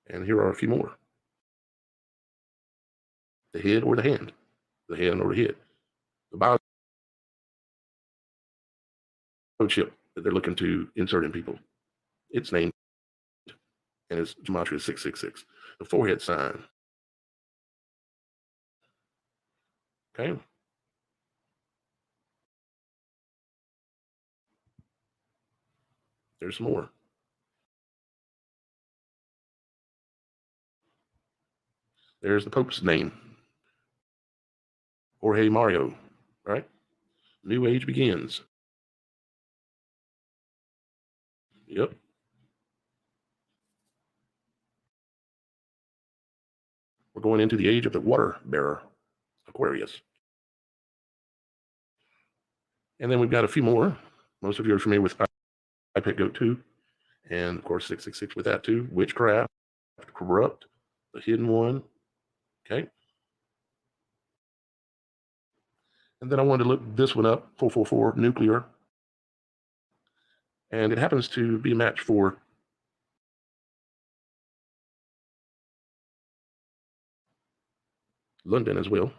S5: And here are a few more. The head or the hand, the hand or the head. The biochip that they're looking to insert in people. It's named, and its gematria is 666. The forehead sign. Okay. There's more. There's the Pope's name. Jorge Mario, right? New age begins. Yep. We're going into the age of the water bearer, Aquarius. And then we've got a few more. Most of you are familiar with iPet Goat 2. And of course, 666 with that too. Witchcraft, corrupt, the hidden one. Okay. And then I wanted to look this one up, 444, nuclear. And it happens to be a match for London as well.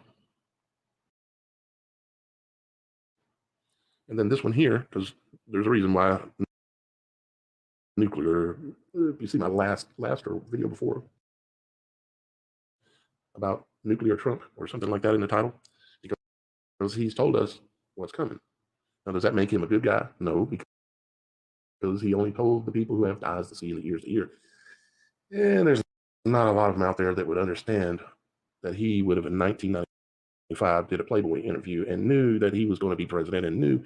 S5: And then this one here, because there's a reason why nuclear, if you see my last or video before about nuclear Trump or something like that in the title, because he's told us what's coming. Now, does that make him a good guy? No, because he only told the people who have eyes to see and the ears to hear. And there's not a lot of them out there that would understand that he would have in 1995 did a Playboy interview and knew that he was going to be president and knew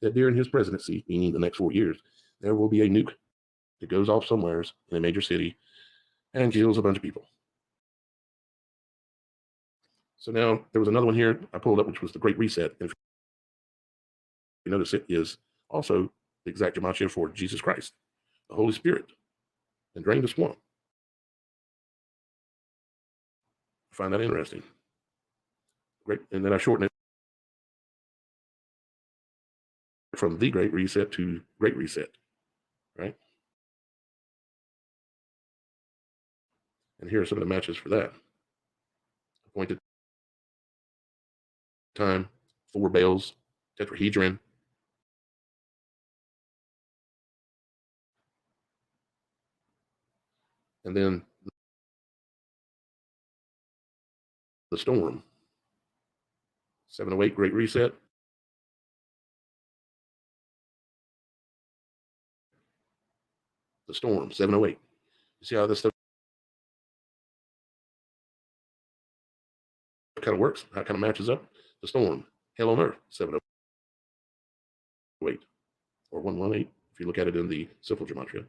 S5: that during his presidency, meaning the next 4 years, there will be a nuke that goes off somewhere in a major city and kills a bunch of people. So now there was another one here I pulled up, which was the Great Reset. And if you notice, it is also the exact gematria for Jesus Christ, the Holy Spirit, and drained the swamp. I find that interesting. Great, and then I shorten it from the Great Reset to Great Reset, right? And here are some of the matches for that. Appointed time, 4 bells, tetrahedron. And then the storm, 708, Great Reset. The storm, 708. You see how this stuff kind of works, how it kind of matches up? The storm, hell on earth, 708. or 118 if you look at it in the simple gematria.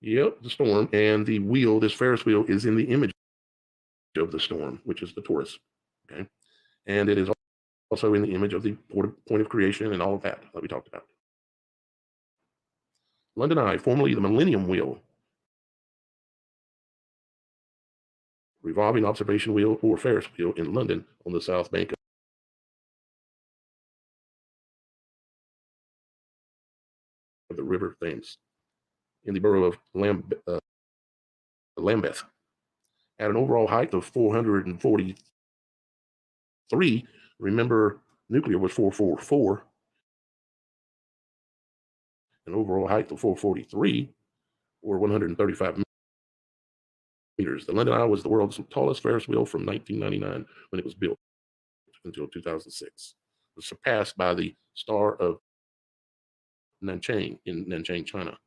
S5: Yep, the storm, and the wheel, this Ferris wheel, is in the image of the storm, which is the torus. Okay, and it is also in the image of the point of creation and all of that we talked about. London Eye, formerly the Millennium Wheel, revolving observation wheel or Ferris wheel in London on the south bank of the River Thames in the borough of Lambeth. At an overall height of 443, remember nuclear was 444, an overall height of 443 or 135 meters. The London Eye was the world's tallest Ferris wheel from 1999 when it was built until 2006. It was surpassed by the Star of Nanchang in Nanchang, China.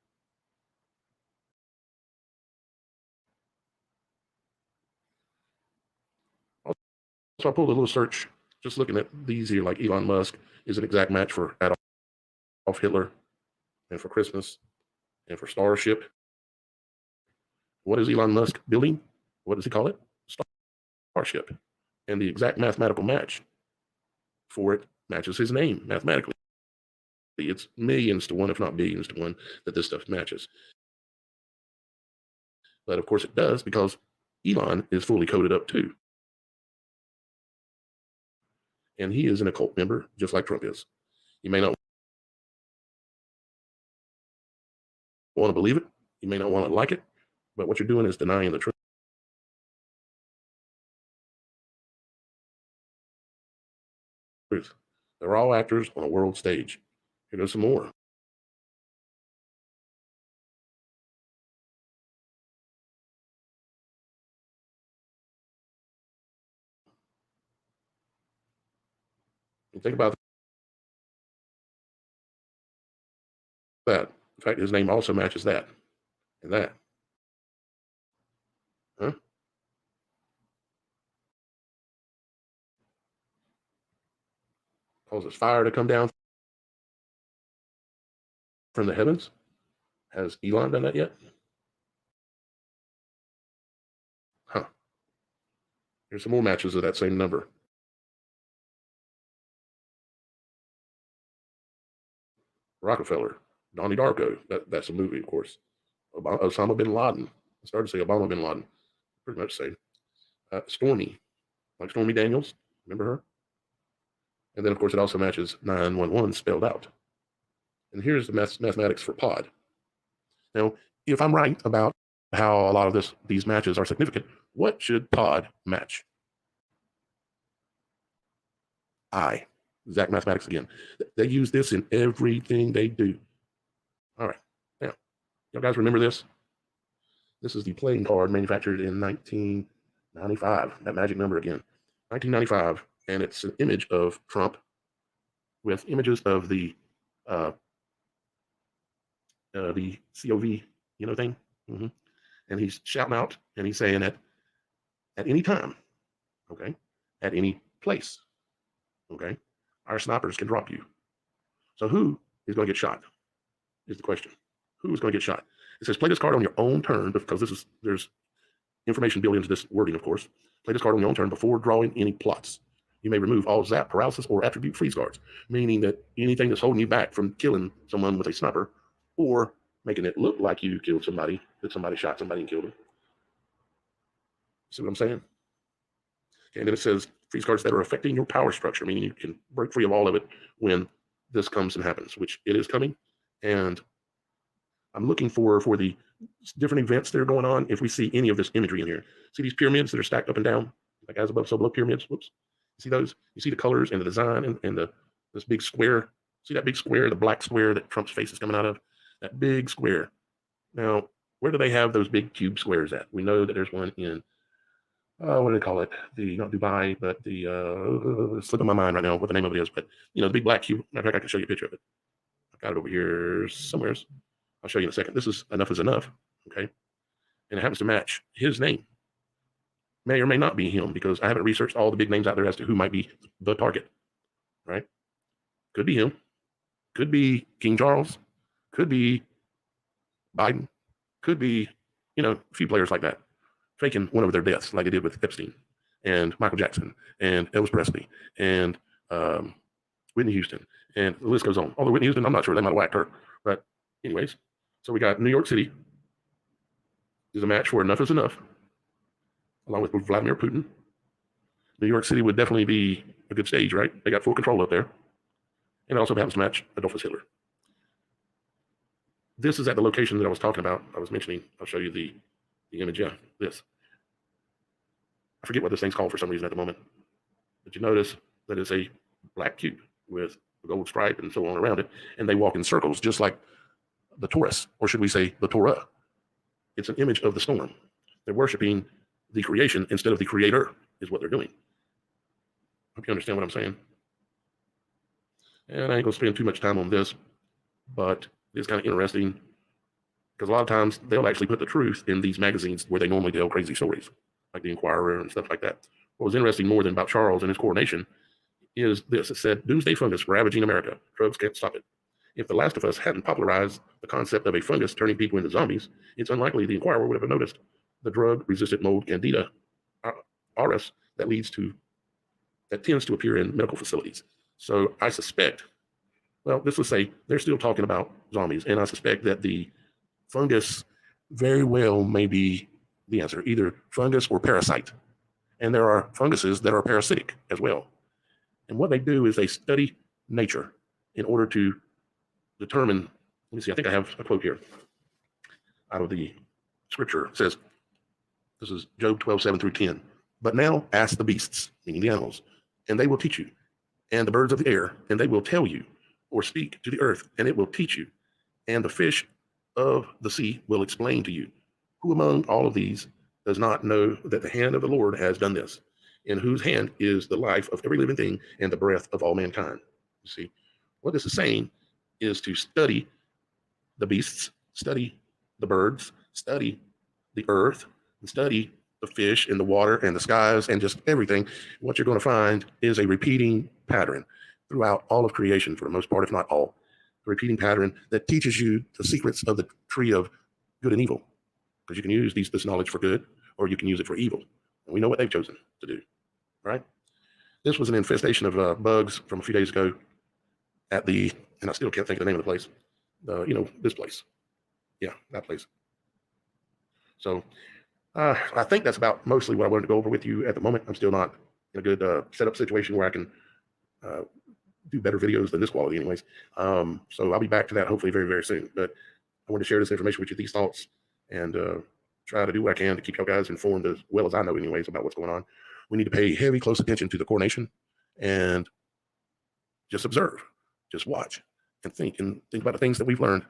S5: So I pulled a little search, just looking at these here, like Elon Musk is an exact match for Adolf Hitler and for Christmas and for Starship. What is Elon Musk building? What does he call it? Starship. And the exact mathematical match for it matches his name mathematically. It's millions to one, if not billions to one, that this stuff matches. But of course it does, because Elon is fully coded up too. And he is an occult member, just like Trump is. You may not want to believe it. You may not want to like it. But what you're doing is denying the truth. They're all actors on a world stage. Here goes some more. And think about that. In fact, his name also matches that and that. Huh? Causes fire to come down from the heavens. Has Elon done that yet? Huh. Here's some more matches of that same number. Rockefeller, Donnie Darko. That's a movie, of course. Osama bin Laden. I started to say Obama bin Laden. Pretty much the same. Stormy, like Stormy Daniels. Remember her? And then, of course, it also matches 911 spelled out. And here's the mathematics for pod. Now, if I'm right about how a lot of these matches are significant, what should pod match? I. Exact mathematics again. They use this in everything they do. All right. Now, y'all guys remember this? This is the playing card manufactured in 1995. That magic number again. 1995. And it's an image of Trump with images of the COV, thing. Mm-hmm. And he's shouting out and he's saying at any time, okay, at any place, okay, our snipers can drop you. So who is going to get shot is the question. Who is going to get shot? It says play this card on your own turn, because there's information built into this wording, of course. Play this card on your own turn before drawing any plots. You may remove all zap, paralysis, or attribute freeze guards, meaning that anything that's holding you back from killing someone with a sniper or making it look like you killed somebody, that somebody shot somebody and killed them. See what I'm saying? Okay, and then it says freeze cards that are affecting your power structure, meaning you can break free of all of it when this comes and happens, which it is coming. And I'm looking for the different events that are going on. If we see any of this imagery in here, see these pyramids that are stacked up and down, like as above, so below pyramids. Whoops. See those? You see the colors and the design and this big square. See that big square, the black square that Trump's face is coming out of? That big square. Now, where do they have those big cube squares at? We know that there's one in, what do they call it? Not Dubai, but it's slipping my mind right now what the name of it is. But, the big black cube. Matter of fact, I can show you a picture of it. I've got it over here somewhere. I'll show you in a second. This is Enough is Enough, okay? And it happens to match his name. May or may not be him, because I haven't researched all the big names out there as to who might be the target, right? Could be him. Could be King Charles. Could be Biden. Could be, a few players like that, faking one of their deaths, like they did with Epstein and Michael Jackson and Elvis Presley and Whitney Houston, and the list goes on. Although Whitney Houston, I'm not sure, they might have whacked her. But anyways, so we got New York City is a match for Enough is Enough, along with Vladimir Putin. New York City would definitely be a good stage, right? They got full control up there. And it also happens to match Adolphus Hitler. This is at the location that I was talking about. I was mentioning, I'll show you the image. Yeah, this. I forget what this thing's called for some reason at the moment. But you notice that it's a black cube with a gold stripe and so on around it. And they walk in circles just like the Taurus, or should we say the Torah. It's an image of the storm. They're worshiping the creation instead of the creator is what they're doing. Hope you understand what I'm saying. And I ain't gonna spend too much time on this, but it's kind of interesting because a lot of times they'll actually put the truth in these magazines where they normally tell crazy stories, like the Inquirer and stuff like that. What was interesting more than about Charles and his coronation is this. It said, doomsday fungus ravaging America. Drugs can't stop it. If The Last of Us hadn't popularized the concept of a fungus turning people into zombies, it's unlikely the Inquirer would have noticed the drug-resistant mold Candida auris that tends to appear in medical facilities. So I suspect, well, this would say they're still talking about zombies, and I suspect that the fungus very well may be the answer, either fungus or parasite. And there are funguses that are parasitic as well. And what they do is they study nature in order to determine, let me see, I think I have a quote here out of the scripture. It says, this is Job 12:7-10. But now ask the beasts, meaning the animals, and they will teach you, and the birds of the air, and they will tell you, or speak to the earth, and it will teach you, and the fish of the sea will explain to you. Who among all of these does not know that the hand of the Lord has done this, in whose hand is the life of every living thing and the breath of all mankind? You see, what this is saying is to study the beasts, study the birds, study the earth, and study the fish in the water and the skies and just everything. What you're going to find is a repeating pattern throughout all of creation, for the most part, if not all. A repeating pattern that teaches you the secrets of the tree of good and evil, because you can use this knowledge for good or you can use it for evil. And we know what they've chosen to do, right? This was an infestation of bugs from a few days ago at the, and I still can't think of the name of the place, this place. Yeah, that place. So I think that's about mostly what I wanted to go over with you at the moment. I'm still not in a good setup situation where I can do better videos than this quality anyways. So I'll be back to that hopefully very, very soon. But I want to share this information with you, these thoughts, and try to do what I can to keep you guys informed as well as I know anyways about what's going on. We need to pay heavy, close attention to the coronation and just observe, just watch and think about the things that we've learned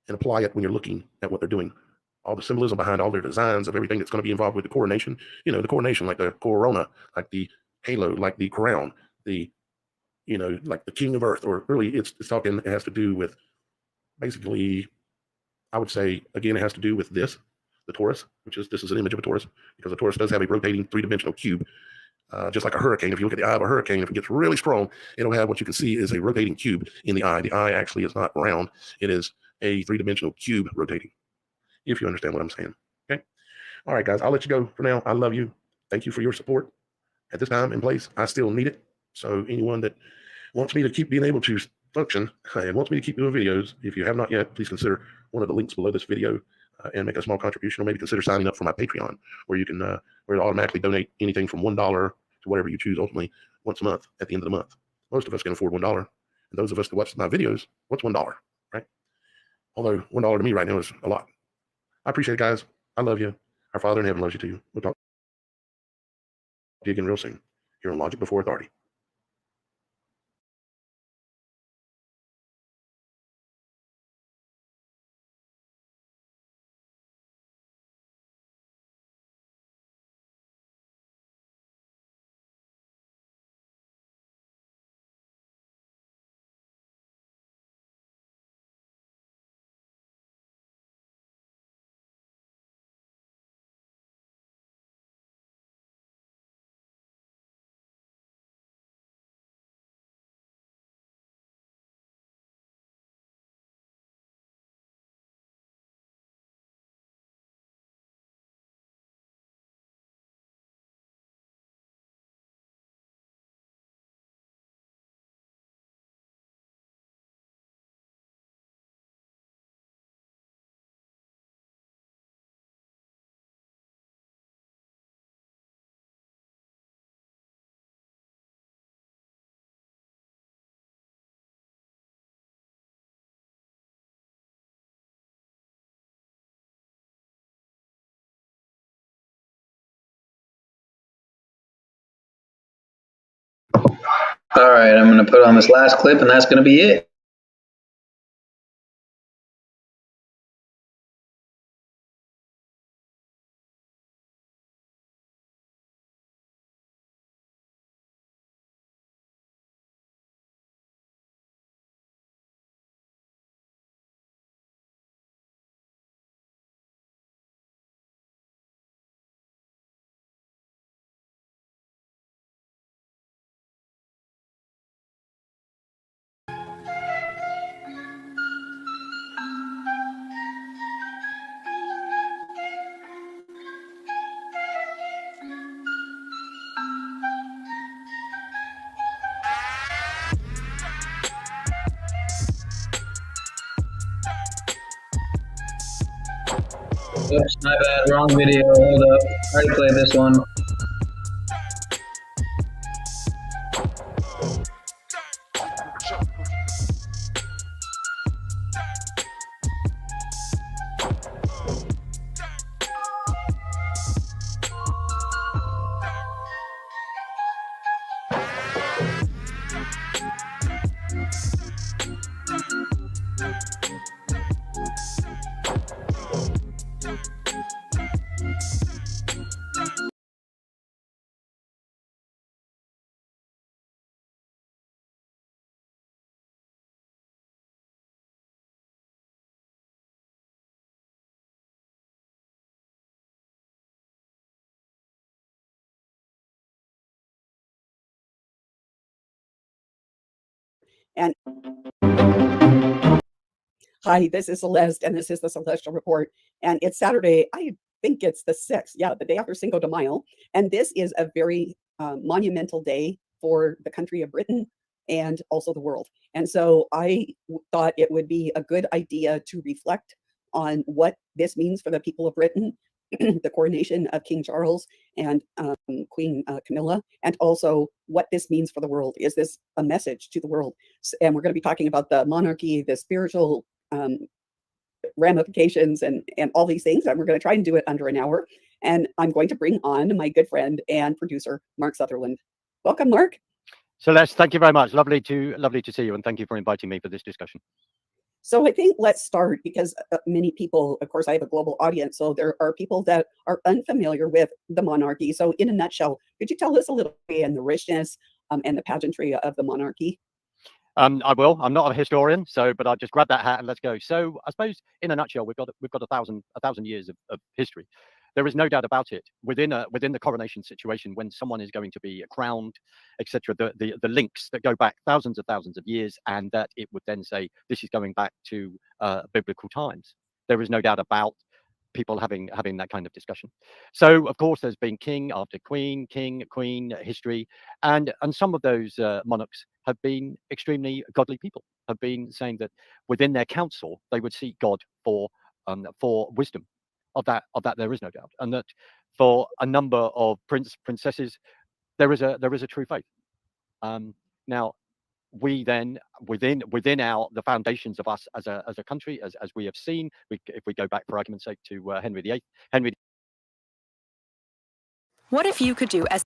S5: and apply it when you're looking at what they're doing. All the symbolism behind all their designs of everything that's going to be involved with the coronation. The coronation, like the corona, like the halo, like the crown, the, like the king of earth, or really it has to do with basically, I would say, again, it has to do with this, the Taurus, this is an image of a Taurus, because a Taurus does have a rotating three-dimensional cube, just like a hurricane. If you look at the eye of a hurricane, if it gets really strong, it'll have what you can see is a rotating cube in the eye. The eye actually is not round. It is a three-dimensional cube rotating, if you understand what I'm saying. Okay. All right, guys, I'll let you go for now. I love you. Thank you for your support. At this time and place, I still need it. So anyone that wants me to keep being able to function and wants me to keep doing videos, if you have not yet, please consider one of the links below this video and make a small contribution, or maybe consider signing up for my Patreon, where you can where it'll automatically donate anything from $1 to whatever you choose ultimately once a month at the end of the month. Most of us can afford $1. And those of us that watch my videos, what's $1, right? Although $1 to me right now is a lot. I appreciate it, guys. I love you. Our Father in heaven loves you too. We'll talk to you again real soon here on Logic Before Authority.
S1: All right, I'm going to put on this last clip, and that's going to be it. Oops, my bad, wrong video, hold up. I already played this one.
S27: And hi, this is Celeste, and this is the Celestial Report. And it's Saturday. I think it's the 6th. Yeah, the day after Cinco de Mayo. And this is a very monumental day for the country of Britain and also the world. And so I thought it would be a good idea to reflect on what this means for the people of Britain, the coronation of King Charles and Queen Camilla, and also what this means for the world. Is this a message to the world? And we're going to be talking about the monarchy, the spiritual ramifications, and all these things. And we're going to try and do it under an hour. And I'm going to bring on my good friend and producer, Mark Sutherland. Welcome, Mark.
S3: Celeste, thank you very much. Lovely to see you, and thank you for inviting me for this discussion.
S27: So I think let's start, because many people, of course, I have a global audience, so there are people that are unfamiliar with the monarchy. So in a nutshell, could you tell us a little bit and the richness and the pageantry of the monarchy?
S3: I will. I'm not a historian, but I'll just grab that hat and let's go. So I suppose, in a nutshell, we've got 1,000 years of history. There is no doubt about it. Within the coronation situation, when someone is going to be crowned, etc., the links that go back thousands of years, and that it would then say this is going back to biblical times. There is no doubt about people having that kind of discussion. So of course there's been king after queen, king, queen history, and some of those monarchs have been extremely godly people, have been saying that within their council they would seek God for wisdom. Of that there is no doubt, and that for a number of princesses there is a true faith. Now we then within the foundations of us as a country, as we have seen, if we go back for argument's sake to Henry VIII.
S27: What if you could do as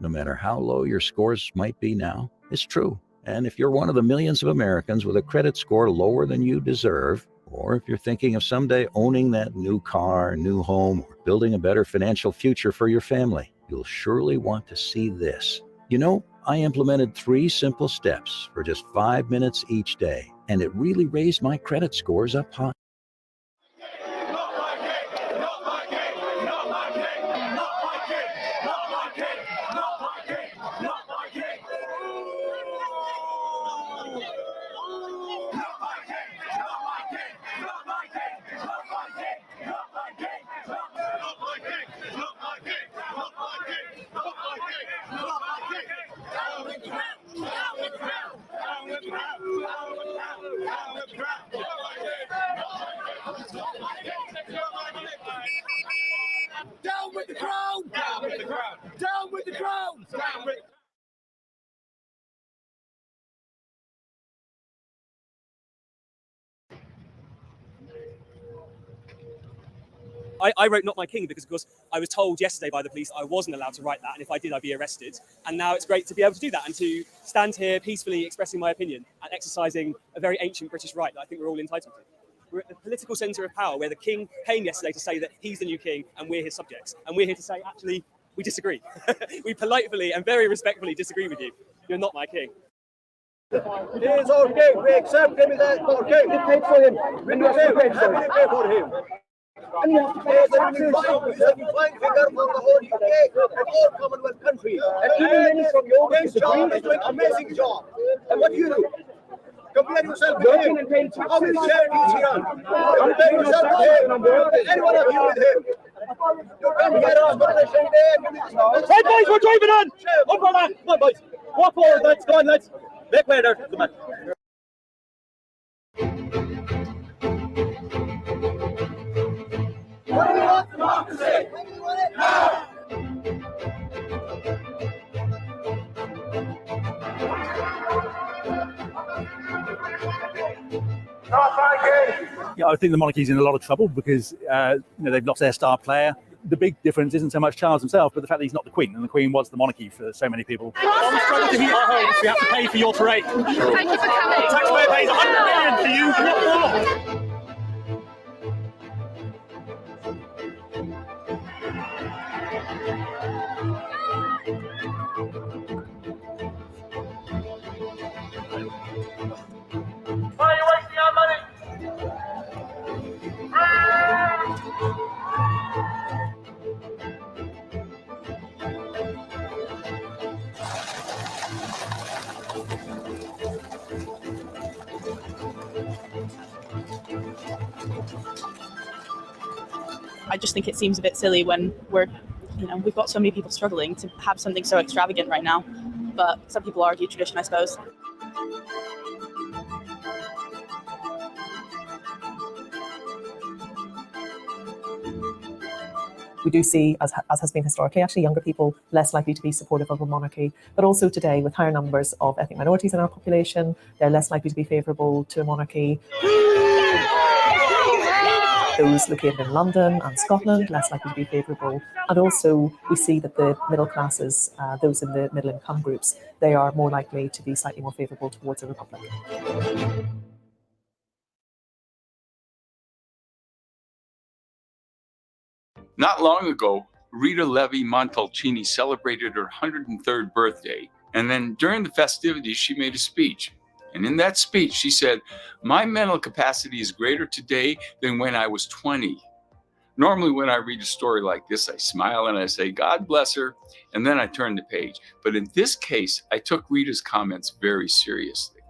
S17: no matter how low your scores might be now, is true. And if you're one of the millions of Americans with a credit score lower than you deserve, or if you're thinking of someday owning that new car, new home, or building a better financial future for your family, you'll surely want to see this. You know, I implemented 3 simple steps for just 5 minutes each day, and it really raised my credit scores up high.
S9: Down with the crown! Down with the crown! Down with the crown! Down with
S2: I wrote "Not My King" because, of course, I was told yesterday by the police I wasn't allowed to write that, and if I did, I'd be arrested. And now it's great to be able to do that and to stand here peacefully expressing my opinion and exercising a very ancient British right that I think we're all entitled to. We're at the political centre of power, where the king came yesterday to say that he's the new king and we're his subjects. And we're here to say, actually, we disagree. We politely and very respectfully disagree with you. You're not my king.
S22: He is our king. We accept him as our king. We paid for him. We pay for him. And he is the flying figure for the whole UK and all Commonwealth countries. And even many from your King Charles is doing an amazing job. And what do you do? Compare yourself with him. How many charities he runs? Compare yourself with him. Any one of you with him. You come here on Sunday and give me this one.
S24: Right, boys, we're driving on! Up on that! Come on, boys. Walk forward, lads. Go on, lads. Make way there. Come on.
S9: When we want democracy! When we want it now!
S24: Yeah, I think the monarchy's in a lot of trouble because they've lost their star player. The big difference isn't so much Charles himself, but the fact that he's not the Queen, and the Queen was the monarchy for so many people.
S4: On the struggle to heat our homes, we have to pay for your parade. Thank you for coming.
S24: The taxpayer pays $100 million for you. What for?
S9: Why are you wasting our money?
S6: I just think it seems a bit silly when we've got so many people struggling to have something so extravagant right now. But some people argue tradition, I suppose.
S7: We do see, as has been historically, actually younger people less likely to be supportive of a monarchy, but also today with higher numbers of ethnic minorities in our population, they're less likely to be favourable to a monarchy. Those located in London and Scotland, less likely to be favourable. And also we see that the middle classes, those in the middle income groups, they are more likely to be slightly more favourable towards a republic.
S11: Not long ago, Rita Levi-Montalcini celebrated her 103rd birthday, and then during the festivities, she made a speech. And in that speech, she said, "My mental capacity is greater today than when I was 20. Normally, when I read a story like this, I smile and I say, God bless her, and then I turn the page. But in this case, I took Rita's comments very seriously.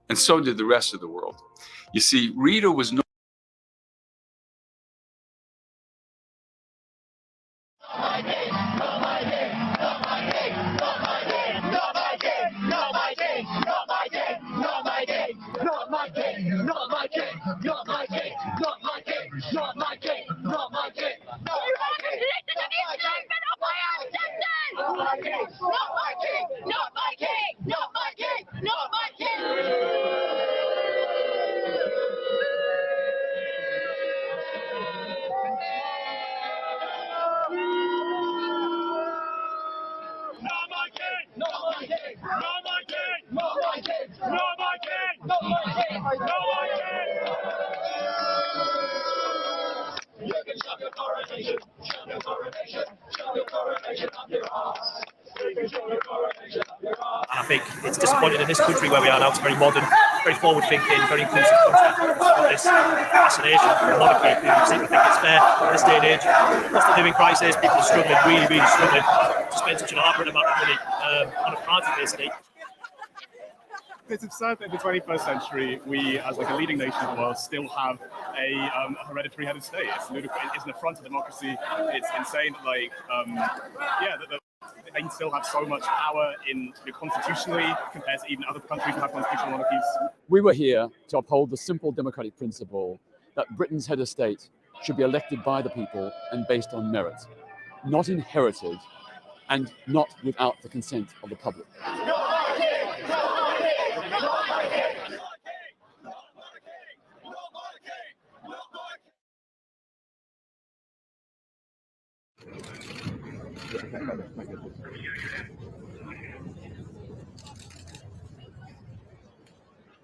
S11: And so did the rest of the world. You see, Rita was no
S24: disappointed in this country where we are now. It's very modern, very forward-thinking, very inclusive country. It's got this fascination with monarchy. People seem to think it's fair in this day and age. Cost of living crisis, people are struggling, really struggling to spend such an elaborate amount of money on a party, basically.
S12: It's absurd that in the 21st century, we, as like a leading nation of the world, still have a hereditary head of state. It's ludicrous. It's an affront to democracy. It's insane that, like, that they can still have so much power constitutionally compared to even other countries that have constitutional monarchies.
S18: We were here to uphold the simple democratic principle that Britain's head of state should be elected by the people and based on merit, not inherited and not without the consent of the public.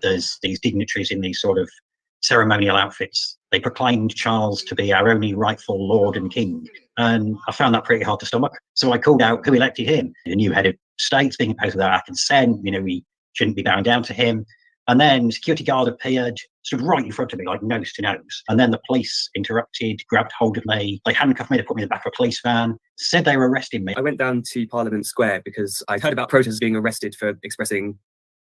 S19: There's these dignitaries in these sort of ceremonial outfits. They proclaimed Charles to be our only rightful Lord and King. And I found that pretty hard to stomach. So I called out who elected him. The new head of state being imposed without our consent. We shouldn't be bowing down to him. And then the security guard appeared, stood right in front of me, like nose to nose. And then the police interrupted, grabbed hold of me. They handcuffed me to put me in the back of a police van, said they were arresting me.
S20: I went down to Parliament Square because I'd heard about protesters being arrested for expressing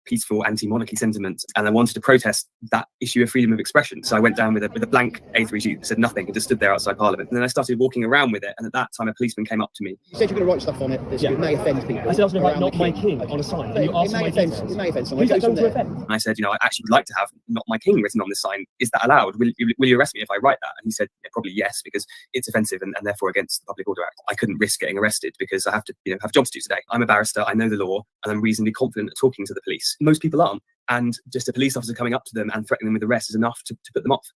S20: peaceful anti-monarchy sentiment, and I wanted to protest that issue of freedom of expression. So I went down with a blank A3 sheet, said nothing, and just stood there outside Parliament. And then I started walking around with it, and at that time a policeman came up to me.
S21: You said you're going to write stuff on it that may offend people.
S20: I said I was going to write
S21: "Not
S20: my king" on a sign, and you asked
S21: it
S20: for my details.
S21: It may offend someone.
S20: Who's that going to offend? And I said, I actually would like to have "Not My King" written on this sign. Is that allowed? Will you arrest me if I write that? And he said, probably yes, because it's offensive and therefore against the Public Order Act. I couldn't risk getting arrested because I have to have jobs to do today. I'm a barrister, I know the law, and I'm reasonably confident at talking to the police. Most people aren't. And just a police officer coming up to them and threatening them with arrest is enough to put them off.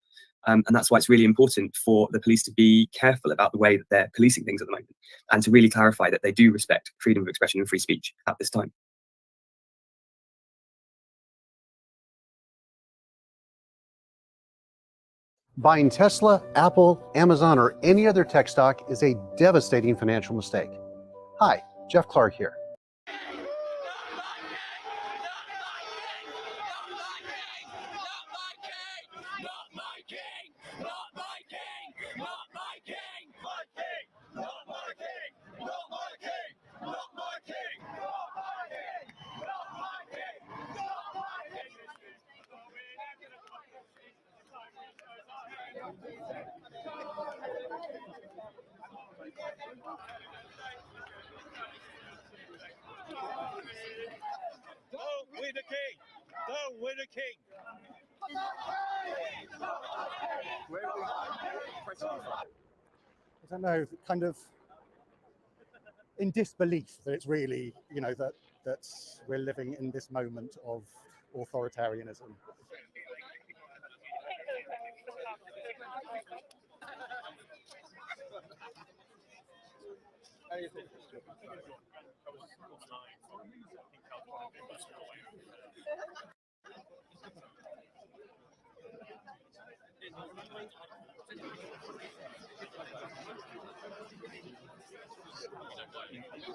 S20: And that's why it's really important for the police to be careful about the way that they're policing things at the moment, and to really clarify that they do respect freedom of expression and free speech at this time.
S23: Buying Tesla, Apple, Amazon, or any other tech stock is a devastating financial mistake. Hi, Jeff Clark here.
S22: Don't win a king! Don't win a king!
S24: I don't know, kind of in disbelief that it's really, that we're living in this moment of authoritarianism.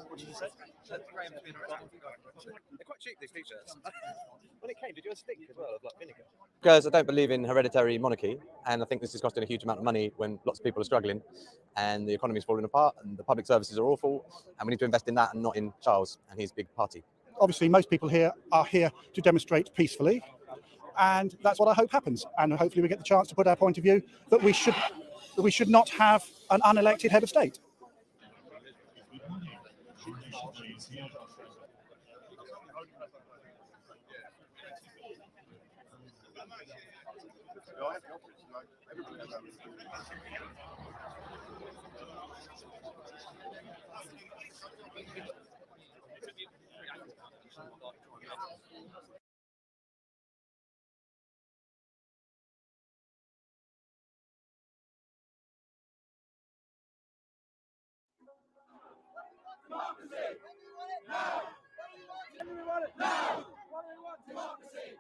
S22: What did you say? They're quite cheap, these t-shirts. When it came, did you have a stick as well of like vinegar?
S26: Because I don't believe in hereditary monarchy, and I think this is costing a huge amount of money when lots of people are struggling and the economy is falling apart and the public services are awful, and we need to invest in that and not in Charles and his big party.
S24: Obviously, most people here are here to demonstrate peacefully, and that's what I hope happens. And hopefully we get the chance to put our point of view that we should not have an unelected head of state.
S22: Democracy! No! We want it now! What do we want? Democracy!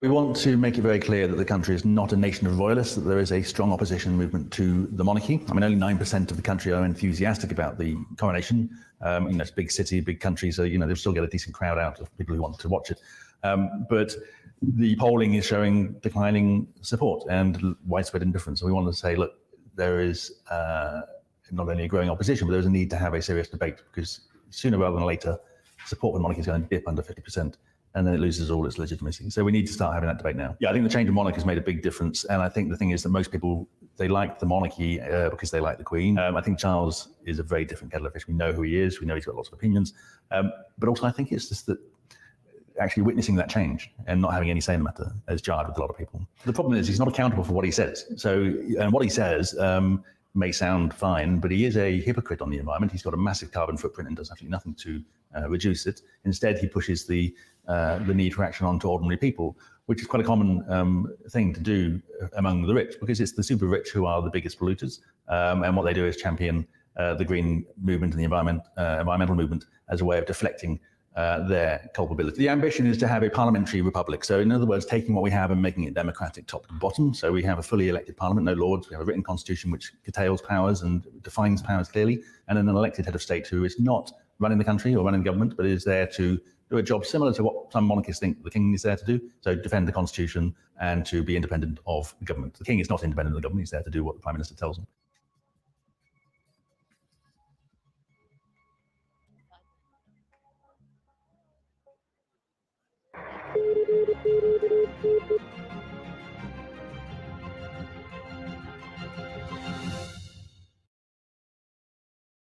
S1: We want to make it very clear that the country is not a nation of royalists, that there is a strong opposition movement to the monarchy. I mean, only 9% of the country are enthusiastic about the coronation. It's a big city, big country, so, they'll still get a decent crowd out of people who want to watch it. But the polling is showing declining support and widespread indifference. So we want to say, look, there is not only a growing opposition, but there's a need to have a serious debate, because sooner rather than later, support for the monarchy is going to dip under 50%. And then it loses all its legitimacy. So we need to start having that debate now. Yeah, I think the change of monarch has made a big difference. And I think the thing is that most people, they like the monarchy because they like the Queen. I think Charles is a very different kettle of fish. We know who he is. We know he's got lots of opinions. But also I think it's just that actually witnessing that change and not having any say in the matter has jarred with a lot of people. The problem is he's not accountable for what he says. And what he says may sound fine, but he is a hypocrite on the environment. He's got a massive carbon footprint and does absolutely nothing to reduce it. Instead, he pushes the need for action onto ordinary people, which is quite a common thing to do among the rich, because it's the super rich who are the biggest polluters. And what they do is champion the green movement and the environmental movement as a way of deflecting their culpability. The ambition is to have a parliamentary republic. So in other words, taking what we have and making it democratic top to bottom. So we have a fully elected parliament, no lords. We have a written constitution which curtails powers and defines powers clearly. And then an elected head of state who is not running the country or running the government, but is there to do a job similar to what some monarchists think the king is there to do. So defend the constitution and to be independent of the government. The king is not independent of the government. He's there to do what the prime minister tells him.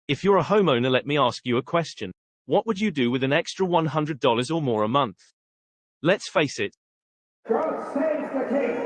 S3: If you're a homeowner, let me ask you a question. What would you do with an extra $100 or more a month? Let's face it.
S9: God save the king!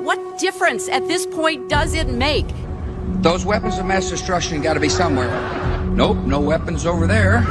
S5: What difference at this point does it make?
S8: Those weapons of mass destruction got to be somewhere. Nope, no weapons over there.